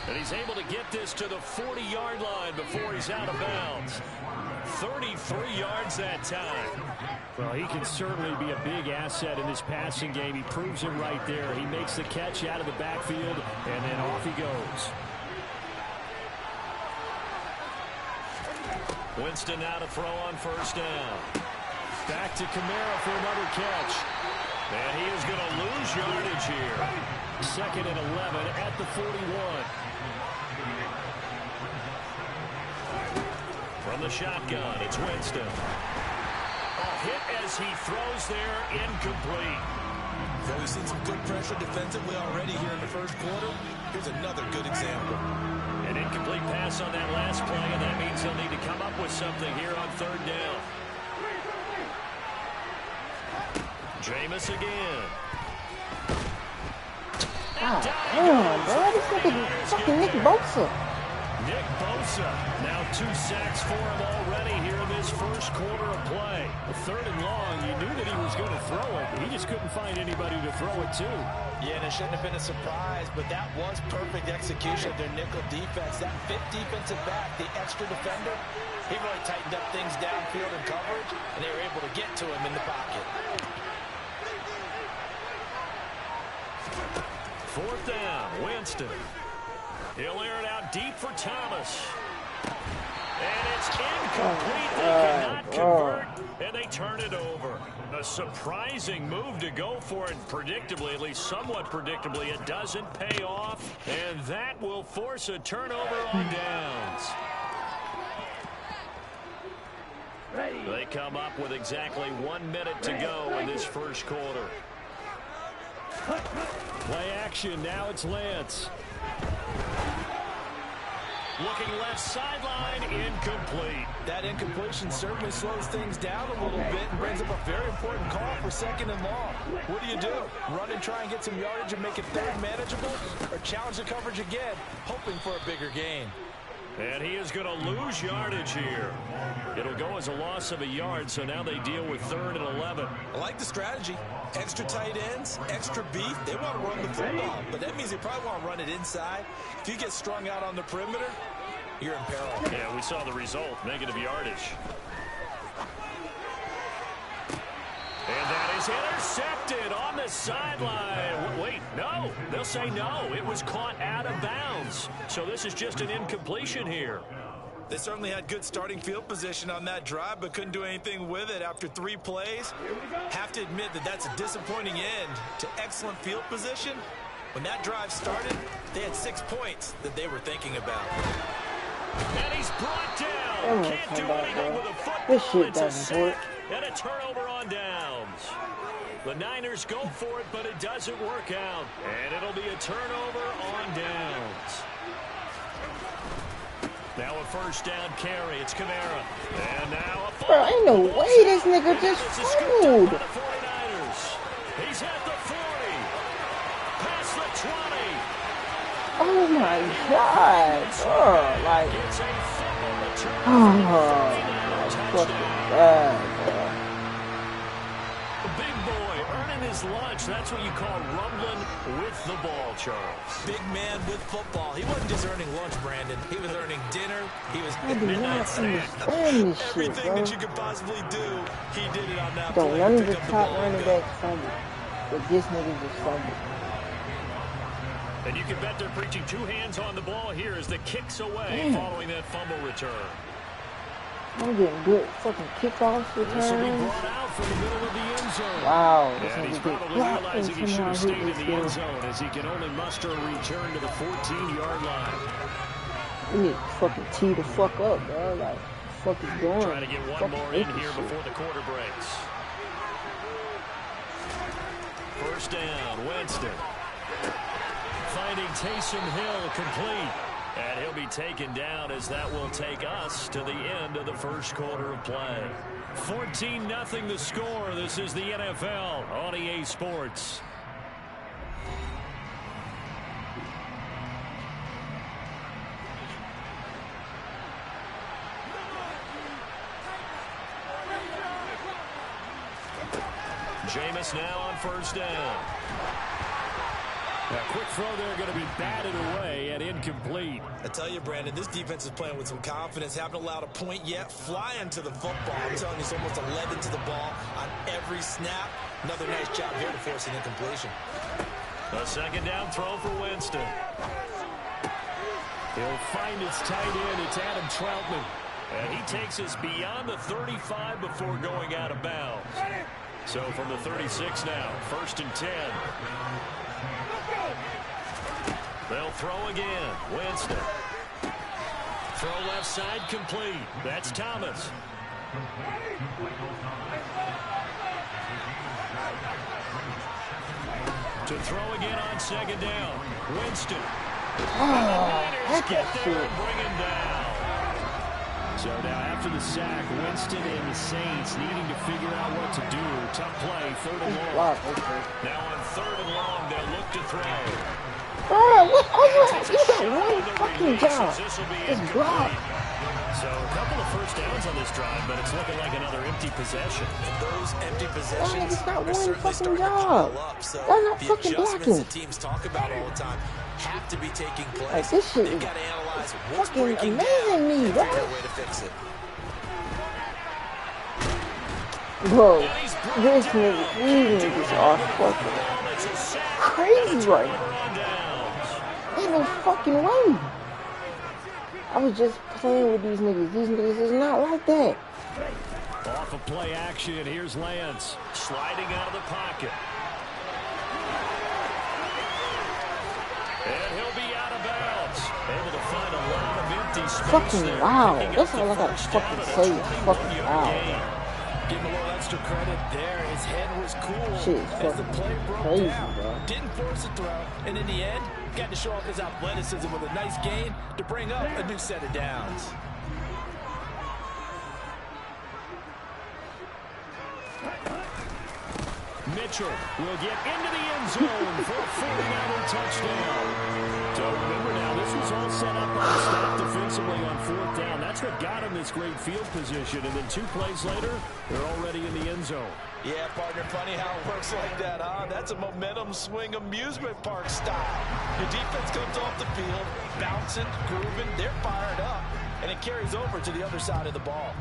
And he's able to get this to the 40-yard line before he's out of bounds. 33 yards that time. Well, he can certainly be a big asset in this passing game. He proves it right there. He makes the catch out of the backfield, and then off he goes. Winston now to throw on 1st down. Back to Kamara for another catch. And he is going to lose yardage here. 2nd and 11 at the 41. From the shotgun, it's Winston. A hit as he throws there, incomplete. So we've seen some good pressure defensively already here in the first quarter. Here's another good example. An incomplete pass on that last play, and that means he'll need to come up with something here on 3rd down. Jameis again. God damn, bro. This nigga fucking Nick Bosa. Nick Bosa, now 2 sacks for him already here in this first quarter of play. A 3rd and long, you knew that he was going to throw it. He just couldn't find anybody to throw it to. Yeah, and it shouldn't have been a surprise, but that was perfect execution of their nickel defense. That 5th defensive back, the extra defender, he really tightened up things downfield in coverage, and they were able to get to him in the pocket. 4th down, Winston. He'll air it out deep for Thomas. And it's incomplete. They cannot convert, and they turn it over. A surprising move to go for it. Predictably, at least somewhat predictably, it doesn't pay off, and that will force a turnover on downs. They come up with exactly 1 minute to go in this first quarter. Play action. Now it's Lance. Looking left sideline, incomplete. That incompletion certainly slows things down a little bit and brings up a very important call for 2nd and long. What do? Run and try and get some yardage and make it 3rd manageable, or challenge the coverage again, hoping for a bigger gain? And he is going to lose yardage here. It'll go as a loss of a yard, so now they deal with 3rd and 11. I like the strategy. Extra tight ends, extra beef. They want to run the football, but that means they probably want to run it inside. If you get strung out on the perimeter, you're in peril. Yeah, we saw the result, negative yardage. And that is intercepted on the sideline. Wait, no. They'll say no. It was caught out of bounds. So this is just an incompletion here. They certainly had good starting field position on that drive, but couldn't do anything with it after 3 plays. Have to admit that that's a disappointing end to excellent field position. When that drive started, they had 6 points that they were thinking about. And he's brought down. Can't do anything with a football. This shit doesn't work. And a turnover on downs. The Niners go for it, but it doesn't work out. And it'll be a turnover on downs. Now a first down carry. It's Kamara. And now a bro, ain't no way this nigga just fooled. He's at the 40. Past the 20. Oh my God, bro. Like, it's a fumble return. Oh, fucking bad, bro. Big boy earning his lunch. That's what you call rumbling with the ball, Charles. Big man with football. He wasn't just earning lunch, Brandon. He was earning dinner. He was midnight snack. Everything that you could possibly do, he did it on that play. None of the top running backs fumbled, but this nigga just fumbled. And you can bet they're preaching 2 hands on the ball here as the kicks away following that fumble return. I'm getting good fucking kickoffs returns. This will be brought out from the middle of the end zone. Wow. And he's probably realizing he should have stayed in the end zone as he can only muster a return to the 14-yard line. We need to fucking tee the fuck up, bro. Like, what the fuck is going on? Trying to get one more in here before the quarter breaks. First down, Winston. Finding Taysom Hill complete. And he'll be taken down as that will take us to the end of the first quarter of play. 14-0 the score. This is the NFL on EA Sports. Jameis now on first down. A quick throw there going to be batted away and incomplete. I tell you, Brandon, this defense is playing with some confidence. Haven't allowed a point yet. Flying to the football. I'm telling you, it's almost 11 to the ball on every snap. Another nice job here to force an incompletion. A second down throw for Winston. He'll find his tight end. It's Adam Troutman. And he takes us beyond the 35 before going out of bounds. So from the 36 now, 1st and 10. They'll throw again. Winston. Throw left side complete. That's Thomas. To throw again on second down. Winston. Get there and bring him down. So now after the sack, Winston and the Saints needing to figure out what to do. Tough play, 3rd and long. Now on 3rd and long, they'll look to throw. What? You got one fucking job. It's blocked. So a couple of first downs on this drive, but it's looking like another empty possession. And those empty possessions got are certainly fucking starting job. to pile up. So They're not the fucking adjustments blocking. that teams talk about all the time have to be taking place. Like, this shit They've is got to analyze what's fucking breaking amazing down me, and bro. figure a way to fix it. Bro, this nigga, these niggas are fucking crazy right now. Ain't no fucking way. I was just playing with these niggas. These niggas is not like that. Off of play action, here's Lance sliding out of the pocket. And he'll be out of bounds. Able to find a lot of empty space. Fucking wow. That's all I gotta fucking say. Fucking wow. Give him a little extra credit there. His head was cool Shit is as the play broke crazy, down. bro. Didn't force a throw, and in the end, got to show off his athleticism with a nice gain to bring up a new set of downs. Mitchell will get into the end zone for a 49er touchdown. So remember now, this was all set up on the stop defensively on 4th down. That's what got him this great field position. And then 2 plays later, they're already in the end zone. Yeah, partner, funny how it works like that, huh? That's a momentum swing amusement park style. The defense comes off the field, bouncing, grooving, they're fired up, and it carries over to the other side of the ball.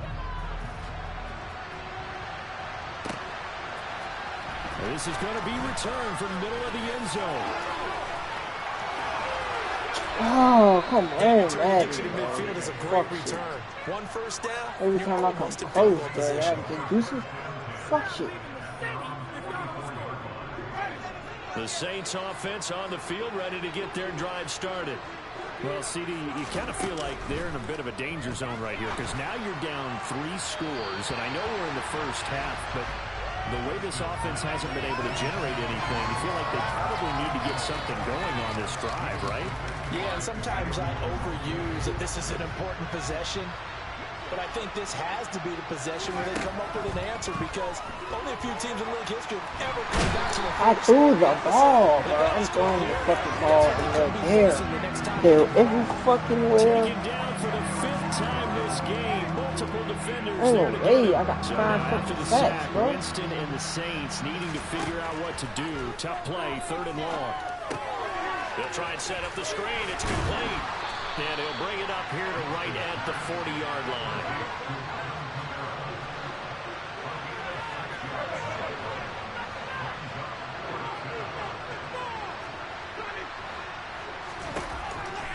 This is going to be returned from the middle of the end zone. Oh, come on, man. Midfield is a great return. 1 first down. Every time I come close, bro, I have to do some fuck shit. The Saints offense on the field, ready to get their drive started. Well, CD, you kind of feel like they're in a bit of a danger zone right here because now you're down 3 scores, and I know we're in the first half, but the way this offense hasn't been able to generate anything, you feel like they probably need to get something going on this drive, right? Yeah, and sometimes I overuse that this is an important possession. But I think this has to be the possession where they come up with an answer because only a few teams in league history have ever come back to the I threw the ball, bro. I'm throwing the fucking ball in the air. They're every fucking where. Down for the 5th time this game. Multiple defenders Oh, there to hey, get I got so 5 after fucking the sacks, sack, bro. Winston and the Saints needing to figure out what to do. Tough play, 3rd and long. They'll try and set up the screen. It's complete. And he'll bring it up here to right at the 40-yard line.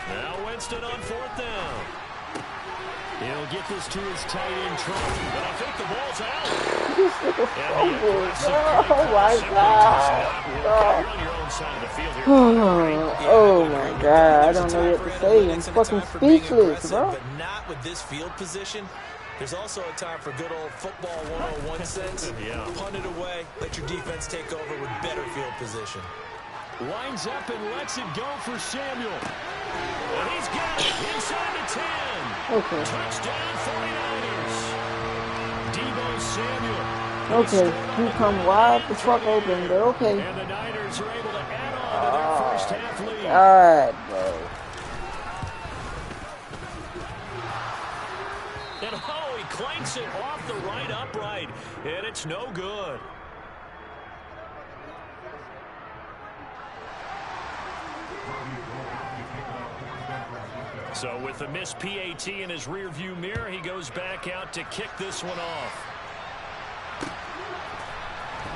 Now Winston on 4th down. He'll get this to his tight end, Trump, but I think the ball's out. Oh, my God. You're on your own side of the field here. Oh, my God. I don't know what to say. I'm fucking speechless, bro. But not with this field position. There's also a time for good old football 101 sense. Yeah. Punt it away. Let your defense take over with better field position. Lines up and lets it go for Samuel. And he's got it inside the 10. Okay. Touchdown 49ers. Deebo Samuel. Okay, you come wide the fuck open, but okay. And the Niners are able to add on to their first half lead. God, bro. And oh, he clanks it off the right upright. And it's no good. So with the missed PAT in his rearview mirror, he goes back out to kick this one off.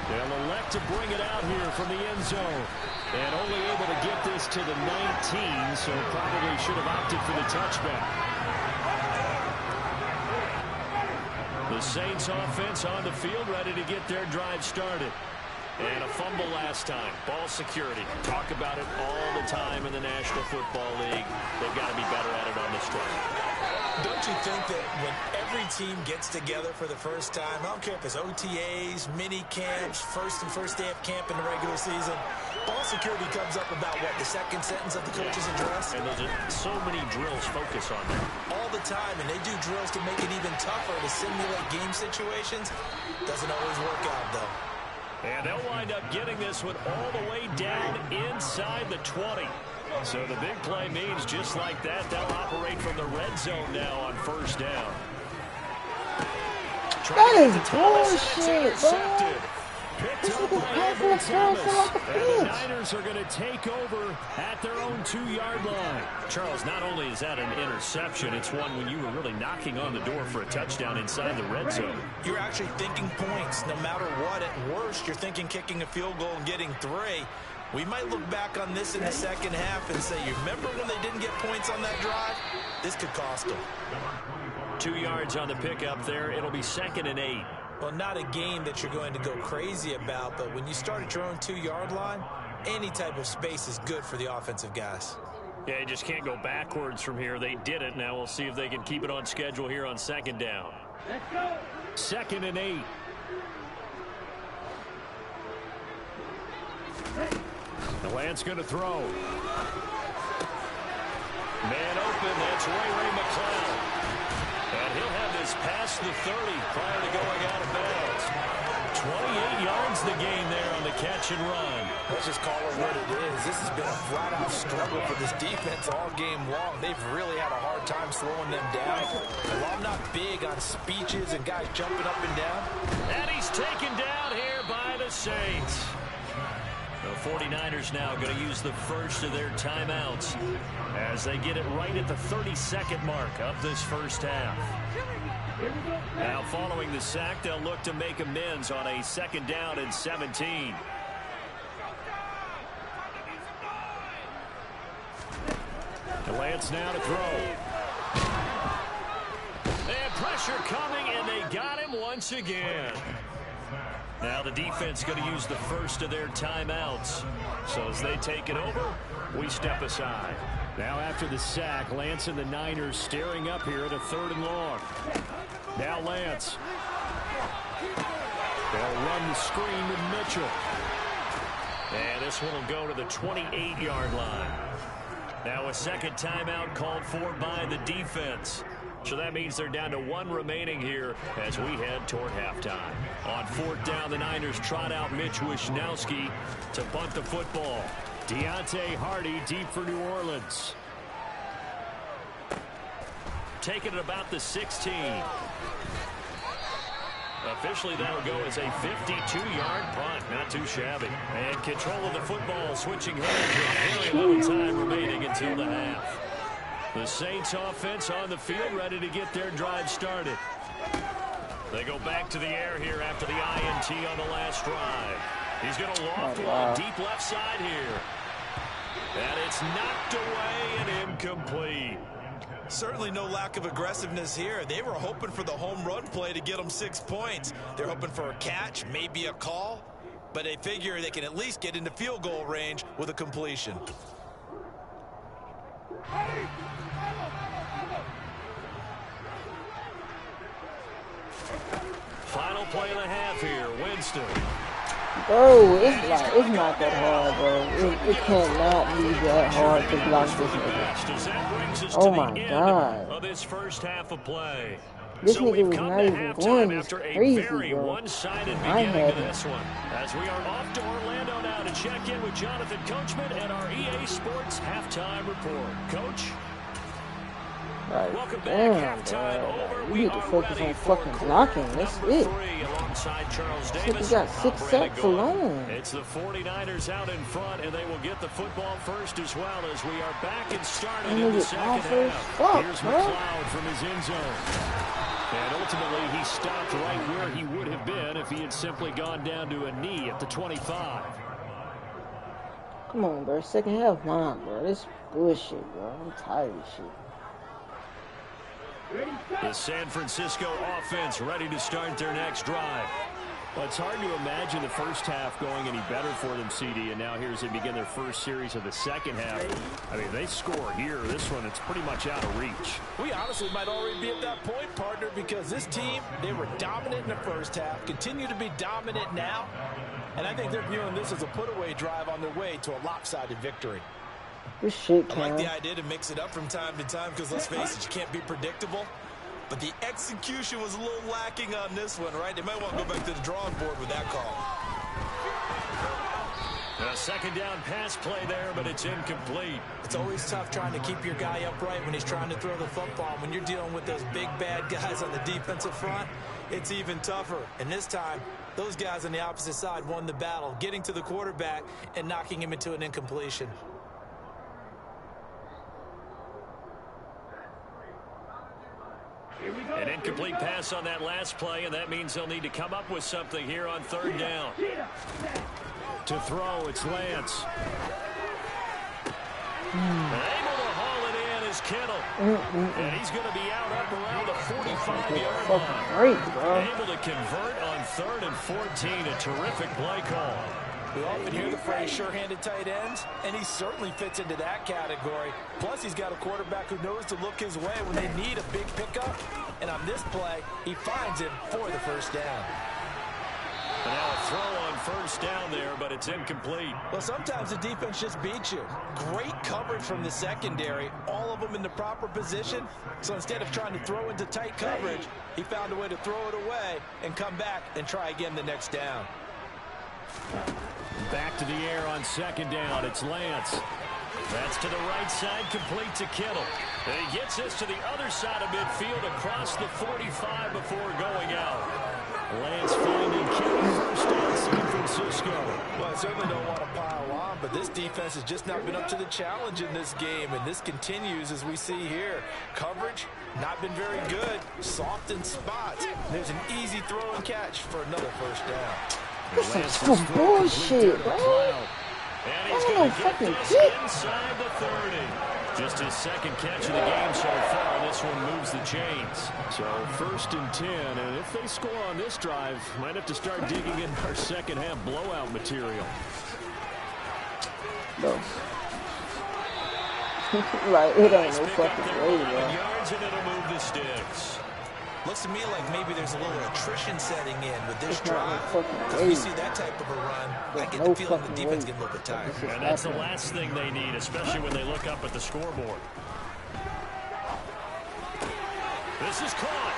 They'll elect to bring it out here from the end zone. And only able to get this to the 19, so probably should have opted for the touchback. The Saints offense on the field, ready to get their drive started. And a fumble last time. Ball security. Talk about it all the time in the National Football League. They've got to be better at it on this drive. Don't you think that when every team gets together for the first time, I don't care if it's OTAs, mini camps, first day of camp in the regular season, ball security comes up about, what, the second sentence of the coach's address? And there's so many drills focus on that. All the time, and they do drills to make it even tougher to simulate game situations. Doesn't always work out, though. And they'll wind up getting this one all the way down inside the 20. So the big play means just like that, they'll operate from the red zone now on 1st down. That is bullshit, bro. Picked up by Edwin Thomas. And the Niners are going to take over at their own 2-yard line. Charles, not only is that an interception, it's one when you were really knocking on the door for a touchdown inside the red zone. You're actually thinking points. No matter what, at worst, you're thinking kicking a field goal and getting 3. We might look back on this in the second half and say, you remember when they didn't get points on that drive? This could cost them. 2 yards on the pickup there. It'll be 2nd and 8. Well, not a game that you're going to go crazy about, but when you start at your own 2-yard line, any type of space is good for the offensive guys. Yeah, you just can't go backwards from here. They did it. Now we'll see if they can keep it on schedule here on 2nd down. 2nd and 8. The Lance going to throw. Man open. That's Ray McCloud. And he'll have this past the 30 prior to going out of bounds. 28 yards the gain there on the catch and run. Let's just call it what it is. This has been a flat-out struggle for this defense all game long. They've really had a hard time slowing them down. And while I'm not big on speeches and guys jumping up and down. And he's taken down here by the Saints. The 49ers now going to use the first of their timeouts as they get it right at the 32nd mark of this first half. Now following the sack, they'll look to make amends on a 2nd down and 17. Lance now to throw. And pressure coming, and they got him once again. Now the defense going to use the first of their timeouts. So as they take it over, we step aside. Now after the sack, Lance and the Niners staring up here at a 3rd and long. Now Lance. They'll run the screen with Mitchell. And this one will go to the 28-yard line. Now a 2nd timeout called for by the defense. So that means they're down to 1 remaining here as we head toward halftime. On 4th down, the Niners trot out Mitch Wishnowski to punt the football. Deontay Hardy deep for New Orleans. Taking it about the 16. Officially, that'll go as a 52-yard punt. Not too shabby. And control of the football, switching hands with very little time remaining until the half. The Saints offense on the field, ready to get their drive started. They go back to the air here after the INT on the last drive. He's going to loft one deep left side here. And it's knocked away and incomplete. Certainly no lack of aggressiveness here. They were hoping for the home run play to get them 6 points. They're hoping for a catch, maybe a call, but they figure they can at least get into field goal range with a completion. Final play of the half here, Winston. Bro, it's not that hard, bro. It cannot be that hard to block this nigga. Oh my god. Of this first half of play. This nigga was not even going. It's crazy, very bro. one-sided beginning to this one. As we are off to Orlando now to check in with Jonathan Coachman and our EA Sports halftime report. Coach? Like, welcome damn, back. Halftime over. We need to focus on fucking blocking. That's it. Alongside Charles This Davis. nigga got 6 sacks alone. It's the 49ers out in front, and they will get the football first as well as we are back and started in the second half. Here's McLeod from his end zone. And ultimately, he stopped right where he would have been if he had simply gone down to a knee at the 25. Come on, bro. Second half, man, bro. This bullshit, bro. I'm tired of shit. The San Francisco offense ready to start their next drive. Well, it's hard to imagine the first half going any better for them, CD, and now here as they begin their first series of the second half. I mean, they score here. This one, it's pretty much out of reach. We honestly might already be at that point, partner, because this team, they were dominant in the first half, continue to be dominant now, and I think they're viewing this as a put-away drive on their way to a lopsided victory. This shit, I like the idea to mix it up from time to time because, let's face it, you can't be predictable. But the execution was a little lacking on this one, right? They might want to go back to the drawing board with that call. A 2nd down pass play there, but it's incomplete. It's always tough trying to keep your guy upright when he's trying to throw the football. When you're dealing with those big, bad guys on the defensive front, it's even tougher. And this time, those guys on the opposite side won the battle, getting to the quarterback and knocking him into an incompletion. An incomplete pass on that last play, and that means they'll need to come up with something here on 3rd down. To throw, it's Lance. Able to haul it in is Kittle. And he's going to be out up around the 45-yard line. Able to convert on 3rd and 14. A terrific play call. We often hear the phrase sure-handed tight ends, and he certainly fits into that category. Plus, he's got a quarterback who knows to look his way when they need a big pickup. And on this play, he finds him for the first down. And now a throw on 1st down there, but it's incomplete. Well, sometimes the defense just beats you. Great coverage from the secondary, all of them in the proper position. So instead of trying to throw into tight coverage, he found a way to throw it away and come back and try again the next down. Back to the air on second down. It's Lance. That's to the right side, complete to Kittle. And he gets this to the other side of midfield across the 45 before going out. Lance finding Kittle, first down, San Francisco. Well, I certainly don't want to pile on, but this defense has just not been up to the challenge in this game, and this continues as we see here. Coverage, not been very good. Soft in spots. There's an easy throw and catch for another first down. This is some bullshit, bro. And he's going to get this inside the 30. Just his second catch of the game so far. This one moves the chains. So first and 10, and if they score on this drive, might have to start digging in our second half blowout material. No. Like, it ain't no fucking way, bro. Yards and it'll move the sticks. Looks to me like maybe there's a little attrition setting in with this It's drive. not no Because we see that type of a run, I get the feeling the defense getting a little bit tired. And that's the last thing they need, especially when they look up at the scoreboard. This is caught.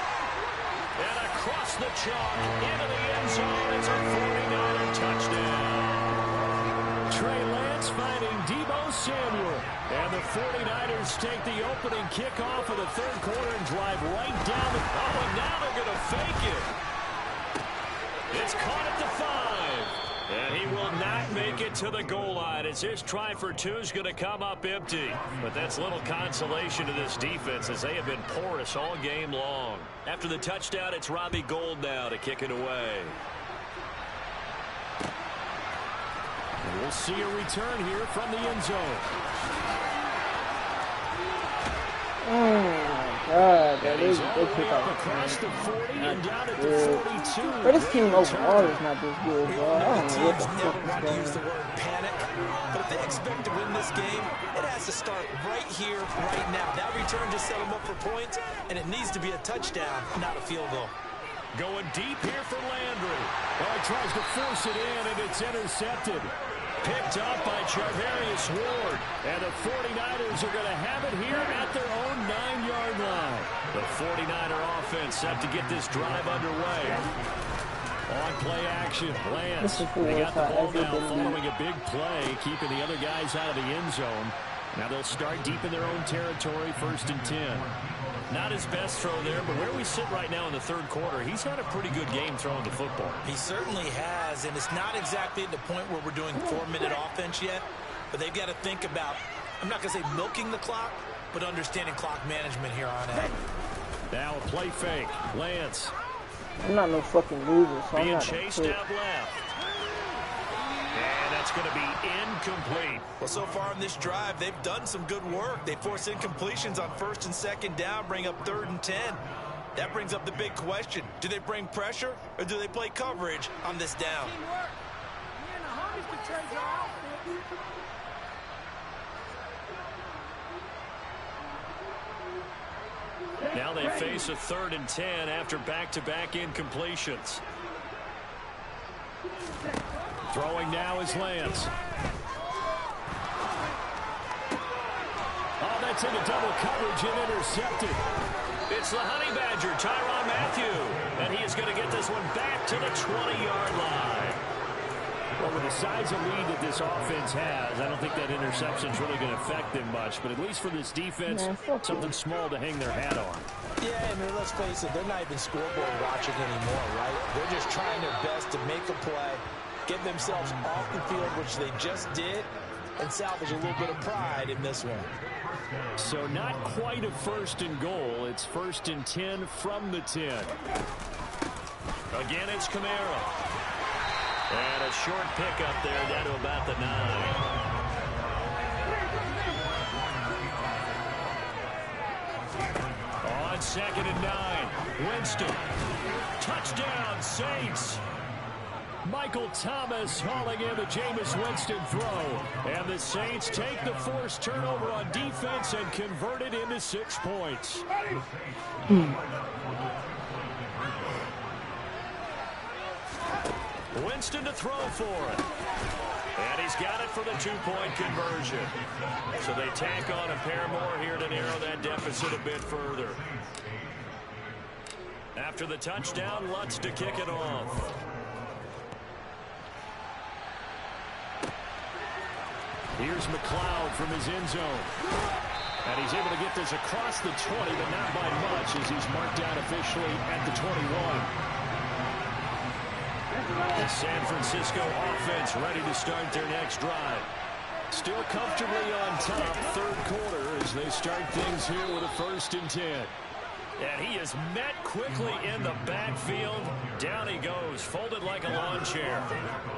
And across the chalk, into the end zone. It's a 49er touchdown. Trey Lance finding Deebo Samuel. And the 49ers take the opening kickoff of the third quarter and drive right down the... Oh, and now they're going to fake it. It's caught at the 5. And he will not make it to the goal line as his try for two is going to come up empty. But that's little consolation to this defense as they have been porous all game long. After the touchdown, it's Robbie Gould now to kick it away. And we'll see a return here from the end zone. Oh my God, And they he's all the pick way up up across the 40 and down at the 42. But this team overall is not this good, We bro. all I know don't the know what teams the never fuck want to is use the going on. word panic. But if they expect to win this game, it has to start right here, right now. That return just set them up for points, and it needs to be a touchdown, not a field goal. Going deep here for Landry. Oh, he tries to force it in, and it's intercepted. Picked up by Charvarius Ward. And the 49ers are going to have it here at their own 9-yard line. The 49er offense set to get this drive underway. On play action, Lance. They got the ball now following a big play, keeping the other guys out of the end zone. Now they'll start deep in their own territory, first and 10. Not his best throw there, but where we sit right now in the third quarter, he's had a pretty good game throwing the football. He certainly has, and it's not exactly at the point where we're doing 4-minute offense yet, but they've got to think about, I'm not going to say milking the clock, but understanding clock management here on out. Now a play fake. Lance. I'm not no fucking loser, so I'm Being not chased out left. And that's going to be incomplete. Well, so far in this drive, they've done some good work. They force incompletions on first and second down, bring up 3rd and 10. That brings up the big question. Do they bring pressure, or do they play coverage on this down? Now they face a 3rd and 10 after back-to-back incompletions. Throwing now is Lance. Oh, that's into double coverage and intercepted. It's the Honey Badger, Tyrann Mathieu. And he is going to get this one back to the 20-yard line. Well, with the size of lead that this offense has, I don't think that interception is really going to affect them much. But at least for this defense, something small to hang their hat on. Yeah, I mean, let's face it, they're not even scoreboard watching anymore, right? They're just trying their best to make a play, get themselves off the field, which they just did, and salvage a little bit of pride in this one. So not quite a 1st and goal. It's 1st and 10 from the 10. Again, it's Kamara. And a short pickup there down to about the 9. On 2nd and 9, Winston. Touchdown, Saints. Michael Thomas hauling in the Jameis Winston throw. And the Saints take the forced turnover on defense and convert it into 6 points. Winston to throw for it. And he's got it for the 2-point conversion. So they tack on a pair more here to narrow that deficit a bit further. After the touchdown, Lutz to kick it off. Here's McLeod from his end zone. And he's able to get this across the 20, but not by much as he's marked down officially at the 21. The San Francisco offense ready to start their next drive. Still comfortably on top, third quarter, as they start things here with a 1st and 10. And he is met quickly in the backfield. Down he goes, folded like a lawn chair.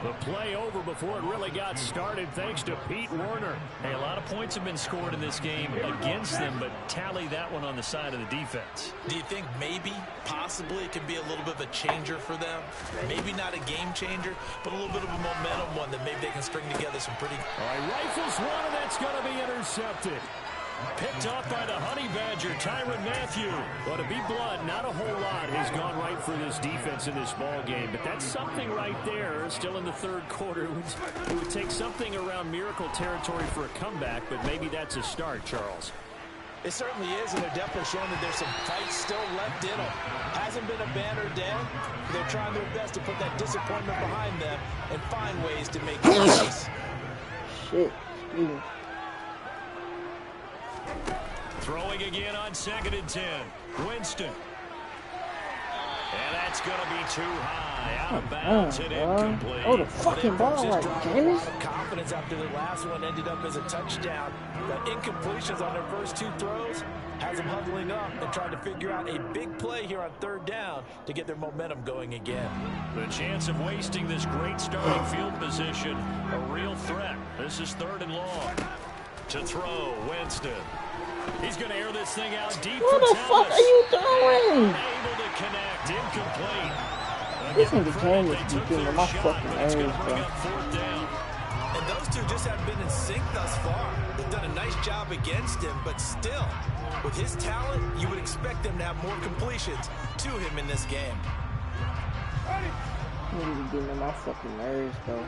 The play over before it really got started, thanks to Pete Werner. Hey, a lot of points have been scored in this game against them, but tally that one on the side of the defense. Do you think maybe, possibly, it could be a little bit of a changer for them? Maybe not a game changer, but a little bit of a momentum one that maybe they can string together some pretty... All right, rifles one, and that's going to be intercepted. Picked off by the Honey Badger, Tyrann Mathieu. But to be blunt, not a whole lot has gone right for this defense in this ball game. But that's something right there, still in the third quarter. It would take something around miracle territory for a comeback, but maybe that's a start, Charles. It certainly is, and they're definitely showing that there's some fight still left in them. Hasn't been a banner day. They're trying their best to put that disappointment behind them and find ways to make it. Shit. Throwing again on 2nd and 10. Winston. And that's going to be too high. Out of bounds and incomplete. Oh, the fucking ball right, James. A lot of confidence after the last one ended up as a touchdown. The incompletions on their first 2 throws has them huddling up and trying to figure out a big play here on 3rd down to get their momentum going again. The chance of wasting this great starting field position, a real threat. This is 3rd and long. To throw, Winston. He's going to air this thing out deep for Thomas. What the fuck are you doing? Able to connect, incomplete. This nigga James is getting on my fucking nerves, bro. 4th down. And those two just haven't been in sync thus far. They've done a nice job against him, but still, with his talent, you would expect them to have more completions to him in this game. Niggas getting on my fucking nerves, though.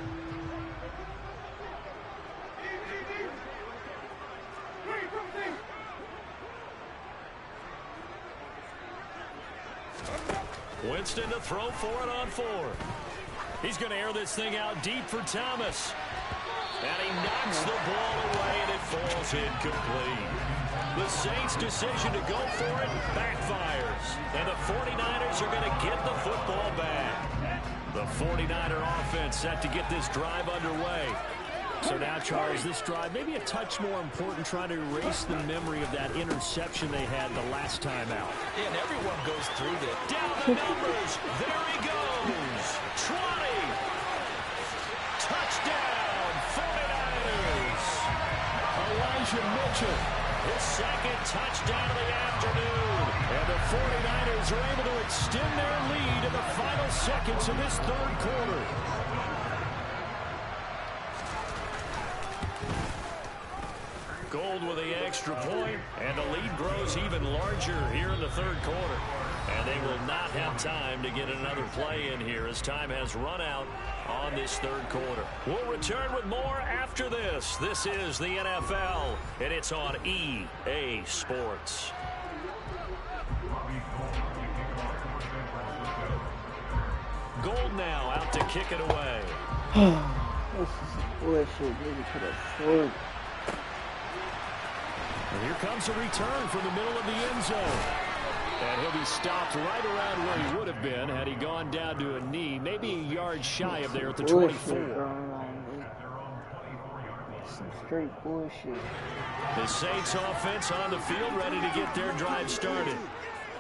Winston to throw for it on 4. He's going to air this thing out deep for Thomas. And he knocks the ball away, and it falls incomplete. The Saints' decision to go for it backfires. And the 49ers are going to get the football back. The 49er offense set to get this drive underway. So now, Charles, this drive maybe a touch more important, trying to erase the memory of that interception they had the last time out. Yeah, and everyone goes through that. Down the numbers. There he goes. 20. Touchdown, 49ers. Elijah Mitchell, his 2nd touchdown of the afternoon. And the 49ers are able to extend their lead in the final seconds of this 3rd quarter. Gold with the extra point, and the lead grows even larger here in the 3rd quarter. And they will not have time to get another play in here as time has run out on this 3rd quarter. We'll return with more after this. This is the NFL, and it's on EA Sports. Gold now out to kick it away. This is bullshit. Maybe could have scored. And here comes a return from the middle of the end zone. And he'll be stopped right around where he would have been had he gone down to a knee, maybe a yard shy of there at the 24. Some straight bullshit. The Saints offense on the field ready to get their drive started.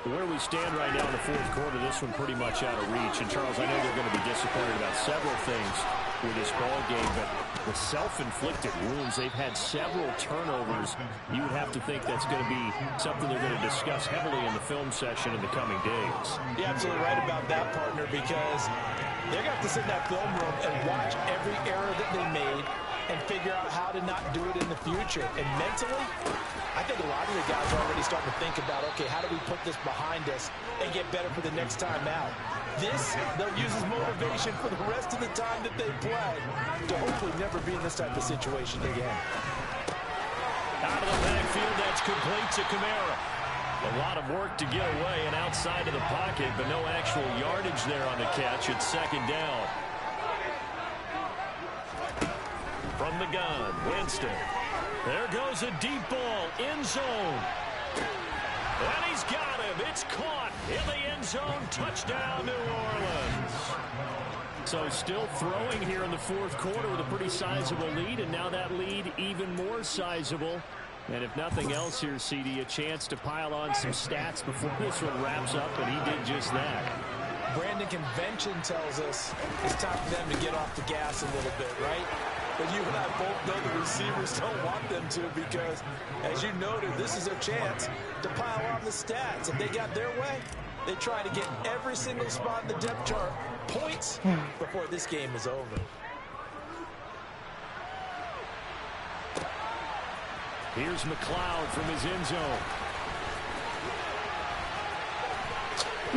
Where we stand right now in the 4th quarter, this one pretty much out of reach. And, Charles, I know they're going to be disappointed about several things with this ball game, but the self-inflicted wounds, they've had several turnovers. You would have to think that's going to be something they're going to discuss heavily in the film session in the coming days. You're absolutely right about that, partner, because they're going to have to sit in that film room and watch every error that they made and figure out how to not do it in the future. And mentally, I think a lot of the guys are already starting to think about, okay, how do we put this behind us and get better for the next time out? This, they'll use as motivation for the rest of the time that they play to hopefully never be in this type of situation again. Out of the backfield, that's complete to Kamara. A lot of work to get away and outside of the pocket, but no actual yardage there on the catch. It's 2nd down. From From the gun, Winston. There goes a deep ball, end zone. And he's got him. It's caught in the end zone. Touchdown, New Orleans. So still throwing here in the fourth quarter with a pretty sizable lead, and now that lead even more sizable. And if nothing else here, CD, a chance to pile on some stats before this one wraps up, and he did just that. Brandon, convention tells us it's time for them to get off the gas a little bit, right? But you and I both know the receivers don't want them to because, as you noted, this is their chance to pile on the stats. If they got their way, they try to get every single spot in the depth chart points before this game is over. Here's McLeod from his end zone.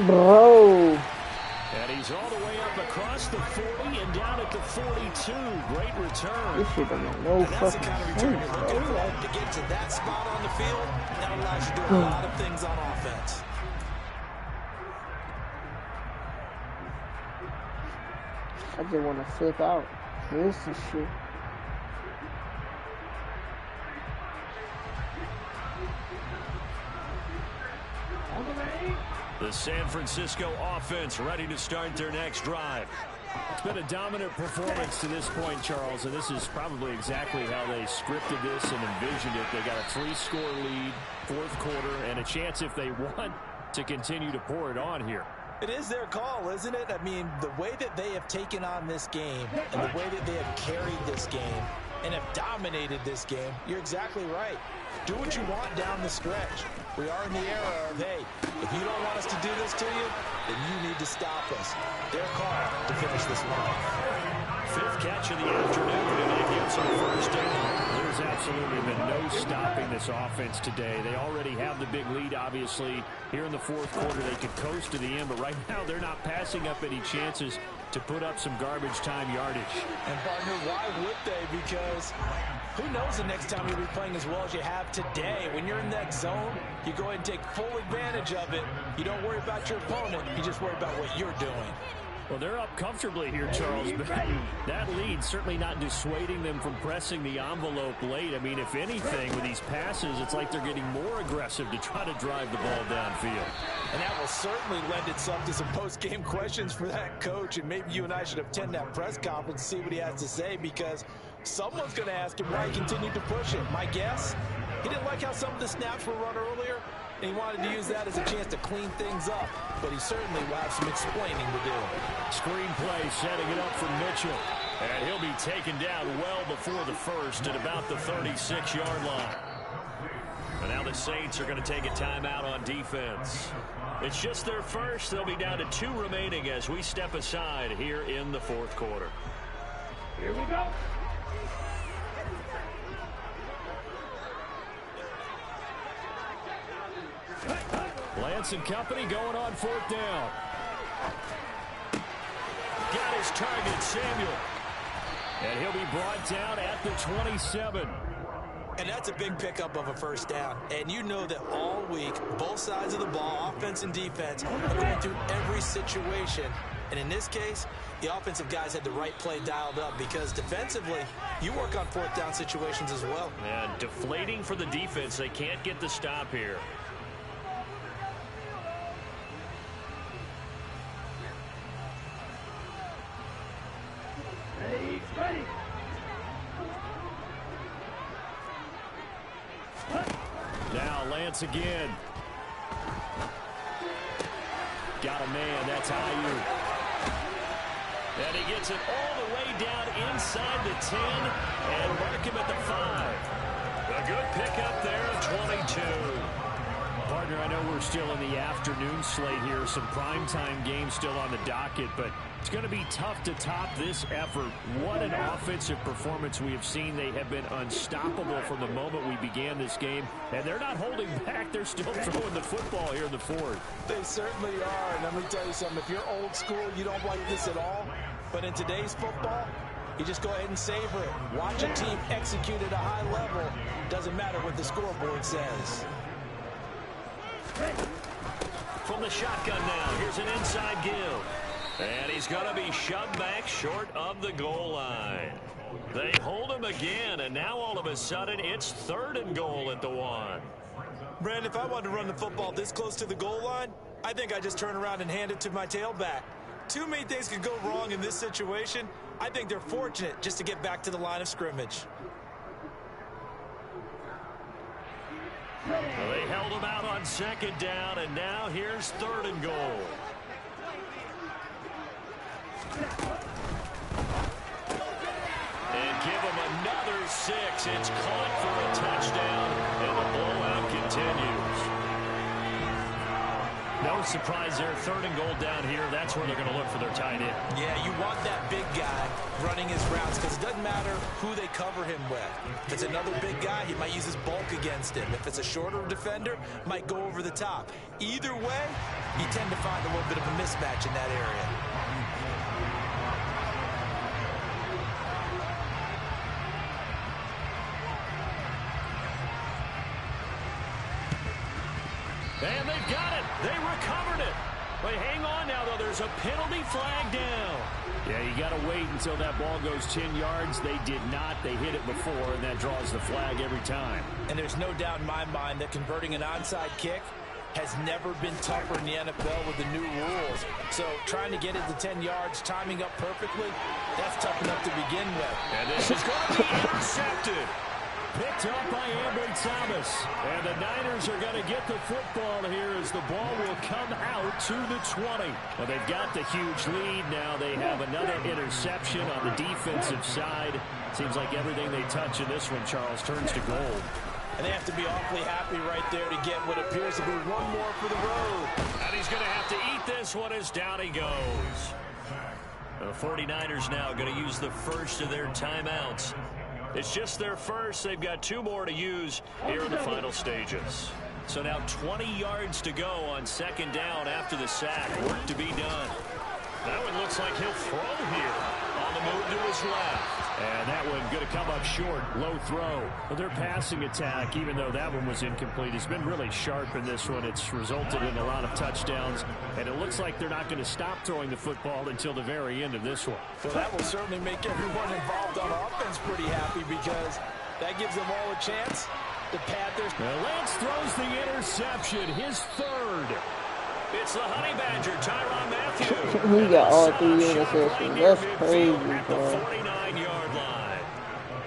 Bro. And he's all the way up across the 40 and down at the 42. Great return. This shit don't make no That's the fucking kind of return sense, you're looking bro. for to get to that spot on the field. That allows you to do a lot of things on offense. I just want to flip out. This is shit. The San Francisco offense ready to start their next drive. It's been a dominant performance to this point, Charles, and this is probably exactly how they scripted this and envisioned it. They got a 3-score lead, fourth quarter, and a chance, if they want, to continue to pour it on here. It is their call, isn't it? I mean, the way that they have taken on this game and the way that they have carried this game and have dominated this game, you're exactly right. Do what you want down the stretch. We are in the era of, hey, if you don't want us to do this to you, then you need to stop us. Their call to finish this one off. Fifth catch of the afternoon, and it gets them first down. There's absolutely been no stopping this offense today. They already have the big lead, obviously. Here in the fourth quarter, they could coast to the end, but right now they're not passing up any chances to put up some garbage time yardage. And, partner, why would they? Because who knows the next time you'll be playing as well as you have today. When you're in that zone, you go ahead and take full advantage of it. You don't worry about your opponent. You just worry about what you're doing. Well, they're up comfortably here, Charles, but that lead certainly not dissuading them from pressing the envelope late. I mean, if anything, with these passes, it's like they're getting more aggressive to try to drive the ball downfield. And that will certainly lend itself to some post-game questions for that coach, and maybe you and I should attend that press conference and see what he has to say, because someone's going to ask him why he continued to push it. My guess, he didn't like how some of the snaps were run earlier, and he wanted to use that as a chance to clean things up. But he certainly will have some explaining to do. Screen play setting it up for Mitchell. And he'll be taken down well before the first at about the 36-yard line. And now the Saints are going to take a timeout on defense. It's just their first. They'll be down to 2 remaining as we step aside here in the fourth quarter. Here we go. Lance and company going on fourth down. Got his target, Samuel. And he'll be brought down at the 27. And that's a big pickup of a first down. And you know that all week, both sides of the ball, offense and defense, are going through every situation. And in this case, the offensive guys had the right play dialed up, because defensively, you work on fourth down situations as well. And deflating for the defense. They can't get the stop here. Ready. Now Lance again. Got a man. That's Ayuk. And he gets it all the way down inside the 10 and mark him at the 5. A good pickup there at 22. Partner, I know we're still in the afternoon slate here. Some primetime games still on the docket, but it's going to be tough to top this effort. What an offensive performance we have seen. They have been unstoppable from the moment we began this game, and they're not holding back. They're still throwing the football here in the fourth. They certainly are, and let me tell you something. If you're old school, you don't like this at all, but in today's football, you just go ahead and savor it. Watch a team execute at a high level. Doesn't matter what the scoreboard says. From the shotgun now, here's an inside give. And he's going to be shoved back short of the goal line. They hold him again, and now all of a sudden it's 3rd and goal at the 1. Brandon, if I wanted to run the football this close to the goal line, I think I just turn around and hand it to my tailback. Too many things could go wrong in this situation. I think they're fortunate just to get back to the line of scrimmage. Well, they held him out on 2nd down, and now here's 3rd and goal. And give him another 6. It's caught for a touchdown, and the blowout continues. No surprise there. 3rd and goal down here. That's where they're going to look for their tight end. Yeah, you want that big guy running his routes because it doesn't matter who they cover him with. If it's another big guy, he might use his bulk against him. If it's a shorter defender, might go over the top. Either way, you tend to find a little bit of a mismatch in that area. And they've got it. They recovered it. But hang on now, though. There's a penalty flag down. Yeah, you got to wait until that ball goes 10 yards. They did not. They hit it before, and that draws the flag every time. And there's no doubt in my mind that converting an onside kick has never been tougher in the NFL with the new rules. So trying to get it to 10 yards, timing up perfectly, that's tough enough to begin with. And this is going to be intercepted. Picked up by M23. And the Niners are going to get the football here as the ball will come out to the 20. Well, they've got the huge lead. Now they have another interception on the defensive side. Seems like everything they touch in this one, Charles, turns to gold. And they have to be awfully happy right there to get what appears to be one more for the road. And he's going to have to eat this one as down he goes. The 49ers now going to use the first of their timeouts. It's just their first. They've got 2 more to use here in the final stages. So now 20 yards to go on 2nd down after the sack. Work to be done. That one looks like he'll throw here on the move to his left. And that one going to come up short. Low throw. But their passing attack, even though that one was incomplete, has been really sharp in this one. It's resulted in a lot of touchdowns. And it looks like they're not going to stop throwing the football until the very end of this one. Well, that will certainly make everyone involved on offense pretty happy because that gives them all a chance to pad their... Well, Lance throws the interception, his 3rd. It's the Honey Badger, Tyrann Mathieu. He got all 3 interceptions. That's crazy, at the bro. 49-yard line.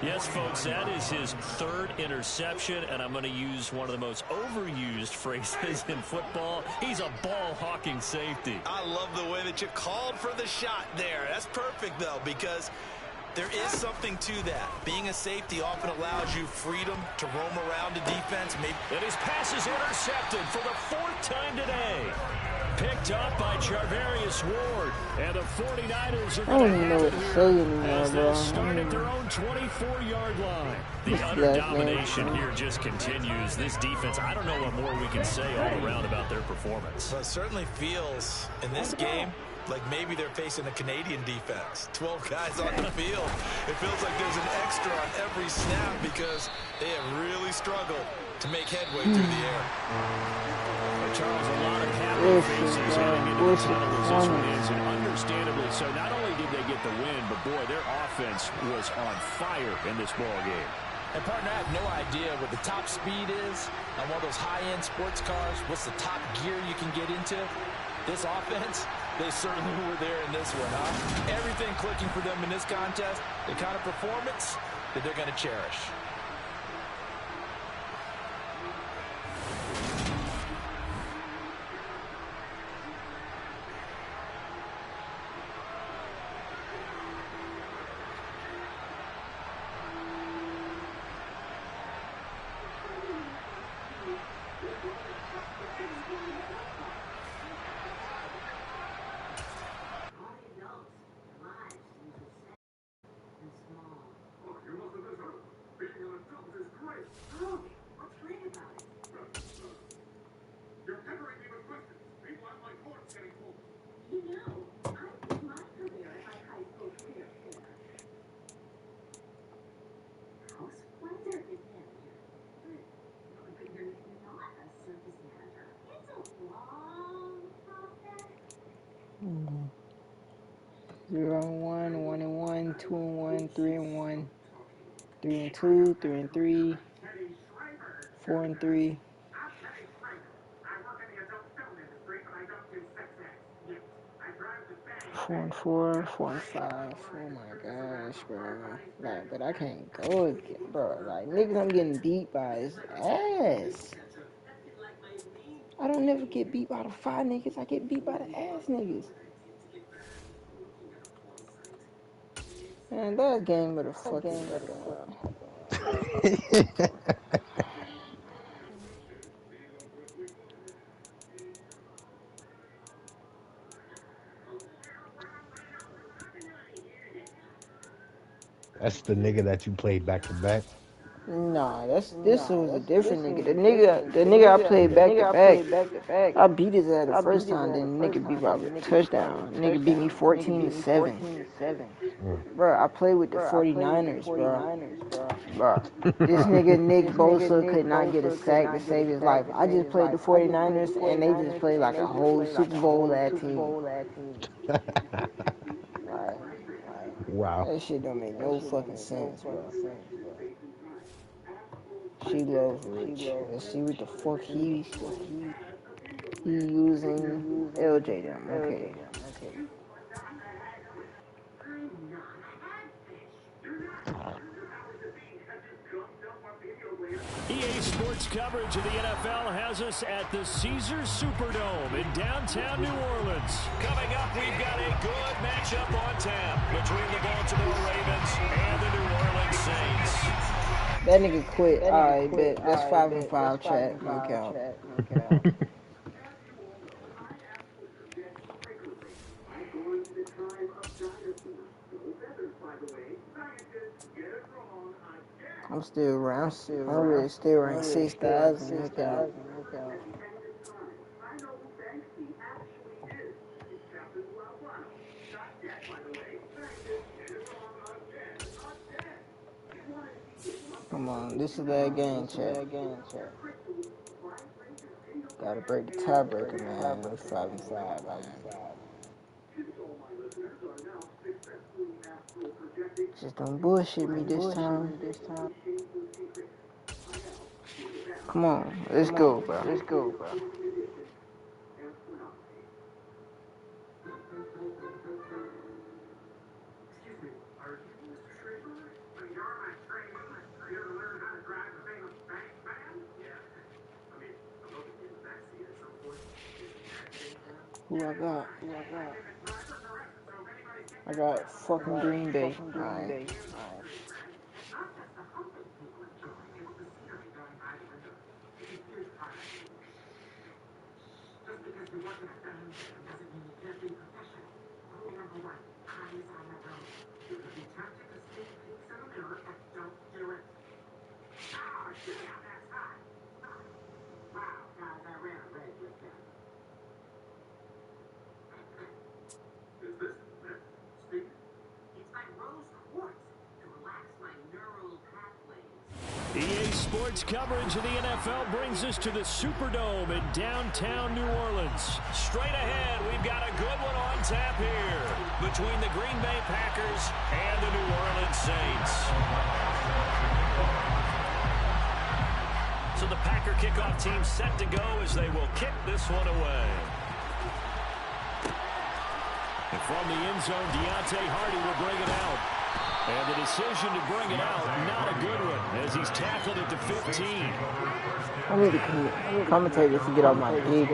Yes, folks, that is his 3rd interception, and I'm going to use one of the most overused phrases in football. He's a ball-hawking safety. I love the way that you called for the shot there. That's perfect, though, because there is something to that. Being a safety often allows you freedom to roam around the defense. And his pass is intercepted for the 4th time today. Picked up by Charvarius Ward. And the 49ers are going to have it here as they start at their own 24-yard line. The utter domination here just continues. This defense, I don't know what more we can say all around about their performance. Well, it certainly feels in this game like maybe they're facing a Canadian defense. 12 guys on the field. It feels like there's an extra on every snap because they have really struggled to make headway through the air. Charles, a lot of capital faces heading into the tunnel as this one is, and understandably so. Not only did they get the win, but boy, their offense was on fire in this ball game. And partner, I have no idea what the top speed is on one of those high-end sports cars. What's the top gear you can get into? This offense, they certainly were there in this one, huh? Everything clicking for them in this contest, the kind of performance that they're going to cherish. 0-1, 1-1, 2-1, 3-1, 3-2, 3-3, 4-3. 4-4, 4-5. Oh my gosh, bro. Like, but I can't go again, bro. Like, niggas, I'm getting beat by his ass. I don't never get beat by the 5 niggas. I get beat by the ass niggas. Man, that game of the fucking That's the nigga that you played back to back. Nah, this was a different nigga. The nigga I played back to back. I beat his ass the first time. Then the nigga beat me by a touchdown. Nigga beat me 14-7. Bro, I played with the 49ers, bro. Bro, this nigga Nick Bosa could not get a sack to save his life. I just played the 49ers, and they just played like a whole Super Bowl that team. Like, Wow. that shit don't make no fucking sense, bro. She loves Rich. Let's see what the fuck he using LJ them. Okay. EA Sports coverage of the NFL has us at the Caesars Superdome in downtown New Orleans. Coming up, we've got a good matchup on tap between the Baltimore Ravens and the New Orleans Saints. That nigga quit. Alright, bet. That's 5-5 chat. No count. I'm still around. I'm really still ranked 6,000. No count. Come on, this is that game, chat. Gotta break the tiebreaker, man. It's 5-5, man. Just don't bullshit me this time. Come on, let's go, bro. Who I got? I got fucking Green Bay. Alright. EA Sports coverage of the NFL brings us to the Superdome in downtown New Orleans. Straight ahead, we've got a good one on tap here between the Green Bay Packers and the New Orleans Saints. So the Packer kickoff team set to go as they will kick this one away. And from the end zone, Deontay Hardy will bring it out. And the decision to bring it out, not a good one, as he's tackled at the 15. I need to commentate this to get off my dick.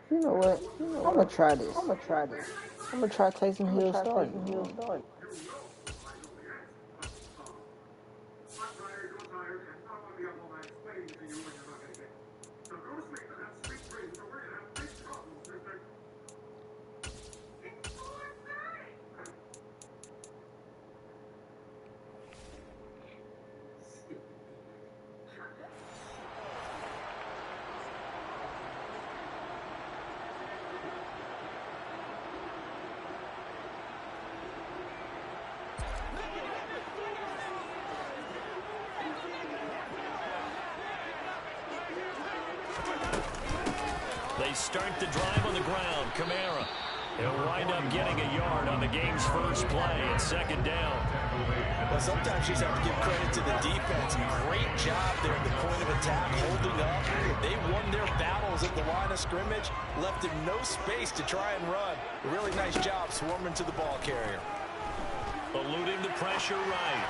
You know what? I'm gonna try this. I'm gonna try Taysom Hill starting. They start the drive on the ground. Kamara. He'll wind up getting a yard on the game's first play at second down. Well, sometimes you just have to give credit to the defense. Great job there at the point of attack, holding up. They won their battles at the line of scrimmage, left him no space to try and run. A really nice job swarming to the ball carrier. Eluding the pressure right.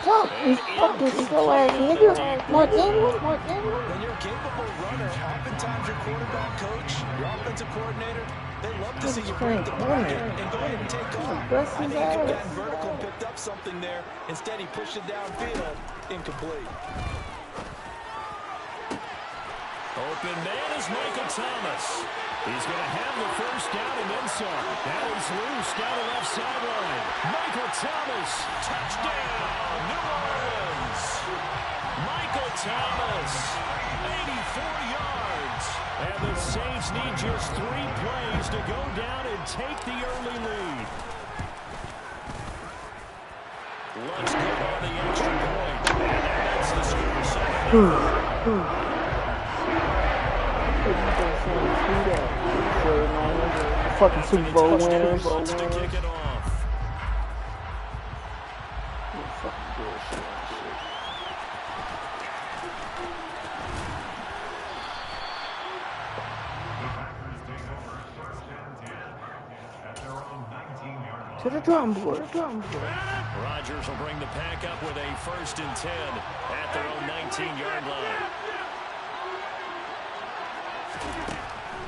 Fuck, you fucking slow ass nigga. Mark Ingram. When you're a capable runner, oftentimes your quarterback coach, your offensive coordinator, they love to see you break the pocket and go ahead and take off. I think he could have gotten vertical and picked up something there. Instead, he pushed it downfield. Incomplete. Open man is Michael Thomas. He's going to have the first down and then some. Now he's loose down the left sideline. Michael Thomas, touchdown, New Orleans. Michael Thomas, 84 yards. And the Saints need just 3 plays to go down and take the early lead. Let's go on the extra point. And that's the score. Fucking Super Bowl winners. To kick it off. To the drum board. Rodgers will bring the pack up with a 1st and 10 at their own 19-yard line.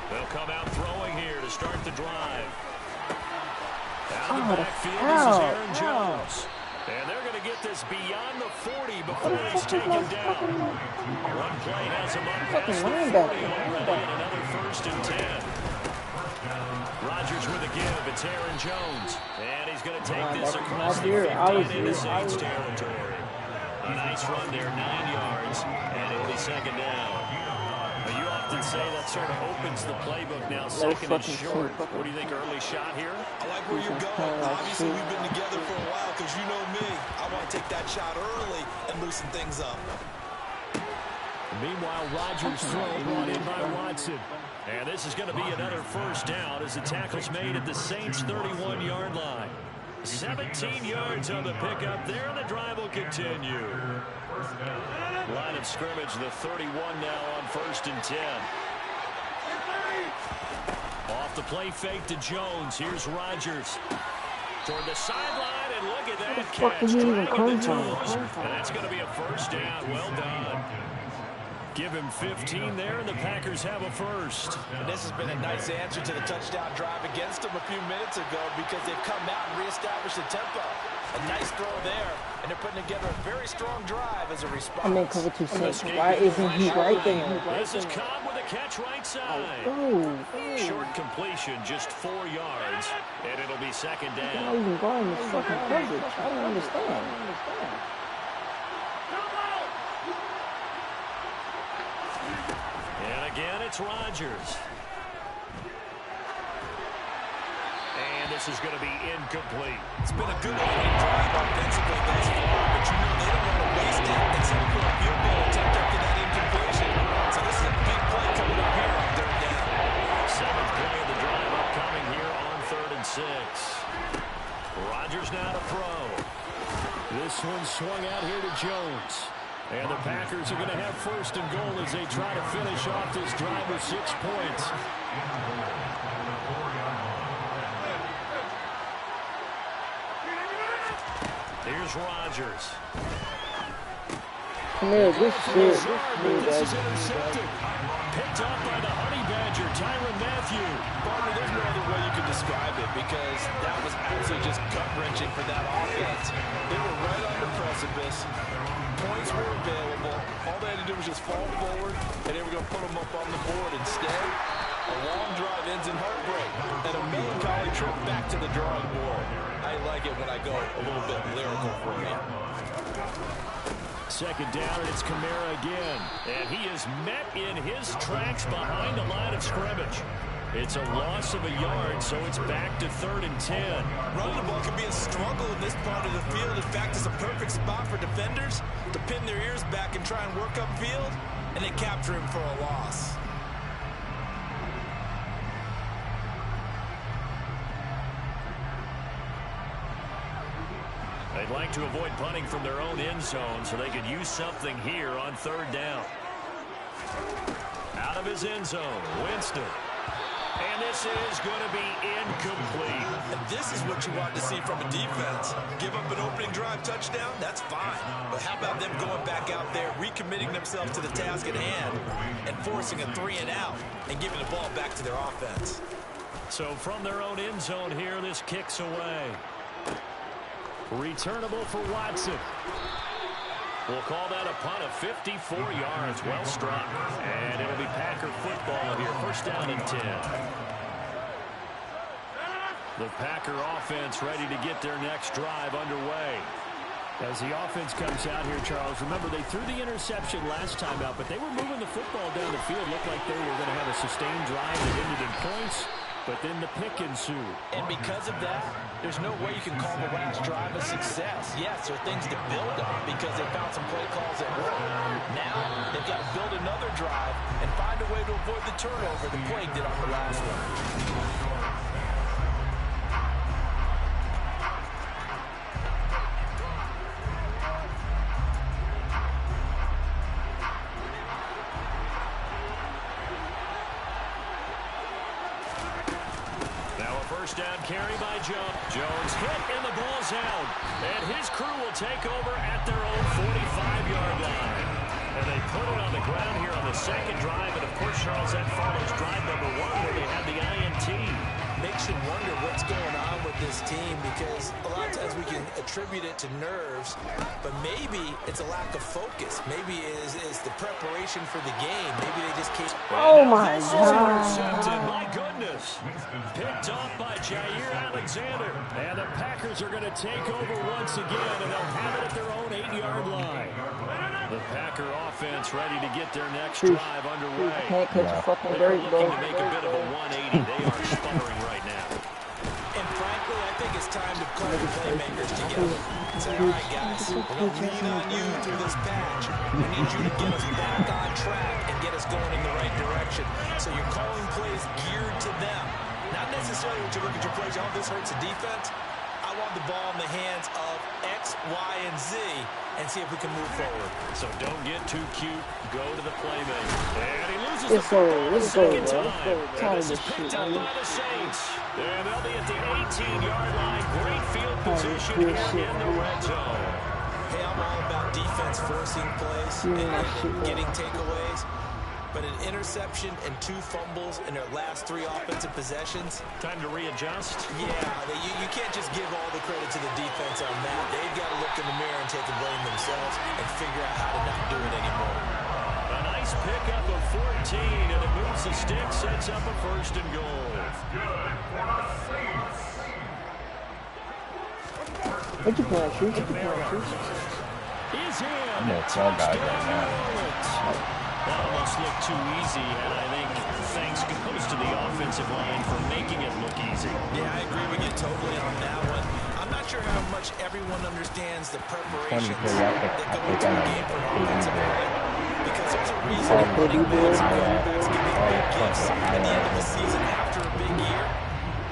They'll come out throwing here to start the drive. Out of the backfield, this is Aaron Jones. And they're going to get this beyond the 40 before he's taken down. One play has him up past the 40 already, and another 1st and 10. Rodgers with a give. It's Aaron Jones. And he's going to take this across the 15 into Saints territory. A nice run there, 9 yards, and it'll be second down. You often say that sort of opens the playbook now, second and short. What do you think, early shot here? I like where you're going. Obviously, we've been together for a while because you know me. I want to take that shot early and loosen things up. Meanwhile, Rodgers' throw brought in by Watson. And this is going to be another 1st down as the tackle's made at the Saints' 31-yard line. 17 yards on the pickup there, and the drive will continue. Line of scrimmage, the 31 now on 1st and 10. Off the play fake to Jones. Here's Rodgers. Toward the sideline, and look at that catch. Driving the toes. And that's going to be a 1st down. Well done. Give him 15 there, and the Packers have a 1st. And this has been a nice answer to the touchdown drive against them a few minutes ago because they've come out and reestablished the tempo. A nice throw there, and they're putting together a very strong drive as a response. I'm in cover 2 6. Why isn't he right there? This is Capp with a catch right side. Short completion, just 4 yards, and it'll be second down. You're not even guarding this fucking coverage. I don't understand. And again, it's Rodgers. And this is going to be incomplete. It's been a good opening drive offensively thus far, but you know they don't want to waste it and set up a field goal attempt after that incompletion. So this is a big play coming up here on 3rd down. 7th play of the drive upcoming here on 3rd and 6. Rodgers now to throw. This one swung out here to Jones. And the Packers are going to have 1st and goal as they try to finish off this drive with 6 points. Here's Rodgers. This is intercepted. Picked up by the Honey Badger, Tyrann Mathieu. Barber, there's no other way you could describe it because that was absolutely just gut-wrenching for that offense. They were right on the precipice. Points were available. All they had to do was just fall forward, and they were going to put them up on the board. Instead, a long drive ends in heartbreak and a melancholy trip back to the drawing board. I like it when I go a little bit lyrical for you. Second down, and it's Kamara again. And he is met in his tracks behind the line of scrimmage. It's a loss of a yard, so it's back to 3rd and 10. Running the ball can be a struggle in this part of the field. In fact, it's a perfect spot for defenders to pin their ears back and try and work upfield, and they capture him for a loss. They'd like to avoid punting from their own end zone so they could use something here on 3rd down. Out of his end zone, Winston. And this is going to be incomplete. And this is what you want to see from a defense. Give up an opening drive touchdown, that's fine. But how about them going back out there, recommitting themselves to the task at hand, and forcing a 3-and-out, and giving the ball back to their offense. So from their own end zone here, this kicks away. Returnable for Watson. We'll call that a punt of 54 yards. Well struck. And it'll be Packer football here. 1st down and 10. The Packer offense ready to get their next drive underway. As the offense comes out here, Charles, remember they threw the interception last time out, but they were moving the football down the field. Looked like they were going to have a sustained drive that ended in points. But then the pick ensued. And because of that, there's no way you can call the last drive a success. Yes, there are things to build on because they found some play calls that work. Now, they've got to build another drive and find a way to avoid the turnover the Plague did on the last one. First down carry by Jones hit and the ball's out. And his crew will take over at their own 45-yard line. And they put it on the ground here on the 2nd drive. And, of course, Charles, that follows drive number 1 where they had the INT. Makes you wonder what's going on with this team because a lot of times we can attribute it to nerves, but maybe it's a lack of focus. Maybe it is the preparation for the game. Maybe they just can't. Oh, my God. My God. goodness. Picked off by Jair Alexander. And the Packers are going to take over once again, and they'll have it at their own 8-yard line. The Packer offense ready to get their next drive underway. Can't catch a fucking They're break, bro. looking to make a bit of a 180. They are sputtering right now. And frankly, I think it's time to call the playmakers together. Say, all right, guys, we're going to lean on you through this patch. We need you to get us back on track and get us going in the right direction. So you're calling plays geared to them. Not necessarily when you look at your plays, oh, this hurts the defense. I want the ball in the hands of X, Y, and Z and see if we can move forward. So don't get too cute. Go to the playmaker. And he loses Let's the go, football let's the go, second bro. time. Tired And of this is this picked shit, up man. by the Saints. And they'll be at the 18-yard line. Great field position here in the red zone. Hey, I'm all about defense forcing plays and getting takeaways. But an interception and 2 fumbles in their last 3 offensive possessions. Time to readjust. Yeah, you can't just give all the credit to the defense on that. They've got to look in the mirror and take the blame themselves and figure out how to not do it anymore. A nice pickup of 14, and it moves the stick, sets up a 1st and goal. What you playing, Truth? What you playing, Truth? Is in. I'm a tall guy right now. That almost looked too easy, and I think thanks goes to the offensive line for making it look easy. Yeah, I agree with you totally on that one. I'm not sure how much everyone understands the preparations that go into a game for an offensive player. Because there's a reason that running backs and quarterbacks get these big gifts at the end of the season after a big year.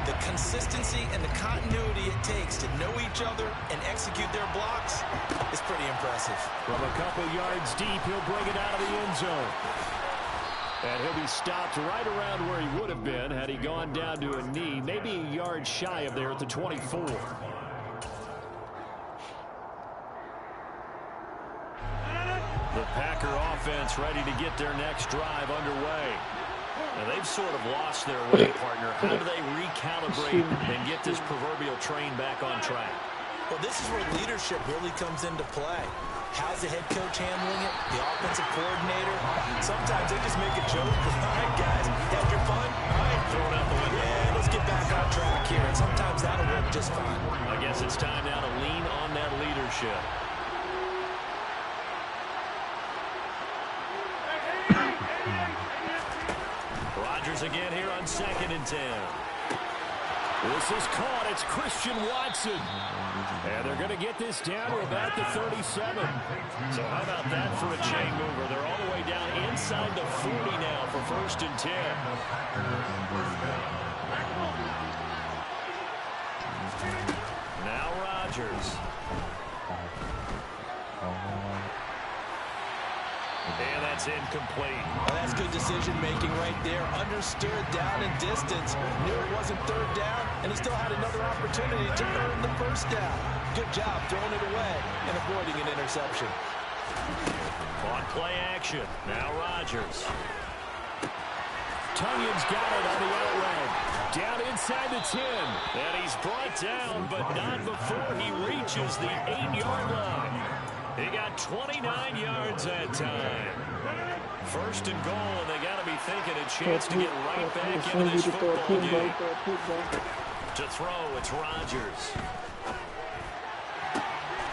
The consistency and the continuity it takes to know each other and execute their blocks is pretty impressive. From a couple yards deep, he'll bring it out of the end zone. And he'll be stopped right around where he would have been had he gone down to a knee, maybe a yard shy of there at the 24. The Packer offense ready to get their next drive underway. Now they've sort of lost their way, partner. How do they recalibrate and get this proverbial train back on track? Well, this is where leadership really comes into play. How's the head coach handling it? The offensive coordinator? Sometimes they just make a joke. All right, guys, had your fun? All right, throw it out the window. Yeah, let's get back on track here. And sometimes that'll work just fine. I guess it's time now to lean on that leadership. Rodgers again here on 2nd and 10. This is caught. It's Christian Watson. And they're going to get this down to about the 37. So how about that for a chain mover? They're all the way down inside the 40 now for 1st and 10. Now Rodgers. And that's incomplete. Well, that's good decision-making right there. Understood down and distance. Knew it wasn't third down, and he still had another opportunity to earn the first down. Good job throwing it away and avoiding an interception. On play action. Now Rodgers. Tunyon's got it on the outrun. Down inside the 10. And he's brought down, but not before he reaches the 8-yard line. He got 29 yards that time. First and goal, and they got to be thinking a chance to get right back into this football game. To throw, it's Rodgers.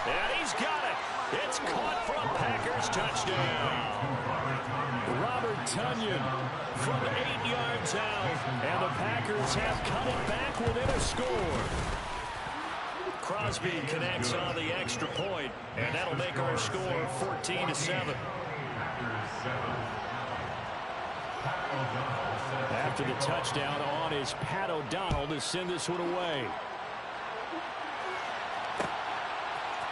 And he's got it. It's caught for a Packers touchdown. Robert Tunyon from 8 yards out, and the Packers have cut it back within a score. Crosby connects on the extra point, and that'll make our score 14-7. After the touchdown on is Pat O'Donnell to send this one away.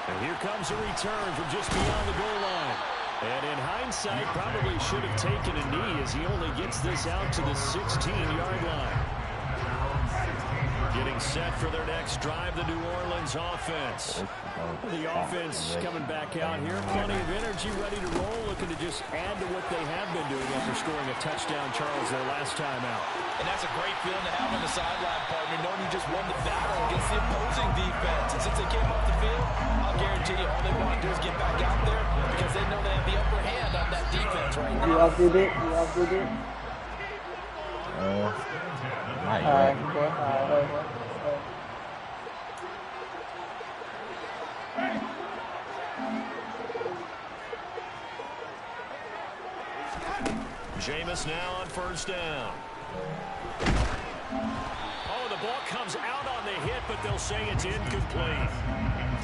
And here comes a return from just beyond the goal line. And in hindsight, probably should have taken a knee as he only gets this out to the 16-yard line. Getting set for their next drive, the New Orleans offense. The offense coming back out here. Plenty of energy, ready to roll, looking to just add to what they have been doing after scoring a touchdown, Charles, their last time out. And that's a great feeling to have on the sideline, partner, knowing you just won the battle against the opposing defense. And since they came off the field, I'll guarantee you all they want to do is get back out there because they know they have the upper hand on that defense right now. You all did it? You all did it? Not yet. Jameis now on first down. Oh, the ball comes out on the hit, but they'll say it's incomplete.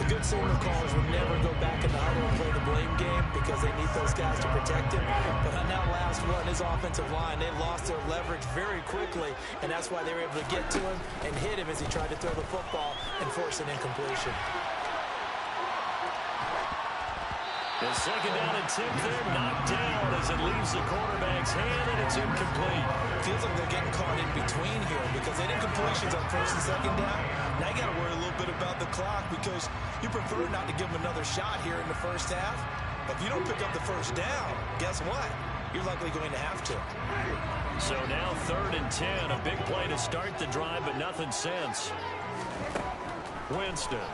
The good signal callers will never go back in the huddle and play the blame game because they need those guys to protect him. But on that last run, his offensive line, they lost their leverage very quickly, and that's why they were able to get to him and hit him as he tried to throw the football and force an incompletion. The second down attempt there, knocked down as it leaves the quarterback's hand, and it's incomplete. Feels like they're getting caught in between here because they did incompletions on first and second down. Now you got to worry a little bit about the clock because you prefer not to give them another shot here in the first half. But if you don't pick up the first down, guess what? You're likely going to have to. So now 3rd and 10, a big play to start the drive, but nothing since. Winston.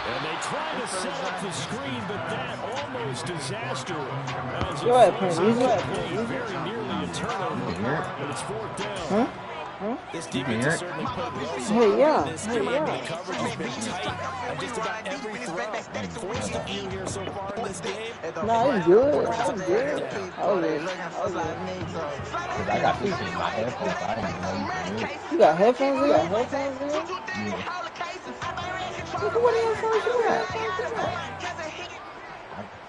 And they try to set up the screen, but that almost disaster. Go ahead, Penny. Very nearly a turnover, but it's 4th down. This defense has certainly played well so Hey, yeah. far in this game. The coverage has been tight on just about every throw. Forced a few here so far in this game. No, he's good. I'm good. I got this in my headphones. I didn't know you could hear it. You got headphones in? Yeah. What headphones you got?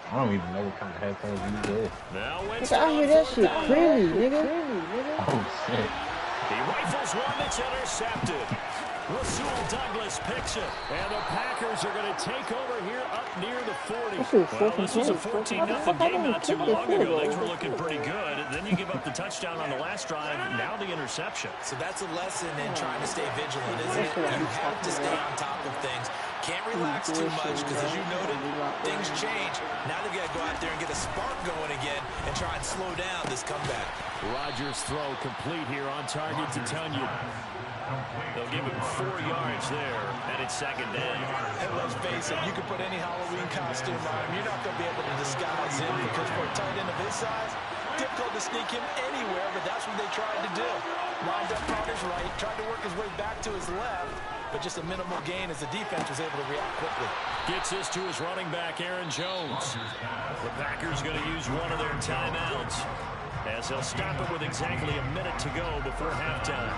I don't even know what kind of headphones you did. Now Nigga, I hear that shit clearly, nigga. Oh, shit. He rifles one that's intercepted. Rasul Douglas picks it. And the Packers are going to take over here up near the 40. Well, this was a 14-0 game not too long ago. Things were looking pretty good. And then you give up the touchdown on the last drive. Now the interception. So that's a lesson in trying to stay vigilant, isn't it? You have to stay on top of things. Can't relax too much because, as you noted, things change. Now they've got to go out there and get a spark going again and try and slow down this comeback. Rodgers' throw complete here on target to Tunyon. They'll give him 4 yards there, and it's 2nd down. And let's face it, you can put any Halloween costume on him. You're not going to be able to disguise him because for a tight end of his size, difficult to sneak him anywhere, but that's what they tried to do. Lined up on his right, tried to work his way back to his left, but just a minimal gain as the defense was able to react quickly. Gets this to his running back, Aaron Jones. The Packers going to use one of their timeouts as they'll stop it with exactly a minute to go before halftime.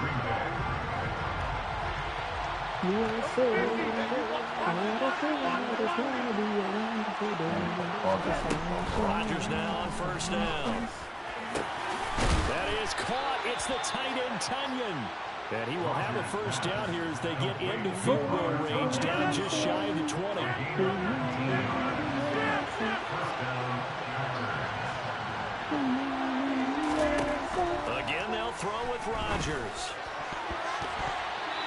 Rodgers now on first down. That is caught. It's the tight end, Tunyon. And he will have a first down here as they get into field goal range, down just shy of the 20. Rodgers.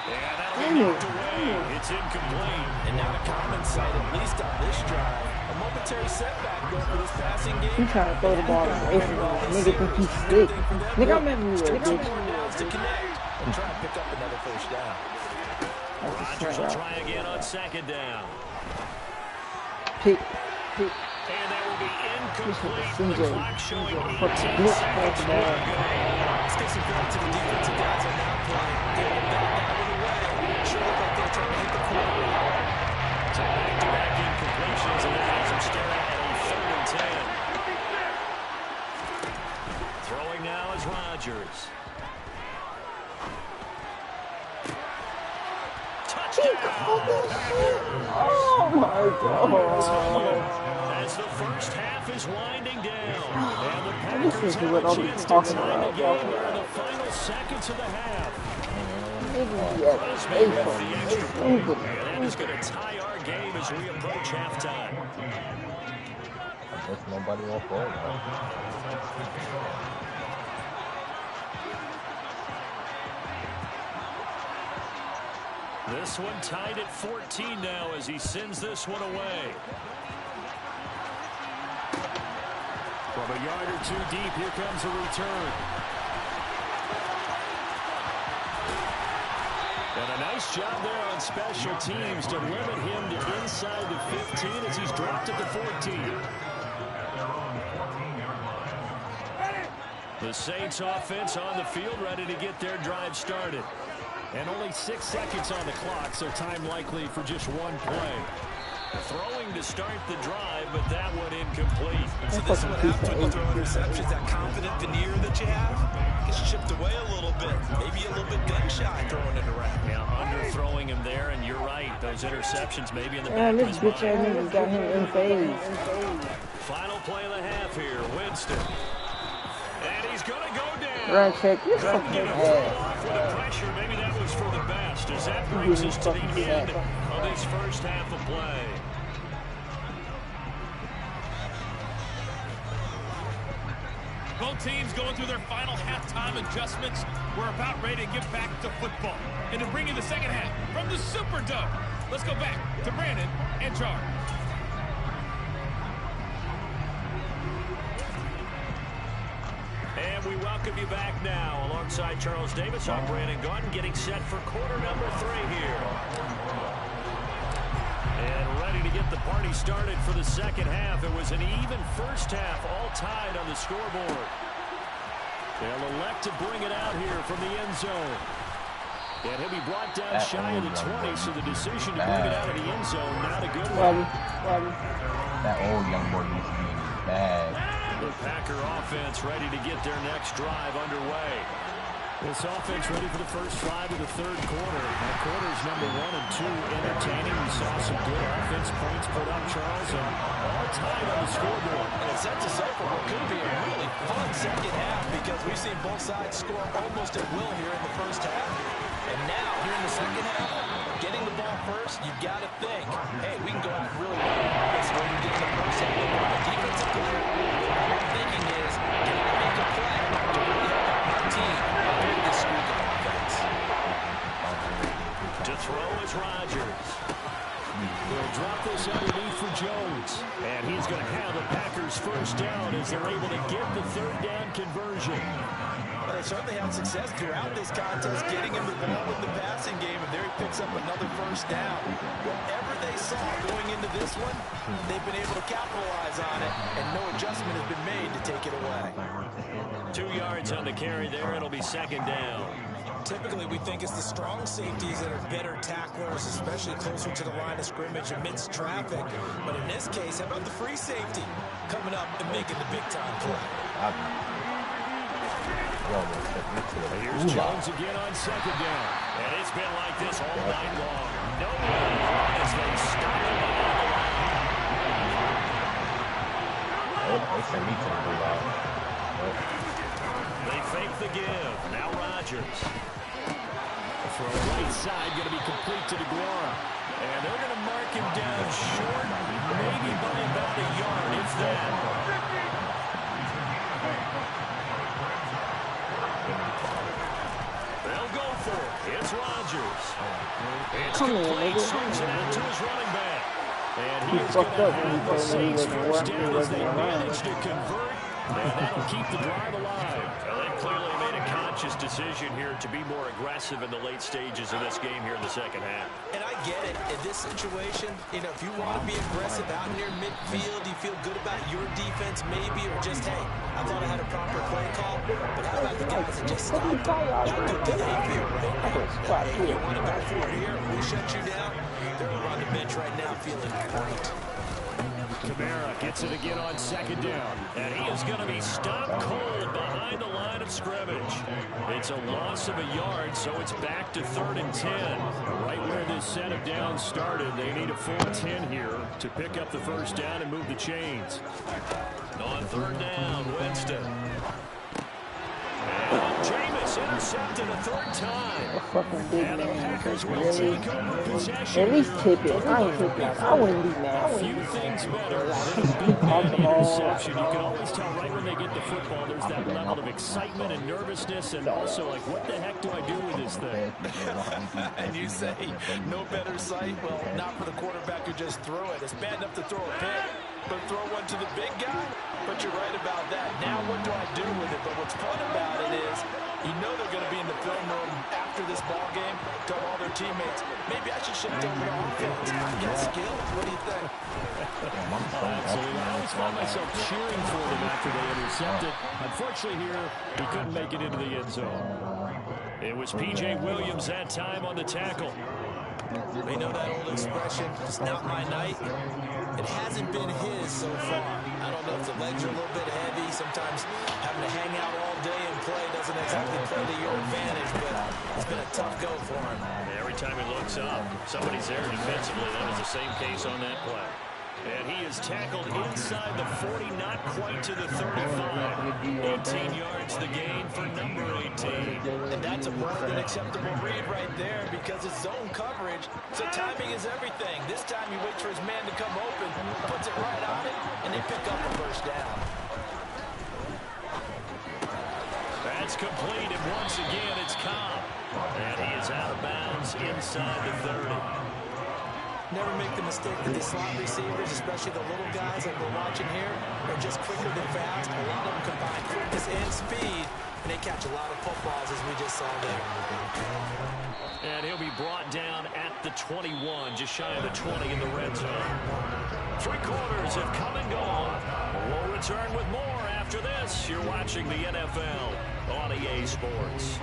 And that'll be knocked away. It's incomplete. And not a common sight, at least on this drive. A momentary setback though for this passing game. He trying to throw the ball away from me. Nigga think he's slick. Nigga, I'm everywhere, bitch. To connect and try to pick up another first down. Rodgers will try again on second down. Pick. And that will be incomplete. The clock showing 18 seconds more to go. Let's get some credit to the defensive guys on that play. Getting back out of the way. Sure look like they're trying to hit the corner. So back-to-back incompletions, and that has him staring at a 3rd and 10. Throwing now is Rodgers. Oh my God. As the first half is winding down, and the Packers This is have what a I'll be chance to talking tie the about, game bro. here in the final seconds of the half. Nigga, With the extra point, and that is going to tie our game as we approach halftime. I guess nobody won't fall now. This one tied at 14 now as he sends this one away. From a yard or two deep, here comes a return. And a nice job there on special teams to limit him to inside the 15 as he's dropped at the 14. The Saints offense on the field ready to get their drive started. And only 6 seconds on the clock, so time likely for just one play. Throwing to start the drive, but that one incomplete. So this is what happens when you throw interceptions. That confident veneer that you have gets chipped away a little bit. Maybe a little bit gun-shy throwing it around. Yeah, underthrowing him there, and you're right. Those interceptions maybe in the back of this his bitch ass mind. nigga got him in phase. Final play of the half here, Winston. And he's going to go down. Run check this fucking Get a ass. throw off with the pressure. Maybe that was for the best, as that brings us to the end of this first half of play. Both teams going through their final halftime adjustments. We're about ready to get back to football. And to bring you the second half from the Superdome, let's go back to Brandon and Charles. And we welcome you back now. Alongside Charles Davis, I'm Brandon Goin, getting set for quarter number 3 here. And ready to get the party started for the second half. It was an even first half, all tied on the scoreboard. They'll elect to bring it out here from the end zone. And he'll be brought down shy of the 20, so the decision to bring it out of the end zone, not a good one. That old young boy needs to be in his bag. The Packer offense ready to get their next drive underway. This offense ready for the first drive of the third quarter. Now, quarters number 1 and 2 entertaining. We saw some good offense points put up, Charles, and all tied on the scoreboard. And it sets us up for what could be a really fun second half because we've seen both sides score almost at will here in the first half. And now, here in the second half, getting the ball first, you've got to think, hey, we can go out and really run an offense where we did in the first half. The defensive player, what we're thinking is, can I make a play to really help out my team during this streak of offense? To throw is Rodgers. He'll drop this underneath for Jones. And he's going to have the Packers first down as they're able to get the third down conversion. Well, they certainly had success throughout this contest, getting him the ball with the passing game, and there he picks up another first down. Whatever they saw going into this one, they've been able to capitalize on it, and no adjustment has been made to take it away. 2 yards on the carry there. It'll be second down. Typically, we think it's the strong safeties that are better tacklers, especially closer to the line of scrimmage amidst traffic. But in this case, how about the free safety coming up and making the big-time play? Here's Jones again on second down. And it's been like this all night long. No one as they stop him on the line. They fake the give. Now Rodgers. The throw right side going to be complete to DeGuara. And they're going to mark him down short, maybe by about a yard, if that. They'll go for it. It's Rodgers. It's Come on, complete. nigga. Swings it out to his running back. And He he is fucked going to up when he have the told me he Saints wasn't first around. He down as wasn't they around. manage to convert. And that'll keep the drive alive. Well, they clearly made a conscious decision here to be more aggressive in the late stages of this game here in the second half. And I get it. In this situation, you know, if you want to be aggressive out near midfield, you feel good about your defense maybe, or just, hey, I thought I had a proper play call, but how about the guys that just stopped? How good do they feel right now? Hey, you want to go for it here? We shut you down. They're on the bench right now feeling great. Kamara gets it again on second down. And he is going to be stopped cold behind the line of scrimmage. It's a loss of a yard, so it's back to 3rd and 10. Right where this set of downs started, they need a full 10 here to pick up the first down and move the chains. On 3rd down, Winston. And Jameis intercepted a 3rd time. Fucking big And the man. Packers will Really? take over possession. At least tip it. I ain't like, I wouldn't be mad. Few things better than a big man interception. You can always tell right when they get the football, there's that level of excitement and nervousness, and also like, what the heck do I do with this thing? And you say, no better sight? Well, not for the quarterback who just threw it. It's bad enough to throw a pick, but throw one to the big guy? But you're right about that. Now what do I do with it? But what's fun about it is, you know they're going to be in the film room after this ball game, tell all their teammates, maybe I should shift over to offense. I got skill. What do you think? Absolutely. I always found myself cheering for them after they intercepted. Unfortunately here, he couldn't make it into the end zone. It was P.J. Williams that time on the tackle. We know that old expression, it's not my night. It hasn't been his so far. I don't know if the legs are a little bit heavy. Sometimes having to hang out all day and play doesn't exactly play to your advantage, but it's been a tough go for him. Every time he looks up, somebody's there defensively. That was the same case on that play. And he is tackled inside the 40, not quite to the 35. 18 yards the gain for number 18. And that's a more than acceptable read right there because it's zone coverage, so timing is everything. This time he waits for his man to come open, puts it right on it, and they pick up the first down. That's complete, and once again it's Capp. And he is out of bounds inside the 30. Never make the mistake that these slot receivers, especially the little guys like we're watching here, are just quicker than fast. A lot of them combine quickness and speed, and they catch a lot of footballs, as we just saw there. And he'll be brought down at the 21, just shy of the 20 in the red zone. 3 quarters have come and gone. We'll return with more after this. You're watching the NFL on EA Sports.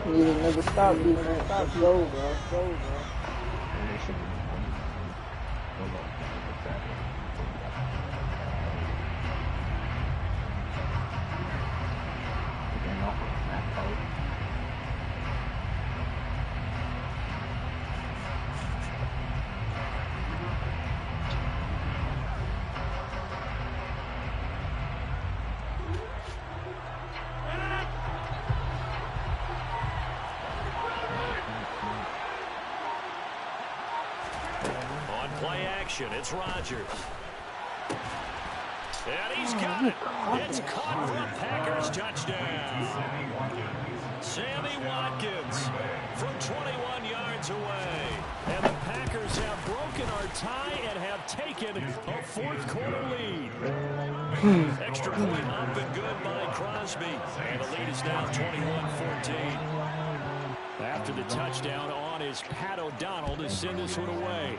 Need another stop defense. Let's go, bro. Let's go, bro. Play action, it's Rodgers. And he's got it. It's caught for a Packers touchdown. Sammy Watkins from 21 yards away. And the Packers have broken our tie and have taken a 4th quarter lead. Extra point up and good by Crosby. And the lead is now 21-14. After the touchdown on is Pat O'Donnell to send this one away.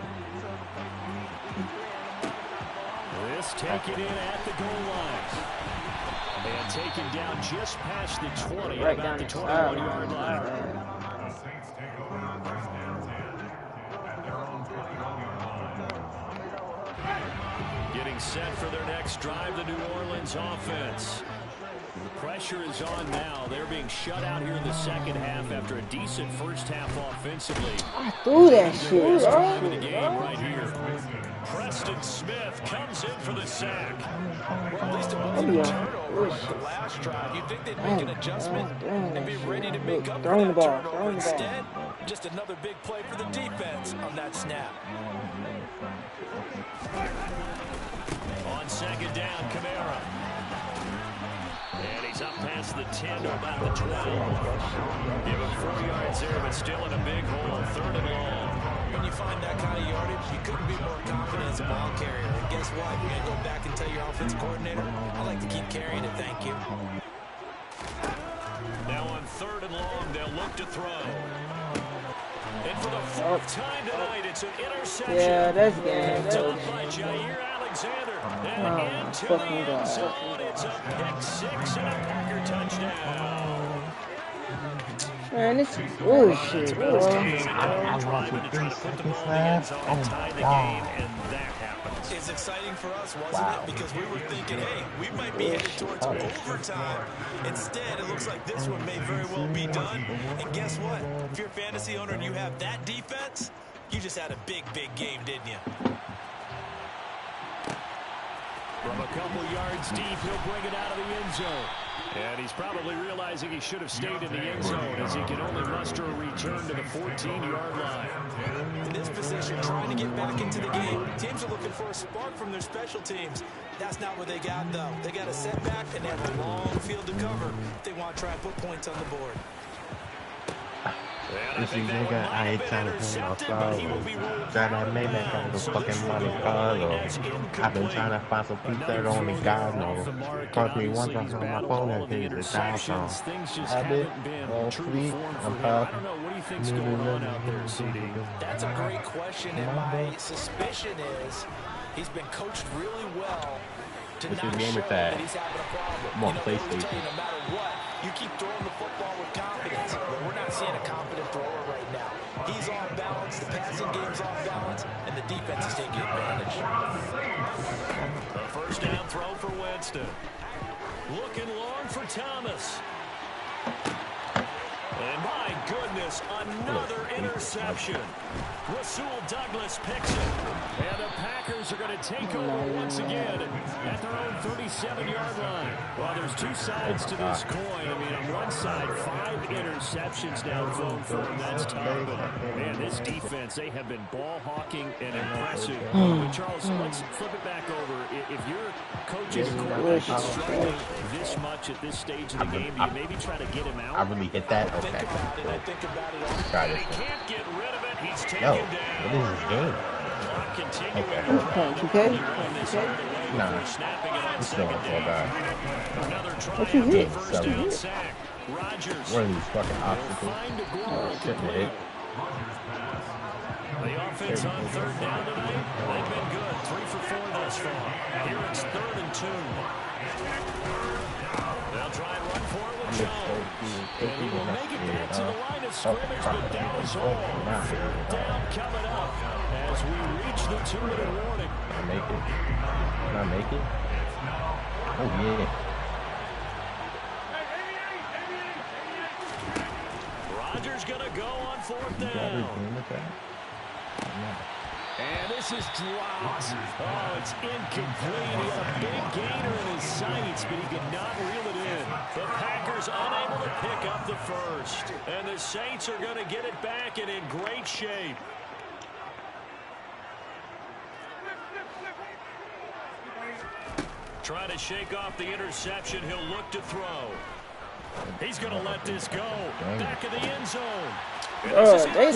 This taken in at the goal line. And taken down just past the 20, right about the down 21-yard line. The Saints take over first and 10 at their own 21-yard line. Getting set for their next drive, the New Orleans offense. The pressure is on now. They're being shut out here in the second half after a decent first half offensively. I threw that shit, Drive in the bro. game right here. Preston Smith comes in for the sack. Well, at least it wasn't a turnover like the last drive. You'd think they'd make an adjustment and be ready to make up for that turnover. Instead, just another big play for the defense on that snap. On second down, Kamara. And he's up past the 10 to about the 12. Give him 4 yards there, but still in a big hole. 3rd and long. When you find that kind of yardage, you couldn't be more confident as a ball carrier. And guess what? You're going to go back and tell your offense coordinator, I like to keep carrying it, thank you. Now on 3rd and long, they'll look to throw. And for the 4th time tonight, it's an interception. Yeah, that's game. Done by Jair Alexander. And into the end zone. It's a pick 6 and a Packer touchdown. Man, this is bullshit, bro. I want you 3 seconds left. Oh my God. It's exciting for us, wasn't it? Because we were thinking, hey, we might be headed towards overtime. Instead, it looks like this one may very well be done. And guess what? If you're a fantasy owner and you have that defense, you just had a big, big game, didn't you? From a couple yards deep, he'll bring it out of the end zone. And he's probably realizing he should have stayed in the end zone as he can only muster a return to the 14-yard line. In this position, trying to get back into the game, teams are looking for a spark from their special teams. That's not what they got, though. They got a setback, and they have a long field to cover if they want to try and put points on the board. This nigga, I ain't trying to pay no sorrow. Trying to make that kind of fucking money, cuz, I've been trying to find some people that only God knows. Cost me once on my phone and paid the dial song. I did, sleep, I'm proud. What do you think's going on out there, CD? That's a great question, and my suspicion is he's been coached really well to not show that he's having a problem. PlayStation. No matter what, you keep throwing the football with confidence. But we're not seeing a confident thrower right now. He's off balance, the passing game's off balance, and the defense is taking advantage. A 1st down throw for Winston. Looking long for Thomas. And my goodness, another interception. Rasul Douglas picks it. And the Packers are going to take over once again at their own 37-yard line. Well, there's 2 sides to this coin. I mean, on one side, 5 interceptions now thrown for him. That's tough. But, man, this defense, they have been ball hawking and impressive. Charles, let's flip it back over. If your coach is struggling this much at this stage of the game, do you maybe try to get him out? I really get that? Okay. Try this one. Can't get rid of it. He's taken Yo, down. what is this game? Okay. Nah, it's still a full guy. What you hit? What are these fucking obstacles? Oh, shit, man. The offense on 3rd down tonight, they've been good. 3 for 4 thus far. Here it's 3rd and 2. They'll try and run for it with Jones. And he will make it back to the line of scrimmage, but that is all. 3rd down coming up as we reach the 2-minute warning. Can I make it? Can I make it? Oh, yeah. Rodgers going to go on 4th down. And this is dropped. Oh, it's incomplete. He had a big gainer in his sights, but he could not reel it in. The Packers unable to pick up the 1st. And the Saints are going to get it back and in great shape. Trying to shake off the interception. He'll look to throw. He's going to let this go. Back in the end zone. They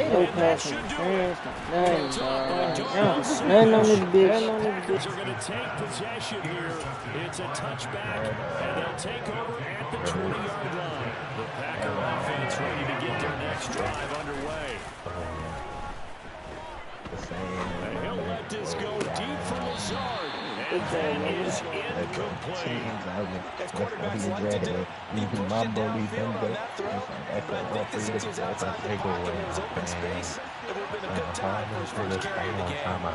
don't pass interference. Nothing on this bitch. Packers are going to take possession here. It's a touchback, and they'll take over at the 20-yard line. The Packer offense ready to get their next drive underway. And he'll let this go deep for Lazard. And that is incomplete. If quarterbacks like to do, he pushed it downfield on that throw. But I think that since he was outside the pocket and there was open space, it would have been a good time for his first carry of the game.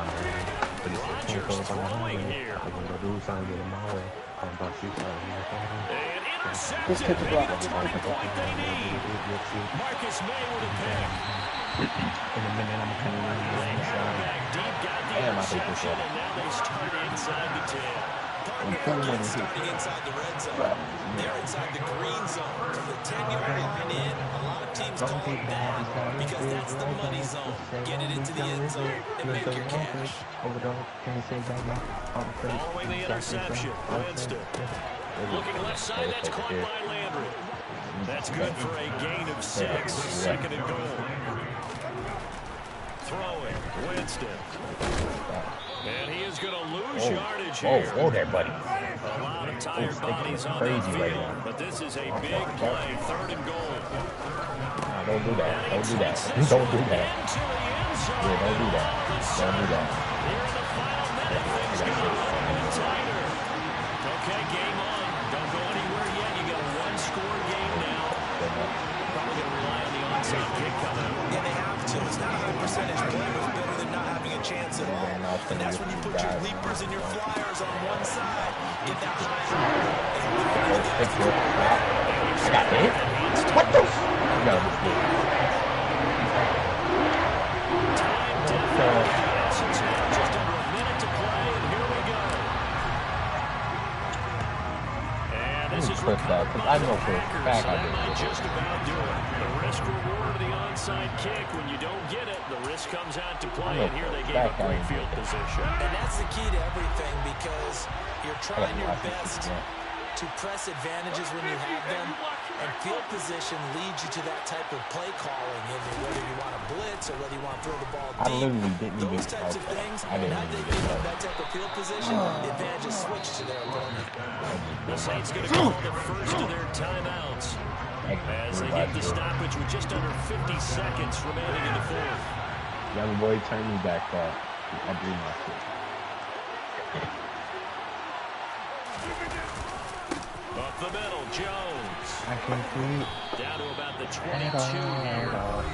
Rodgers throwing here. And intercepted. Maybe the turning point they need. Marcus May with a pick. Deep got the interception, and now they start inside the 10. Starting inside the red zone. They're inside the green zone. From the 10-yard line in, a lot of teams call it that because that's the money zone. Get it into the end zone and make your cash. Following the interception, Winston. Looking left side, that's caught by Landry. That's good for a gain of 6. Second and goal. Throwing, Winston. And he is going to lose yardage here. Whoa there, buddy. A lot of tired bodies on the field, but this is a big play. Third and goal. No, don't do that. Don't do that. Don't do that. Yeah, don't do that. Don't do that. Here in the final minute, things get a little bit tighter. Okay, game on. Don't go anywhere yet. You got a one-score game now. Probably going to rely on the onside kick coming up. Yeah, they have to. It's not a high percentage play, but it's better than not having a chance at all. And that's when you put your leapers and your flyers on one side. Get that high. I got hit. What the? No, this is just under a minute to play, and here we go. And this is recovered by the Packers. That might just about do it. The risk reward of the onside kick. When you don't get it, the risk comes out to play, and here they gave up great field position. And that's the key to everything, because you're trying your best to press advantages when you have them, and field position leads you to that type of play calling, whether you want to blitz or whether you want to throw the ball deep. Those types of things, now they give up that type of field position, the advantage is switched to their opponent. The Saints going to call the first of their timeouts as they get the stoppage with just under 50 seconds remaining in the fourth. Young boy, turn me back up. I dream my shit. Up the middle, Jones. Down to about the 22-yard line.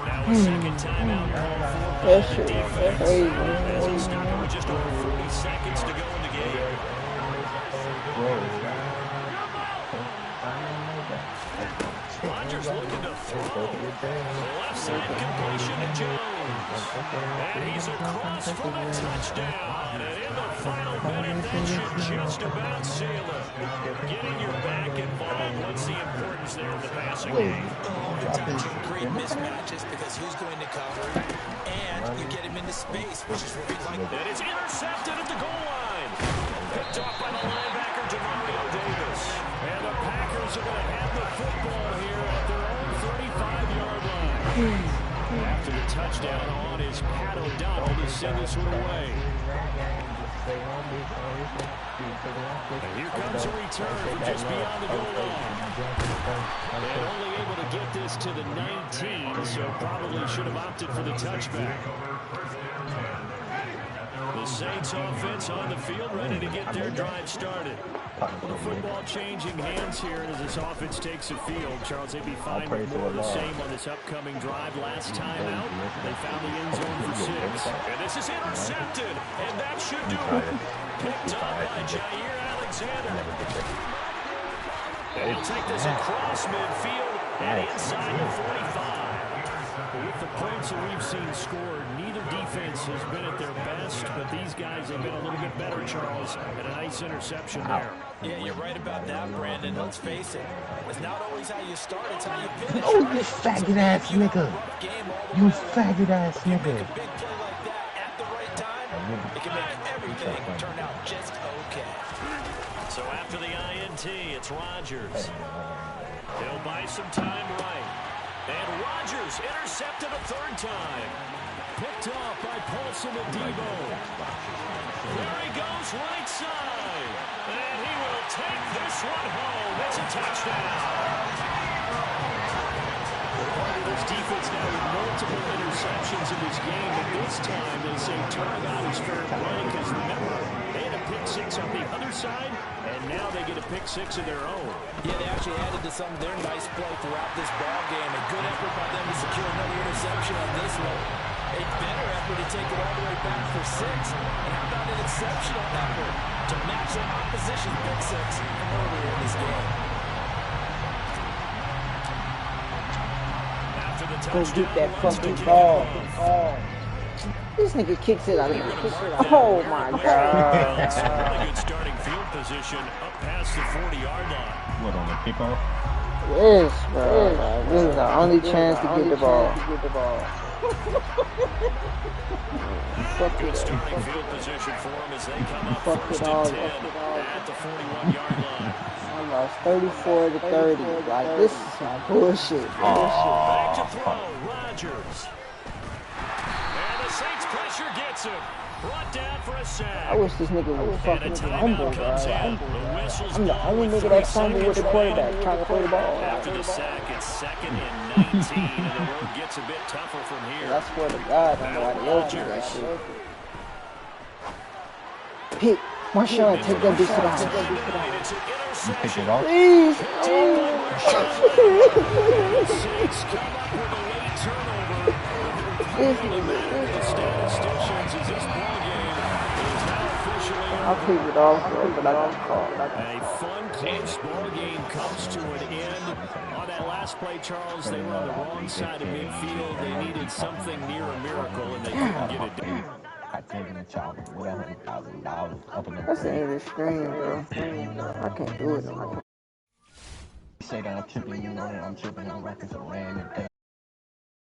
Now a second timeout call for the defense. As he stopped with just over 40 seconds to go in the game. Rodgers looking to throw. Left side completion to Jones. And he's across for the touchdown. And in the final minute, that should just about seal it. Getting your back involved. What's the importance there in the passing game? Oftentimes you create mismatches because who's going to cover, and you get him into space, which is what we like. And it's intercepted at the goal line. Picked off by the linebacker, Demario Davis. And the Packers are going to have the football here at their own 35-yard line. After the touchdown on is Pat O'Donnell to send this one away. And here comes a return from just beyond the goal line. And only able to get this to the 19, so probably should have opted for the touchback. The Saints offense on the field, ready to get their drive started. The football changing hands here as this offense takes the field. Charles, they'd be fine with more of the same on this upcoming drive. Last time out, they found the end zone for 6. And this is intercepted, and that should do it. Picked up by Jair Alexander. And he'll take this across midfield and inside the 45. With the points that we've seen scored, neither defense has been at their best, but these guys have been a little bit better, Charles, and a nice interception there. Yeah, you're right about that, Brandon. Let's face it. It's not always how you start, it's how you finish. Oh, you faggot-ass nigga. You faggot-ass nigga. You make a big play like that at the right time, it can make everything turn out just okay. So after the INT, it's Rodgers. He'll buy some time right. And Rodgers intercepted a third time. Picked off by Paulson and Debo. There he goes, right side. And he will take this one home. It's a touchdown. This defense now with multiple interceptions in this game, but this time they say turning on his fair play, because remember, they had a pick 6 on the other side, and now they get a pick 6 of their own. Yeah, they actually added to some of their nice play throughout this ball game. A good effort by them to secure another interception on this one. A better effort to take it all the way back for 6. And how about an exceptional effort to match the opposition pick 6 from earlier in this game? Go get that fucking ball. This nigga kicks it out of me. Oh my god. That's a really good starting field position up past the 40-yard line. What, on the kickoff? Yes, bro. This is our only chance to get the ball. Good starting field position for them as they come up first and 10 at the 41-yard line. I lost 34 to 30. Like, this is some bullshit. Back to throw, Rodgers. And the Saints pressure gets him. Brought down for a sack. I wish this nigga would fucking fumble, bro. I'm the only nigga that fumbled with the quarterback trying to throw the ball. After the sack, it's 2nd and 19, and the road gets a bit tougher from here. I swear to God, I know why they love that shit. Pick. Marshawn, take that bitch to the house. You pick it up? Please. Saints come up with a late turnover. Statisticians as this ballgame is now officially I'll pick it off, bro, but I got called. A fun, close ball game comes to an end. On that last play, Charles, they were on the wrong side of midfield. They needed something near a miracle, and they couldn't get it done. I think in the child with $100,000 up in the That's the English screen, bro. I can't do it. say that I'm tripping, you know that I'm tripping. I'm like it's a random thing.